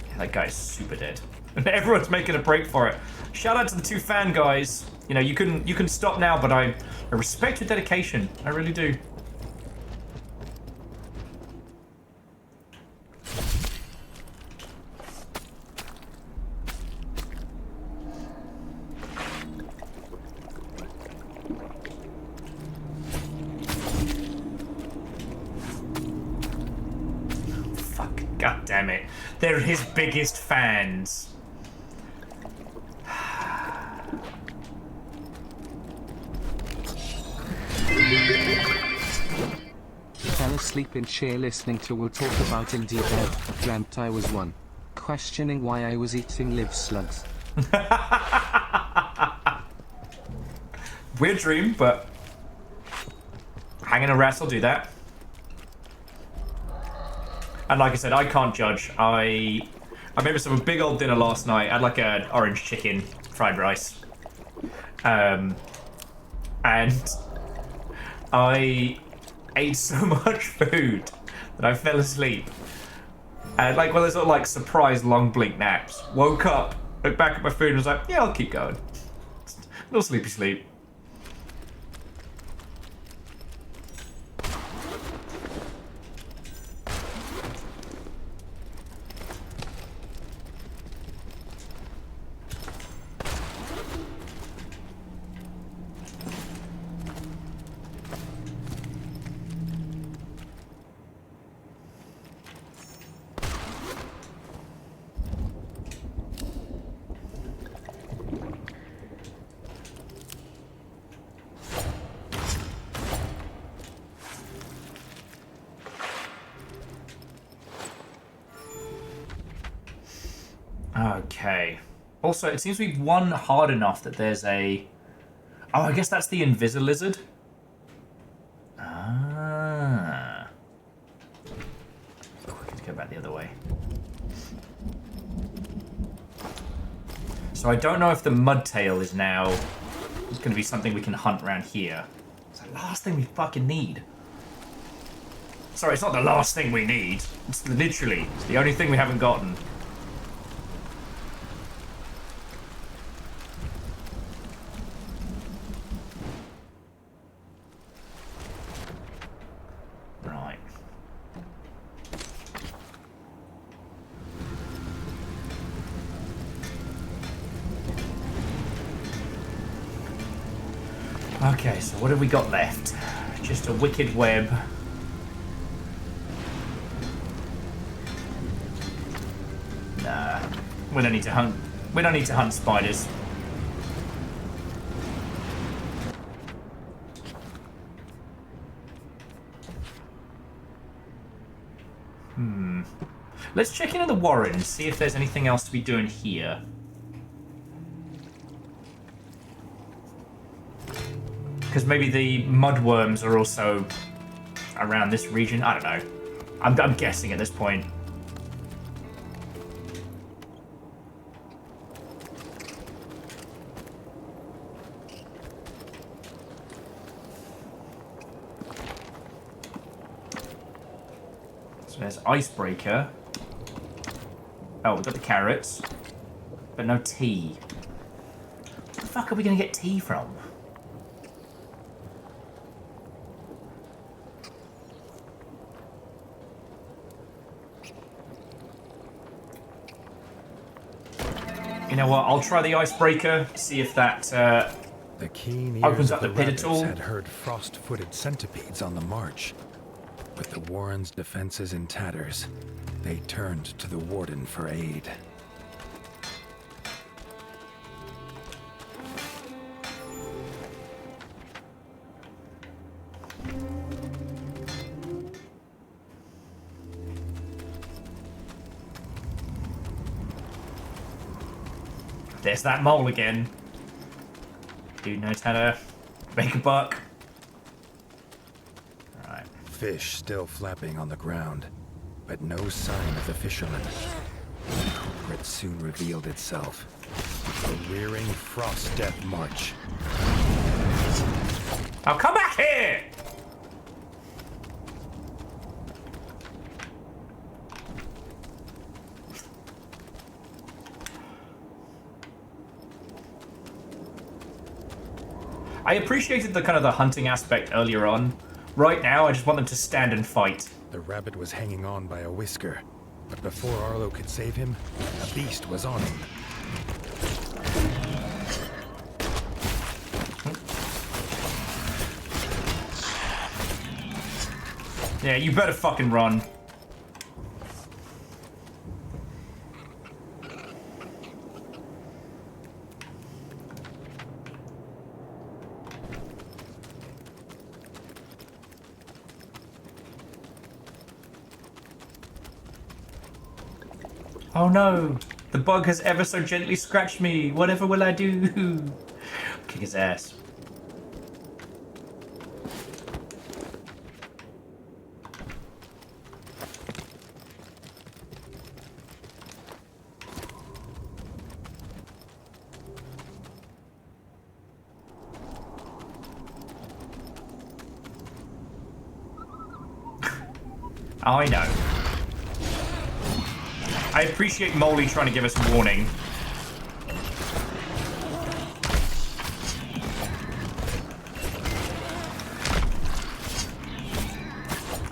Speaker 1: Yeah, that guy's super dead. And everyone's making a break for it. Shout out to the 2 fan guys. You know, you can stop now, but I respect your dedication. I really do. Fuck, god damn it. They're his biggest fans.
Speaker 2: Fell asleep in chair listening to We'll Talk About Indie Dev. Dreamt I was one. Questioning why I was eating live slugs.
Speaker 1: Weird dream, but hanging a rat will do that. And like I said, I can't judge. I made myself a big old dinner last night. I had like an orange chicken, fried rice. And I ate so much food that I fell asleep. And like one of those sort of like surprise long blink naps. Woke up, looked back at my food and was like, yeah, I'll keep going. Little sleepy sleep. Okay. Also, it seems we've won hard enough that there's a... Oh, I guess that's the Invisilizard. Ah. Oh, I could go back the other way. So I don't know if the Mudtail is now going to be something we can hunt around here. It's the last thing we fucking need. Sorry, it's not the last thing we need. It's literally it's the only thing we haven't gotten. Right. Okay, so what have we got left? Just a wicked web. Nah, we don't need to hunt. We don't need to hunt spiders. Let's check into the Warren and see if there's anything else to be doing here. Because maybe the mudworms are also around this region. I don't know. I'm guessing at this point. So there's Icebreaker. Oh, we've got the carrots. But no tea. Where the fuck are we going to get tea from? You know what? I'll try the Icebreaker, see if that
Speaker 7: The keen ears
Speaker 1: opens
Speaker 7: of
Speaker 1: up the
Speaker 7: the
Speaker 1: pit at
Speaker 7: rabbits
Speaker 1: all.
Speaker 7: had heard frost-footed centipedes on the march. With the Warren's defenses in tatters, they turned to the Warden for aid.
Speaker 1: There's that mole again. Dude knows how to make a buck. Alright.
Speaker 7: fish still flapping on the ground, but no sign of the fisherman. The culprit soon revealed itself. The rearing frost death march.
Speaker 1: Now come back here! I appreciated the kind of the hunting aspect earlier on. Right now, I just want them to stand and fight.
Speaker 7: The rabbit was hanging on by a whisker, but before Arlo could save him, a beast was on him.
Speaker 1: Yeah, you better fucking run. Oh no! The bug has ever so gently scratched me. Whatever will I do? Kick his ass. I know. I appreciate Molly trying to give us a warning.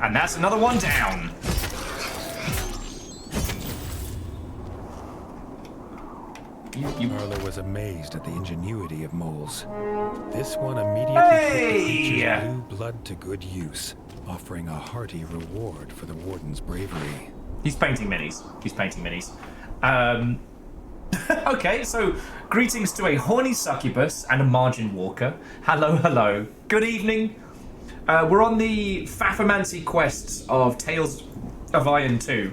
Speaker 1: And that's another one down.
Speaker 7: Arlo was amazed at the ingenuity of moles. This one immediately put the creature's blue blood to good use, offering a hearty reward for the warden's bravery.
Speaker 1: He's painting minis. He's painting minis. Okay, so greetings to a horny succubus and a margin walker. Hello, hello. Good evening. We're on the Faffermancy quests of Tales of Iron 2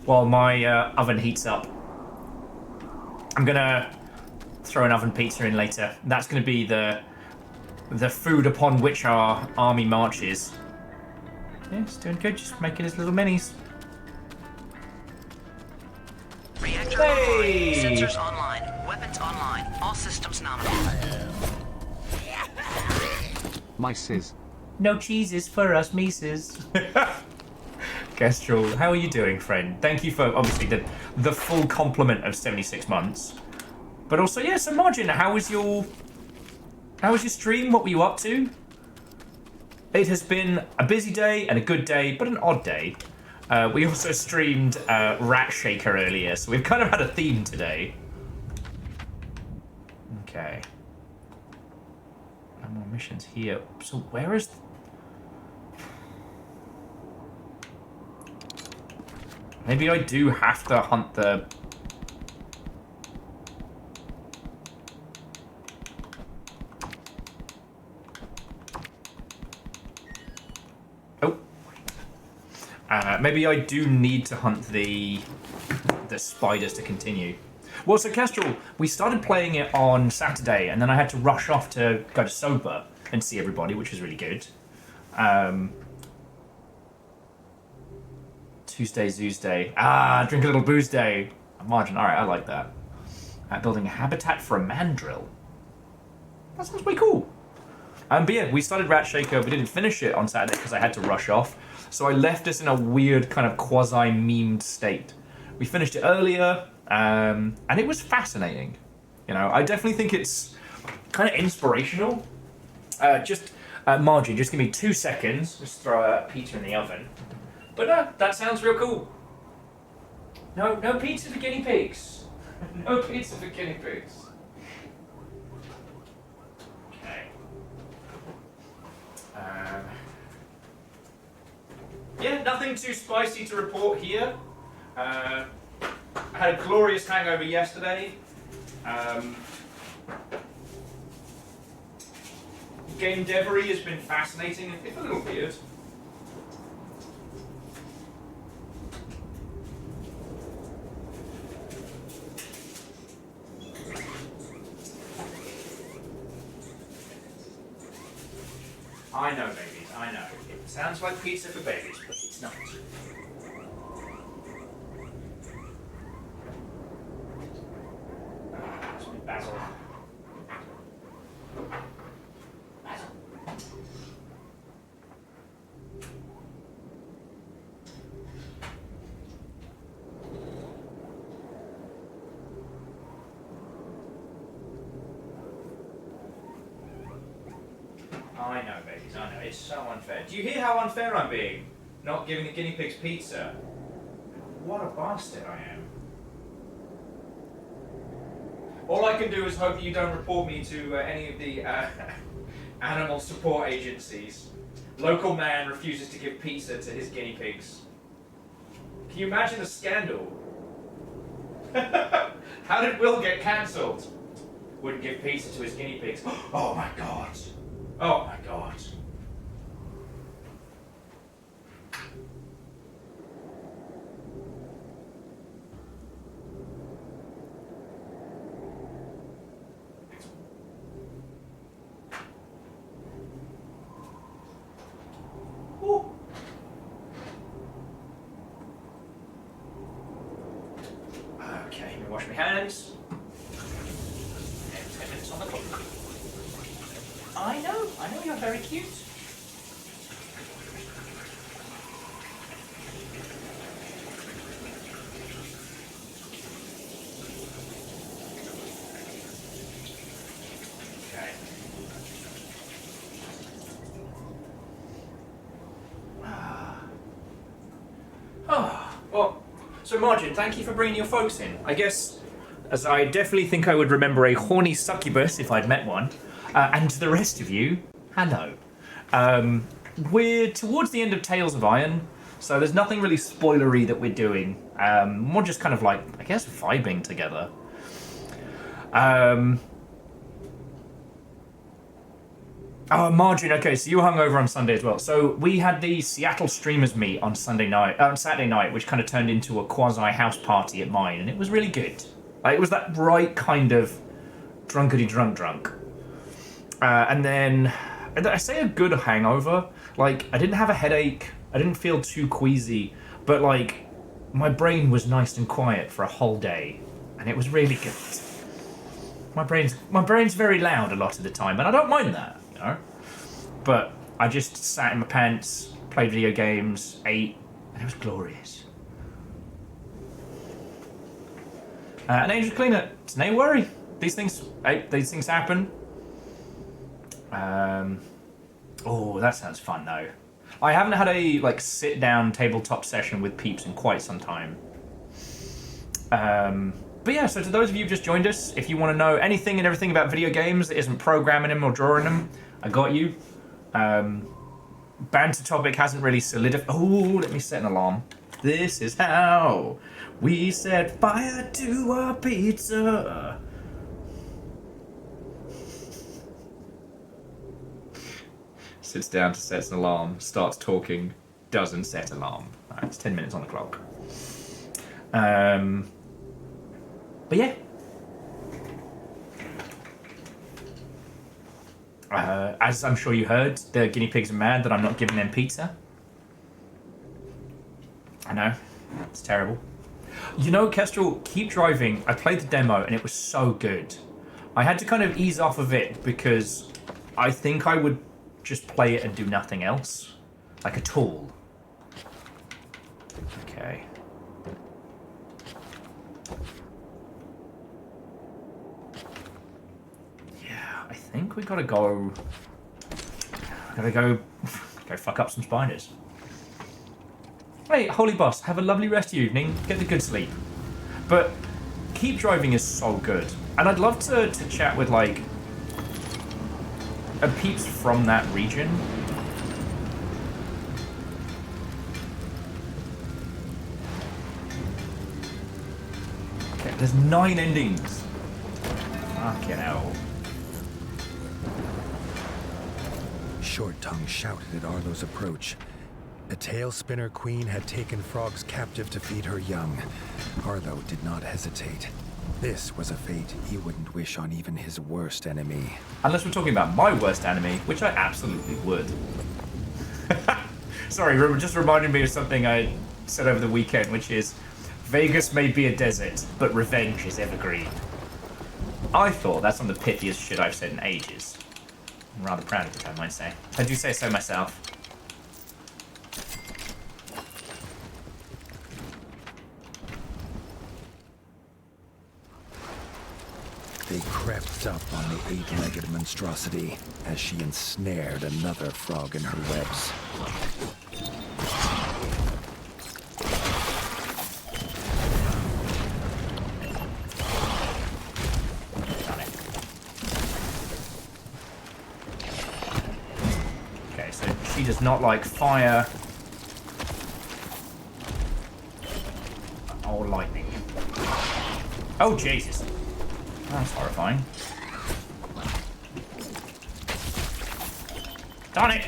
Speaker 1: while my oven heats up. I'm gonna throw an oven pizza in later. That's gonna be the food upon which our army marches. Yeah, it's doing good. Just making his little minis.
Speaker 3: Reactor online. Sensors online. Weapons online. All systems nominal.
Speaker 2: Mices.
Speaker 1: No cheeses for us, Mises. Kestrel, how are you doing, friend? Thank you for, obviously, the full complement of 76 months. But also, yeah, so Margin, how was your stream? What were you up to? It has been a busy day and a good day, but an odd day. We also streamed Ratshaker earlier, so we've kind of had a theme today. Okay. No more missions here. So where is... Maybe I do have to hunt the... Oh. Maybe I do need to hunt the spiders to continue. Well, so Kestrel, we started playing it on Saturday, and then I had to rush off to go to Sober and see everybody, which was really good. Tuesday. Drink a little booze day. Margin, alright, I like that. Building a habitat for a mandrill. That sounds pretty cool. But yeah, we started Ratshaker. We didn't finish it on Saturday because I had to rush off. So I left us in a weird kind of quasi-memed state. We finished it earlier, and it was fascinating. You know, I definitely think it's kind of inspirational. Margie, just give me 2 seconds. Just throw a pizza in the oven. But no, that sounds real cool. No pizza for guinea pigs. No pizza for guinea pigs. Okay. Yeah, nothing too spicy to report here. I had a glorious hangover yesterday. Game Devery has been fascinating. It's a little weird. I know, babies. I know. Sounds like pizza for babies, but it's not. Basil. Basil. I know, babies, I know. It's so unfair. Do you hear how unfair I'm being? Not giving the guinea pigs pizza. What a bastard I am. All I can do is hope that you don't report me to any of the animal support agencies. Local man refuses to give pizza to his guinea pigs. Can you imagine the scandal? How did Will get cancelled? Wouldn't give pizza to his guinea pigs. Oh my god. Oh my god. Ooh. Okay, let me wash my hands. And 10 minutes on the clock. I know you're very cute. Okay. Well, so Margin, thank you for bringing your folks in. I guess, as I definitely think I would remember a horny succubus if I'd met one. And to the rest of you, hello. We're towards the end of Tales of Iron, so there's nothing really spoilery that we're doing. More just kind of like, I guess, vibing together. Oh, Margin, okay, so you were hungover on Sunday as well. So we had the Seattle Streamers meet on Saturday night, which kind of turned into a quasi-house party at mine, and it was really good. It was that right kind of drunkety-drunk. And then, I say a good hangover, like, I didn't have a headache, I didn't feel too queasy, but, like, my brain was nice and quiet for a whole day, and it was really good. My brain's very loud a lot of the time, and I don't mind that, you know? But I just sat in my pants, played video games, ate, and it was glorious. And Angel Cleaner, it's no worry. These things happen. Oh, that sounds fun though. I haven't had a sit-down tabletop session with peeps in quite some time. But yeah, so to those of you who've just joined us, if you want to know anything and everything about video games that isn't programming them or drawing them, I got you. Banter topic hasn't really solidified. Oh, let me set an alarm. This is how we set fire to our pizza. Sits down to set an alarm, starts talking, doesn't set alarm. Alright, it's 10 minutes on the clock. But yeah. As I'm sure you heard, the guinea pigs are mad that I'm not giving them pizza. I know, it's terrible. You know, Kestrel, keep driving. I played the demo and it was so good. I had to kind of ease off of it because I think I would just play it and do nothing else. Like a tool. Okay. Yeah, I think we gotta go... go fuck up some spiders. Hey, Holy Boss, have a lovely rest of your evening. Get the good sleep. But keep driving is so good. And I'd love to chat with, like, peeps from that region. Okay, there's 9 endings. Fucking hell.
Speaker 7: Short Tongue shouted at Arlo's approach. A tail spinner queen had taken frogs captive to feed her young. Arlo did not hesitate. This was a fate he wouldn't wish on even his worst enemy.
Speaker 1: Unless we're talking about my worst enemy, which I absolutely would. Sorry, just reminded me of something I said over the weekend, which is Vegas may be a desert, but revenge is evergreen. I thought that's some of the pithiest shit I've said in ages. I'm rather proud of it, I might say. I do say so myself.
Speaker 7: They crept up on the eight-legged monstrosity as she ensnared another frog in her webs.
Speaker 1: Got it. Okay, so she does not like fire or lightning. Oh, Jesus. That's horrifying. Darn it!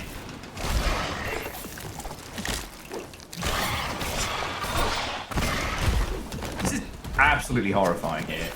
Speaker 1: This is absolutely horrifying here.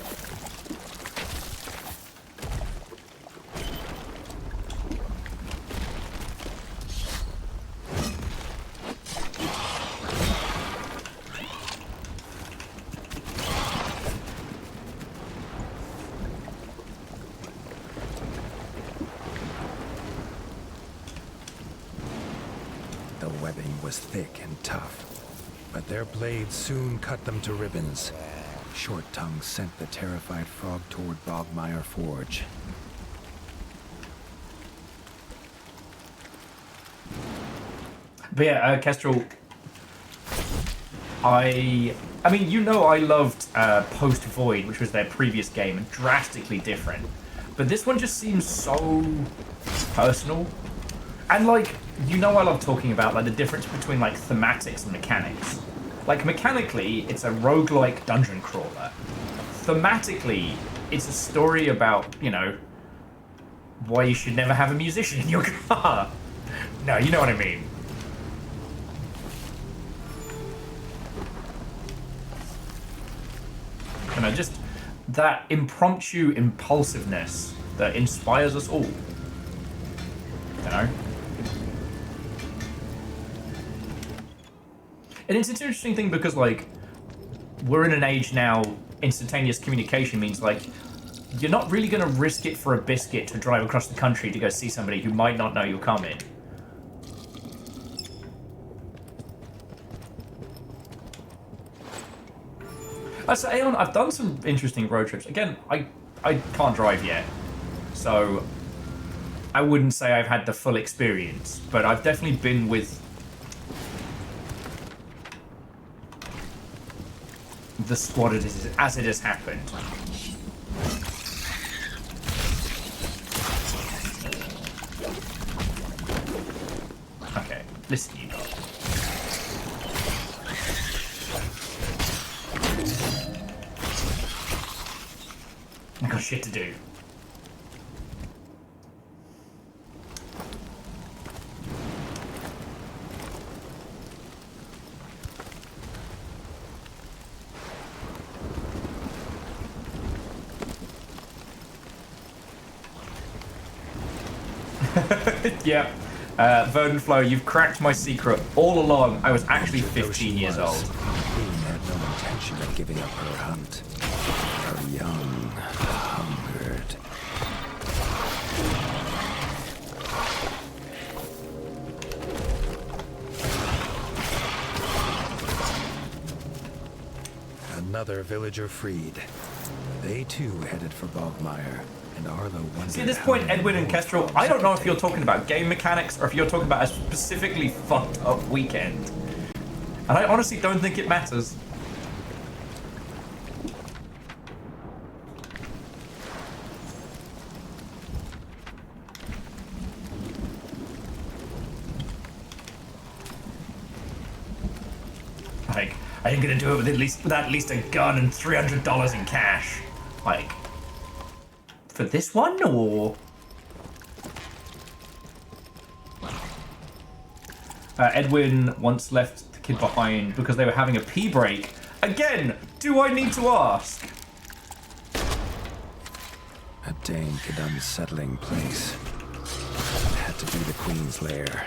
Speaker 7: The webbing was thick and tough, but their blades soon cut them to ribbons. Short Tongue sent the terrified frog toward Bogmire Forge.
Speaker 1: But yeah, Kestrel, I mean, you know I loved Post Void, which was their previous game, and drastically different. But this one just seems so personal. And like, you know I love talking about like the difference between like thematics and mechanics. Like mechanically, it's a roguelike dungeon crawler. Thematically, it's a story about, you know, why you should never have a musician in your car. No, you know what I mean. You know, just that impromptu impulsiveness that inspires us all. You know? And it's an interesting thing because, like, we're in an age now, instantaneous communication means, like, you're not really going to risk it for a biscuit to drive across the country to go see somebody who might not know you're coming. So, Aeon, I've done some interesting road trips. Again, I can't drive yet, so I wouldn't say I've had the full experience, but I've definitely been with the squad as it has happened. Okay, listen, you dog. I got shit to do. Yeah. Verdenflow, you've cracked my secret. All along, I was actually 15 years old.
Speaker 7: Queen had no intention of giving up her hunt. Her young, hungered. Another villager freed. They too headed for Bogmire, and Arlo wondered.
Speaker 1: See, at this point, Edwin and Kestrel, I don't know if you're talking about game mechanics or if you're talking about a specifically fucked up weekend. And I honestly don't think it matters. Like, I ain't gonna do it with at least a gun and $300 in cash. Like, for this one, or? Edwin once left the kid behind because they were having a pee break. Again, do I need to ask?
Speaker 7: A dank and unsettling place. It had to be the Queen's lair.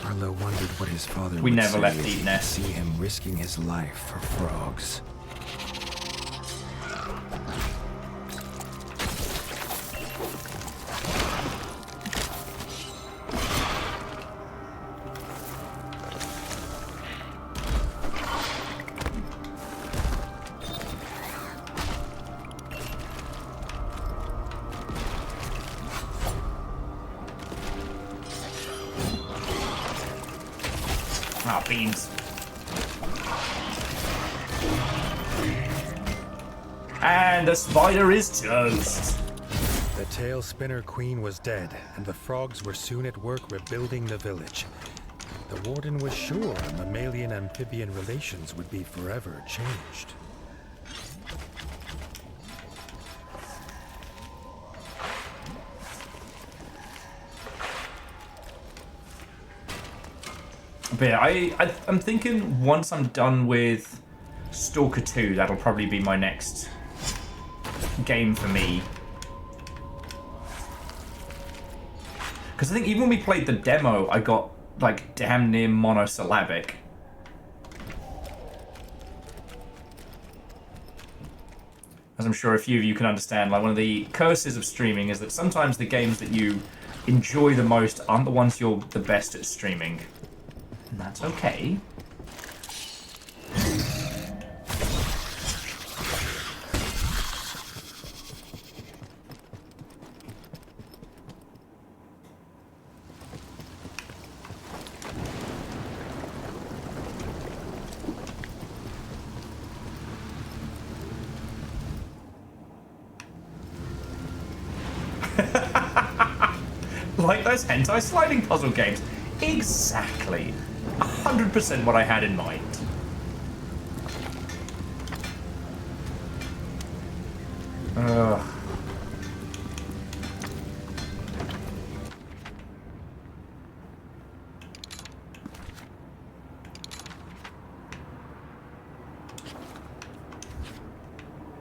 Speaker 7: Arlo wondered what his father
Speaker 1: We
Speaker 7: would
Speaker 1: never
Speaker 7: say
Speaker 1: left
Speaker 7: as he
Speaker 1: Deep
Speaker 7: could
Speaker 1: Nest.
Speaker 7: see him risking his life for frogs.
Speaker 1: Ah, beans. And the spider is toast.
Speaker 7: The tail spinner queen was dead, and the frogs were soon at work rebuilding the village. The warden was sure mammalian-amphibian relations would be forever changed.
Speaker 1: But yeah, I'm thinking once I'm done with Stalker 2, that'll probably be my next game for me. Because I think even when we played the demo, I got, like, damn near monosyllabic. As I'm sure a few of you can understand, like, one of the curses of streaming is that sometimes the games that you enjoy the most aren't the ones you're the best at streaming. And that's okay. Like those hentai sliding puzzle games. Exactly. 100% what I had in mind.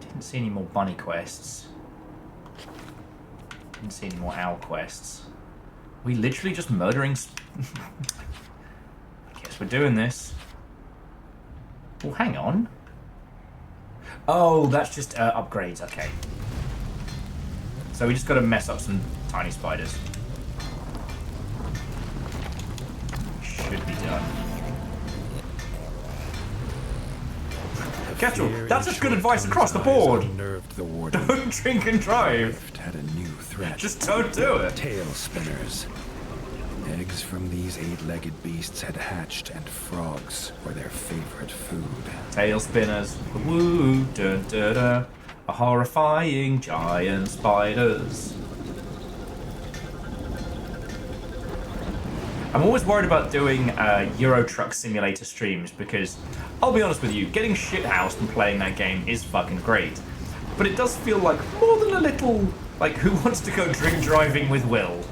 Speaker 1: Didn't see any more bunny quests. Didn't see any more owl quests. We literally just murdering... I guess we're doing this. Oh, hang on. Oh, that's just upgrades, okay. So we just gotta mess up some tiny spiders. Should be done. Ketchel, that's just good advice across the board!
Speaker 7: Unnerved the warden.
Speaker 1: Don't drink and drive!
Speaker 7: Rift had a new threat.
Speaker 1: Just don't do it!
Speaker 7: Tail spinners. Eggs from these eight-legged beasts had hatched, and frogs were their favorite food.
Speaker 1: Tail spinners, woo, dun da da, are horrifying giant spiders. I'm always worried about doing Euro Truck Simulator streams because, I'll be honest with you, getting shithoused and playing that game is fucking great. But it does feel like more than a little, like, who wants to go drink driving with Will?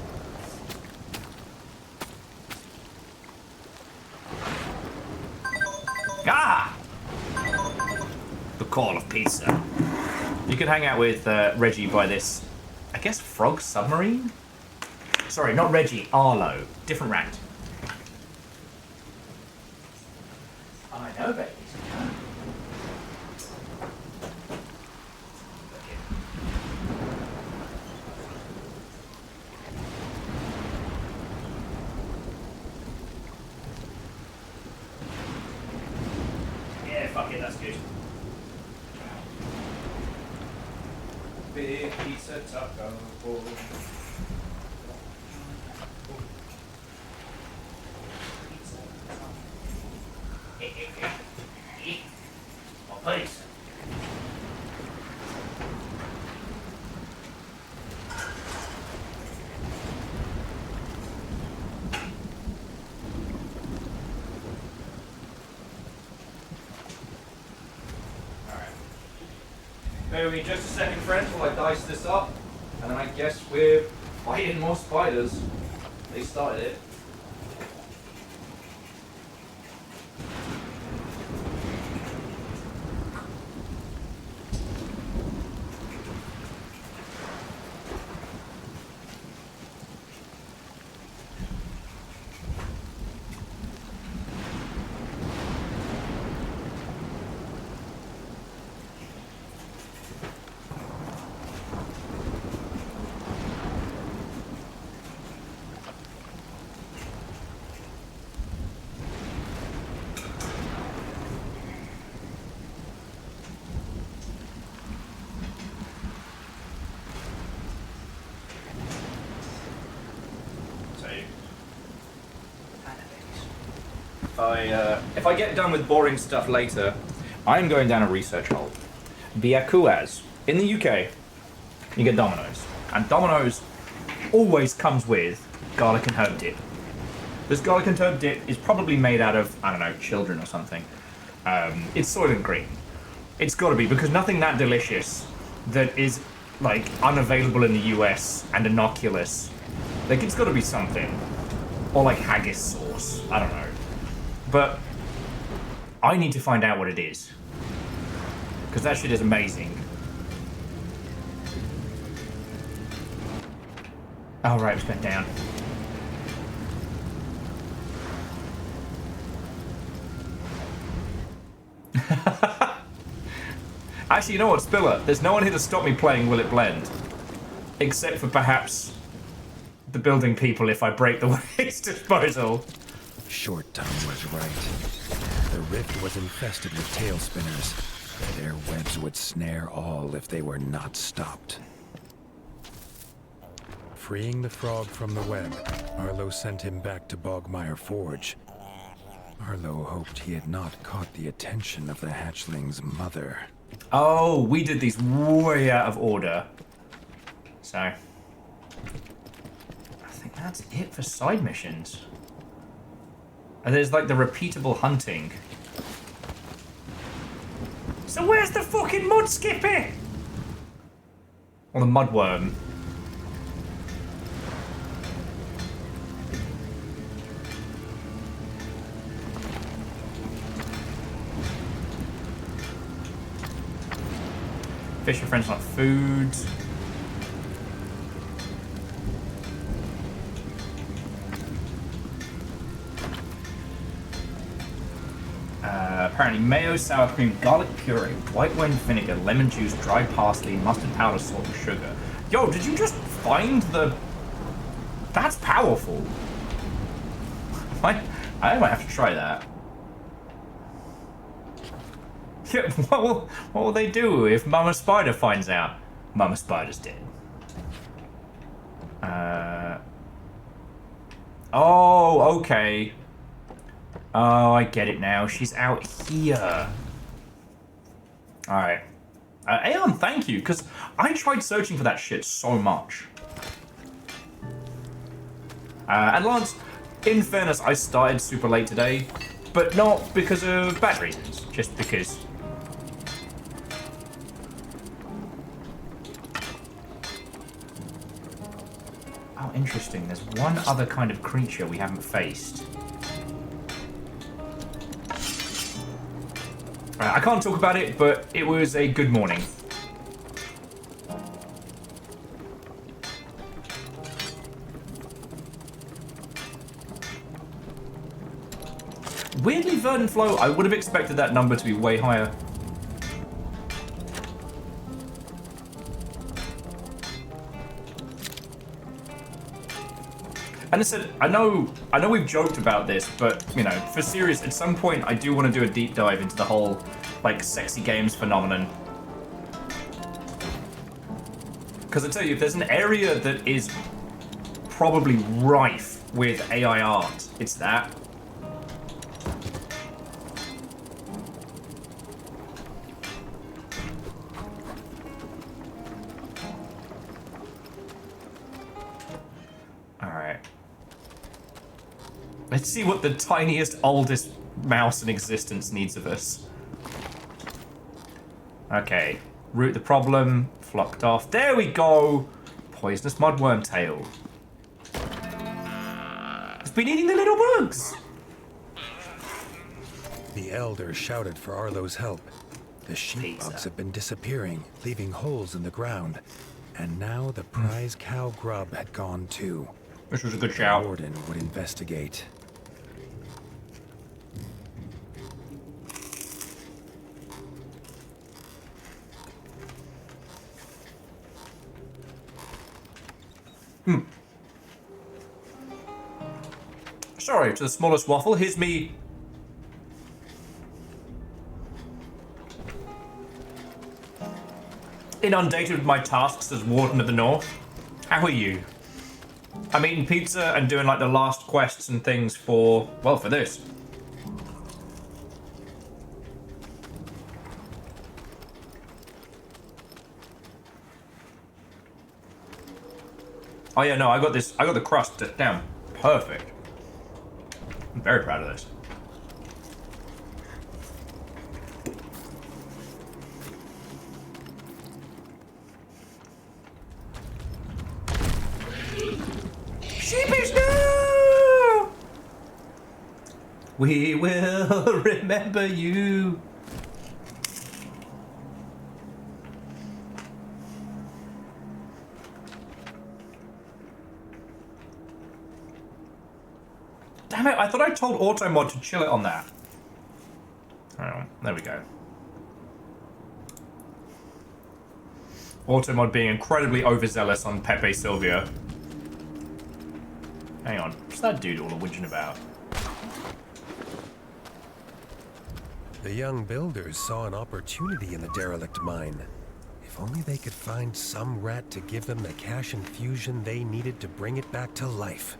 Speaker 1: Ah! The call of pizza. You could hang out with Reggie by this, I guess, frog submarine? Sorry, not Reggie, Arlo. Different rat. I know, babies. Yeah, fuck it, that's good. Big pizza taco. My pizza. Bear with me just a second, friends, while I dice this up, and then I guess we're fighting more spiders. They started it. if I get done with boring stuff later, I'm going down a research hole. Biakuaz. In the UK, you get Domino's. And Domino's always comes with garlic and herb dip. This garlic and herb dip is probably made out of, I don't know, children or something. It's Soylent Green. It's got to be, because nothing that delicious that is, like, unavailable in the US and innocuous. Like, it's got to be something. Or, like, haggis sauce. I don't know. But I need to find out what it is. Because that shit is amazing. Oh, right, it's going down. Actually, you know what, Spiller? There's no one here to stop me playing Will It Blend. Except for perhaps the building people if I break the waste disposal.
Speaker 7: Short Tongue was right. The rift was infested with tail spinners. Their webs would snare all if they were not stopped. Freeing the frog from the web, Arlo sent him back to Bogmire Forge. Arlo hoped he had not caught the attention of the hatchling's mother.
Speaker 1: Oh, we did these way out of order. So, I think that's it for side missions. And there's like the repeatable hunting. So where's the fucking mud skippy? Or the mudworm? Fish and friends want food. Apparently mayo, sour cream, garlic puree, white wine vinegar, lemon juice, dried parsley, mustard powder, salt, and sugar. Yo, did you just find the... That's powerful. I might have to try that. Yeah, what will they do if Mama Spider finds out? Mama Spider's dead. Oh, okay. Oh, I get it now. She's out here. Alright. Aeon, thank you, because I tried searching for that shit so much. And Lance, in fairness, I started super late today, but not because of bad reasons, just because. Oh, interesting. There's one other kind of creature we haven't faced. I can't talk about it, but it was a good morning. Weirdly, Verdant Flow, I would have expected that number to be way higher. And I said, I know we've joked about this, but, you know, for serious, at some point I do want to do a deep dive into the whole, like, sexy games phenomenon. Because I tell you, if there's an area that is probably rife with AI art, it's that. Let's see what the tiniest, oldest mouse in existence needs of us. Okay. Root the problem. Flocked off. There we go! Poisonous mudworm tail. It's been eating the little bugs!
Speaker 7: The elder shouted for Arlo's help. The sheep bugs have been disappearing, leaving holes in the ground. And now the prize cow grub had gone too.
Speaker 1: This was a good shout.
Speaker 7: Warden would investigate.
Speaker 1: Sorry, to the smallest waffle. Here's me. Inundated with my tasks as Warden of the North. How are you? I'm eating pizza and doing like the last quests and things for, well, for this. Oh yeah, no, I got this. I got the crust down. Perfect. I'm very proud of this. Sheepies, no! We will remember you. Damn it, I thought I told Automod to chill it on that. Oh, there we go. Automod being incredibly overzealous on Pepe Silvia. Hang on, what's that dude all whinging about?
Speaker 7: The young builders saw an opportunity in the derelict mine. If only they could find some rat to give them the cash infusion they needed to bring it back to life.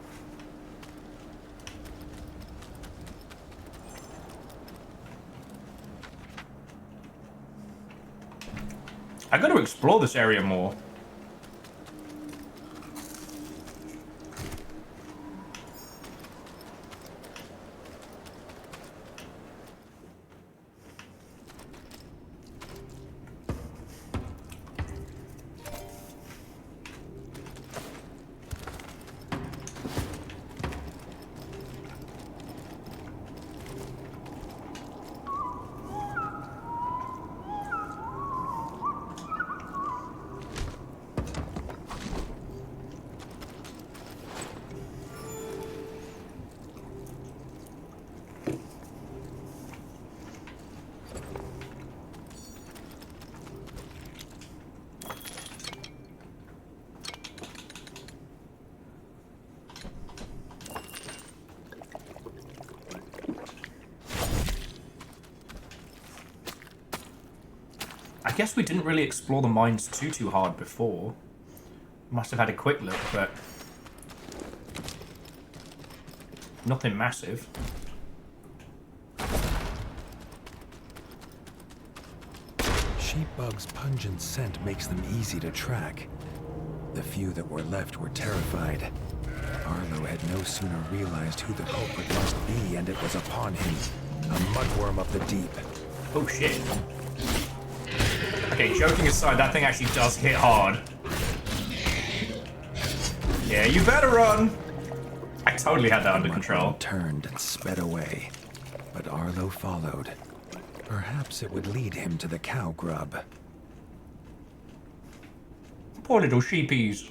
Speaker 1: I got to explore this area more. I guess we didn't really explore the mines too hard before. Must have had a quick look, but nothing massive.
Speaker 7: Sheepbug's pungent scent makes them easy to track. The few that were left were terrified. Arlo had no sooner realized who the culprit must be, and it was upon him. A mudworm of the deep.
Speaker 1: Oh shit. Okay, joking aside, that thing actually does hit hard. Yeah, you better run! I totally had that under control.
Speaker 7: Turned and sped away, but Arlo followed. Perhaps it would lead him to the cow grub.
Speaker 1: Poor little sheepies.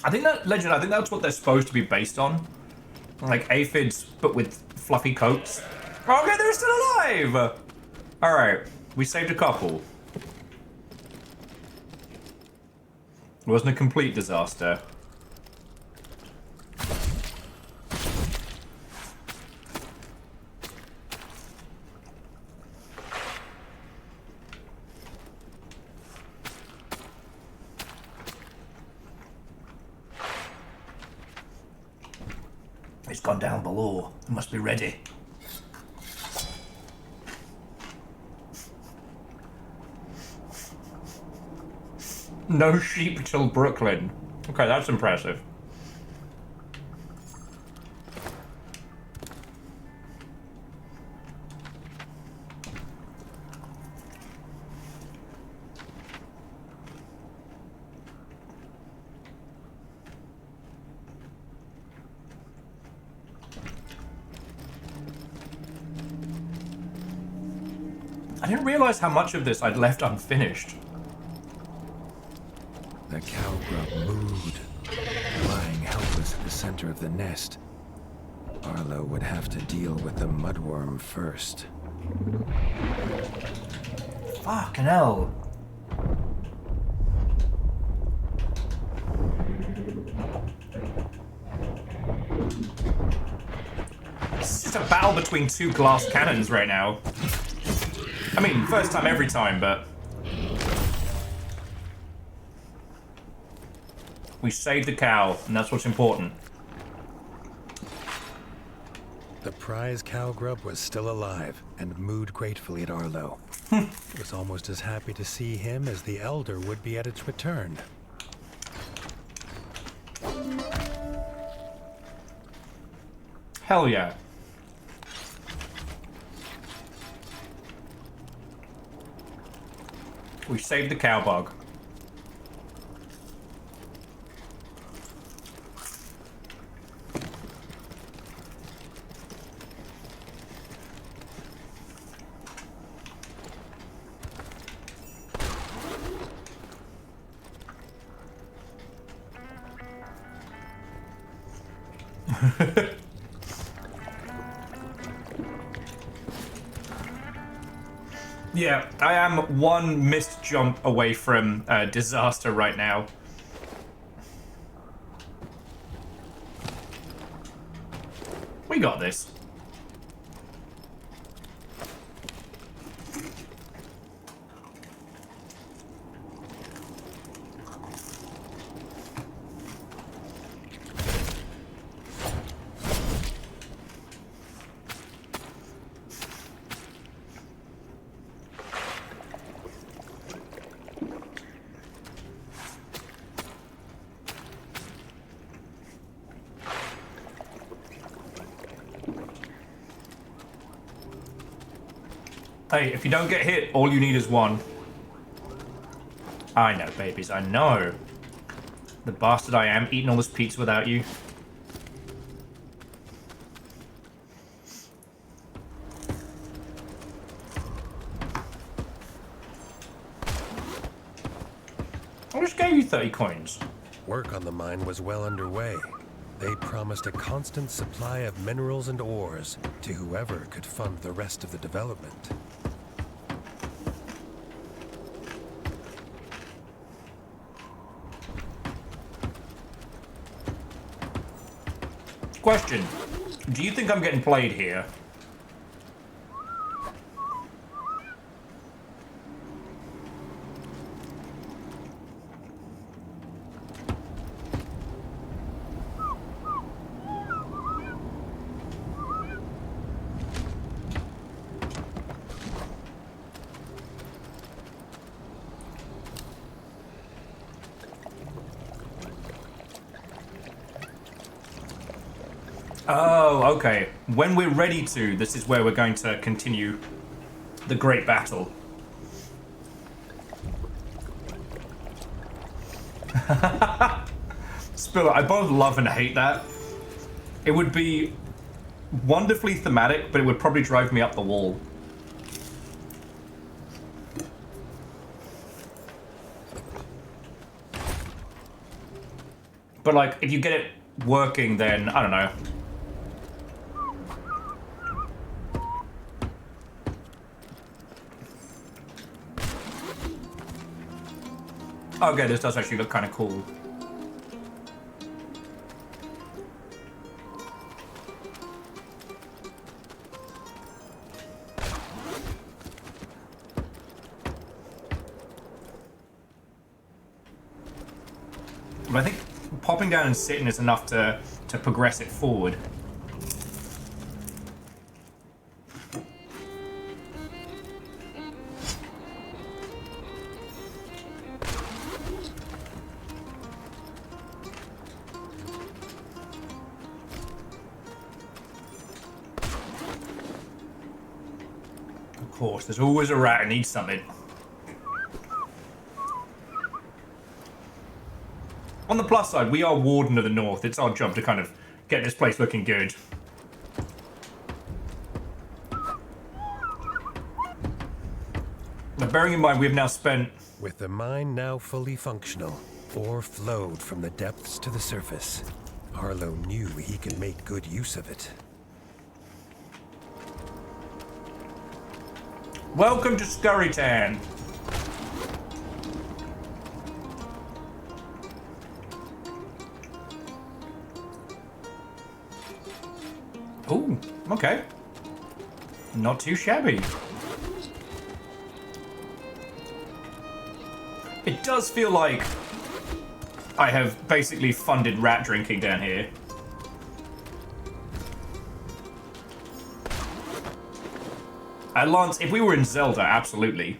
Speaker 1: I think that's what they're supposed to be based on. Like aphids, but with fluffy coats. Okay, they're still alive! Alright, we saved a couple. It wasn't a complete disaster. It's gone down below. It must be ready. No sheep till Brooklyn. Okay, that's impressive. I didn't realize how much of this I'd left unfinished.
Speaker 7: The cow grub moved, lying helpless at the center of the nest. Arlo would have to deal with the mudworm first.
Speaker 1: Fucking hell. It's just a battle between two glass cannons right now. I mean, first time every time, but... We saved the cow, and that's what's important.
Speaker 7: The prize cow grub was still alive and mooed gratefully at Arlo. It was almost as happy to see him as the elder would be at its return.
Speaker 1: Hell yeah. We saved the cow bug. Yeah, I am one missed jump away from disaster right now. We got this. Hey, if you don't get hit, all you need is one. I know, babies, I know. The bastard I am, eating all this pizza without you. I just gave you 30 coins.
Speaker 7: Work on the mine was well underway. They promised a constant supply of minerals and ores to whoever could fund the rest of the development.
Speaker 1: Question. Do you think I'm getting played here? Oh, okay. When we're ready to, this is where we're going to continue the great battle. Spiller, I both love and hate that. It would be wonderfully thematic, but it would probably drive me up the wall. But like, if you get it working, then I don't know. Okay, this does actually look kind of cool. But I think popping down and sitting is enough to progress it forward. Of course, there's always a rat who needs something. On the plus side, we are Warden of the North. It's our job to kind of get this place looking good. But bearing in mind, we've now spent...
Speaker 7: With the mine now fully functional, ore flowed from the depths to the surface. Arlo knew he could make good use of it.
Speaker 1: Welcome to Scurrytown. Ooh, okay. Not too shabby. It does feel like I have basically funded rat drinking down here. Lance, if we were in Zelda, absolutely.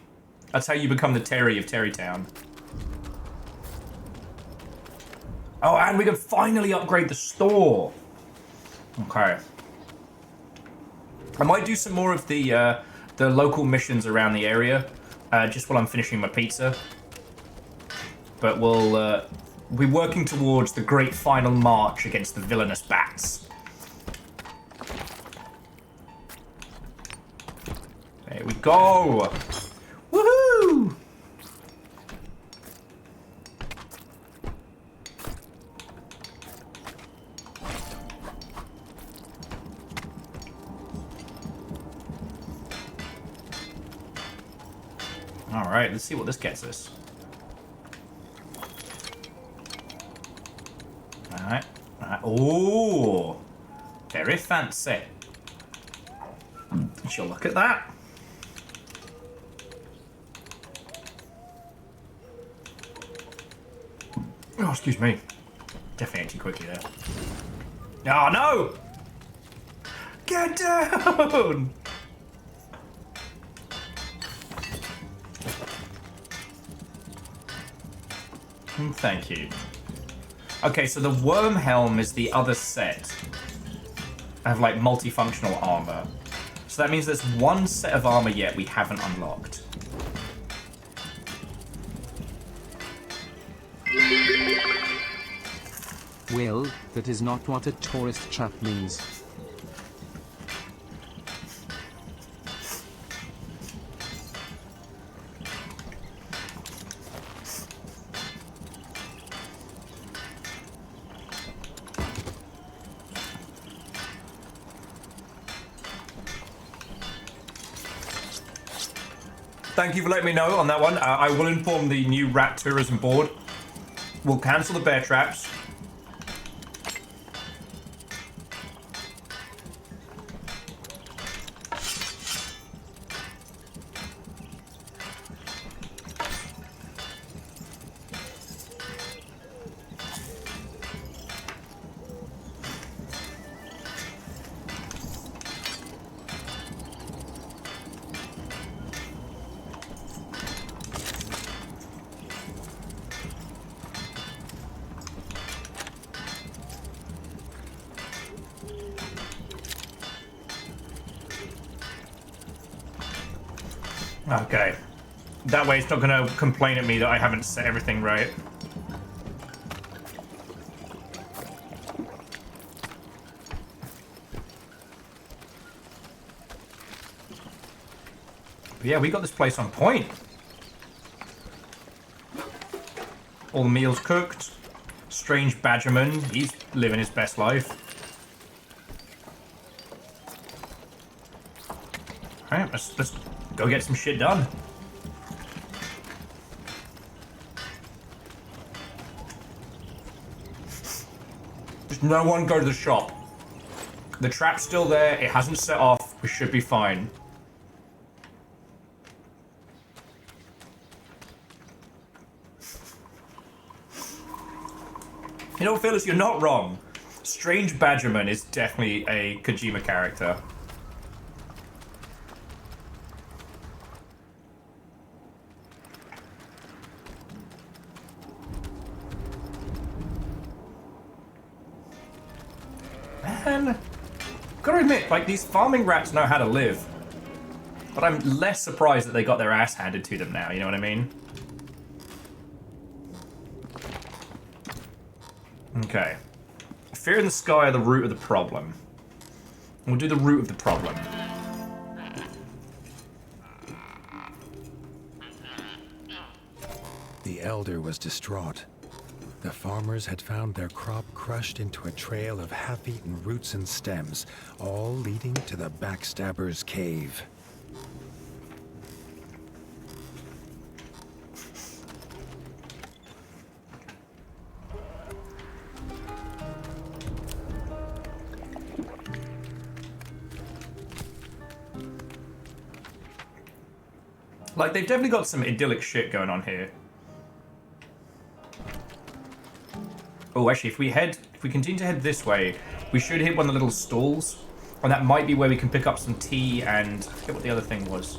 Speaker 1: That's how you become the Terry of Terrytown. Oh, and we can finally upgrade the store. Okay. I might do some more of the local missions around the area, just while I'm finishing my pizza. But we'll be working towards the great final march against the villainous bats. There we go! Woohoo! Alright, let's see what this gets us. Alright. Oh! Very fancy. She'll look at that. Oh, excuse me. Definitely ate too quickly there. Oh, no! Get down! Thank you. Okay, so the worm helm is the other set. I have, like, multifunctional armor. So that means there's one set of armor yet we haven't unlocked.
Speaker 2: Will, that is not what a tourist trap means.
Speaker 1: Thank you for letting me know on that one. I will inform the new rat tourism board. We'll cancel the bear traps. Okay. That way it's not going to complain at me that I haven't set everything right. But yeah, we got this place on point. All the meals cooked. Strange Badgerman, he's living his best life. Alright, let's go get some shit done. Just no one go to the shop. The trap's still there, it hasn't set off, we should be fine. You know, Phyllis, you're not wrong. Strange Badgerman is definitely a Kojima character. Man, gotta admit, like, these farming rats know how to live. But I'm less surprised that they got their ass handed to them now, you know what I mean? Okay. Fear in the sky are the root of the problem. We'll do the root of the problem.
Speaker 7: The elder was distraught. The farmers had found their crop crushed into a trail of half-eaten roots and stems, all leading to the backstabber's cave.
Speaker 1: Like, they've definitely got some idyllic shit going on here. Oh, actually, if we continue to head this way, we should hit one of the little stalls, and that might be where we can pick up some tea and I forget what the other thing was.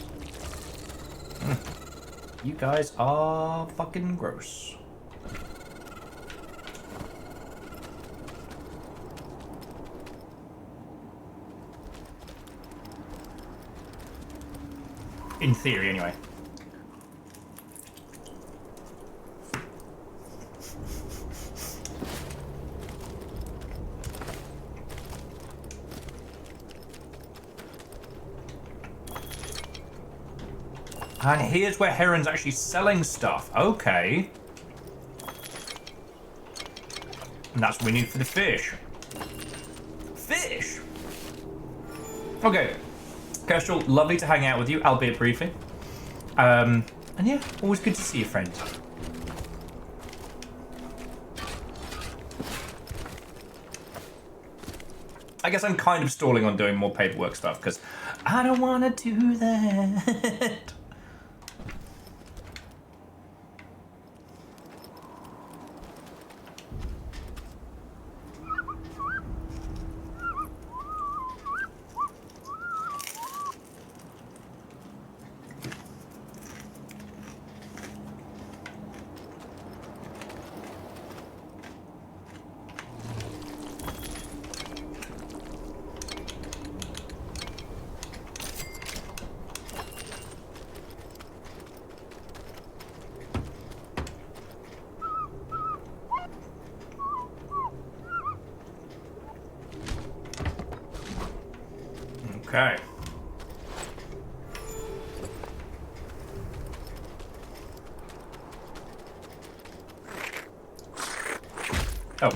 Speaker 1: You guys are fucking gross. In theory, anyway. And here's where Heron's actually selling stuff. Okay. And that's what we need for the fish. Fish! Okay. Kestrel, lovely to hang out with you, albeit briefly. And yeah, always good to see you, friend. I guess I'm kind of stalling on doing more paperwork stuff, because I don't want to do that. Okay. Oh.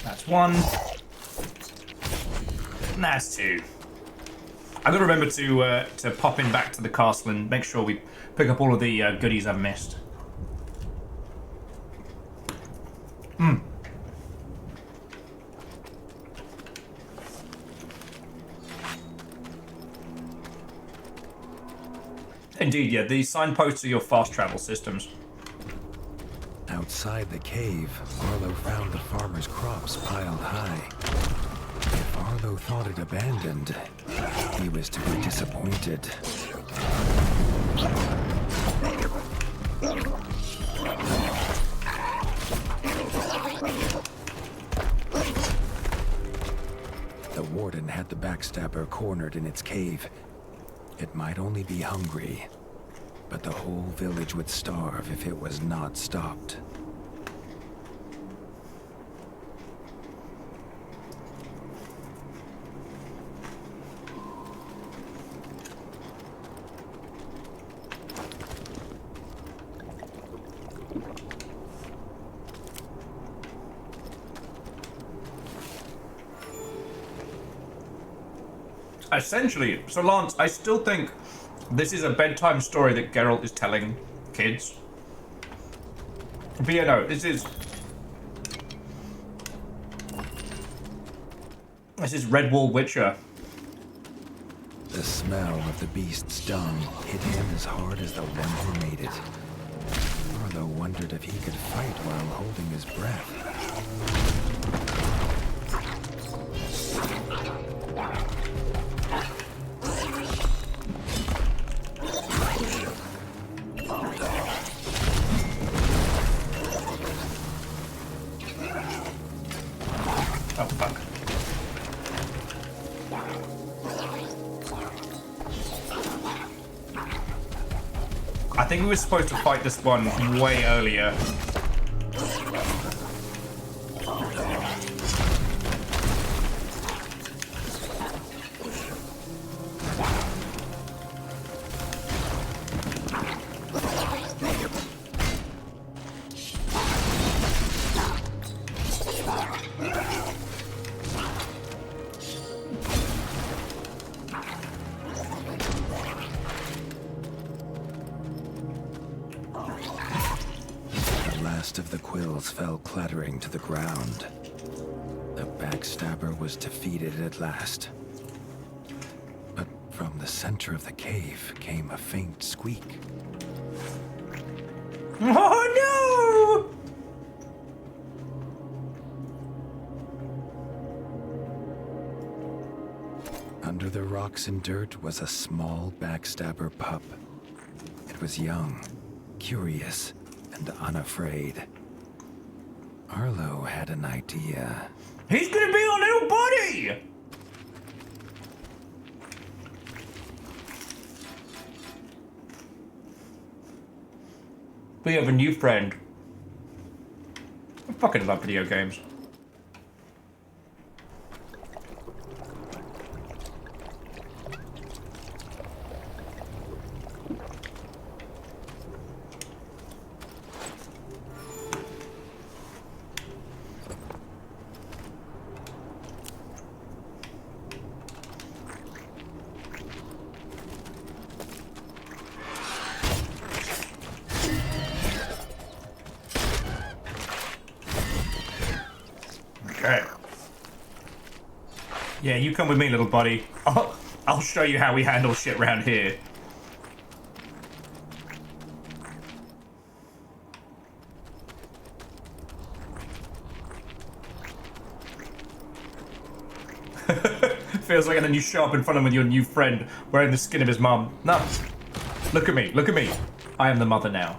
Speaker 1: That's one. And that's two. I've got to remember to pop in back to the castle and make sure we pick up all of the goodies I've missed. Indeed, yeah, the signposts are your fast travel systems.
Speaker 7: Outside the cave, Arlo found the farmer's crops piled high. If Arlo thought it abandoned, he was to be disappointed. The warden had the backstabber cornered in its cave. It might only be hungry, but the whole village would starve if it was not stopped.
Speaker 1: Essentially, so Lance, I still think this is a bedtime story that Geralt is telling kids. But yeah, no, this is Redwall Witcher.
Speaker 7: The smell of the beast's dung hit him as hard as the one who made it. Arlo wondered if he could fight while holding his breath.
Speaker 1: Oh, fuck. I think we were supposed to fight this one way earlier.
Speaker 7: Of the quills fell clattering to the ground. The backstabber was defeated at last. But from the center of the cave came a faint squeak.
Speaker 1: Oh no!
Speaker 7: Under the rocks and dirt was a small backstabber pup. It was young, curious, and unafraid. Arlo had an idea.
Speaker 1: He's gonna be our little buddy! We have a new friend. I fucking love video games. Okay. Yeah, you come with me, little buddy. I'll show you how we handle shit around here. Feels like, and then you show up in front of him with your new friend wearing the skin of his mum. No. Look at me, look at me. I am the mother now.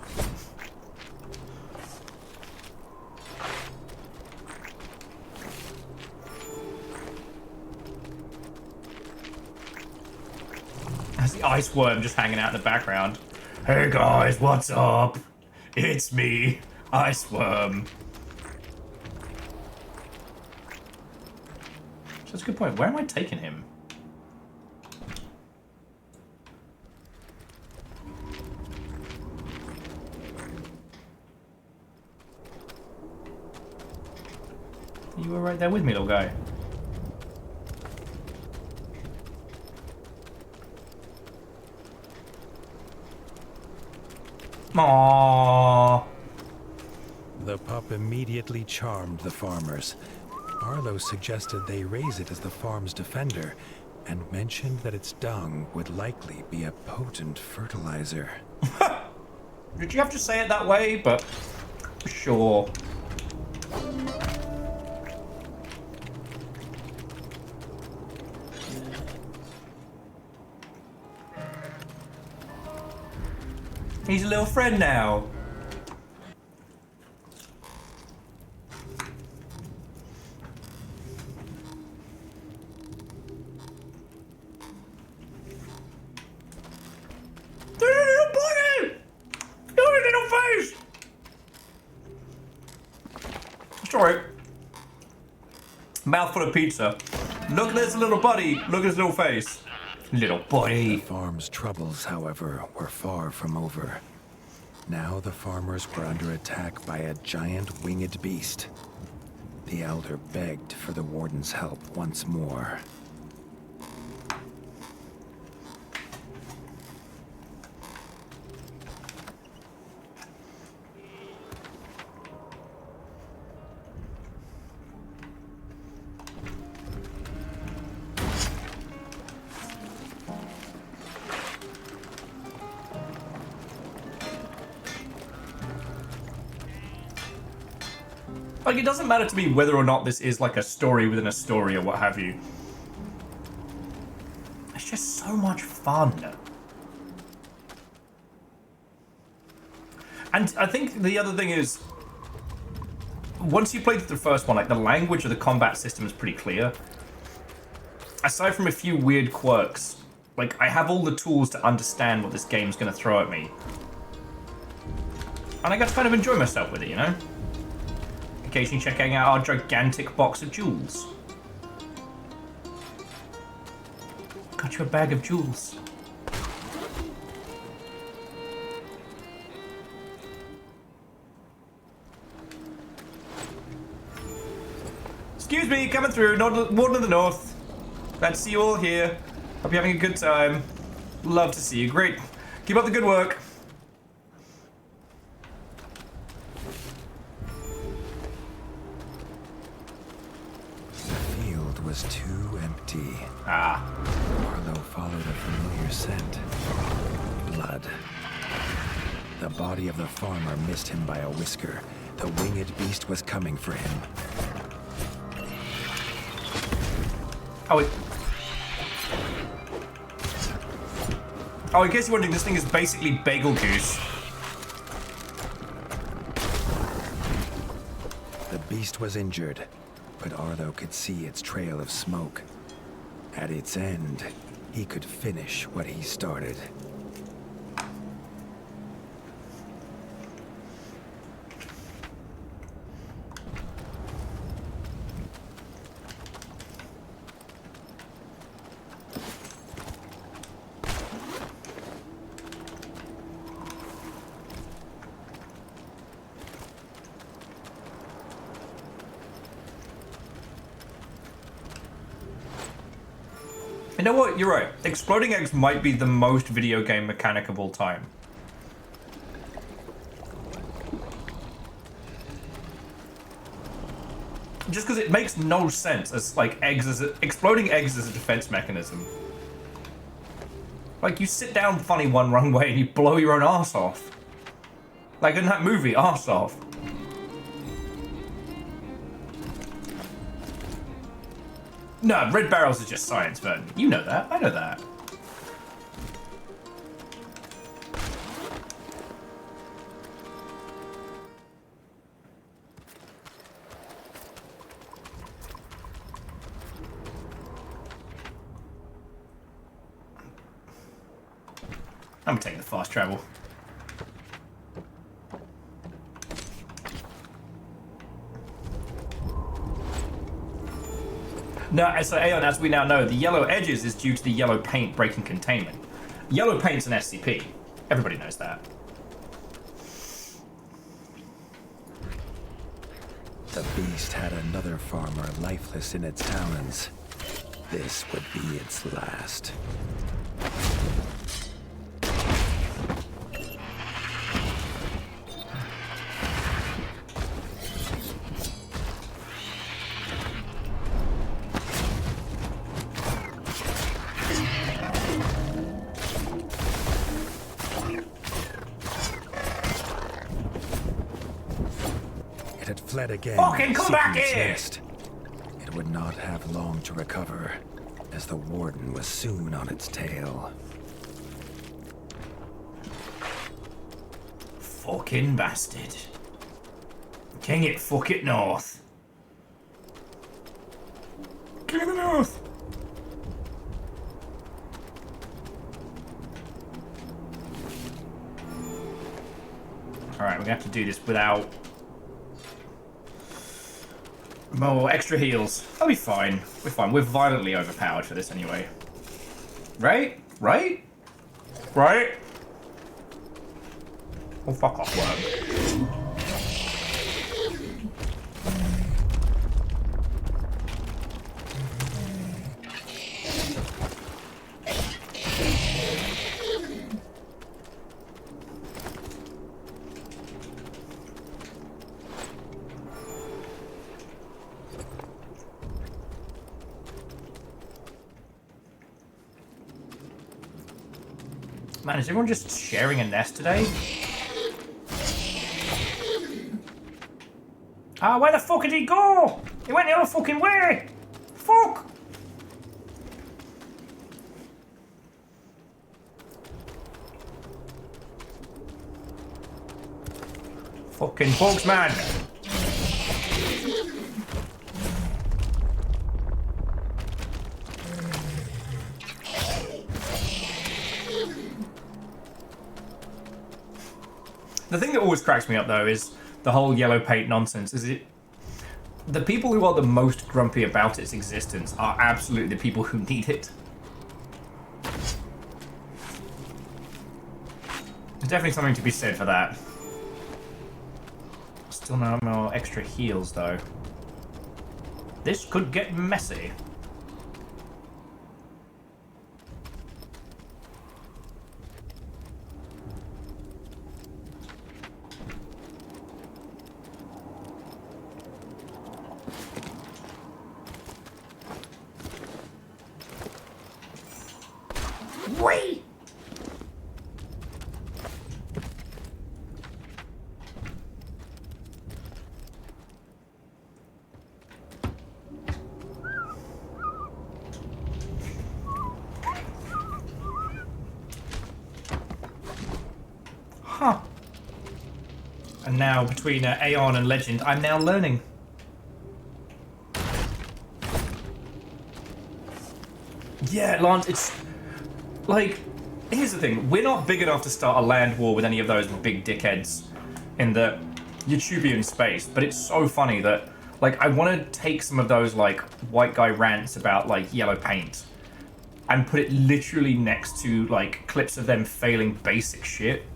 Speaker 1: There's the ice worm just hanging out in the background. Hey guys, what's up? It's me, Ice Worm. That's a good point. Where am I taking him? You were right there with me, little guy. Aww.
Speaker 7: The pup immediately charmed the farmers. Arlo suggested they raise it as the farm's defender, and mentioned that its dung would likely be a potent fertilizer.
Speaker 1: Did you have to say it that way? But sure. He's a little friend now. There's a little body! Look at his little face! Sorry. Mouthful of pizza. Look at this little buddy. Look at his little face. Little buddy.
Speaker 7: The farm's troubles, however, were far from over. Now the farmers were under attack by a giant winged beast. The elder begged for the warden's help once more.
Speaker 1: Like, it doesn't matter to me whether or not this is like a story within a story or what have you. It's just so much fun. And I think the other thing is, once you play through the first one, like, the language of the combat system is pretty clear. Aside from a few weird quirks, like, I have all the tools to understand what this game's going to throw at me. And I get to kind of enjoy myself with it, you know? Occasionally checking out our gigantic box of jewels. Got you a bag of jewels. Excuse me, coming through, Warden of the North. Glad to see you all here. Hope you're having a good time. Love to see you. Great. Keep up the good work.
Speaker 7: blood. The body of the farmer missed him by a whisker. The winged beast was coming for him.
Speaker 1: Oh, in case you're wondering, this thing is basically Bagel Goose.
Speaker 7: The beast was injured, but Arlo could see its trail of smoke. At its end, he could finish what he started.
Speaker 1: You know what? You're right. Exploding eggs might be the most video game mechanic of all time. Just because it makes no sense as like exploding eggs as a defense mechanism. Like you sit down funny one wrong way and you blow your own arse off. Like in that movie, Arse Off. No, red barrels are just science, Vernon. You know that. I know that. I'm taking the fast travel. No, so Aeon, as we now know, the yellow edges is due to the yellow paint breaking containment. Yellow paint's an SCP. Everybody knows that.
Speaker 7: The beast had another farmer lifeless in its talons. This would be its last. Fled again.
Speaker 1: Fucking come back here!
Speaker 7: Nest. It would not have long to recover, as the warden was soon on its tail.
Speaker 1: Fucking bastard. King it, fuck it north. King of the North! Alright, we're gonna have to do this without more extra heals. I'll be fine. We're fine. We're violently overpowered for this anyway. Right? Right? Right? Oh, fuck off, worm. Man, is everyone just sharing a nest today? Ah, where the fuck did he go? He went the other fucking way! Fuck! Fucking folks, man! The thing that always cracks me up, though, is the whole yellow paint nonsense. The people who are the most grumpy about its existence are absolutely the people who need it. There's definitely something to be said for that. Still no more extra heals, though. This could get messy. Whee! Huh. And now, between Aeon and Legend, I'm now learning. Yeah, Lance, it's... Like, here's the thing. We're not big enough to start a land war with any of those big dickheads in the YouTubian space, but it's so funny that, like, I want to take some of those, like, white guy rants about, like, yellow paint and put it literally next to, like, clips of them failing basic shit.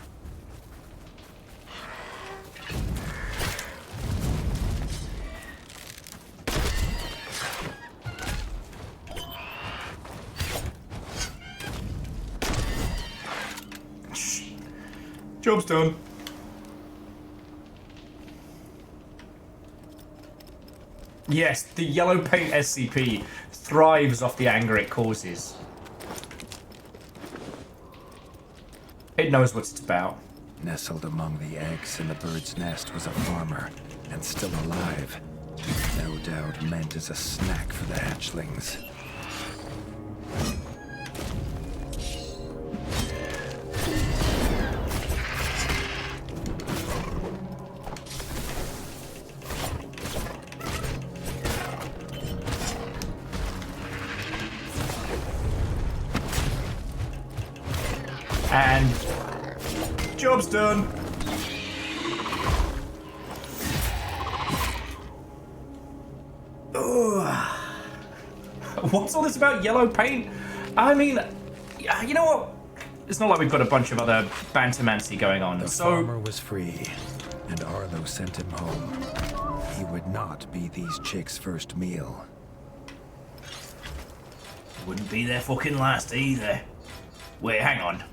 Speaker 1: Job's done. Yes, the yellow paint SCP thrives off the anger it causes. It knows what it's about.
Speaker 7: Nestled among the eggs in the bird's nest was a farmer, and still alive. No doubt meant as a snack for the hatchlings.
Speaker 1: And job's done. Ugh. What's all this about yellow paint? I mean, you know what? It's not like we've got a bunch of other bantermancy going on.
Speaker 7: The farmer was free, and Arlo sent him home. He would not be these chicks' first meal.
Speaker 1: Wouldn't be their fucking last either. Wait, hang on.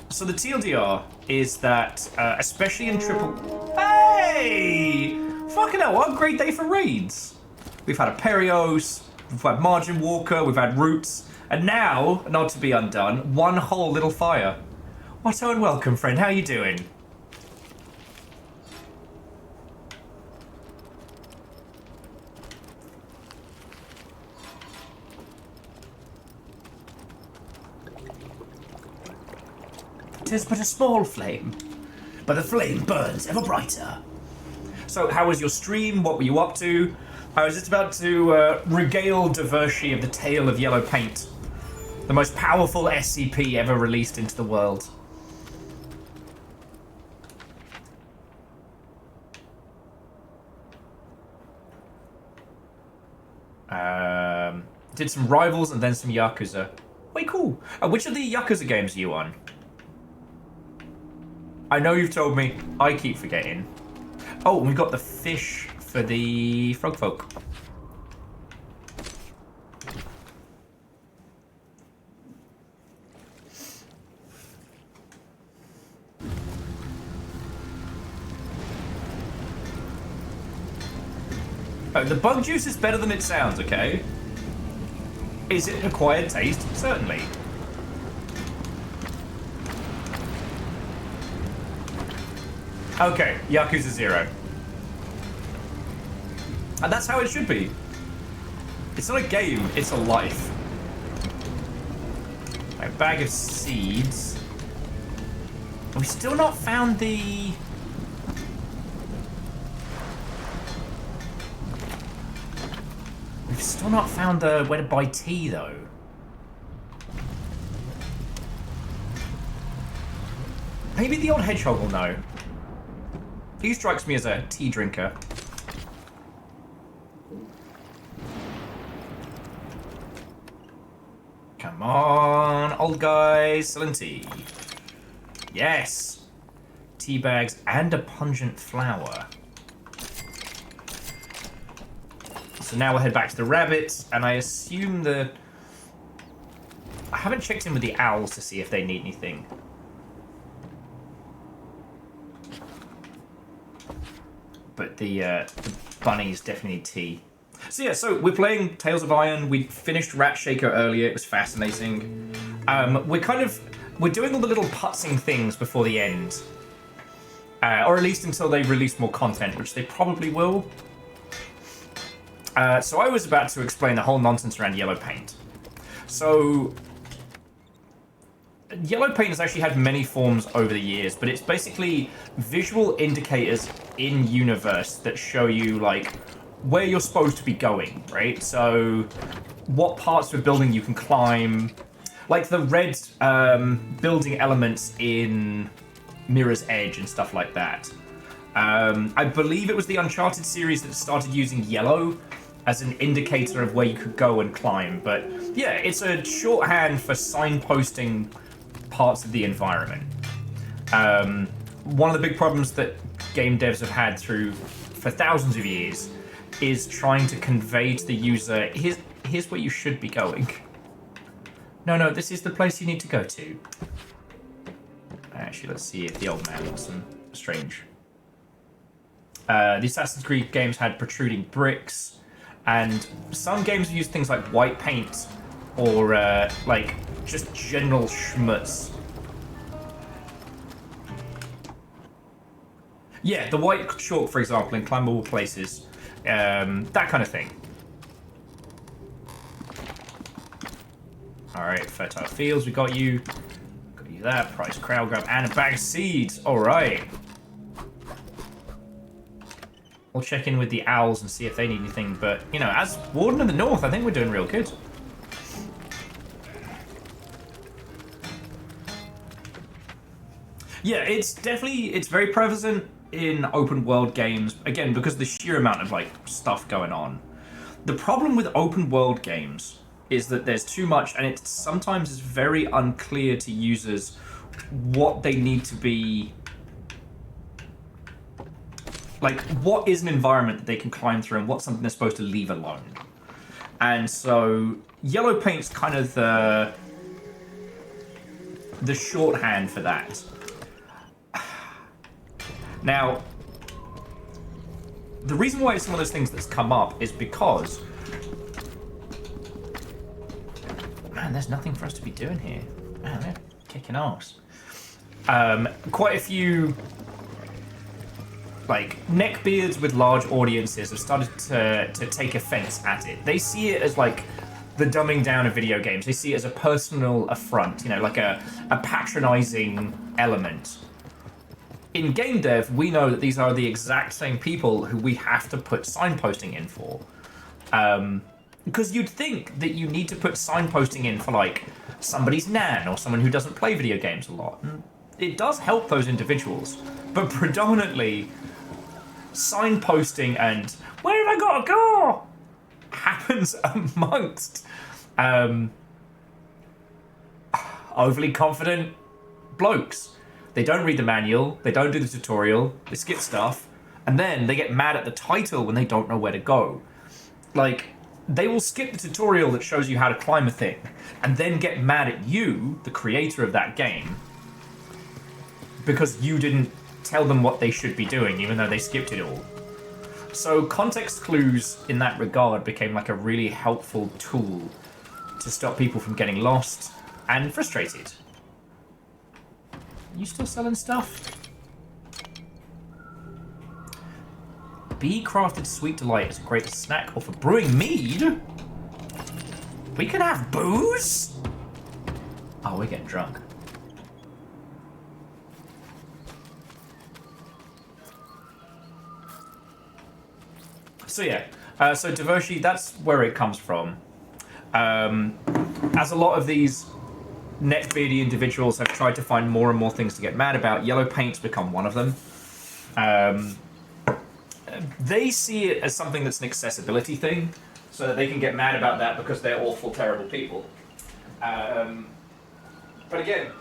Speaker 1: So the TLDR is that, especially in triple... Hey! Fucking hell, what a great day for raids. We've had a Perios, we've had Margin Walker, we've had Roots, and now, not to be undone, one whole little fire. Otto and welcome, friend, how you doing? Tis but a small flame, but the flame burns ever brighter. So, how was your stream? What were you up to? I was just about to regale Divershi of the tale of yellow paint, the most powerful SCP ever released into the world. Did some Rivals and then some Yakuza. Wait, cool. Which of the Yakuza games are you on? I know you've told me. I keep forgetting. Oh, and we got the fish for the frog folk. Oh, the bug juice is better than it sounds, okay? Is it an acquired taste? Certainly. Okay, Yakuza 0. And that's how it should be. It's not a game, it's a life. A bag of seeds. We've still not found the... We've still not found the where to buy tea, though. Maybe the old hedgehog will know. He strikes me as a tea drinker. Come on, old guys, selling tea. Yes. Tea bags and a pungent flower. So now we'll head back to the rabbits, and I assume the... I haven't checked in with the owls to see if they need anything. But the bunnies definitely need tea. So yeah, so we're playing Tales of Iron. We finished Ratshaker earlier. It was fascinating. We're doing all the little putzing things before the end. Or at least until they release more content, which they probably will. So I was about to explain the whole nonsense around yellow paint. So Yellow paint has actually had many forms over the years, but it's basically visual indicators in universe that show you like where you're supposed to be going, right? So what parts of a building you can climb, like the red building elements in Mirror's Edge and stuff like that. I believe it was the Uncharted series that started using yellow as an indicator of where you could go and climb. But yeah, it's a shorthand for signposting parts of the environment. One of the big problems that game devs have had for thousands of years is trying to convey to the user, here's where you should be going. No, this is the place you need to go to. Actually, let's see if the old man looks strange. The Assassin's Creed games had protruding bricks, and some games have used things like white paint or like just general schmutz. Yeah, the white chalk, for example, in climbable places, that kind of thing. All right, fertile fields, we got you. Got you that, price crowd grab, and a bag of seeds. All right. We'll check in with the owls and see if they need anything, but, you know, as Warden of the North, I think we're doing real good. Yeah, it's very prevalent in open world games, again, because of the sheer amount of, like, stuff going on. The problem with open world games is that there's too much, and it sometimes is very unclear to users what they need to be... Like, what is an environment that they can climb through and what's something they're supposed to leave alone? And so, yellow paint's kind of the shorthand for that. Now, the reason why it's one of those things that's come up is because... Man, there's nothing for us to be doing here. Man, we're kicking arse. Quite a few... like, neckbeards with large audiences have started to take offense at it. They see it as, like, the dumbing down of video games. They see it as a personal affront, you know, like a patronizing element. In game dev, we know that these are the exact same people who we have to put signposting in for. Because you'd think that you need to put signposting in for, like, somebody's nan or someone who doesn't play video games a lot. And it does help those individuals, but predominantly... signposting and where have I got to go happens amongst overly confident blokes. They don't read the manual, they don't do the tutorial, they skip stuff, and then they get mad at the title when they don't know where to go. Like, they will skip the tutorial that shows you how to climb a thing, and then get mad at you, the creator of that game, because you didn't tell them what they should be doing, even though they skipped it all. So context clues in that regard became like a really helpful tool to stop people from getting lost and frustrated. You still selling stuff? Bee crafted sweet delight is a great snack or for brewing mead. We can have booze? Oh, we're getting drunk. So yeah, so Devoshi, that's where it comes from. As a lot of these neckbeardy individuals have tried to find more and more things to get mad about, yellow paint's become one of them. They see it as something that's an accessibility thing, so that they can get mad about that because they're awful, terrible people. But again,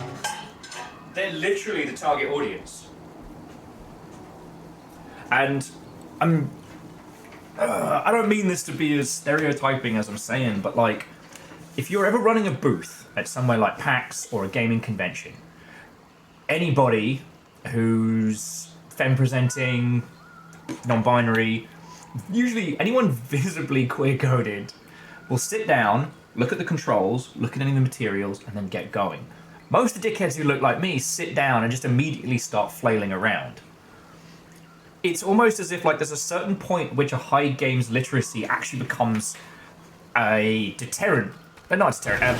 Speaker 1: they're literally the target audience. And I don't mean this to be as stereotyping as I'm saying, but like, if you're ever running a booth at somewhere like PAX or a gaming convention, anybody who's femme-presenting, non-binary, usually anyone visibly queer-coded, will sit down, look at the controls, look at any of the materials, and then get going. Most of the dickheads who look like me sit down and just immediately start flailing around. It's almost as if like there's a certain point which a high games literacy actually becomes a deterrent. Not a deterrent,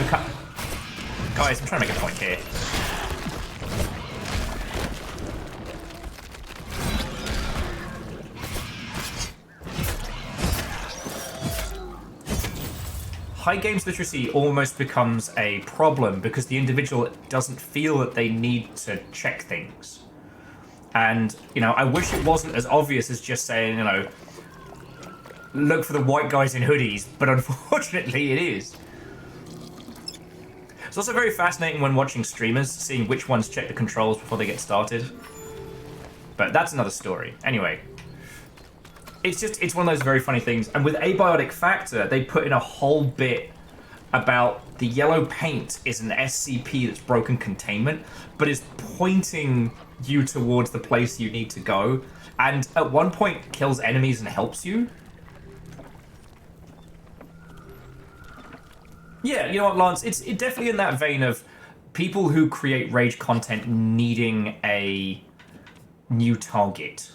Speaker 1: Guys, I'm trying to make a point here. High games literacy almost becomes a problem because the individual doesn't feel that they need to check things. And, you know, I wish it wasn't as obvious as just saying, you know, look for the white guys in hoodies, but unfortunately it is. It's also very fascinating when watching streamers, seeing which ones check the controls before they get started. But that's another story. Anyway. It's one of those very funny things. And with Abiotic Factor, they put in a whole bit about the yellow paint is an SCP that's broken containment, but is pointing you towards the place you need to go. And at one point kills enemies and helps you. Yeah, you know what, Lance? It's definitely in that vein of people who create rage content needing a new target.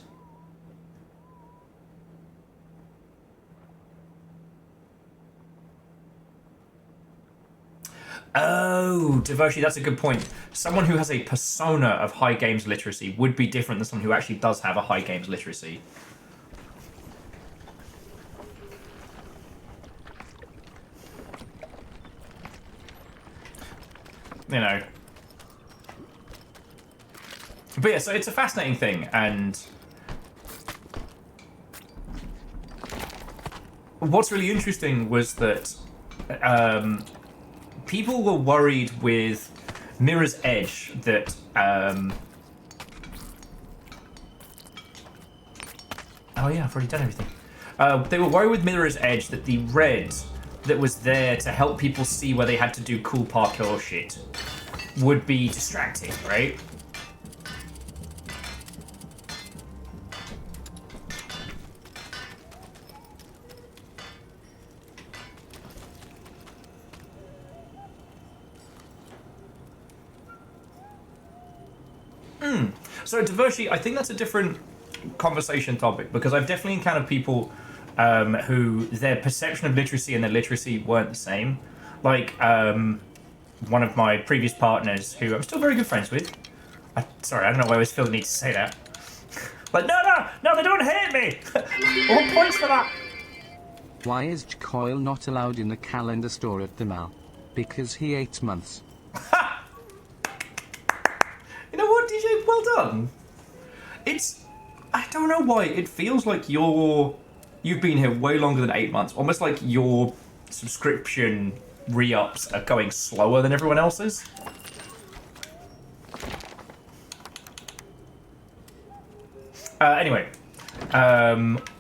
Speaker 1: Oh, Devoshi, that's a good point. Someone who has a persona of high games literacy would be different than someone who actually does have a high games literacy. You know. But yeah, so it's a fascinating thing, and what's really interesting was that people were worried with Mirror's Edge that oh yeah, I've already done everything. They were worried with Mirror's Edge that the red that was there to help people see where they had to do cool parkour shit would be distracting, right? So Devoshi, I think that's a different conversation topic because I've definitely encountered people who their perception of literacy and their literacy weren't the same. Like one of my previous partners who I'm still very good friends with. Sorry, I don't know why I always feel the need to say that. Like, no, they don't hate me! All points for that!
Speaker 2: Why is Coil not allowed in the calendar store at the mall? Because he 8 months.
Speaker 1: You know what, DJ? Well done. I don't know why, it feels like you've been here way longer than 8 months. Almost like your subscription re-ups are going slower than everyone else's. Anyway,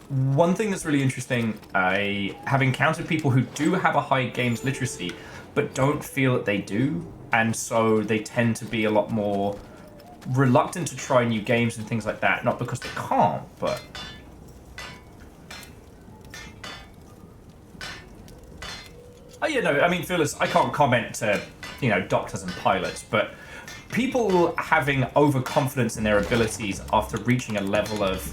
Speaker 1: one thing that's really interesting, I have encountered people who do have a high games literacy, but don't feel that they do, and so they tend to be a lot more reluctant to try new games and things like that. Not because they can't, but... Oh yeah, no, I mean, Phyllis, I can't comment to, you know, doctors and pilots, but people having overconfidence in their abilities after reaching a level of,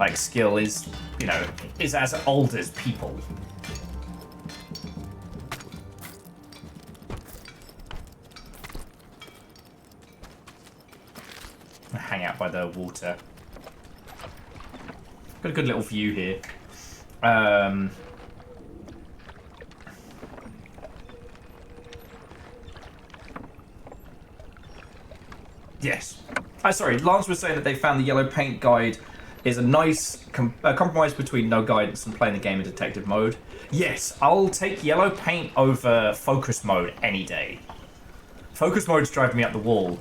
Speaker 1: like, skill is, you know, is as old as people. Hang out by the water. Got a good little view here. Yes. Sorry, Lance was saying that they found the yellow paint guide is a nice compromise between no guidance and playing the game in detective mode. Yes, I'll take yellow paint over focus mode any day. Focus mode's driving me up the wall.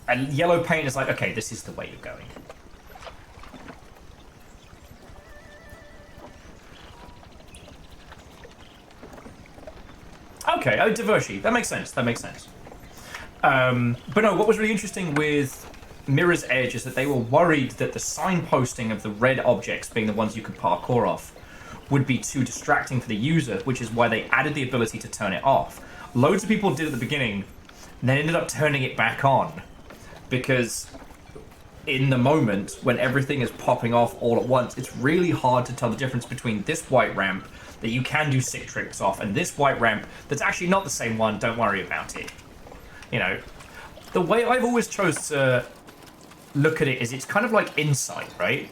Speaker 1: And yellow paint is like, okay, this is the way you're going. Okay, oh, Devoshi. That makes sense. That makes sense. But no, what was really interesting with Mirror's Edge is that they were worried that the signposting of the red objects, being the ones you could parkour off, would be too distracting for the user, which is why they added the ability to turn it off. Loads of people did at the beginning, and then ended up turning it back on. Because in the moment when everything is popping off all at once, it's really hard to tell the difference between this white ramp that you can do sick tricks off and this white ramp that's actually not the same one. Don't worry about it. You know, the way I've always chose to look at it is it's kind of like insight, right?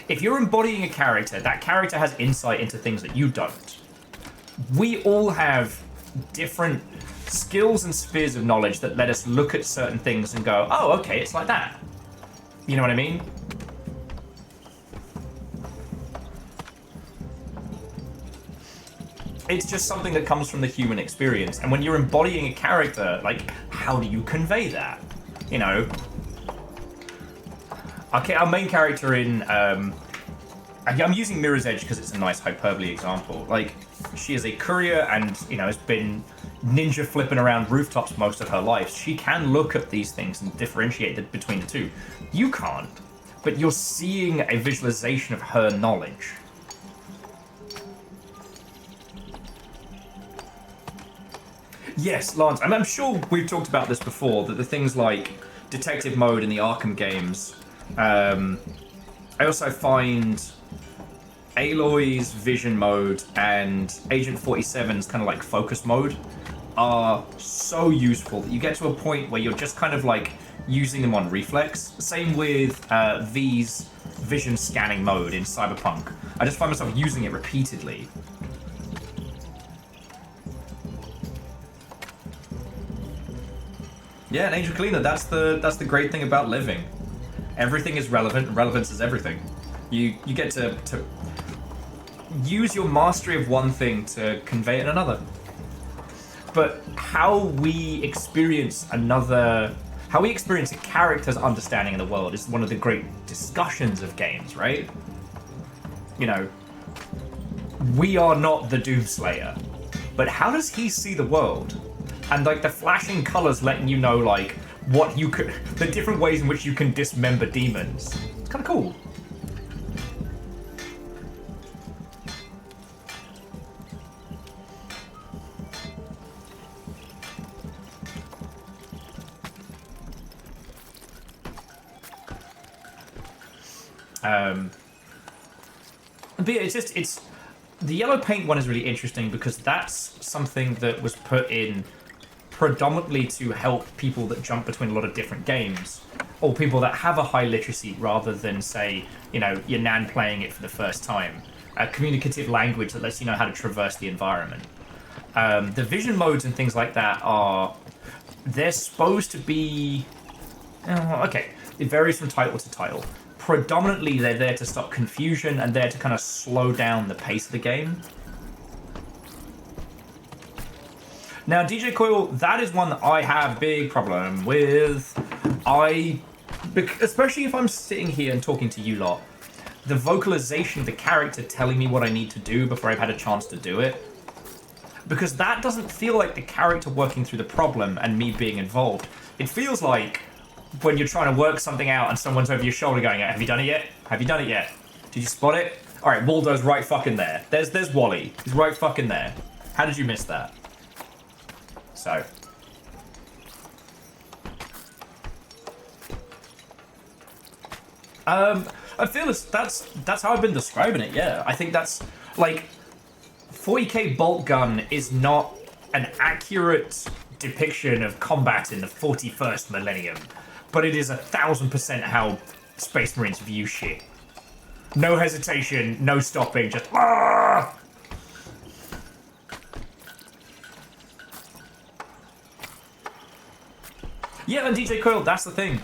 Speaker 1: If you're embodying a character, that character has insight into things that you don't. We all have different skills and spheres of knowledge that let us look at certain things and go, oh, okay, it's like that. You know what I mean? It's just something that comes from the human experience. And when you're embodying a character, like, how do you convey that? You know? Okay, our main character in, I'm using Mirror's Edge because it's a nice hyperbole example. Like, she is a courier and, you know, has been ninja flipping around rooftops most of her life. She can look at these things and differentiate between the two. You can't, but you're seeing a visualization of her knowledge. Yes, Lance, I'm sure we've talked about this before, that the things like detective mode in the Arkham games, I also find Aloy's vision mode and Agent 47's kind of like focus mode are so useful that you get to a point where you're just kind of like using them on reflex. Same with V's vision scanning mode in Cyberpunk. I just find myself using it repeatedly. Yeah, and Angel Kalina, that's the great thing about living. Everything is relevant, and relevance is everything. You get to use your mastery of one thing to convey it in another. But how we experience a character's understanding of the world is one of the great discussions of games, right? You know, we are not the Doomslayer, but how does he see the world? And like the flashing colors letting you know like what you could, the different ways in which you can dismember demons. It's kind of cool. But yeah, it's the yellow paint one is really interesting because that's something that was put in predominantly to help people that jump between a lot of different games, or people that have a high literacy rather than, say, you know, your nan playing it for the first time. A communicative language that lets you know how to traverse the environment. The vision modes and things like that they're supposed to be... okay, it varies from title to title. Predominantly, they're there to stop confusion and there to kind of slow down the pace of the game. Now, DJ Coil, that is one that I have big problem with. Especially if I'm sitting here and talking to you lot, the vocalization of the character telling me what I need to do before I've had a chance to do it. Because that doesn't feel like the character working through the problem and me being involved. It feels like when you're trying to work something out and someone's over your shoulder going, have you done it yet? Have you done it yet? Did you spot it? Alright, Waldo's right fucking there. There's Wally. He's right fucking there. How did you miss that? So. I feel that's how I've been describing it, yeah. I think that's, like, 40k bolt gun is not an accurate depiction of combat in the 41st millennium, but it is 1000% how Space Marines view shit. No hesitation, no stopping, just ah! Yeah, and DJ Coil, that's the thing.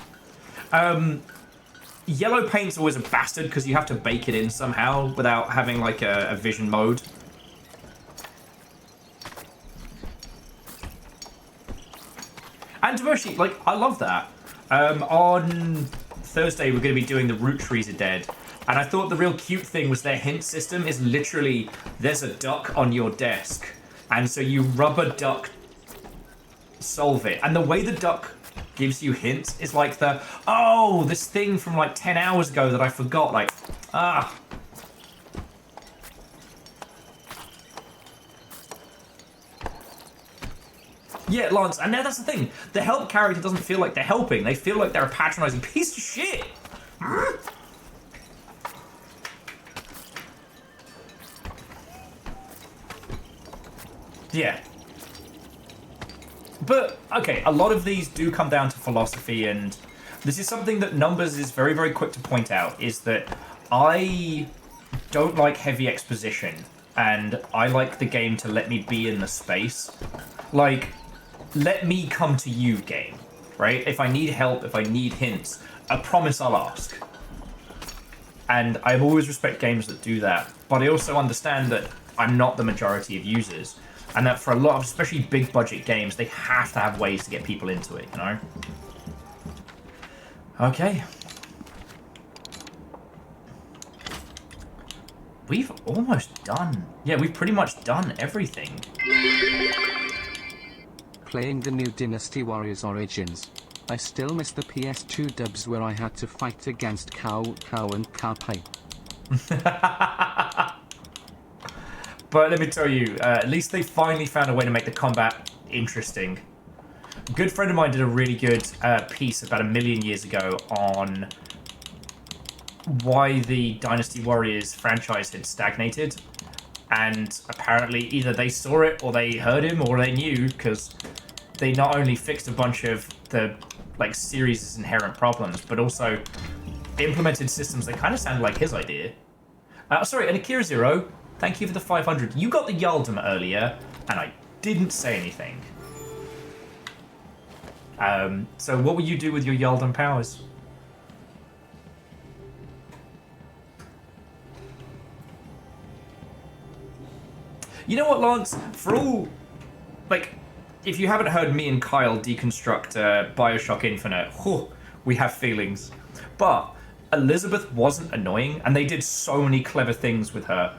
Speaker 1: Yellow paint's always a bastard because you have to bake it in somehow without having like a vision mode. And Devoshi, like, I love that. On Thursday, we're going to be doing the Root Trees Are Dead. And I thought the real cute thing was their hint system is literally, there's a duck on your desk. And so you rub a duck, solve it. And the way the duck gives you hints is like oh, this thing from like 10 hours ago that I forgot. Like, ah. Yeah, Lance, and now that's the thing. The help character doesn't feel like they're helping. They feel like they're a patronizing piece of shit. Yeah. But, okay, a lot of these do come down to philosophy, and this is something that Numbers is very, very quick to point out, is that I don't like heavy exposition, and I like the game to let me be in the space. Like, let me come to you, game, right? If I need help, if I need hints, I promise I'll ask. And I always respect games that do that, but I also understand that I'm not the majority of users, and that for a lot of, especially big budget games, they have to have ways to get people into it, you know? Okay. We've almost done. Yeah, we've pretty much done everything.
Speaker 2: Playing the new Dynasty Warriors Origins. I still miss the PS2 dubs where I had to fight against Cow, and Carpe.
Speaker 1: But let me tell you, at least they finally found a way to make the combat interesting. A good friend of mine did a really good piece about 1 million years ago on why the Dynasty Warriors franchise had stagnated. And apparently either they saw it or they heard him or they knew, because they not only fixed a bunch of the series' inherent problems, but also implemented systems that kind of sounded like his idea. Sorry, and Akira Zero, thank you for the 500. You got the Yaldum earlier, and I didn't say anything. So what will you do with your Yaldum powers? You know what, Lance? For all, if you haven't heard me and Kyle deconstruct Bioshock Infinite, we have feelings. But Elizabeth wasn't annoying, and they did so many clever things with her.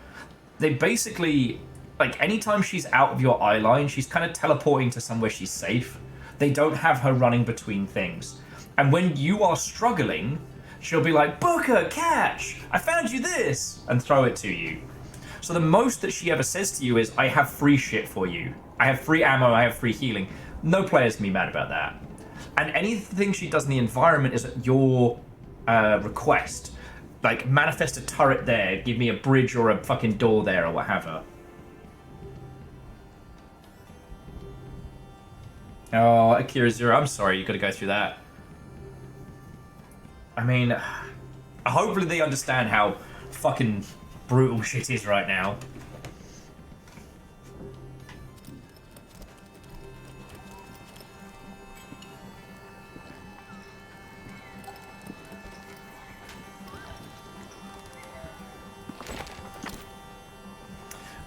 Speaker 1: They basically, anytime she's out of your eye line, she's kind of teleporting to somewhere she's safe. They don't have her running between things. And when you are struggling, she'll be like, Booker, catch! I found you this! And throw it to you. So the most that she ever says to you is, I have free shit for you. I have free ammo, I have free healing. No players can be mad about that. And anything she does in the environment is at your request. Manifest a turret there, give me a bridge or a fucking door there or whatever. Oh, Akira Zero, I'm sorry you gotta go through that. I mean, hopefully they understand how fucking brutal shit is right now.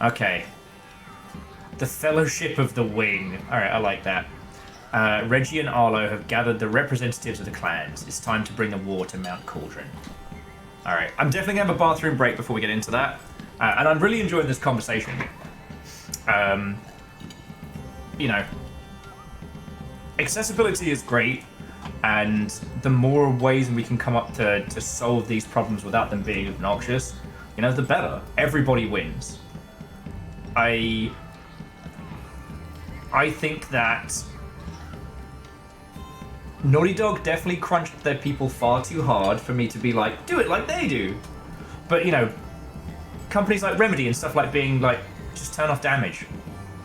Speaker 1: Okay. The Fellowship of the Wing. Alright, I like that. Reggie and Arlo have gathered the representatives of the clans. It's time to bring the war to Mount Cauldron. Alright, I'm definitely going to have a bathroom break before we get into that. And I'm really enjoying this conversation. You know, accessibility is great, and the more ways we can come up to solve these problems without them being obnoxious, you know, the better. Everybody wins. I think that Naughty Dog definitely crunched their people far too hard for me to be like, do it like they do. But, you know, companies like Remedy and stuff like being like, just turn off damage.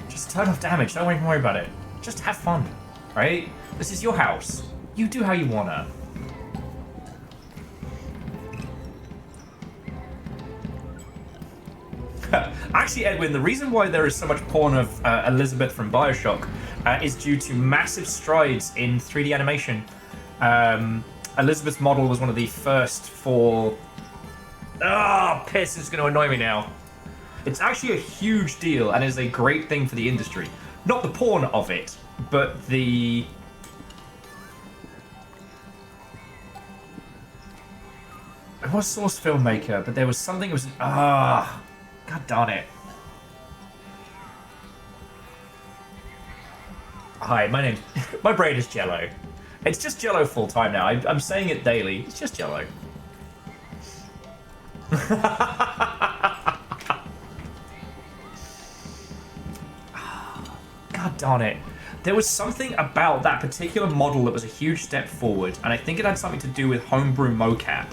Speaker 1: Just turn off damage, don't even worry about it. Just have fun, right? This is your house. You do how you wanna. Actually, Edwin, the reason why there is so much porn of Elizabeth from Bioshock is due to massive strides in 3D animation. Elizabeth's model was one of the first for... Ah, piss, it's going to annoy me now. It's actually a huge deal and is a great thing for the industry. Not the porn of it, but the... It was Source Filmmaker, but there was something... It was... God darn it. Hi, my brain is Jello. It's just Jello full time now. I'm saying it daily. It's just Jello. God darn it. There was something about that particular model that was a huge step forward, and I think it had something to do with homebrew mocap.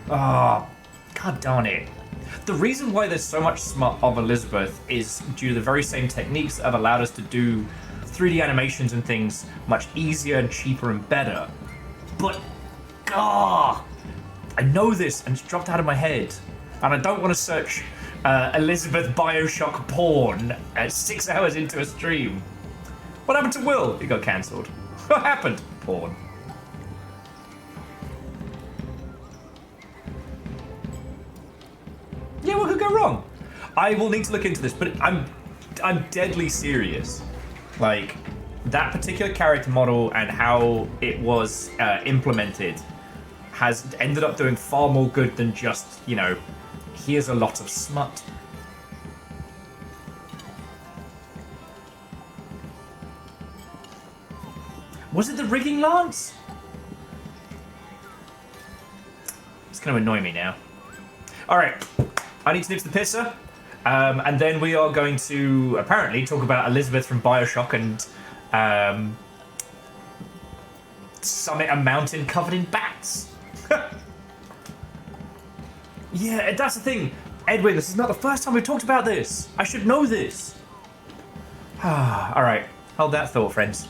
Speaker 1: Ah, god darn it. The reason why there's so much smut of Elizabeth is due to the very same techniques that have allowed us to do 3D animations and things much easier and cheaper and better. But, I know this and it's dropped out of my head. And I don't want to search Elizabeth Bioshock porn at 6 hours into a stream. What happened to Will? He got cancelled. What happened? Porn. Yeah, what could go wrong? I will need to look into this, but I'm deadly serious. Like, that particular character model and how it was implemented has ended up doing far more good than just, you know, here's a lot of smut. Was it the rigging lance? It's going to annoy me now. Alright, I need to nip to the pisser. And then we are going to, apparently, talk about Elizabeth from Bioshock and summit a mountain covered in bats. Yeah, that's the thing. Edwin, this is not the first time we've talked about this. I should know this. Alright, hold that thought, friends.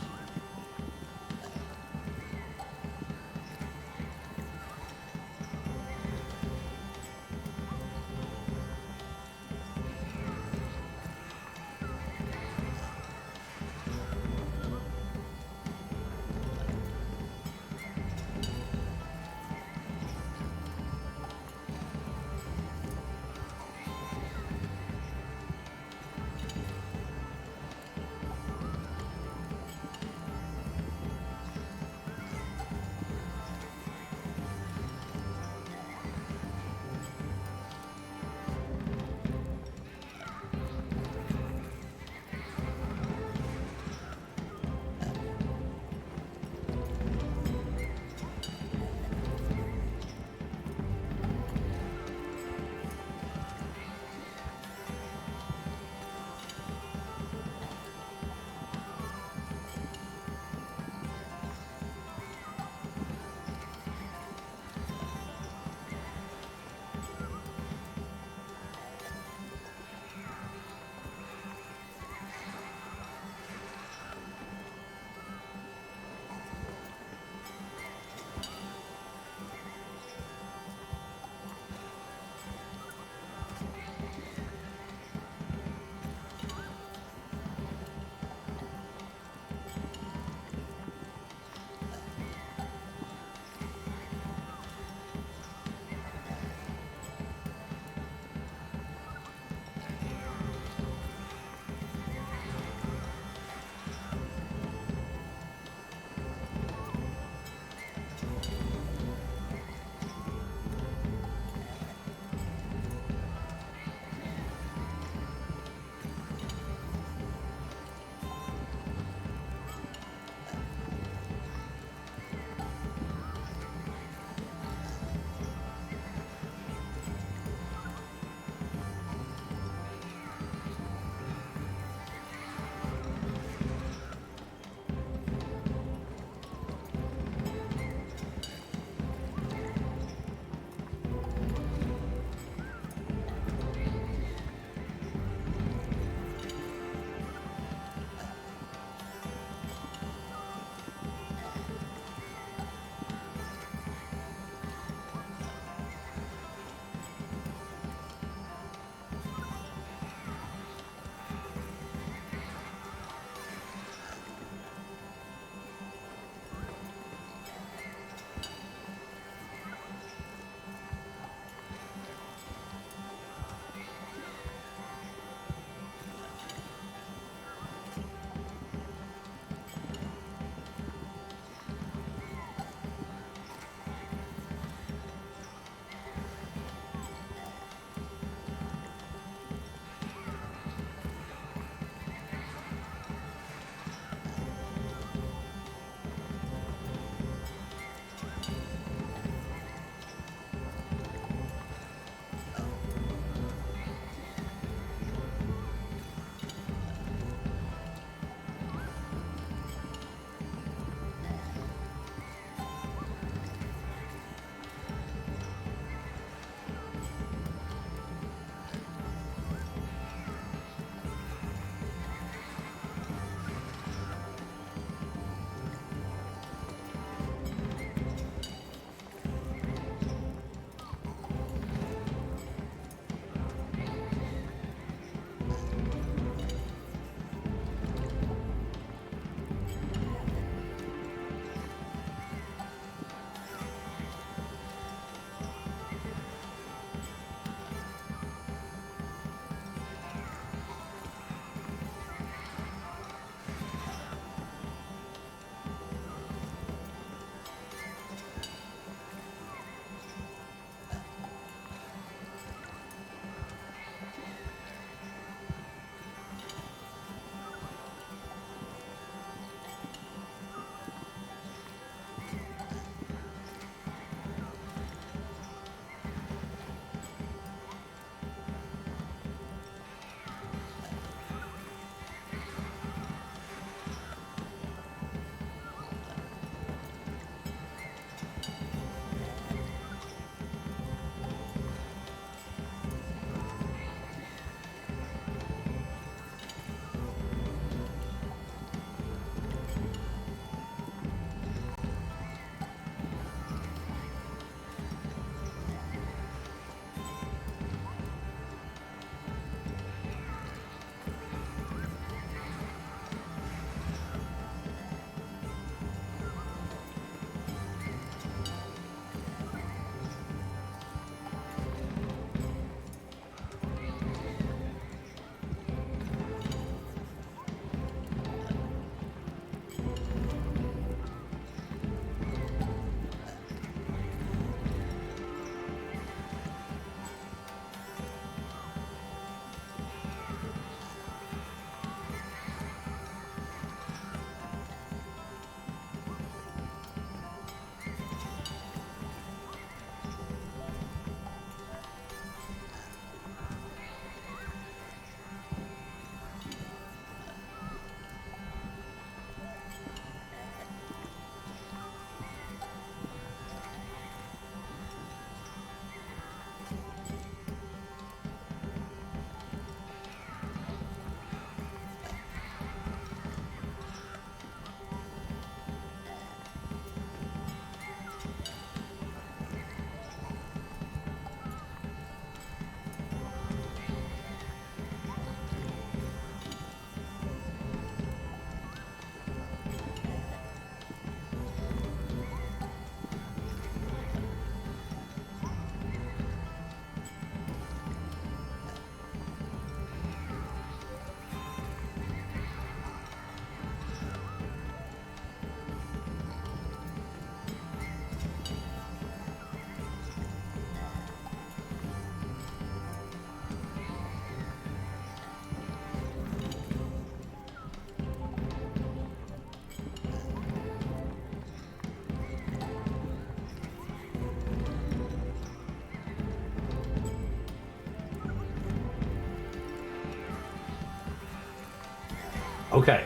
Speaker 1: Okay.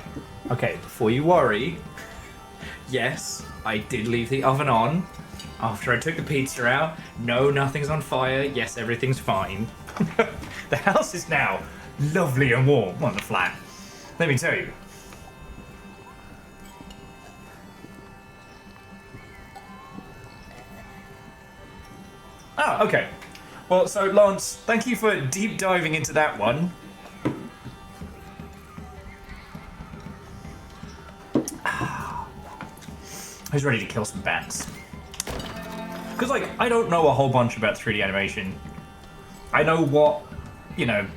Speaker 1: Okay, before you worry, yes, I did leave the oven on after I took the pizza out. No, nothing's on fire. Yes, everything's fine. The house is now lovely and warm on the flat. Let me tell you. Oh, okay. Well, so Lance, thank you for deep diving into that one. Who's ready to kill some bats? Because, like, I don't know a whole bunch about 3D animation. I know what, you know,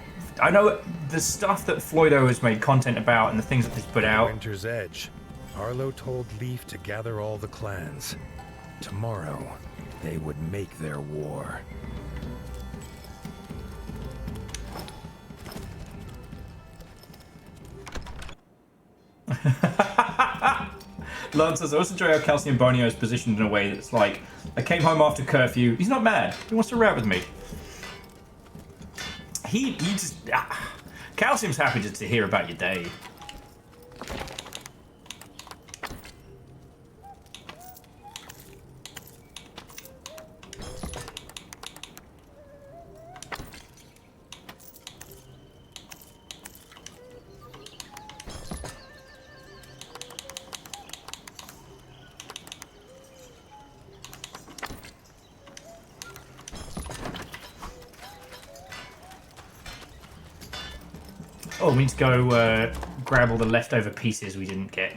Speaker 1: I know the stuff that Floydo has made content about and the things that he's put out.
Speaker 7: Winter's Edge. Arlo told Leaf to gather all the clans. Tomorrow, they would make their war.
Speaker 1: Lance says, I also enjoy how Calcium Bonio is positioned in a way that's like, I came home after curfew. He's not mad. He wants to rap with me. He just... Calcium's happy just to hear about your day. Oh, we need to go grab all the leftover pieces we didn't get.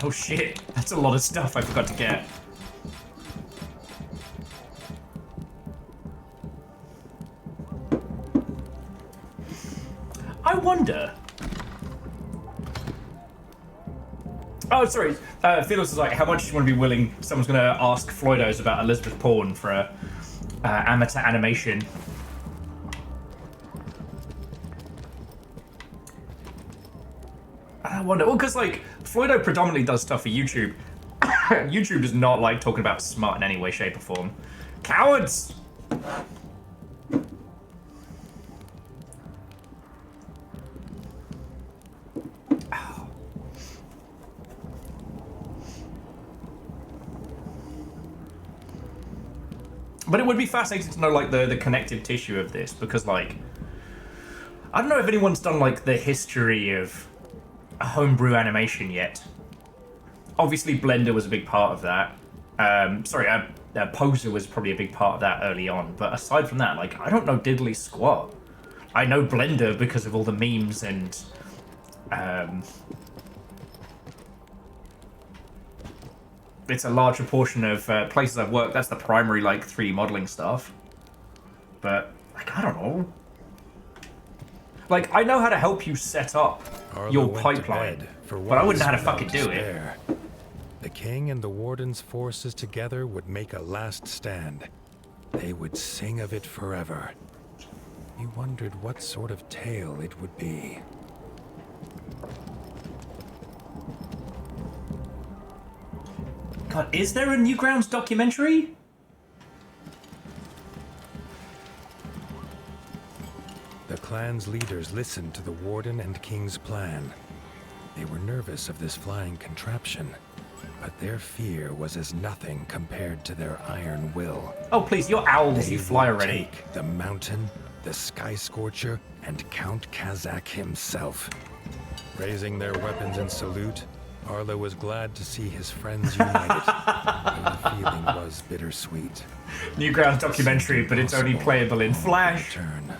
Speaker 1: Oh shit, that's a lot of stuff I forgot to get. I wonder... Oh, sorry. Felix is like, how much do you want to be willing? Someone's going to ask Floydos about Elizabeth Porn for a amateur animation. I wonder. Well, because like Floydo predominantly does stuff for YouTube. YouTube does not like talking about smut in any way, shape, or form. Cowards. But it would be fascinating to know, like, the connective tissue of this, because, like, I don't know if anyone's done, like, the history of a homebrew animation yet. Obviously, Blender was a big part of that. Poser was probably a big part of that early on, but aside from that, like, I don't know diddly squat. I know Blender because of all the memes and, it's a large proportion of places I've worked. That's the primary, like, 3D modeling stuff. But, like, I don't know. Like, I know how to help you set up your pipeline, but I wouldn't know how to fucking do it.
Speaker 7: The king and the warden's forces together would make a last stand. They would sing of it forever. He wondered what sort of tale it would be.
Speaker 1: God, is there a Newgrounds documentary?
Speaker 7: The clan's leaders listened to the warden and king's plan. They were nervous of this flying contraption, but their fear was as nothing compared to their iron will.
Speaker 1: Oh, please, you're owls,
Speaker 7: They
Speaker 1: you fly
Speaker 7: would
Speaker 1: already.
Speaker 7: take the mountain, the sky scorcher, and Count Kazakh himself. Raising their weapons in salute, Arlo was glad to see his friends united, and the feeling was bittersweet.
Speaker 1: Newgrounds documentary, but it's only playable in Flash.
Speaker 7: Turn.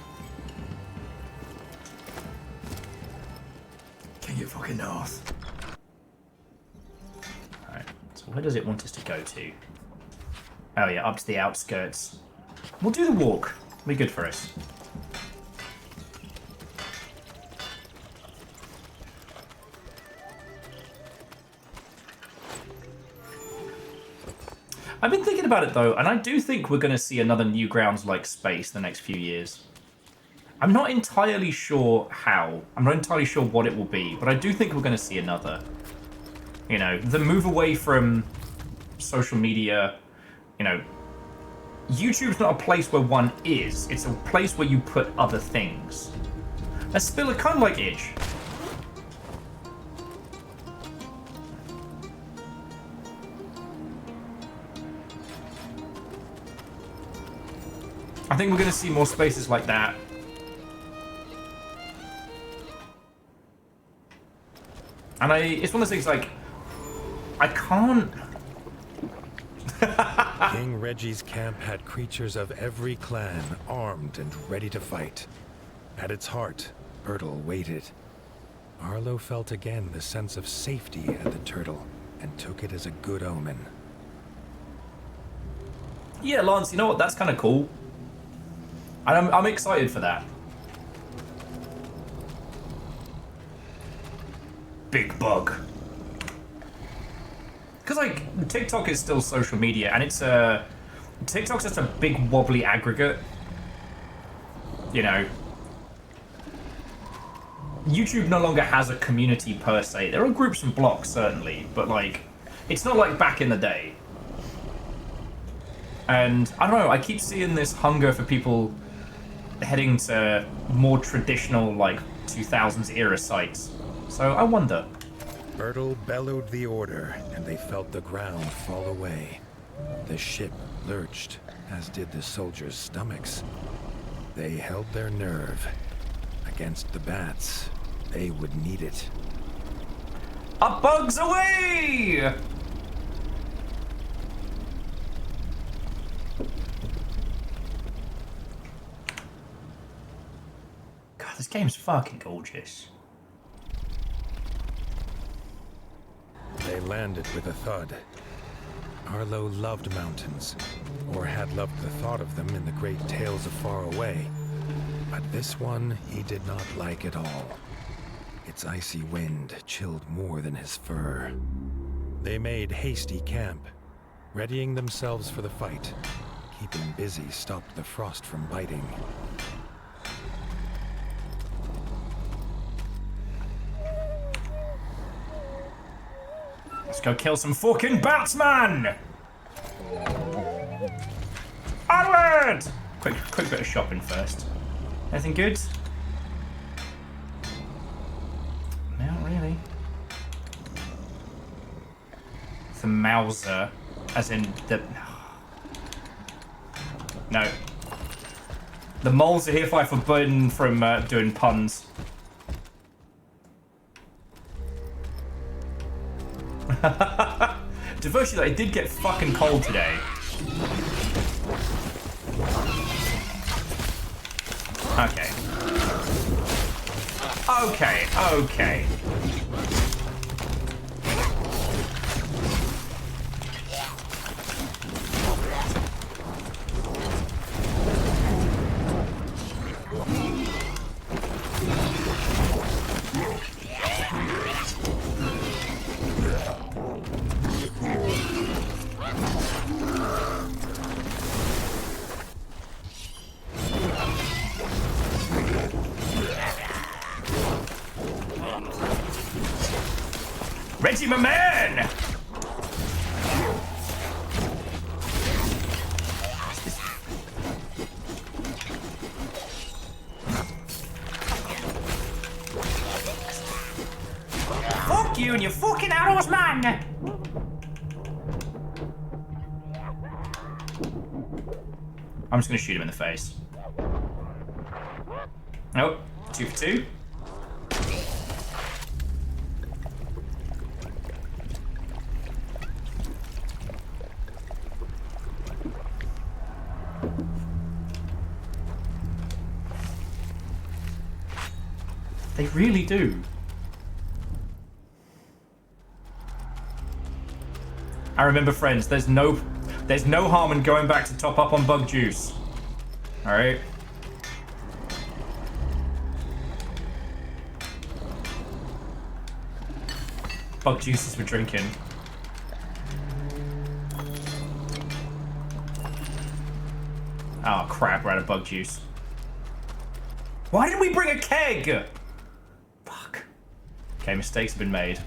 Speaker 1: King of fucking North. Alright, so where does it want us to go to? Oh yeah, up to the outskirts. We'll do the walk. It'll be good for us. I've been thinking about it though, and I do think we're going to see another Newgrounds-like space the next few years. I'm not entirely sure how. I'm not entirely sure what it will be, but I do think we're going to see another. You know, the move away from social media, you know, YouTube's not a place where one is. It's a place where you put other things. A spiller kind of like itch. I think we're going to see more spaces like that. And it's one of those things like, I can't...
Speaker 7: King Reggie's camp had creatures of every clan, armed and ready to fight. At its heart, Bertil waited. Arlo felt again the sense of safety at the turtle, and took it as a good omen.
Speaker 1: Yeah, Lance, you know what? That's kind of cool. And I'm excited for that. Big bug. Because, like, TikTok is still social media, and it's TikTok's just a big wobbly aggregate. You know. YouTube no longer has a community per se. There are groups and blocks, certainly, but, like, it's not like back in the day. And, I don't know, I keep seeing this hunger for people heading to more traditional, like, 2000s era sites. So, I wonder.
Speaker 7: Bertil bellowed the order, and they felt the ground fall away. The ship lurched, as did the soldiers' stomachs. They held their nerve. Against the bats, they would need it.
Speaker 1: A bug's away! God, this game's fucking gorgeous.
Speaker 7: They landed with a thud. Arlo loved mountains, or had loved the thought of them in the great tales of far away. But this one he did not like at all. Its icy wind chilled more than his fur. They made hasty camp, readying themselves for the fight. Keeping busy stopped the frost from biting.
Speaker 1: Let's go kill some fucking bats, man! Onward! Quick bit of shopping first. Anything good? Not really. The Mauser, as in the... No. The moles are hereby forbidden from doing puns. To virtue that, it did get fucking cold today. Okay. Okay. Reggie, my man! Fuck you and your fucking arrows, man! I'm just gonna shoot him in the face. Nope, 2 for 2. They really do. I remember, friends, there's no harm in going back to top up on bug juice. Alright? Bug juices we're drinking. Oh crap, we're out of bug juice. Why didn't we bring a keg? Fuck. Okay, mistakes have been made.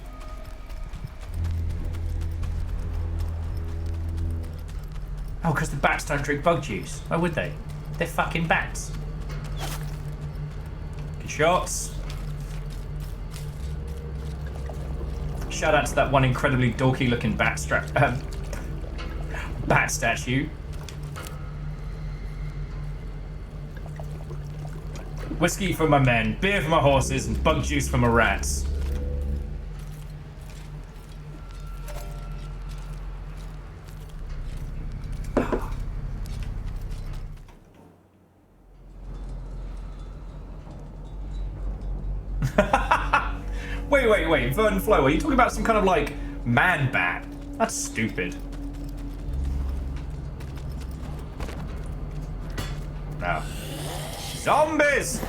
Speaker 1: Oh, because the bats don't drink bug juice. Why would they? They're fucking bats. Good shots. Shout out to that one incredibly dorky looking bat statue. Whiskey for my men, beer for my horses, and bug juice for my rats. Wait, Vern Flo, are you talking about some kind of, like, man bat? That's stupid. No. Zombies!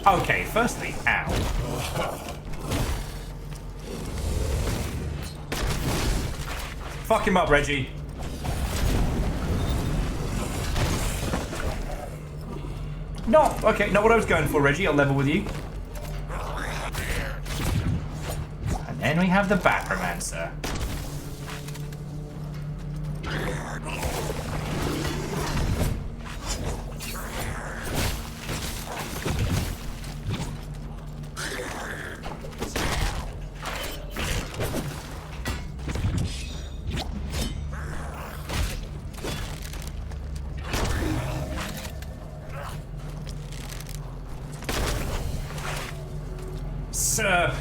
Speaker 1: Okay, firstly, ow. Fuck him up, Reggie. No, okay, not what I was going for, Reggie. I'll level with you. And then we have the Batromancer. Sir,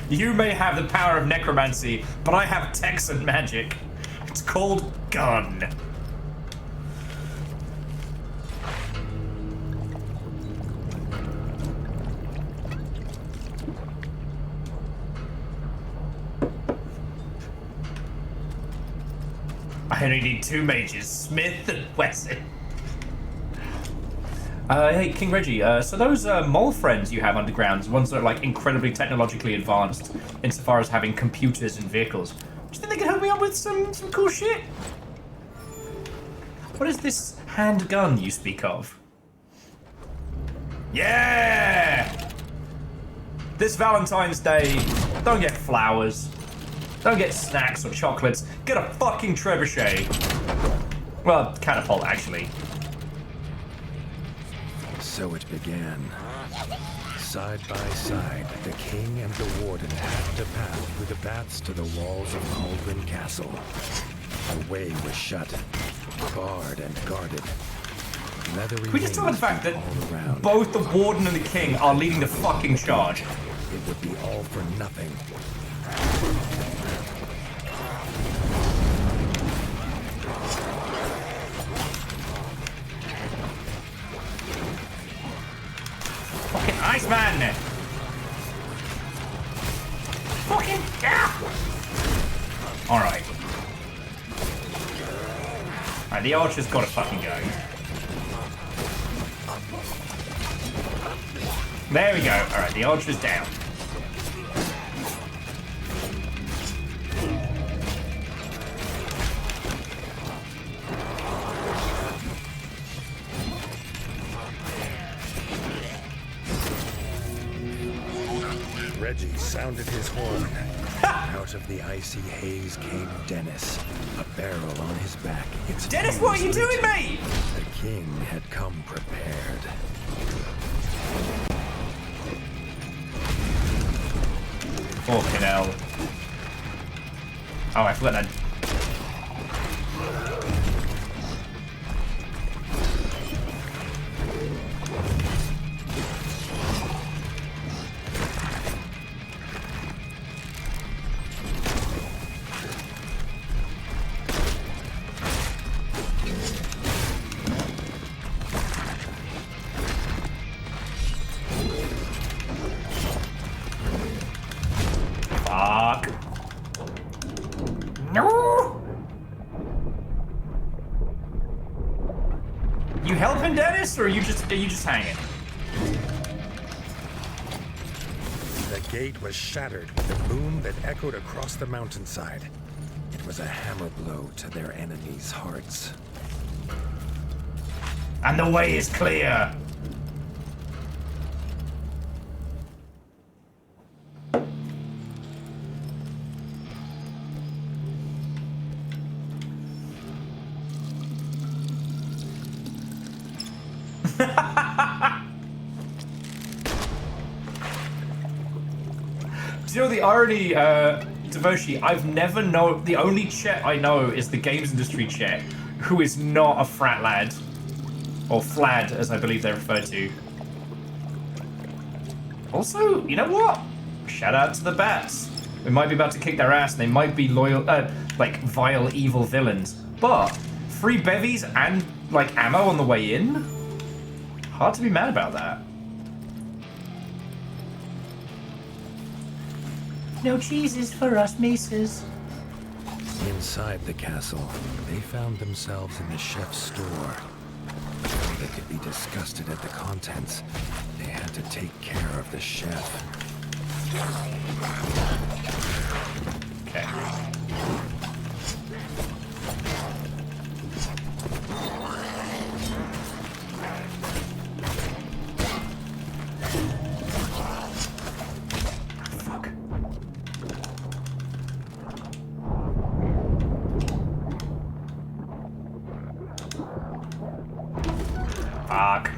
Speaker 1: you may have the power of necromancy, but I have Texan magic. It's called gun. I only need 2 mages, Smith and Wesson. Hey, King Reggie, so those mole friends you have underground, ones that are like incredibly technologically advanced insofar as having computers and vehicles, do you think they can hook me up with some cool shit? What is this handgun you speak of? Yeah! This Valentine's Day, don't get flowers. Don't get snacks or chocolates. Get a fucking trebuchet. Well, catapult, actually.
Speaker 7: So it began. Side by side, the king and the warden had to pass through the bats to the walls of Cauldron Castle. The way was shut, barred and guarded. Leathery
Speaker 1: Can we just talk about the fact that
Speaker 7: all around.
Speaker 1: both the warden and the king are leading the fucking charge?
Speaker 7: It would be all for nothing.
Speaker 1: Fucking Iceman! Fucking yeah! Alright. Alright, the archer's gotta fucking go. There we go. Alright, the archer's down.
Speaker 7: Reggie sounded his horn. Out of the icy haze came Dennis, a barrel on his back. Its
Speaker 1: Dennis, what are you
Speaker 7: fuse
Speaker 1: doing,
Speaker 7: lit.
Speaker 1: mate?
Speaker 7: The king had come prepared.
Speaker 1: Fucking hell. Oh, I forgot that. Fuck. No! You helping, Dennis, or are you just hanging?
Speaker 7: The gate was shattered with a boom that echoed across the mountainside. It It was a hammer blow to their enemies' hearts.
Speaker 1: And the way is clear. Do you know the irony, Devoshi? I've never known. The only Chet I know is the games industry Chet, who is not a frat lad. Or Flad, as I believe they're referred to. Also, you know what? Shout out to the bats. We might be about to kick their ass, and they might be loyal, like, vile, evil villains. But free bevies and, like, ammo on the way in? Hard to be mad about that. No cheeses for us, Mises.
Speaker 7: Inside the castle, they found themselves in the chef's store. Before they could be disgusted at the contents, they had to take care of the chef.
Speaker 1: Okay. Fuck.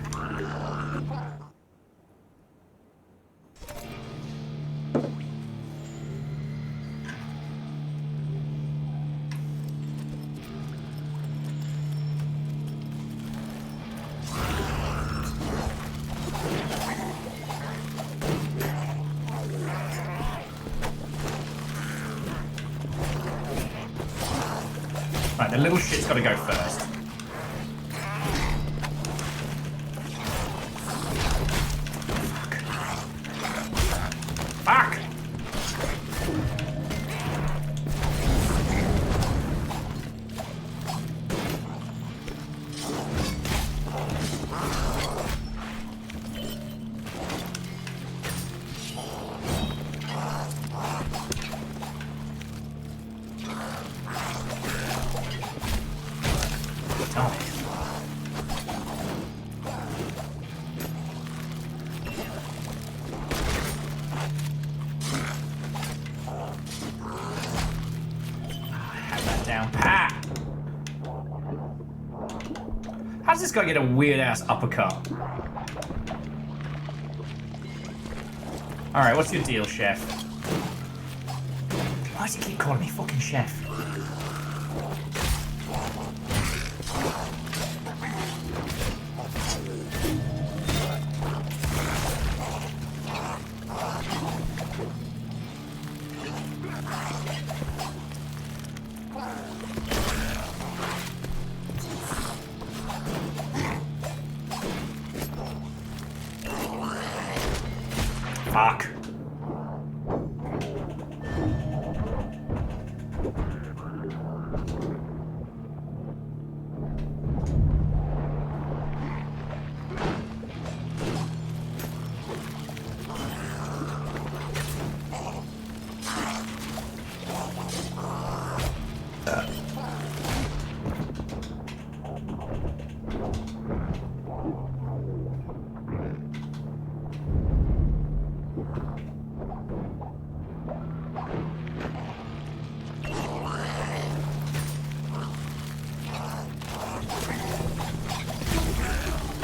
Speaker 1: Right, the little shit's gotta go first. Fuck! Oh. Down pat. How does this guy get a weird ass uppercut? Alright, what's your deal, chef? Why does he keep calling me fucking chef? Fuck.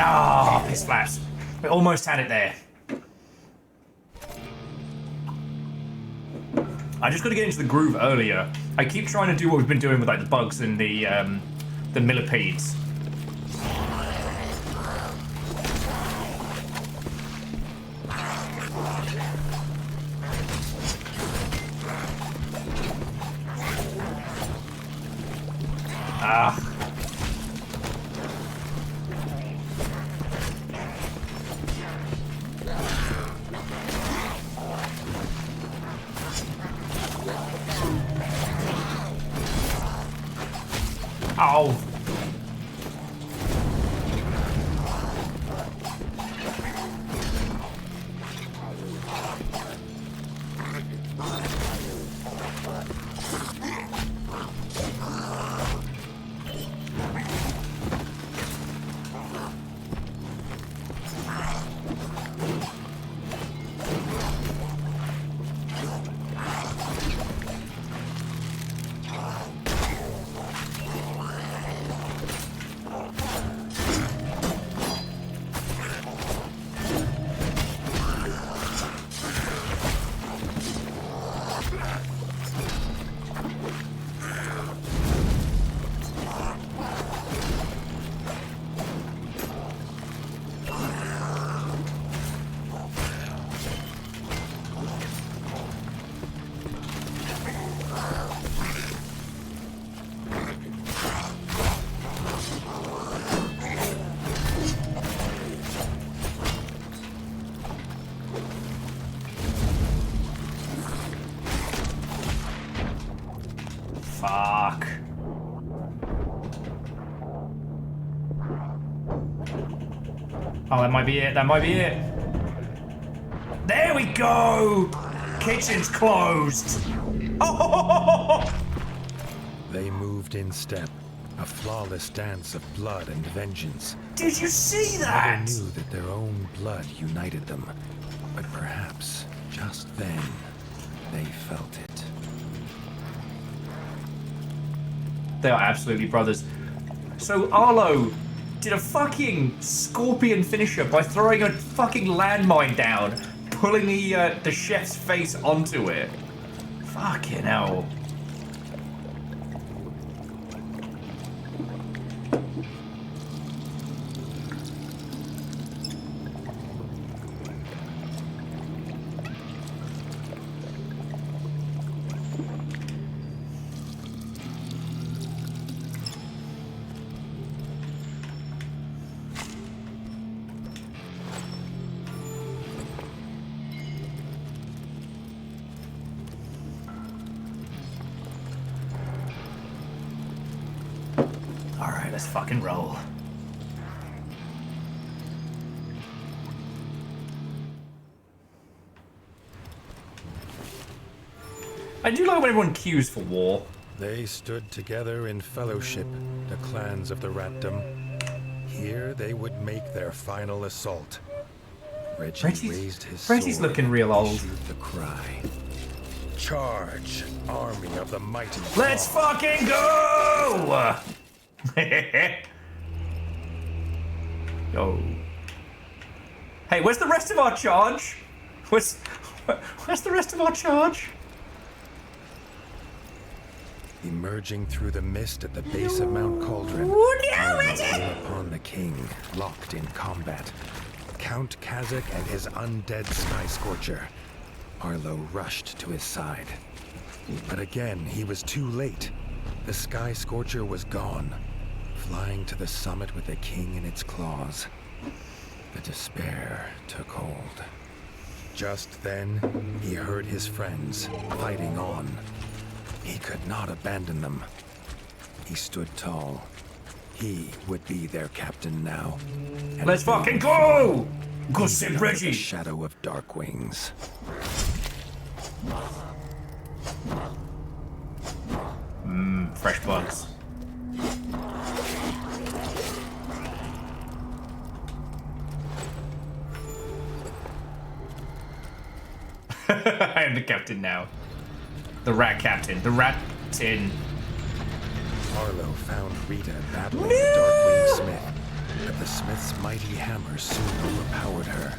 Speaker 1: Ah, piss flaps. We almost had it there. I just got to get into the groove earlier. I keep trying to do what we've been doing with like the bugs and the millipedes. Ah. Oh. Oh, that might be it. That might be it. There we go! Kitchen's closed. Oh!
Speaker 7: They moved in step, a flawless dance of blood and vengeance.
Speaker 1: Did you see
Speaker 7: They
Speaker 1: that?
Speaker 7: knew that their own blood united them, but perhaps just then they felt it.
Speaker 1: They are absolutely brothers. So Arlo did a fucking scorpion finisher by throwing a fucking landmine down, pulling the chef's face onto it. Fucking hell. Alright, let's fucking roll. I do like when everyone queues for war.
Speaker 7: They stood together in fellowship, the clans of the Ratdom. Here they would make their final assault. Reggie raised his sword.
Speaker 1: Reggie's looking real old.
Speaker 7: Issued the cry. Charge, army of the mighty.
Speaker 1: Let's
Speaker 7: Thrall.
Speaker 1: fucking go! Yo. Hey, where's the rest of our charge? Where's the rest of our charge?
Speaker 7: Emerging through the mist at the base of Mount Cauldron, Arlo came upon the king, locked in combat. Count Kazakh and his undead Sky Scorcher. Arlo rushed to his side. But again, he was too late. The Sky Scorcher was gone, flying to the summit with the king in its claws. The despair took hold. Just then, he heard his friends fighting on. He could not abandon them. He stood tall. He would be their captain now. And
Speaker 1: Let's fucking go! Go
Speaker 7: even
Speaker 1: save
Speaker 7: under
Speaker 1: Reggie!
Speaker 7: the shadow of dark wings.
Speaker 1: Fresh bugs. I am the captain now. The rat captain. The rat tin.
Speaker 7: Arlo found Rita battling the Darkwing Smith, but the Smith's mighty hammer soon overpowered her.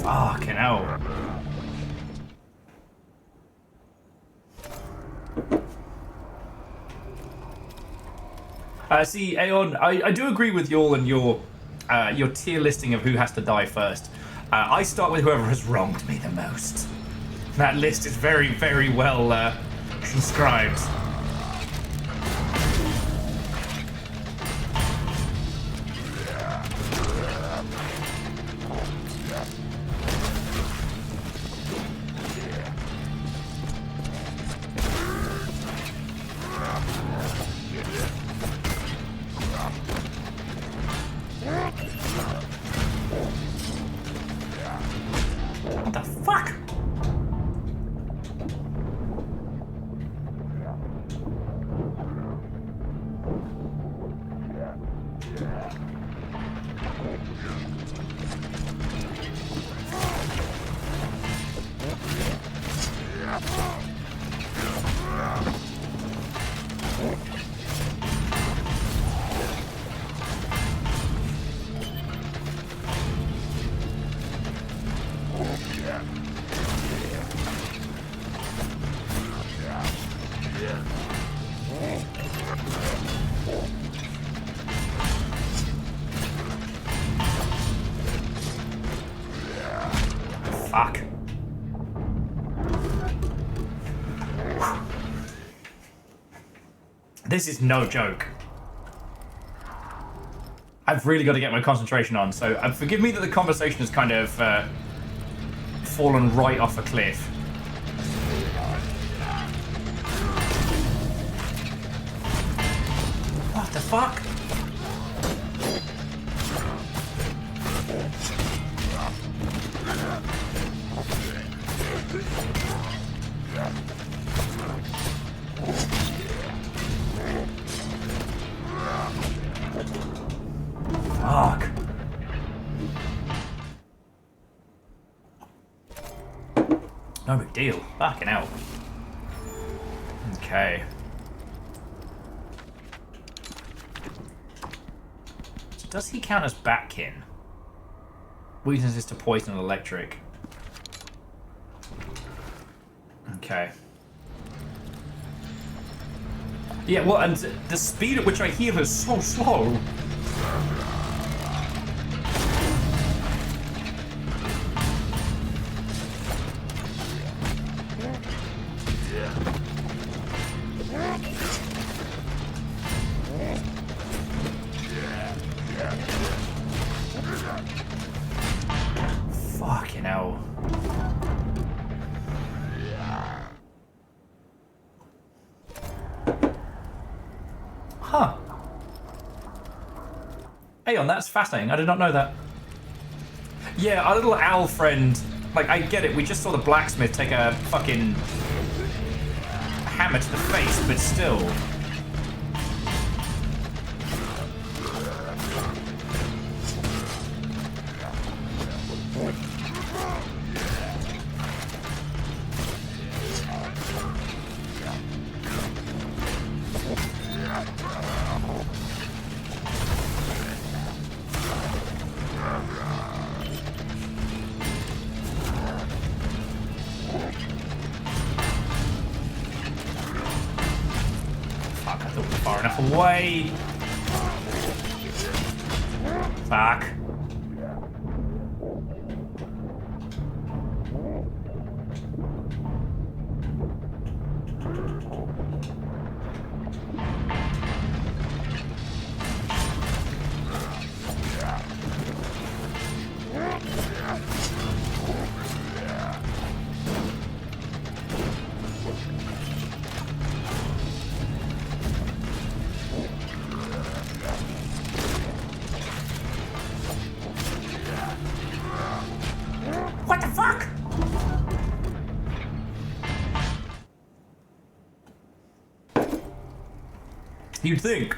Speaker 1: Fucking hell. See, Aeon, I do agree with y'all and your tier listing of who has to die first. I start with whoever has wronged me the most. That list is very, very well transcribed. What the fuck? This is no joke. I've really got to get my concentration on, so forgive me that the conversation has kind of fallen right off a cliff. What the fuck? Fuck. No big deal. Fucking hell. Okay. So does he count as Batkin? Weaknesses to poison and electric. Okay. Yeah, well, and the speed at which I heal is so slow. Fucking hell. Huh. Aeon, that's fascinating. I did not know that. Yeah, our little owl friend, like, I get it. We just saw the blacksmith take a fucking hammer to the face, but still. Away. Fuck. What the fuck? You'd think.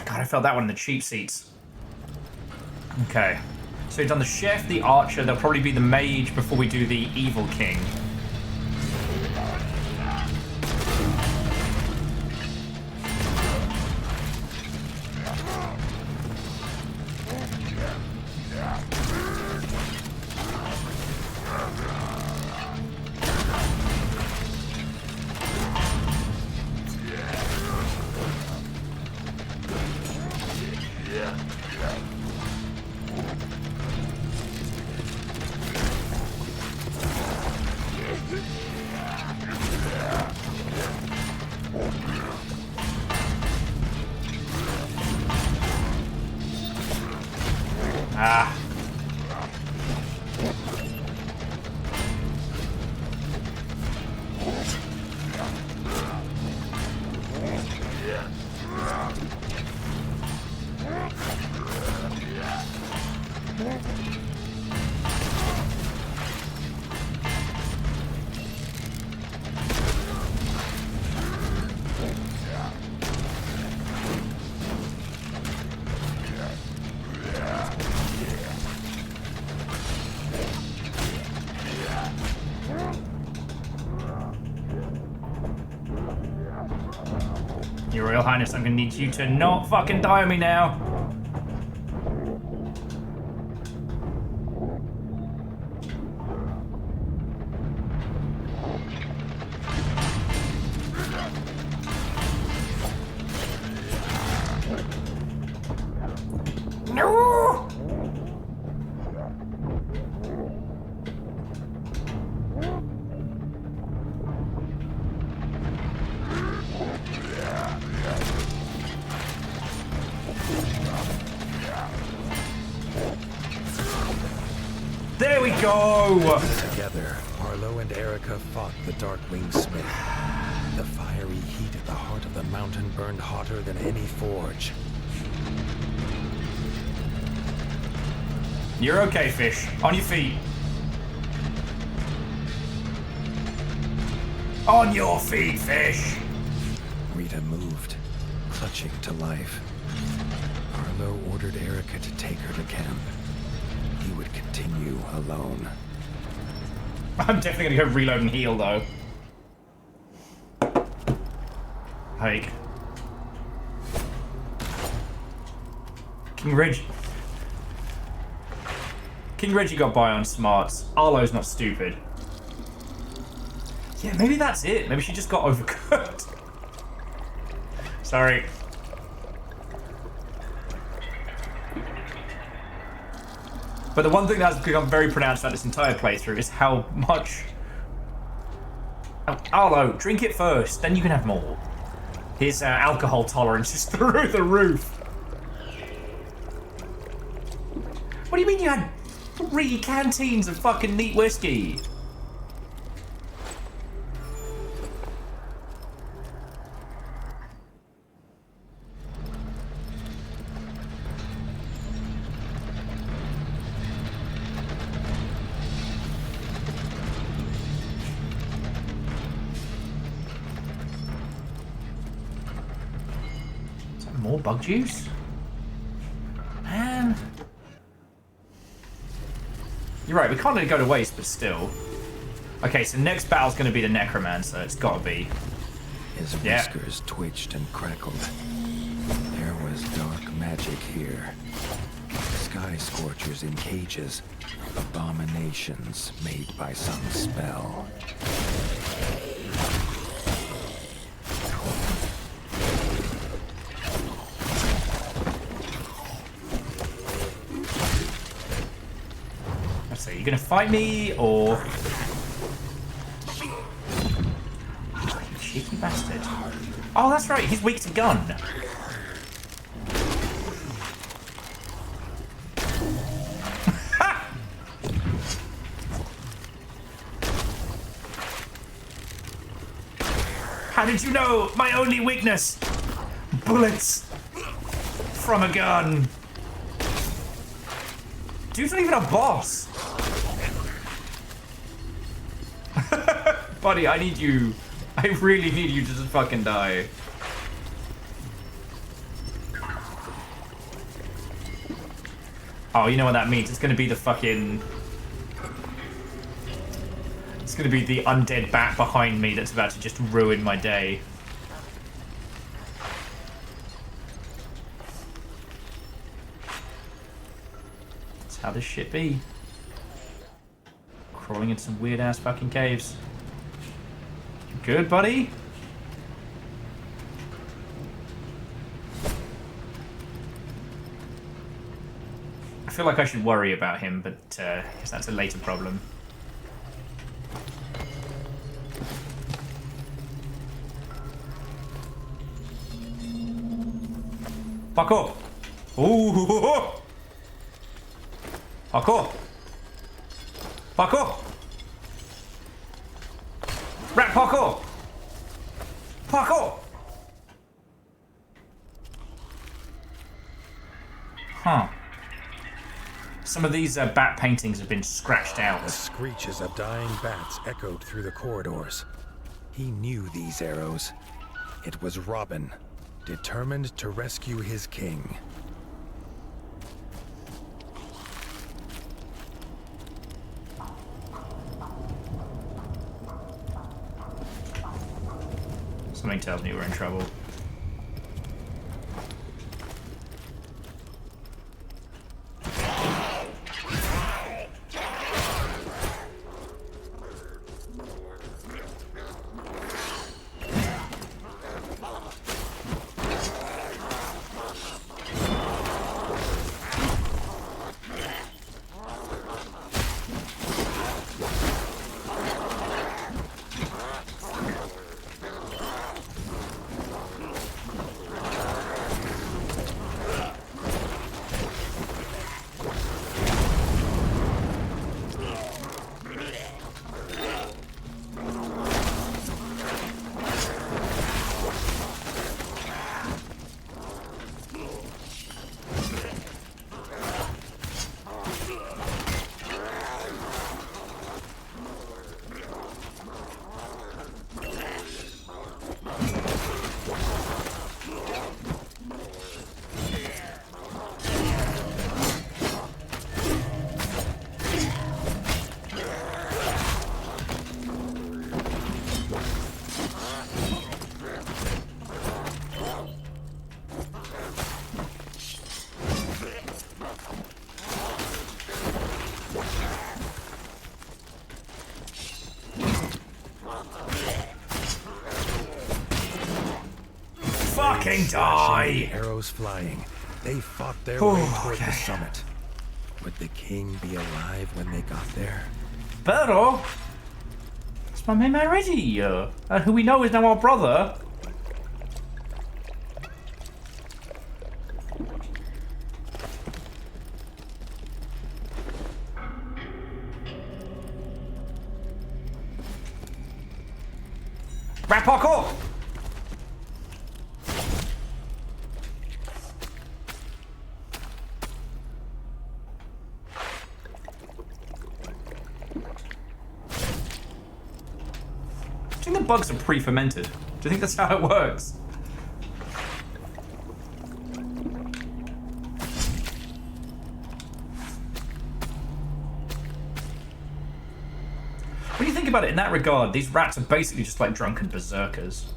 Speaker 1: God, I felt that one in the cheap seats. Okay. So we've done the chef, the archer, there'll probably be the mage before we do the evil king. Ah. Your Royal Highness, I'm gonna need you to not fucking die on me now. No! There we go!
Speaker 7: Together, Arlo and Erica fought the Darkwing Smith. The fiery heat at the heart of the mountain burned hotter than any forge.
Speaker 1: You're okay, fish. On your feet. On your feet, fish!
Speaker 7: Rita moved, clutching to life. Arlo ordered Erica to take her to camp. He would continue alone.
Speaker 1: I'm definitely gonna go reload and heal, though. Hike. King Reggie got by on smarts. Arlo's not stupid. Yeah, maybe that's it. Maybe she just got overcooked. Sorry. But the one thing that's become very pronounced about this entire playthrough is how much... Oh, Arlo, drink it first, then you can have more. His alcohol tolerance is through the roof. What do you mean you had 3 canteens of fucking neat whiskey? More bug juice? Man. You're right, we can't let it go to waste, but still. Okay, so next battle's going to be the Necromancer. It's got to be.
Speaker 7: His whiskers twitched and crackled. There was dark magic here. Sky scorchers in cages. Abominations made by some spell.
Speaker 1: So you gonna fight me, or... Oh, you cheeky bastard. Oh, that's right, he's weak to gun. How did you know my only weakness? Bullets from a gun. Dude's not even a boss. Buddy, I need you. I really need you to just fucking die. Oh, you know what that means? It's gonna be the fucking... It's gonna be the undead bat behind me that's about to just ruin my day. That's how this shit be. Crawling in some weird ass fucking caves. Good, buddy? I feel like I should worry about him, but I guess that's a later problem. Parkour! Ooh! Parkour! Parkour! Rat parkour! Parkour! Huh. Some of these bat paintings have been scratched out.
Speaker 7: The screeches of dying bats echoed through the corridors. He knew these arrows. It was Robin, determined to rescue his king.
Speaker 1: Something tells me we're in trouble. fucking die!
Speaker 7: Arrows flying. They fought their
Speaker 1: Oh,
Speaker 7: way toward
Speaker 1: okay.
Speaker 7: the summit. Would the king be alive when they got there?
Speaker 1: Pero, it's my main man Reggie, who we know is now our brother. Rat parkour! Do you think the bugs are pre-fermented? Do you think that's how it works? When you think about it in that regard, these rats are basically just like drunken berserkers.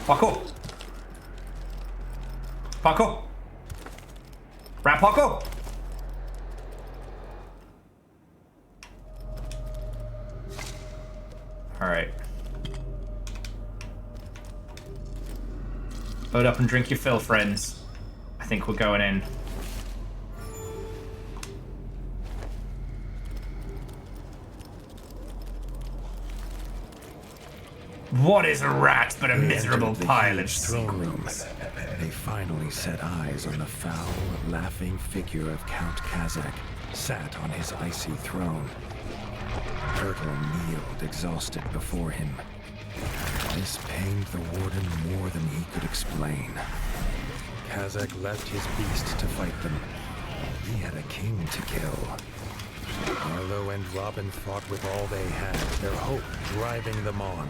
Speaker 1: Parkour! Parkour! Rat parkour! Alright. Load up and drink your fill, friends. I think we're going in. What is a rat but a
Speaker 7: They
Speaker 1: miserable
Speaker 7: entered the
Speaker 1: pile of
Speaker 7: huge throne room.
Speaker 1: secrets?
Speaker 7: They finally set eyes on the foul, laughing figure of Count Kazakh, sat on his icy throne. Turtle kneeled exhausted before him. This pained the warden more than he could explain. Kazakh left his beast to fight them. He had a king to kill. Arlo and Robin fought with all they had, their hope driving them on.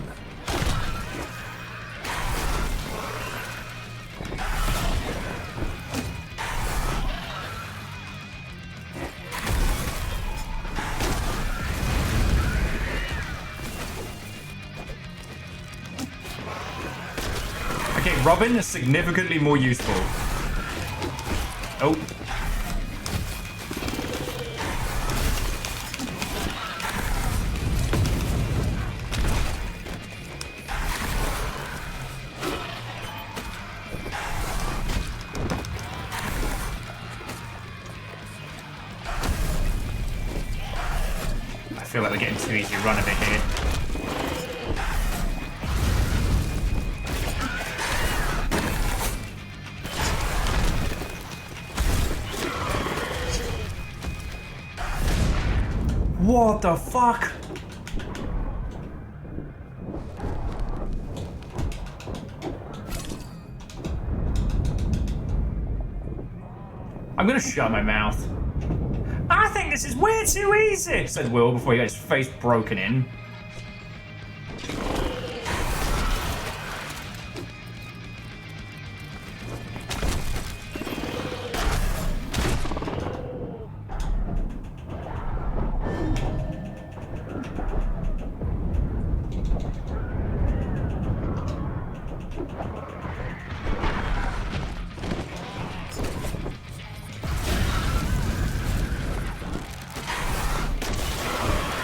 Speaker 1: Okay, Robin is significantly more useful. Oh. I feel like we're getting too easy run of it here. What the fuck? I'm gonna shut my mouth. I think this is way too easy, said Will before he got his face broken in.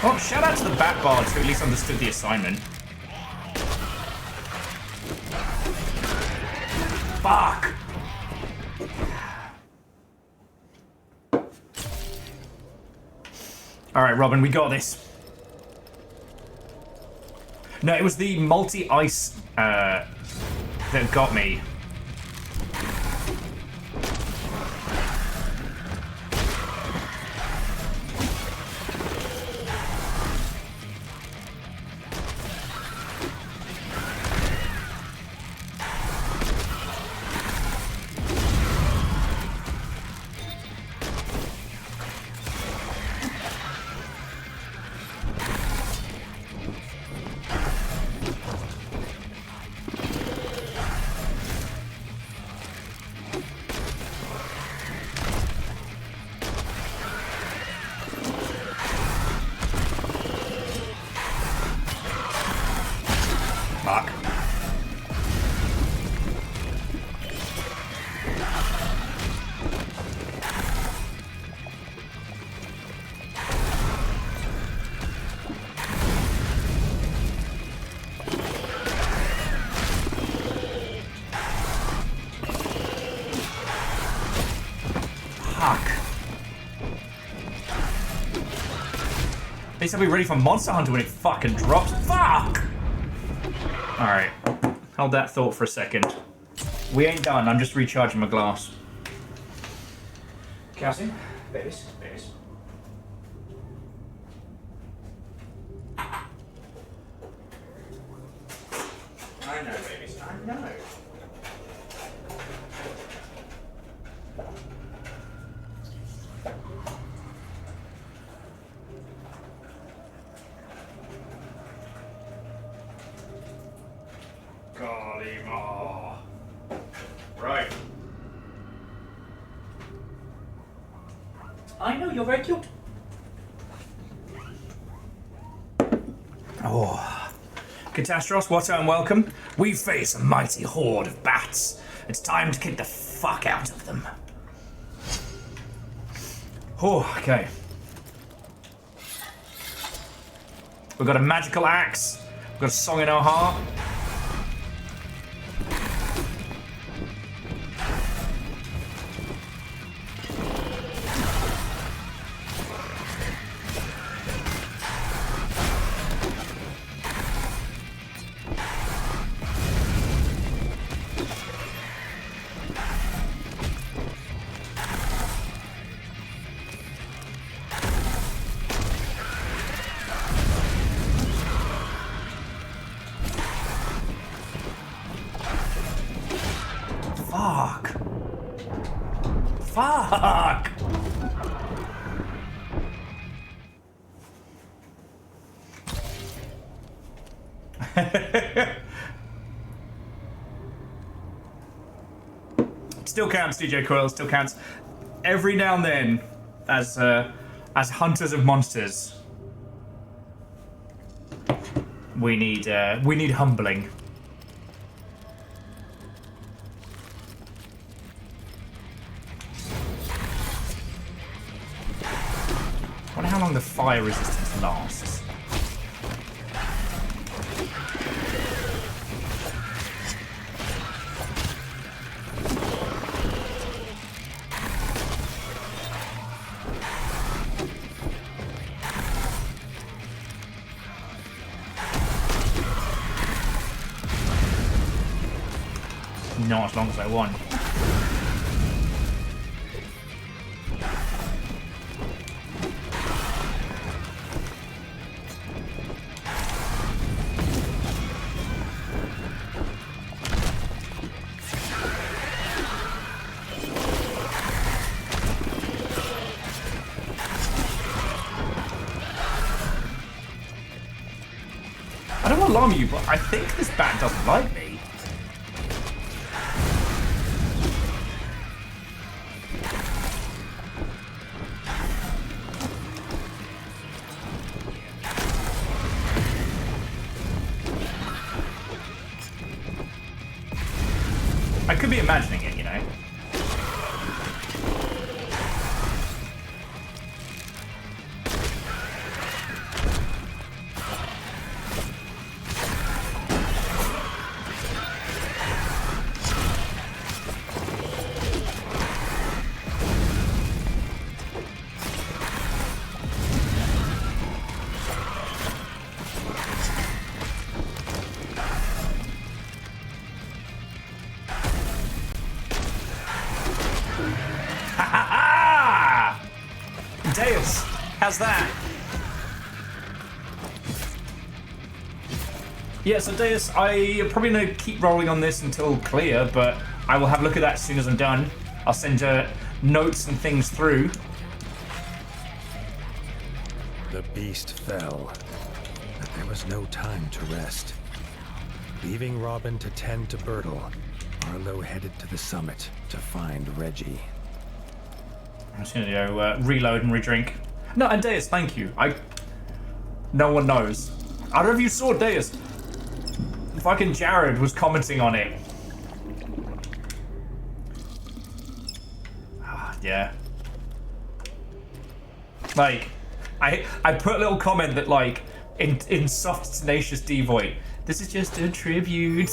Speaker 1: Oh, shout out to the Bat Bards who at least understood the assignment. Fuck! Alright, Robin, we got this. No, it was the multi-ice that got me. Fuck. At least I'll be ready for Monster Hunter when it fucking drops. Fuck! Alright. Hold that thought for a second. We ain't done. I'm just recharging my glass. Calcium? Babies? Babies. I know, babies. I know. Kalima. Right. I know, you're very cute. Oh. Catastros, what and welcome. We face a mighty horde of bats. It's time to kick the fuck out of them. Oh, okay. We've got a magical axe. We've got a song in our heart. Fuck. Fuck. Still counts, DJ Coil. Still counts. Every now and then, as hunters of monsters, we need humbling. I wonder how long the fire resistance lasts. Not as long as I want. I don't want to alarm you, but I think this bat doesn't like me. I could be imagining it, you know. Deus, how's that? Yeah, so Deus, I'm probably going to keep rolling on this until clear, but I will have a look at that as soon as I'm done. I'll send notes and things through.
Speaker 7: The beast fell, but there was no time to rest. Leaving Robin to tend to Bertle, Arlo headed to the summit to find Reggie.
Speaker 1: I'm just going to go reload and redrink. No, and Deus, thank you. No one knows. I don't know if you saw Deus. Fucking Jared was commenting on it. Yeah. Like, I put a little comment that, like, in soft, tenacious devoid, this is just a tribute.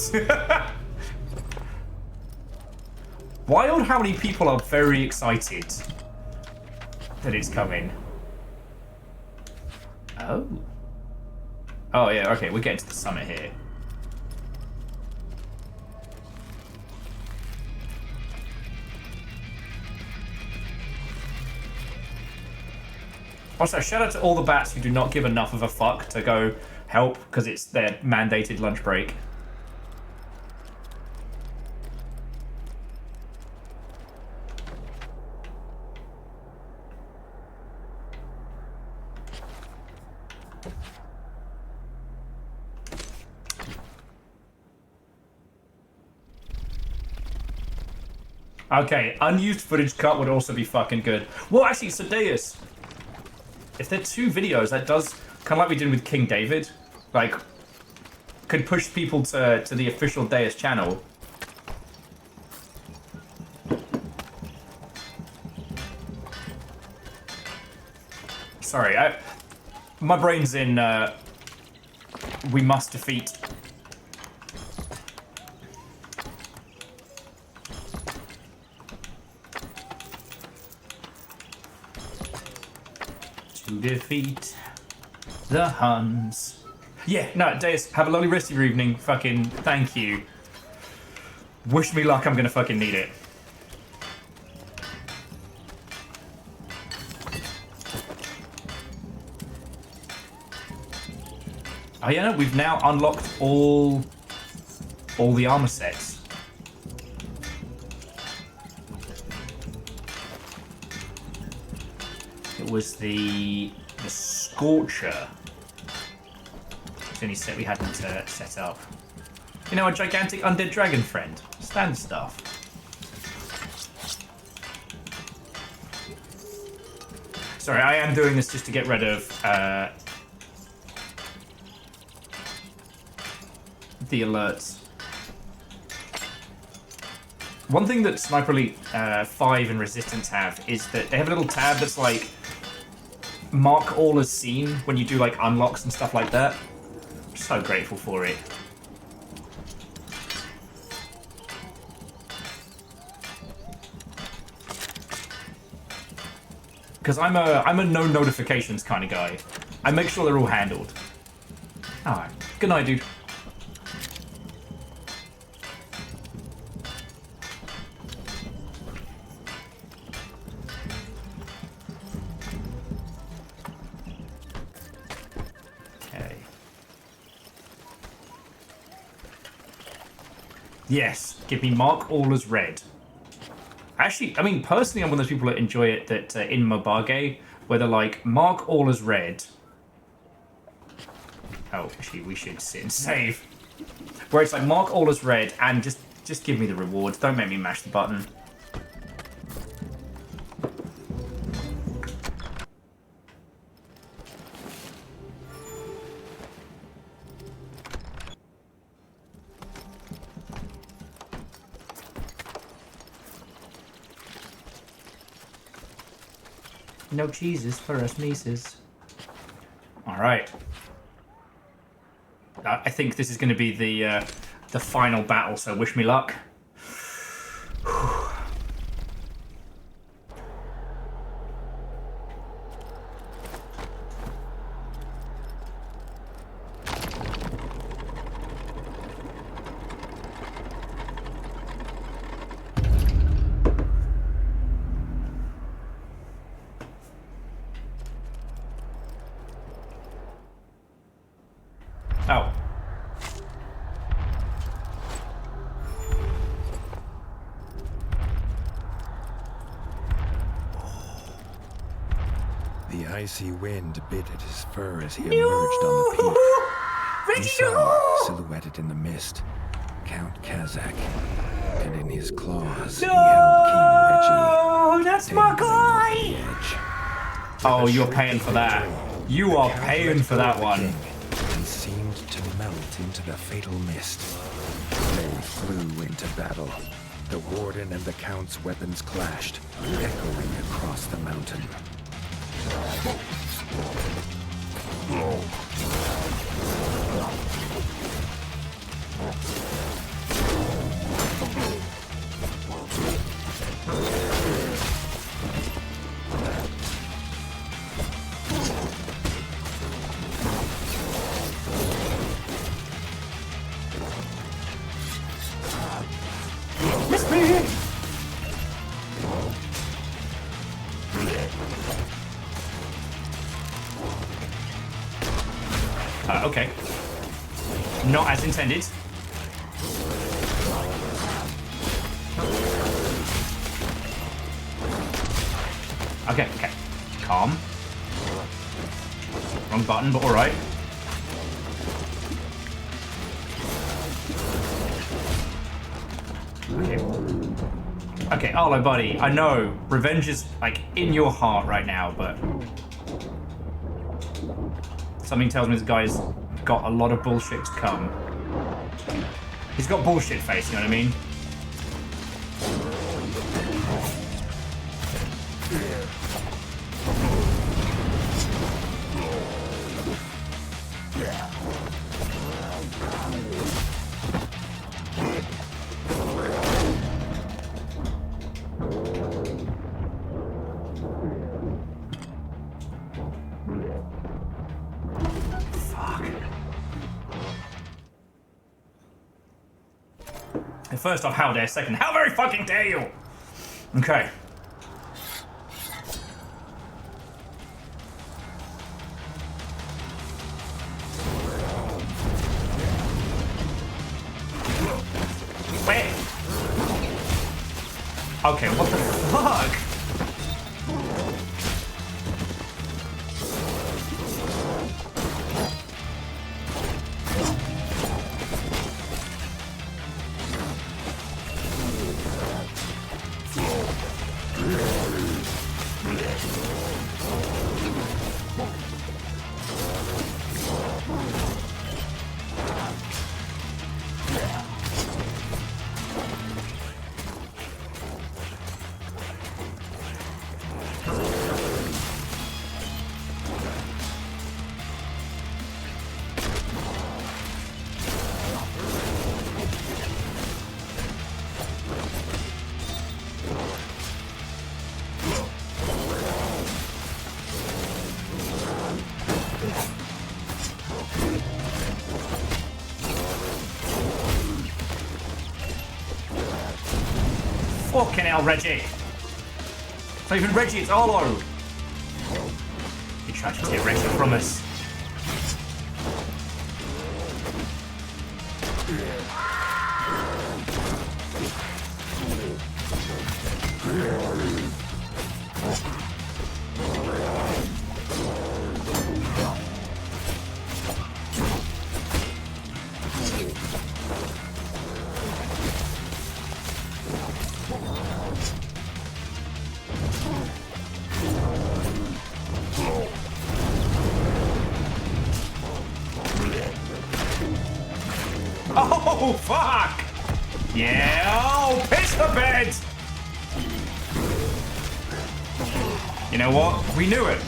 Speaker 1: Wild how many people are very excited that it's coming. Oh. Oh, yeah, okay, we're getting to the summit here. Also, shout out to all the bats who do not give enough of a fuck to go help because it's their mandated lunch break. Okay, unused footage cut would also be fucking good. Well, actually, so Deus, if they're 2 videos, that does kind of like we did with King David, like, could push people to the official Deus channel. Sorry, my brain's in, we must defeat. To defeat the Huns. Yeah, no, Deus, have a lovely rest of your evening. Fucking thank you. Wish me luck, I'm gonna fucking need it. Oh yeah, no, we've now unlocked all the armor sets. It was the Scorcher. It's the only set we hadn't set up. You know, a gigantic undead dragon friend. Stand stuff. Sorry, I am doing this just to get rid of the alerts. One thing that Sniper Elite 5 and Resistance have is that they have a little tab that's like mark all as seen when you do like unlocks and stuff like that. I'm so grateful for it. Because I'm a no notifications kind of guy. I make sure they're all handled. Alright. Good night, dude. Yes, give me mark all as red. Actually, I mean, personally, I'm one of those people that enjoy it that in Mobage, where they're like, mark all as red. Oh, actually, we should sit and save. Where it's like, mark all as red, and just give me the rewards. Don't make me mash the button. No cheeses for us nieces. Alright. I think this is going to be the final battle, so wish me luck. Oh.
Speaker 7: The icy wind bit at his fur as he emerged on the peak. He saw, silhouetted in the mist, Count Kazakh, and in his claws he held King Reggie.
Speaker 1: That's my guy! Oh, you're paying for that. You are paying for that one.
Speaker 7: He seemed to melt into the fatal mist. They flew into battle. The warden and the count's weapons clashed, echoing across the mountain.
Speaker 1: Okay. Not as intended. Okay, okay. Calm. Wrong button, but alright. Okay. Okay, Arlo, buddy, I know revenge is, like, in your heart right now, but something tells me this guy's got a lot of bullshit to come. He's got bullshit face, you know what I mean? First off, how dare? Second, how very fucking dare you? Okay. Wait. Okay, what the fuck? Fucking hell, Reggie. It's not even Reggie, it's Arlo. You tried to take Reggie from us. Oh, fuck! Yeah, oh, piss the bed! You know what? We knew it.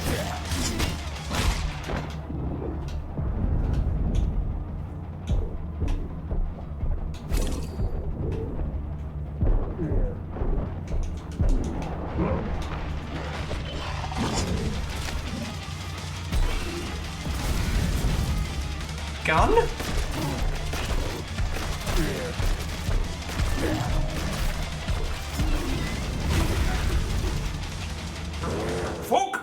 Speaker 1: Gun? Fuck!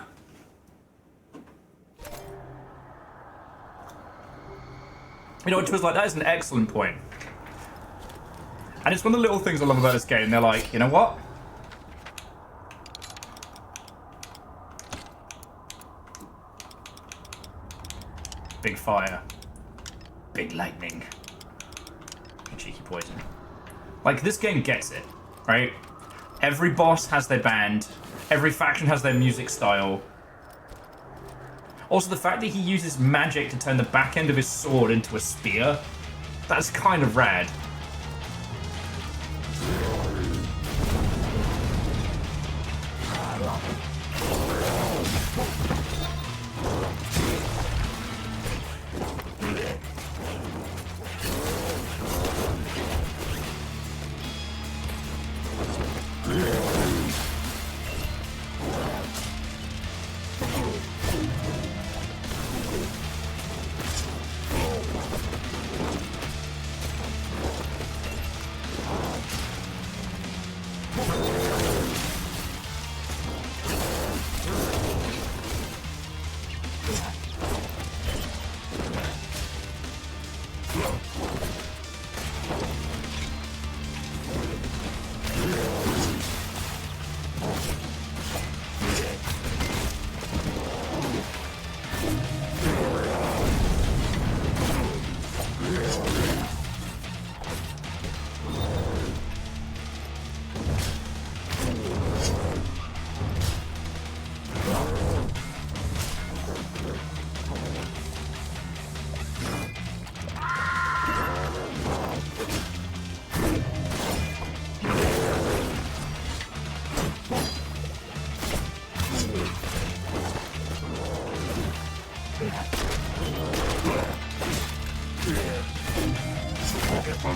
Speaker 1: You know, it was like, that is an excellent point. And it's one of the little things I love about this game. They're like, you know what? Big fire. Big lightning. Cheeky poison. Like, this game gets it, right? Every boss has their band. Every faction has their music style. Also, the fact that he uses magic to turn the back end of his sword into a spear, that's kind of rad.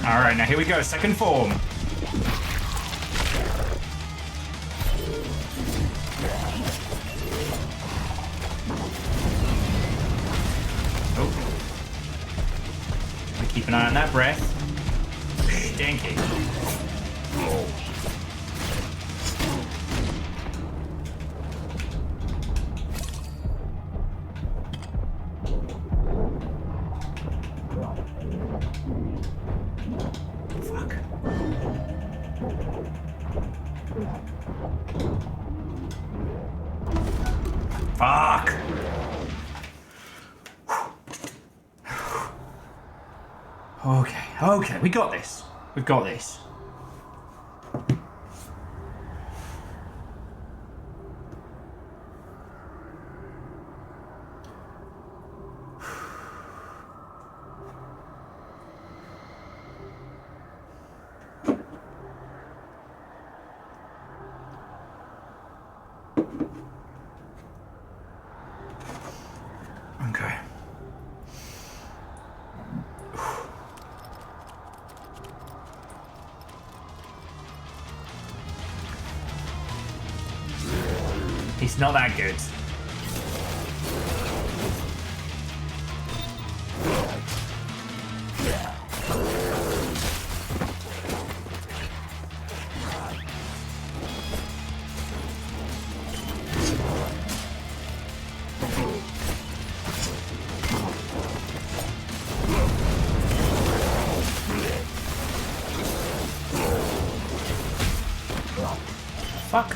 Speaker 1: Alright, now here we go. Second form. Oh. Keep an eye on that breath. Stinky. Fuck! Okay, we got this. We've got this. Okay. He's not that good. Fuck.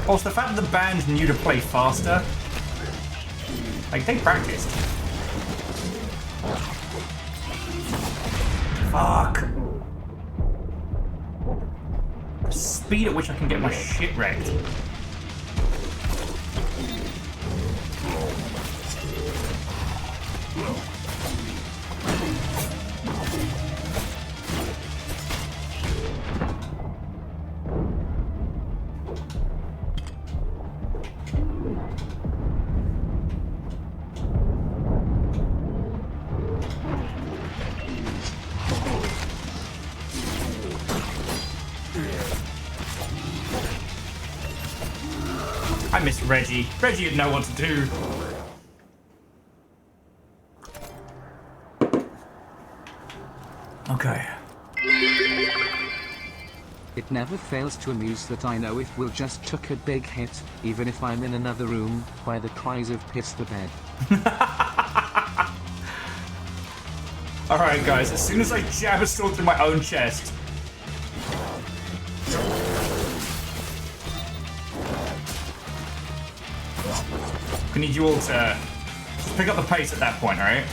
Speaker 1: Also, the fact that the band knew to play faster, like, they practiced. Fuck. The speed at which I can get my shit wrecked. I miss Reggie. Reggie would know what to do. Okay.
Speaker 2: It never fails to amuse that I know it will just took a big hit, even if I'm in another room, where the cries of piss the bed.
Speaker 1: Alright guys, as soon as I jab a sword through my own chest. I need you all to just pick up the pace at that point, alright?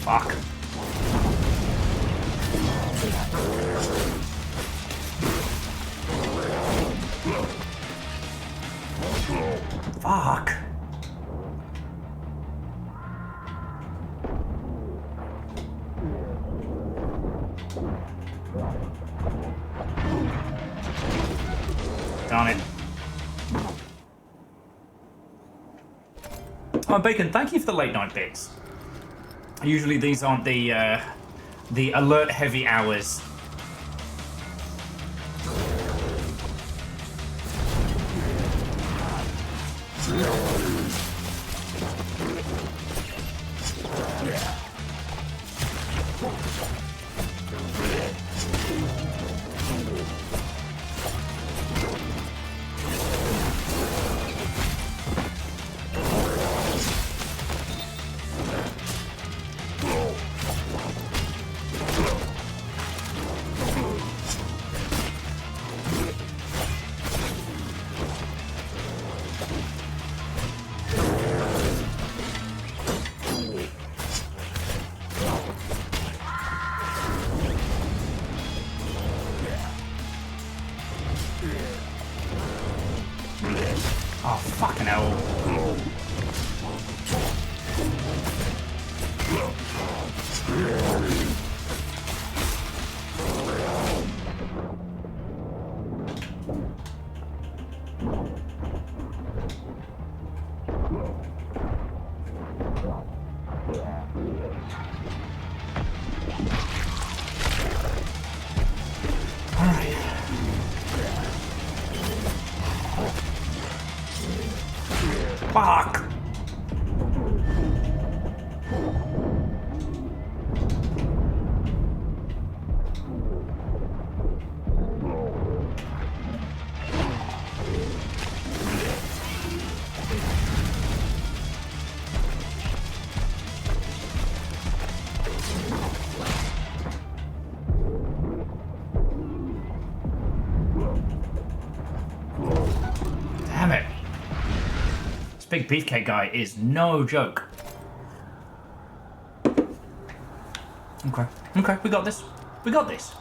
Speaker 1: Fuck. Fuck. Darn it. Oh, Bacon, thank you for the late night bits. Usually these aren't the alert heavy hours. Oh, fucking hell. Fuck! Damn it. This big beefcake guy is no joke. Okay, okay, we got this. We got this.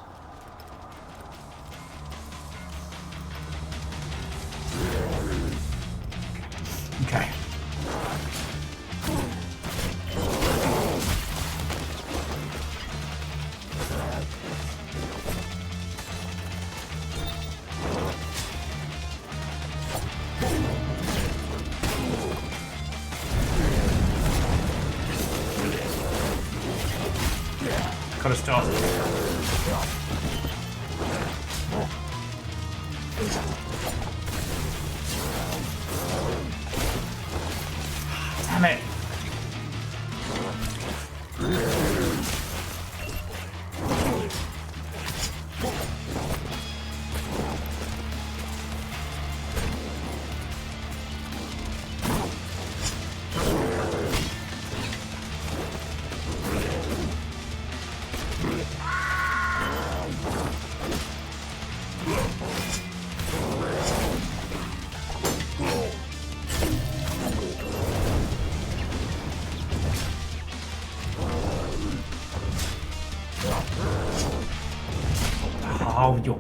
Speaker 1: Okay. Gotta stop. Damn it. Oh, yo.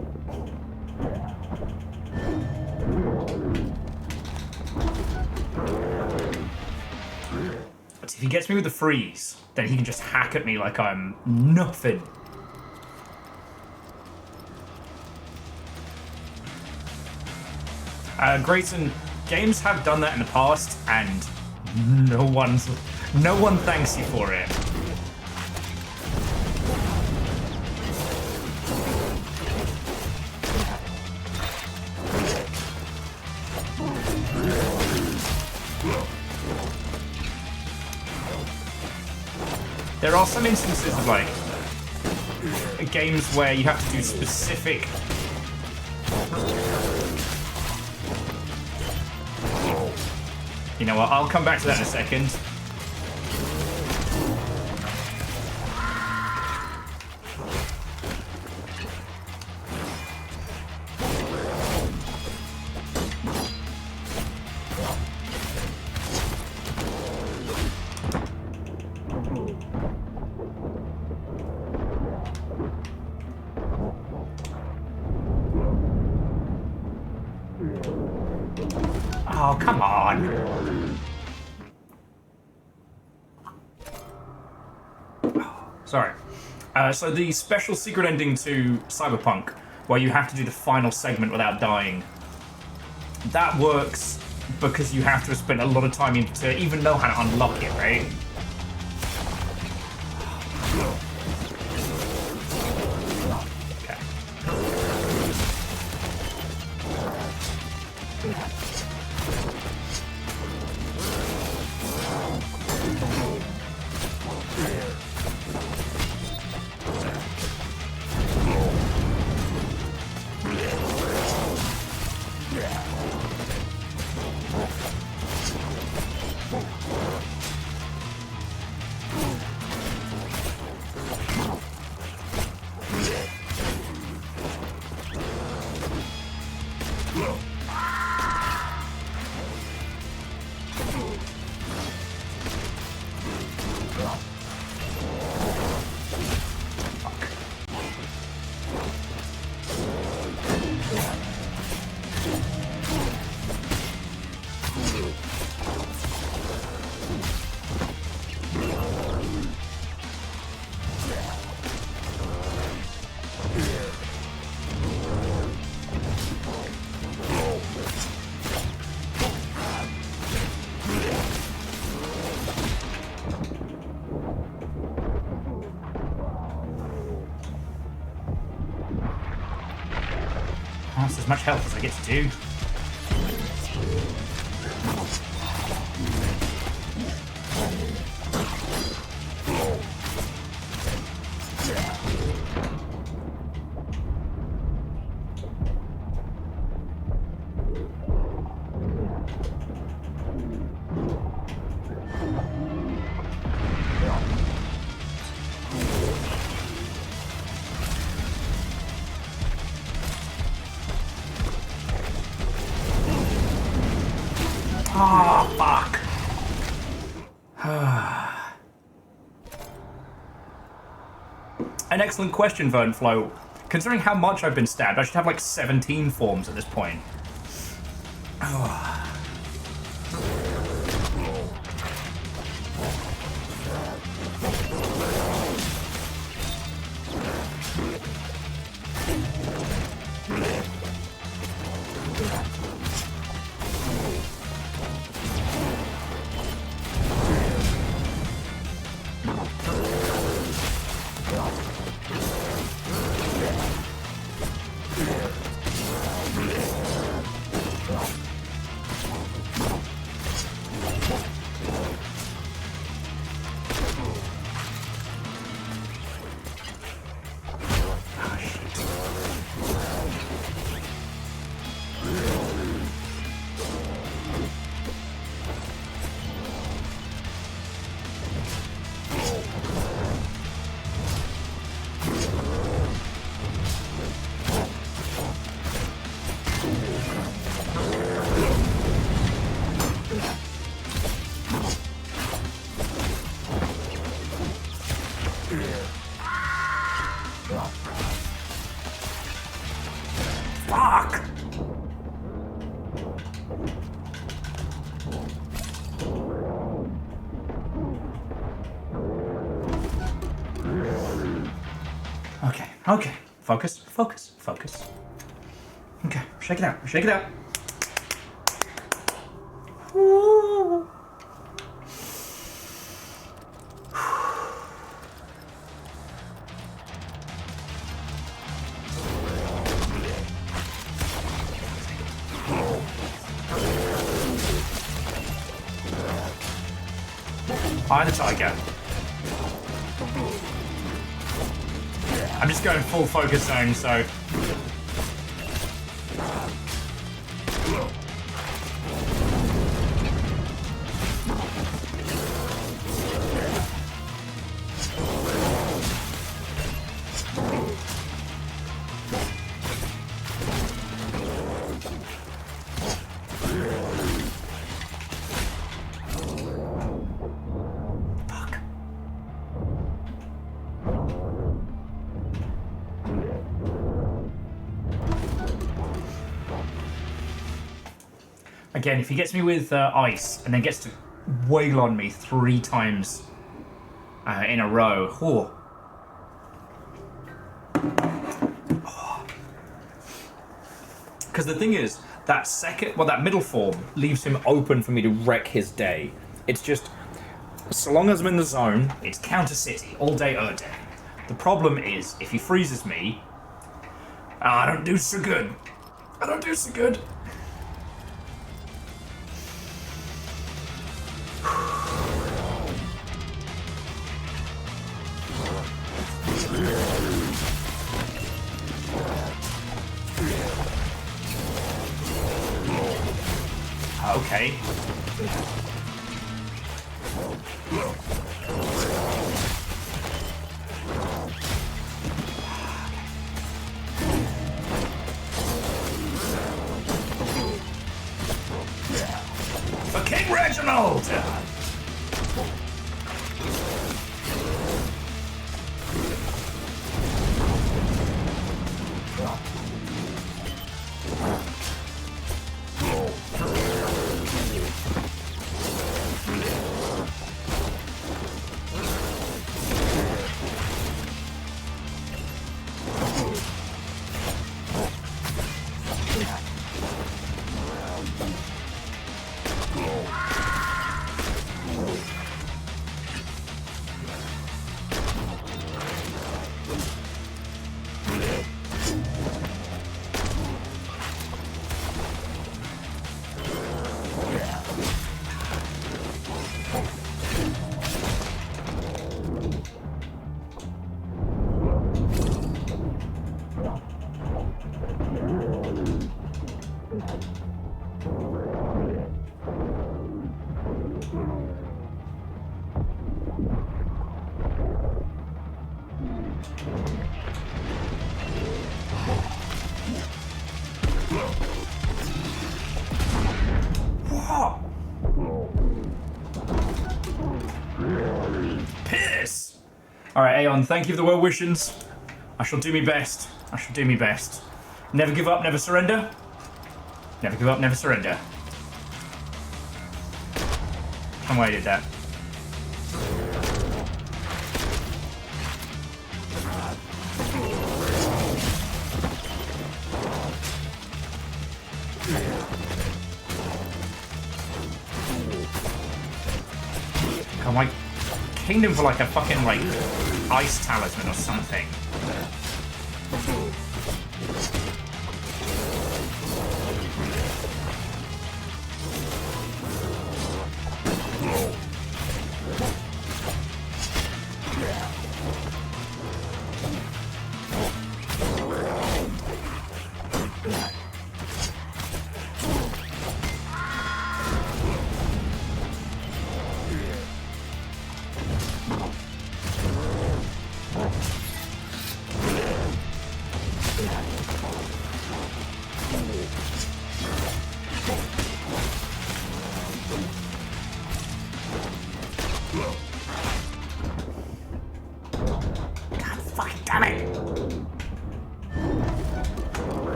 Speaker 1: But if he gets me with the freeze, then he can just hack at me like I'm nothing. Grayson, games have done that in the past, and no one thanks you for it. There are some instances of like games where you have to do specific You know what, I'll come back to that in a second. Oh, come on. Sorry. So the special secret ending to Cyberpunk, where you have to do the final segment without dying, that works because you have to spend a lot of time to even know how to unlock it, right? That's as much health as I get to do. Oh, fuck. An excellent question, Vernflow. Considering how much I've been stabbed, I should have like 17 forms at this point. Fuck! Okay. Focus. Okay, shake it out. Woo. Eye the tiger. I'm just going full focus zone, so... again, if he gets me with ice and then gets to wail on me 3 times in a row, because the thing is, that middle form leaves him open for me to wreck his day. It's just, so long as I'm in the zone, it's counter city, all day, all day. The problem is, if he freezes me, I don't do so good. I don't do so good. Okay. For King Reginald! Piss! Alright, Aeon, thank you for the well wishes. I shall do me best. I shall do me best. Never give up, never surrender. Never give up, never surrender. I'm glad I did that. I'm like kingdom for like a fucking like ice talisman or something.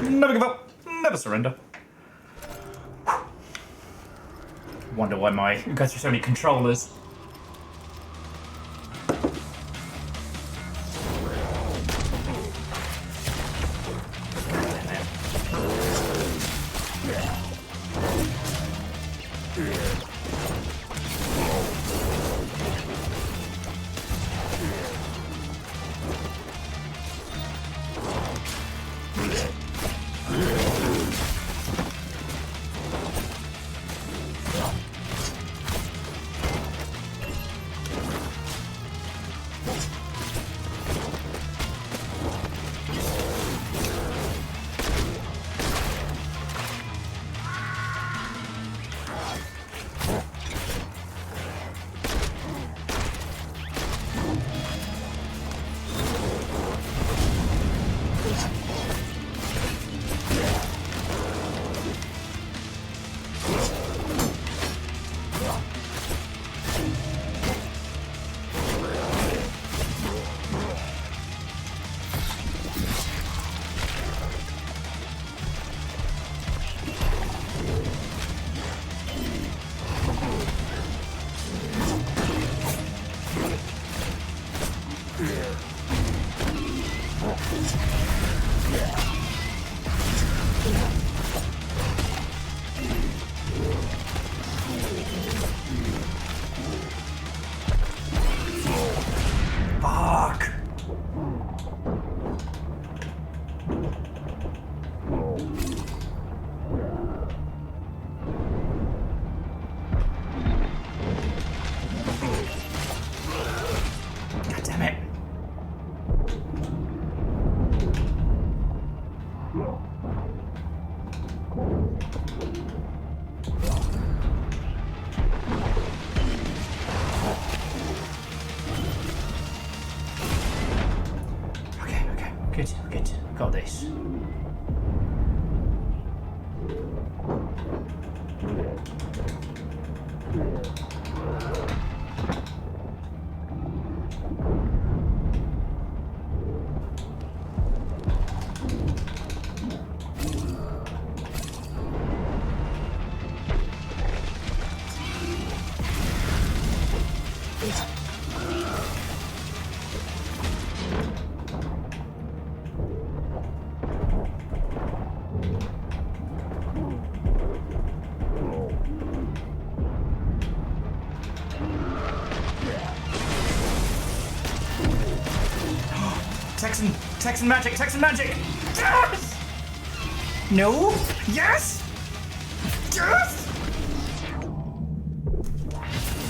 Speaker 1: Never give up, never surrender. Wonder why my goes through so many controllers. Good, good. Got this. Texan magic! Texan magic! Yes! No! Yes! Yes!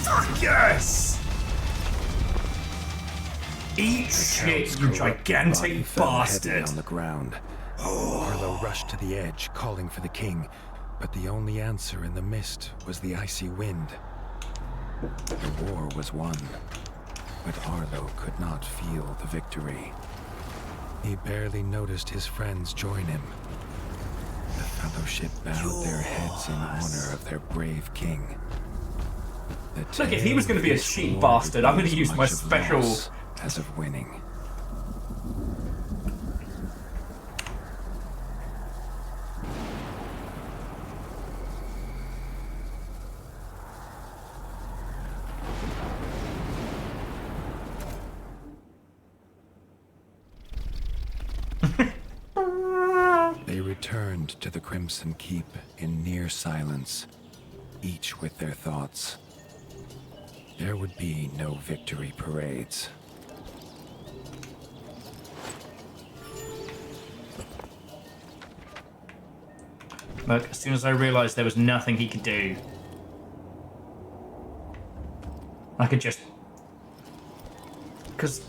Speaker 1: Fuck yes! Eat shit, you gigantic bastard!
Speaker 7: On the ground. Arlo rushed to the edge, calling for the king, but the only answer in the mist was the icy wind. The war was won, but Arlo could not feel the victory. He barely noticed his friends join him. The fellowship bowed their heads in honor of their brave king.
Speaker 1: Look, if he was going to be a cheap bastard, I'm going to use my special...
Speaker 7: as of winning. They returned to the Crimson Keep in near silence, each with their thoughts. There would be no victory parades.
Speaker 1: Look, as soon as I realised there was nothing he could do, I could just... Because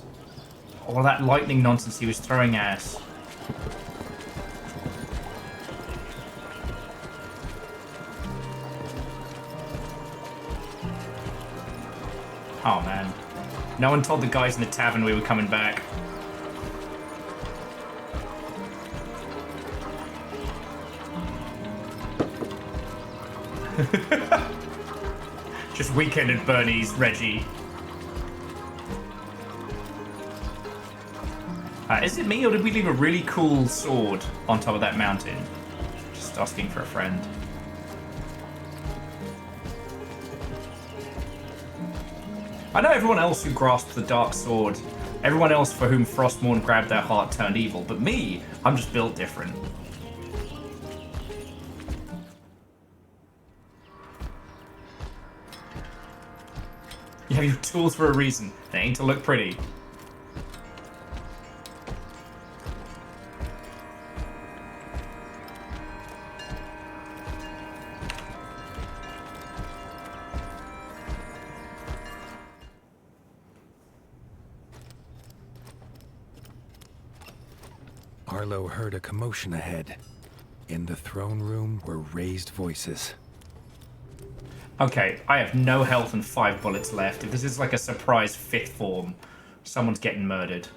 Speaker 1: all that lightning nonsense he was throwing at us. Oh man. No one told the guys in the tavern we were coming back. Just weekend at Bernie's, Reggie. Is it me, or did we leave a really cool sword on top of that mountain? Just asking for a friend. I know everyone else who grasped the dark sword, everyone else for whom Frostmourne grabbed their heart turned evil, but me, I'm just built different. You have your tools for a reason. They ain't to look pretty.
Speaker 7: Arlo heard a commotion ahead. In the throne room were raised voices.
Speaker 1: Okay, I have no health and 5 bullets left. If this is like a surprise 5th form, someone's getting murdered.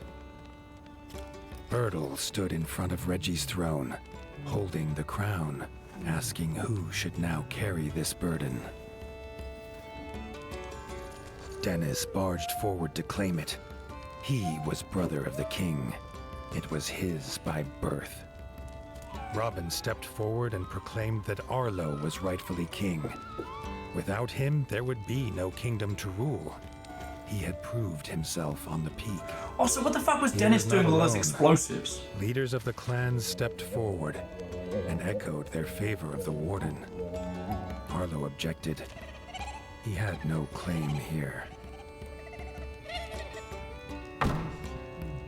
Speaker 7: Bertel stood in front of Reggie's throne, holding the crown, asking who should now carry this burden. Dennis barged forward to claim it. He was brother of the king. It was his by birth. Robin stepped forward and proclaimed that Arlo was rightfully king. Without him, there would be no kingdom to rule. He had proved himself on the peak.
Speaker 1: Also, what the fuck was Dennis doing with all those explosives?
Speaker 7: Leaders of the clans stepped forward and echoed their favor of the warden. Arlo objected. He had no claim here.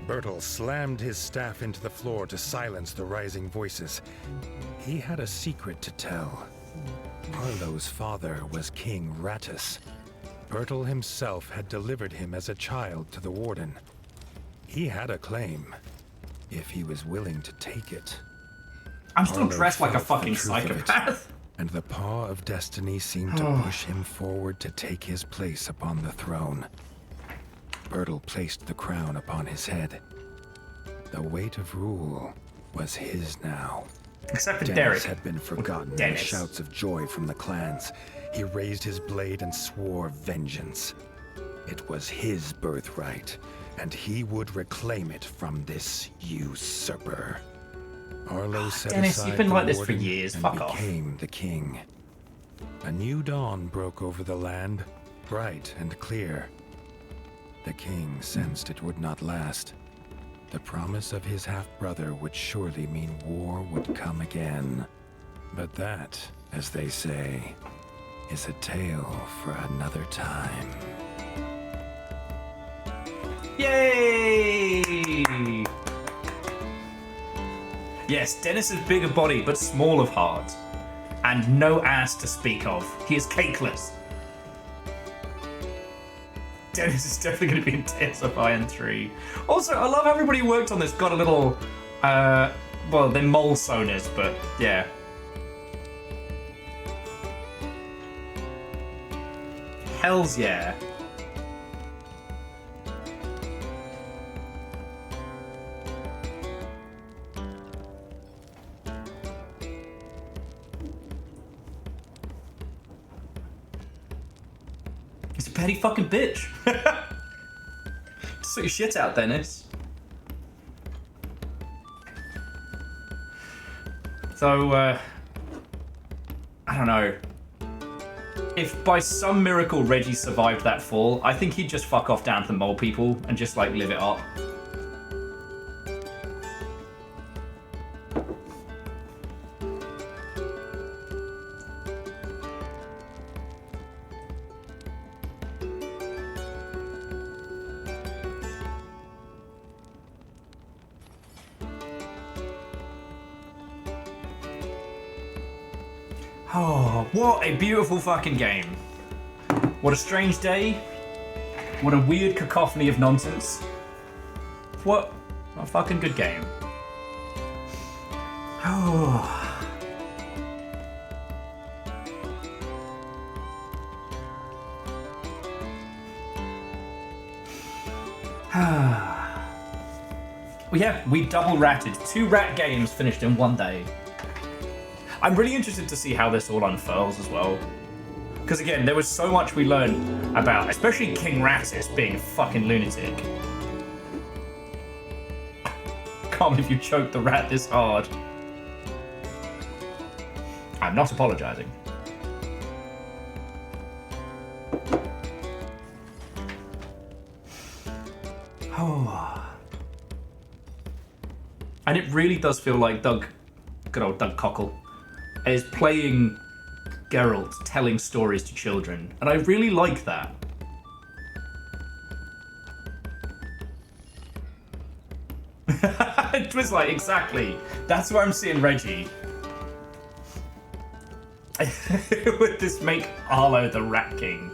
Speaker 7: Bertel slammed his staff into the floor to silence the rising voices. He had a secret to tell. Arlo's father was King Rattus. Bertel himself had delivered him as a child to the warden. He had a claim, if he was willing to take it.
Speaker 1: I'm still
Speaker 7: Arlo
Speaker 1: dressed like a
Speaker 7: felt the
Speaker 1: fucking
Speaker 7: truth of it,
Speaker 1: psychopath.
Speaker 7: and the paw of destiny seemed to push him forward to take his place upon the throne. Bertel placed the crown upon his head. The weight of rule was his now.
Speaker 1: Except for
Speaker 7: Dennis
Speaker 1: Derek.
Speaker 7: had been forgotten in
Speaker 1: Dennis.
Speaker 7: shouts of joy from the clans. He raised his blade and swore vengeance. It was his birthright, and he would reclaim it from this usurper. Arlo set
Speaker 1: Dennis,
Speaker 7: aside
Speaker 1: you've been
Speaker 7: the
Speaker 1: like this for
Speaker 7: warden
Speaker 1: years.
Speaker 7: and
Speaker 1: Fuck off.
Speaker 7: became the king. A new dawn broke over the land, bright and clear. The king sensed it would not last. The promise of his half-brother would surely mean war would come again. But that, as they say, is a tale for another time.
Speaker 1: Yay! Yes, Dennis is big of body, but small of heart. And no ass to speak of. He is cakeless. Dennis is definitely going to be in Tales of Iron 3. Also, I love how everybody who worked on this got a little, well, they're mole soners, but yeah. Hells yeah. He's a petty fucking bitch. Sort your shit out, Dennis. So, I don't know. If by some miracle Reggie survived that fall, I think he'd just fuck off down to the mole people and just, like, live it up. Oh, what a beautiful fucking game. What a strange day. What a weird cacophony of nonsense. What a fucking good game. Oh. Well, yeah, we double ratted. 2 rat games finished in one day. I'm really interested to see how this all unfurls as well. Because again, there was so much we learned about, especially King Rattus being a fucking lunatic. Can't believe you choked the rat this hard. I'm not apologizing. Oh. And it really does feel like good old Doug Cockle, is playing Geralt, telling stories to children. And I really like that. It was like, exactly. That's where I'm seeing Reggie. Would this make Arlo the Rat King?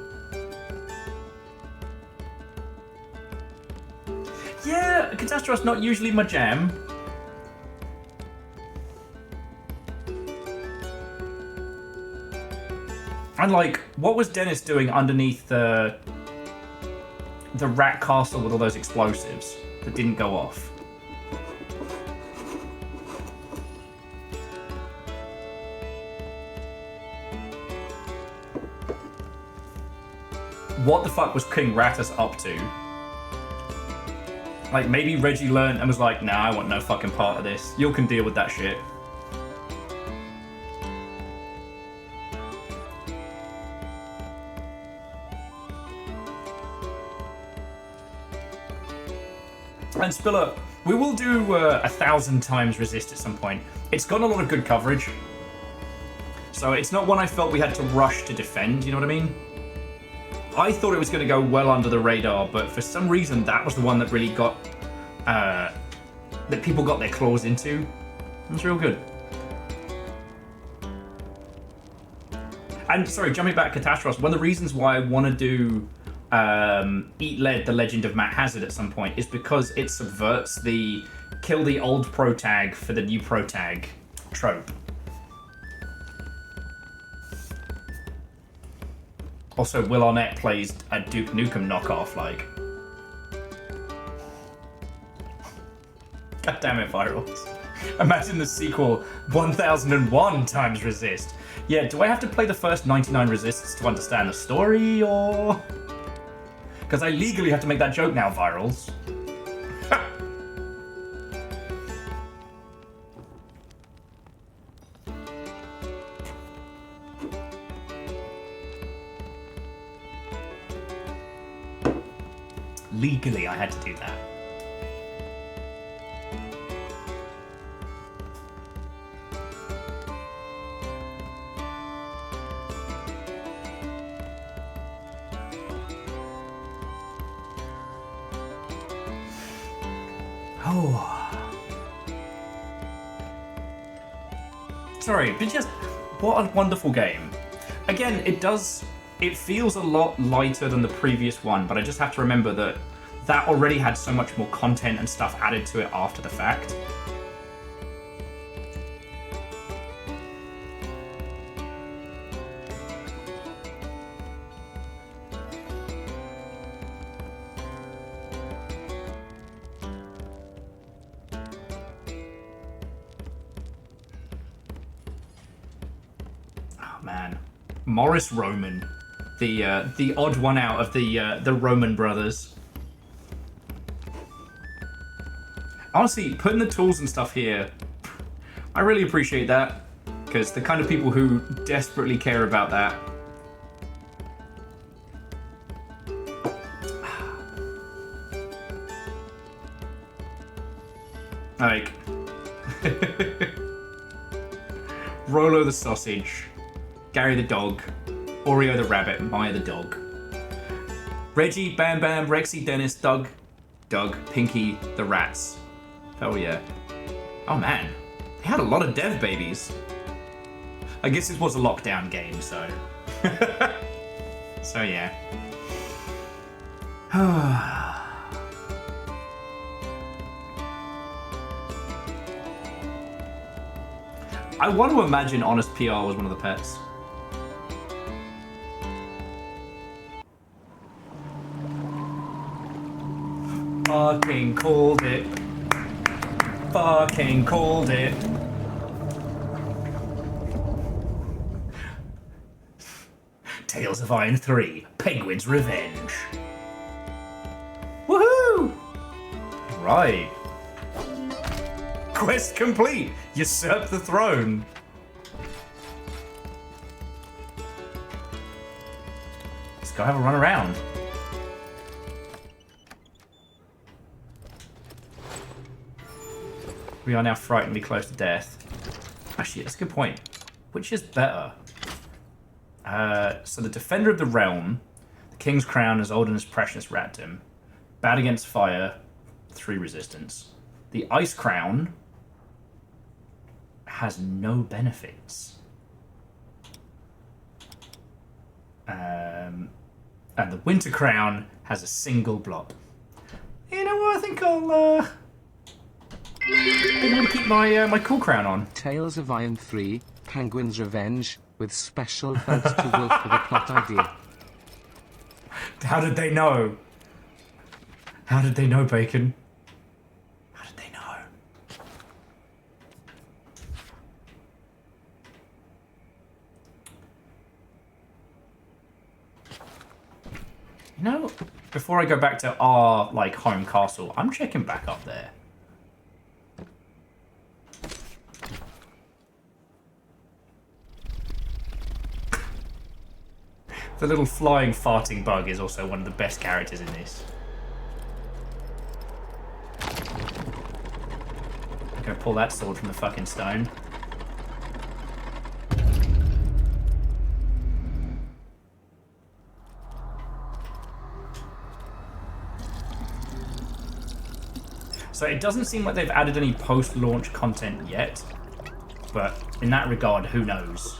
Speaker 1: Yeah, Catastrophe's not usually my jam. And like, what was Dennis doing underneath the rat castle with all those explosives that didn't go off? What the fuck was King Rattus up to? Like, maybe Reggie learned and was like, nah, I want no fucking part of this. You can deal with that shit. And Spiller, we will do 1,000 times Resist at some point. It's got a lot of good coverage. So it's not one I felt we had to rush to defend, you know what I mean? I thought it was going to go well under the radar, but for some reason that was the one that really got... that people got their claws into. It was real good. And sorry, jumping back to Catastrophe, one of the reasons why I want to do Eat Lead, The Legend of Matt Hazard at some point is because it subverts the kill the old protag for the new protag trope. Also, Will Arnett plays a Duke Nukem knockoff, like. God damn it, Virals. Imagine the sequel 1001 times resist. Yeah, do I have to play the first 99 resists to understand the story, or...? Because I legally have to make that joke now, Virals. Legally, I had to do that. Oh. Sorry, but just what a wonderful game. Again, it feels a lot lighter than the previous one, but I just have to remember that that already had so much more content and stuff added to it after the fact. Man, Morris Roman, the odd one out of the Roman brothers. Honestly, putting the tools and stuff here, I really appreciate that, because the kind of people who desperately care about that. Like, Rolo the sausage, Gary the dog, Oreo the rabbit, Maya the dog, Reggie, Bam Bam, Rexy, Dennis, Doug, Pinky, the rats. Oh yeah. Oh man, they had a lot of dev babies. I guess this was a lockdown game, so. So yeah. I want to imagine Honest PR was one of the pets. Fucking called it. Fucking called it. Tales of Iron 3, Penguin's Revenge. Woohoo! Right. Quest complete! Usurp the throne! Let's go have a run around. We are now frighteningly close to death. Actually, that's a good point. Which is better? So the Defender of the Realm, the King's Crown is old and as precious ratdom. Bad against fire, 3 resistance. The Ice Crown has no benefits. And the Winter Crown has a single blob. You know what? I think I'm gonna keep my cool crown on.
Speaker 2: Tales of Iron 3, Penguin's Revenge, with special thanks to Wolf for the plot idea.
Speaker 1: How did they know? How did they know, Bacon? How did they know? You know, before I go back to our, home castle, I'm checking back up there. The little flying farting bug is also one of the best characters in this. I'm gonna pull that sword from the fucking stone. So it doesn't seem like they've added any post-launch content yet, but in that regard, who knows?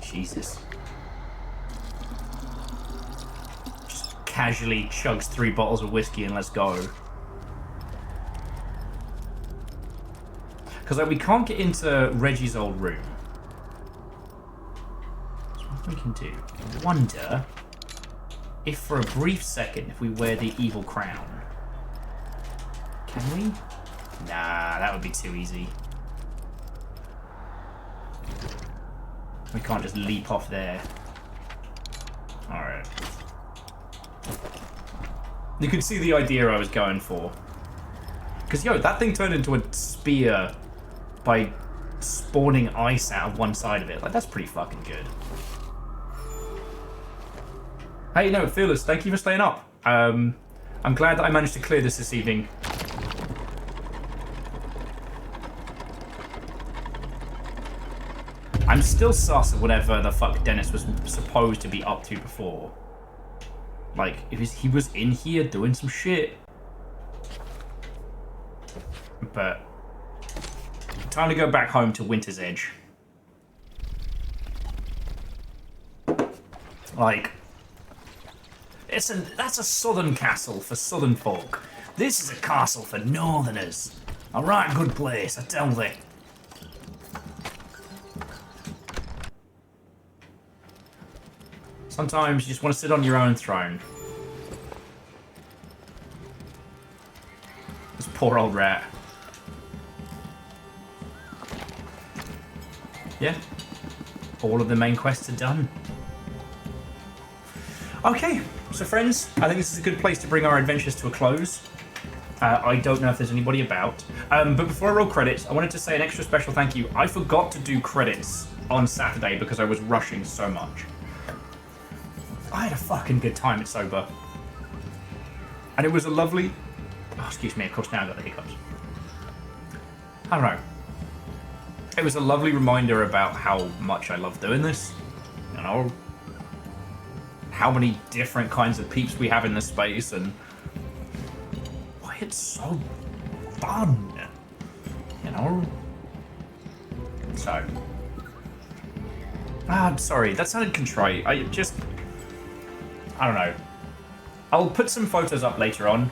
Speaker 1: Jesus. Just casually chugs 3 bottles of whiskey and let's go. Because like, we can't get into Reggie's old room. So what we can do, I wonder if for a brief second, if we wear the evil crown. Can we? Nah, that would be too easy. We can't just leap off there. Alright. You can see the idea I was going for. Because, yo, that thing turned into a spear by spawning ice out of one side of it. Like, that's pretty fucking good. Hey, no, Fearless, thank you for staying up. I'm glad that I managed to clear this evening. I'm still sus of whatever the fuck Dennis was supposed to be up to before. Like, he was in here doing some shit. But time to go back home to Winter's Edge. Like, that's a southern castle for southern folk. This is a castle for northerners. A right good place, I tell thee. Sometimes you just want to sit on your own throne. This poor old rat. Yeah. All of the main quests are done. Okay, so friends, I think this is a good place to bring our adventures to a close. I don't know if there's anybody about. But before I roll credits, I wanted to say an extra special thank you. I forgot to do credits on Saturday because I was rushing so much. I had a fucking good time at Sober. And it was a lovely... Oh, excuse me, of course now I've got the hiccups. I don't know. It was a lovely reminder about how much I love doing this. You know? How many different kinds of peeps we have in this space and... why it's so fun. You know? So... I'm sorry, that sounded contrite. I don't know. I'll put some photos up later on,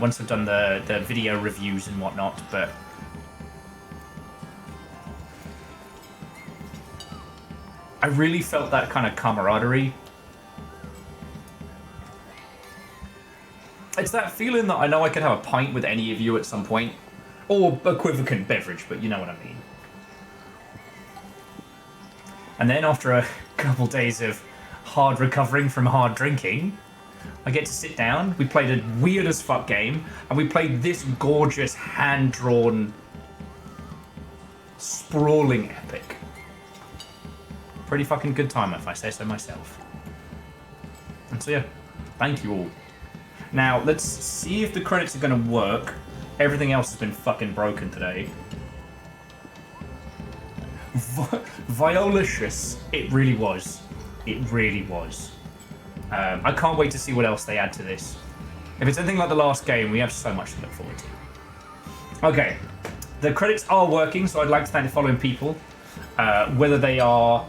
Speaker 1: once I've done the video reviews and whatnot, but... I really felt that kind of camaraderie. It's that feeling that I know I could have a pint with any of you at some point. Or equivalent beverage, but you know what I mean. And then after a couple days of hard recovering from hard drinking, I get to sit down, we played a weird as fuck game, and we played this gorgeous hand-drawn sprawling epic. Pretty fucking good time if I say so myself. And so yeah, thank you all. Now, let's see if the credits are gonna work. Everything else has been fucking broken today. Violicious. It really was. It really was. I can't wait to see what else they add to this. If it's anything like the last game, we have so much to look forward to. Okay. The credits are working, so I'd like to thank the following people. Whether they are...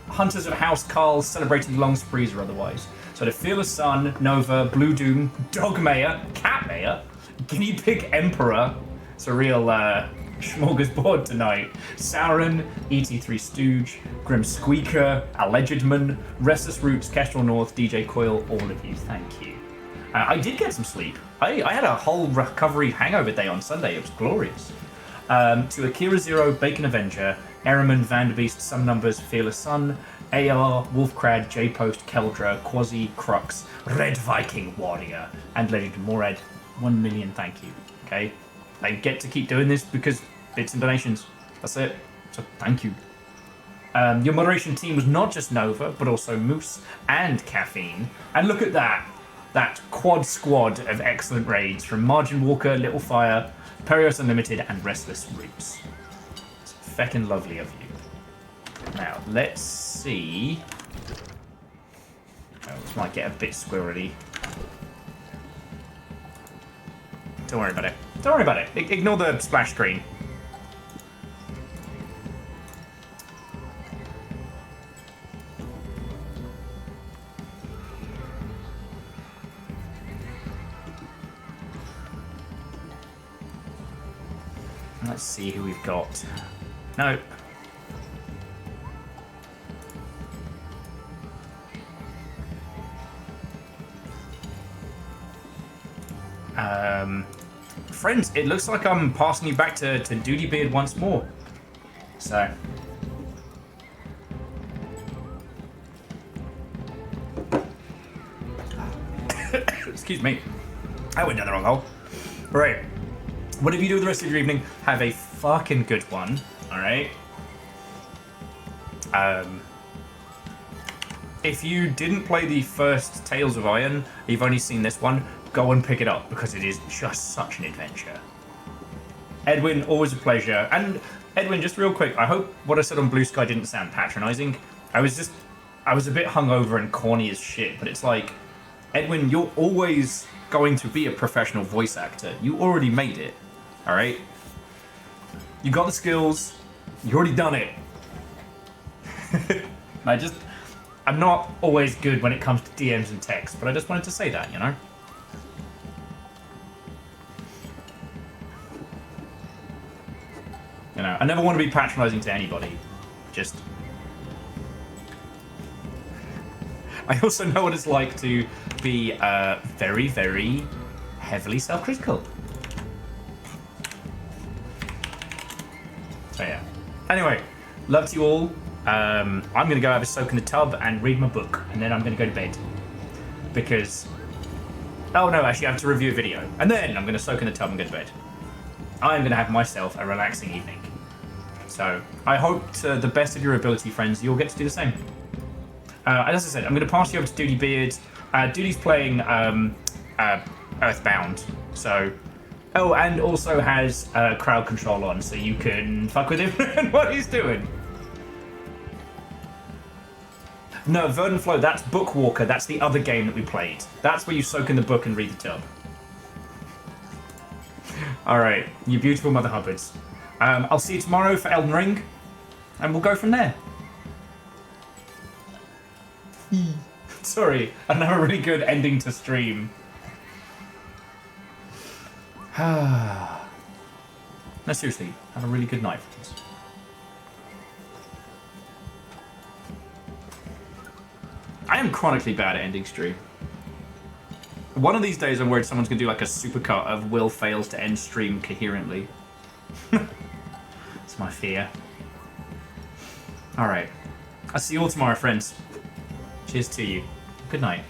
Speaker 1: Hunters of House Carl celebrating long sprees or otherwise. So the Fearless Sun, Nova, Blue Doom, Dog Mayor, Cat Mayor, Guinea Pig Emperor. It's a real smorgasbord tonight. Sauron, ET3 Stooge, Grim Squeaker, Allegedman, Restless Roots, Kestrel North, DJ Coil, all of you, thank you. I did get some sleep. I had a whole recovery hangover day on Sunday. It was glorious. To Akira Zero, Bacon Avenger, Ehrman, Vanderbeest, Some Numbers, Fearless Sun, AR, Wolfcrad, J-Post, Keldra, Quasi, Crux, Red Viking Warrior, and Legend Morad. 1 million thank you. Okay? I get to keep doing this because bits and donations. That's it. So thank you. Your moderation team was not just Nova, but also Moose and Caffeine. And look at that. That quad squad of excellent raids from Margin Walker, Little Fire, Perios Unlimited, and Restless Roots. It's feckin' lovely of you. Now, let's see. Oh, this might get a bit squirrely. Don't worry about it. Don't worry about it. Ignore the splash screen. Let's see who we've got. No. Friends, it looks like I'm passing you back to Duty Beard once more. So. Excuse me. I went down the wrong hole. Right. Whatever you do the rest of your evening, have a fucking good one. Alright? If you didn't play the first Tales of Iron, you've only seen this one, go and pick it up because it is just such an adventure. Edwin, always a pleasure. And Edwin, just real quick, I hope what I said on Blue Sky didn't sound patronizing. I was a bit hungover and corny as shit, but it's like, Edwin, you're always going to be a professional voice actor. You already made it. Alright? You got the skills. You already done it. I'm not always good when it comes to DMs and text, but I just wanted to say that, you know? You know, I never want to be patronizing to anybody. Just... I also know what it's like to be very, very heavily self-critical. So yeah. Anyway, love to you all. I'm going to go have a soak in the tub and read my book, and then I'm going to go to bed. Because... Oh no, actually I have to review a video. And then I'm going to soak in the tub and go to bed. I'm going to have myself a relaxing evening. So, I hope to the best of your ability, friends, you'll get to do the same. As I said, I'm going to pass you over to Duty Beard. Duty's playing Earthbound, so... Oh, and also has crowd control on, so you can fuck with him and what he's doing. No, Verdant Flow, that's Bookwalker. That's the other game that we played. That's where you soak in the book and read the tub. Alright, you beautiful Mother Hubbards. I'll see you tomorrow for Elden Ring, and we'll go from there. Sorry, I don't have a really good ending to stream. No, seriously, have a really good night, friends. I am chronically bad at ending stream. One of these days I'm worried someone's going to do like a supercut of Will fails to end stream coherently. It's my fear. Alright. I'll see you all tomorrow, friends. Cheers to you. Good night.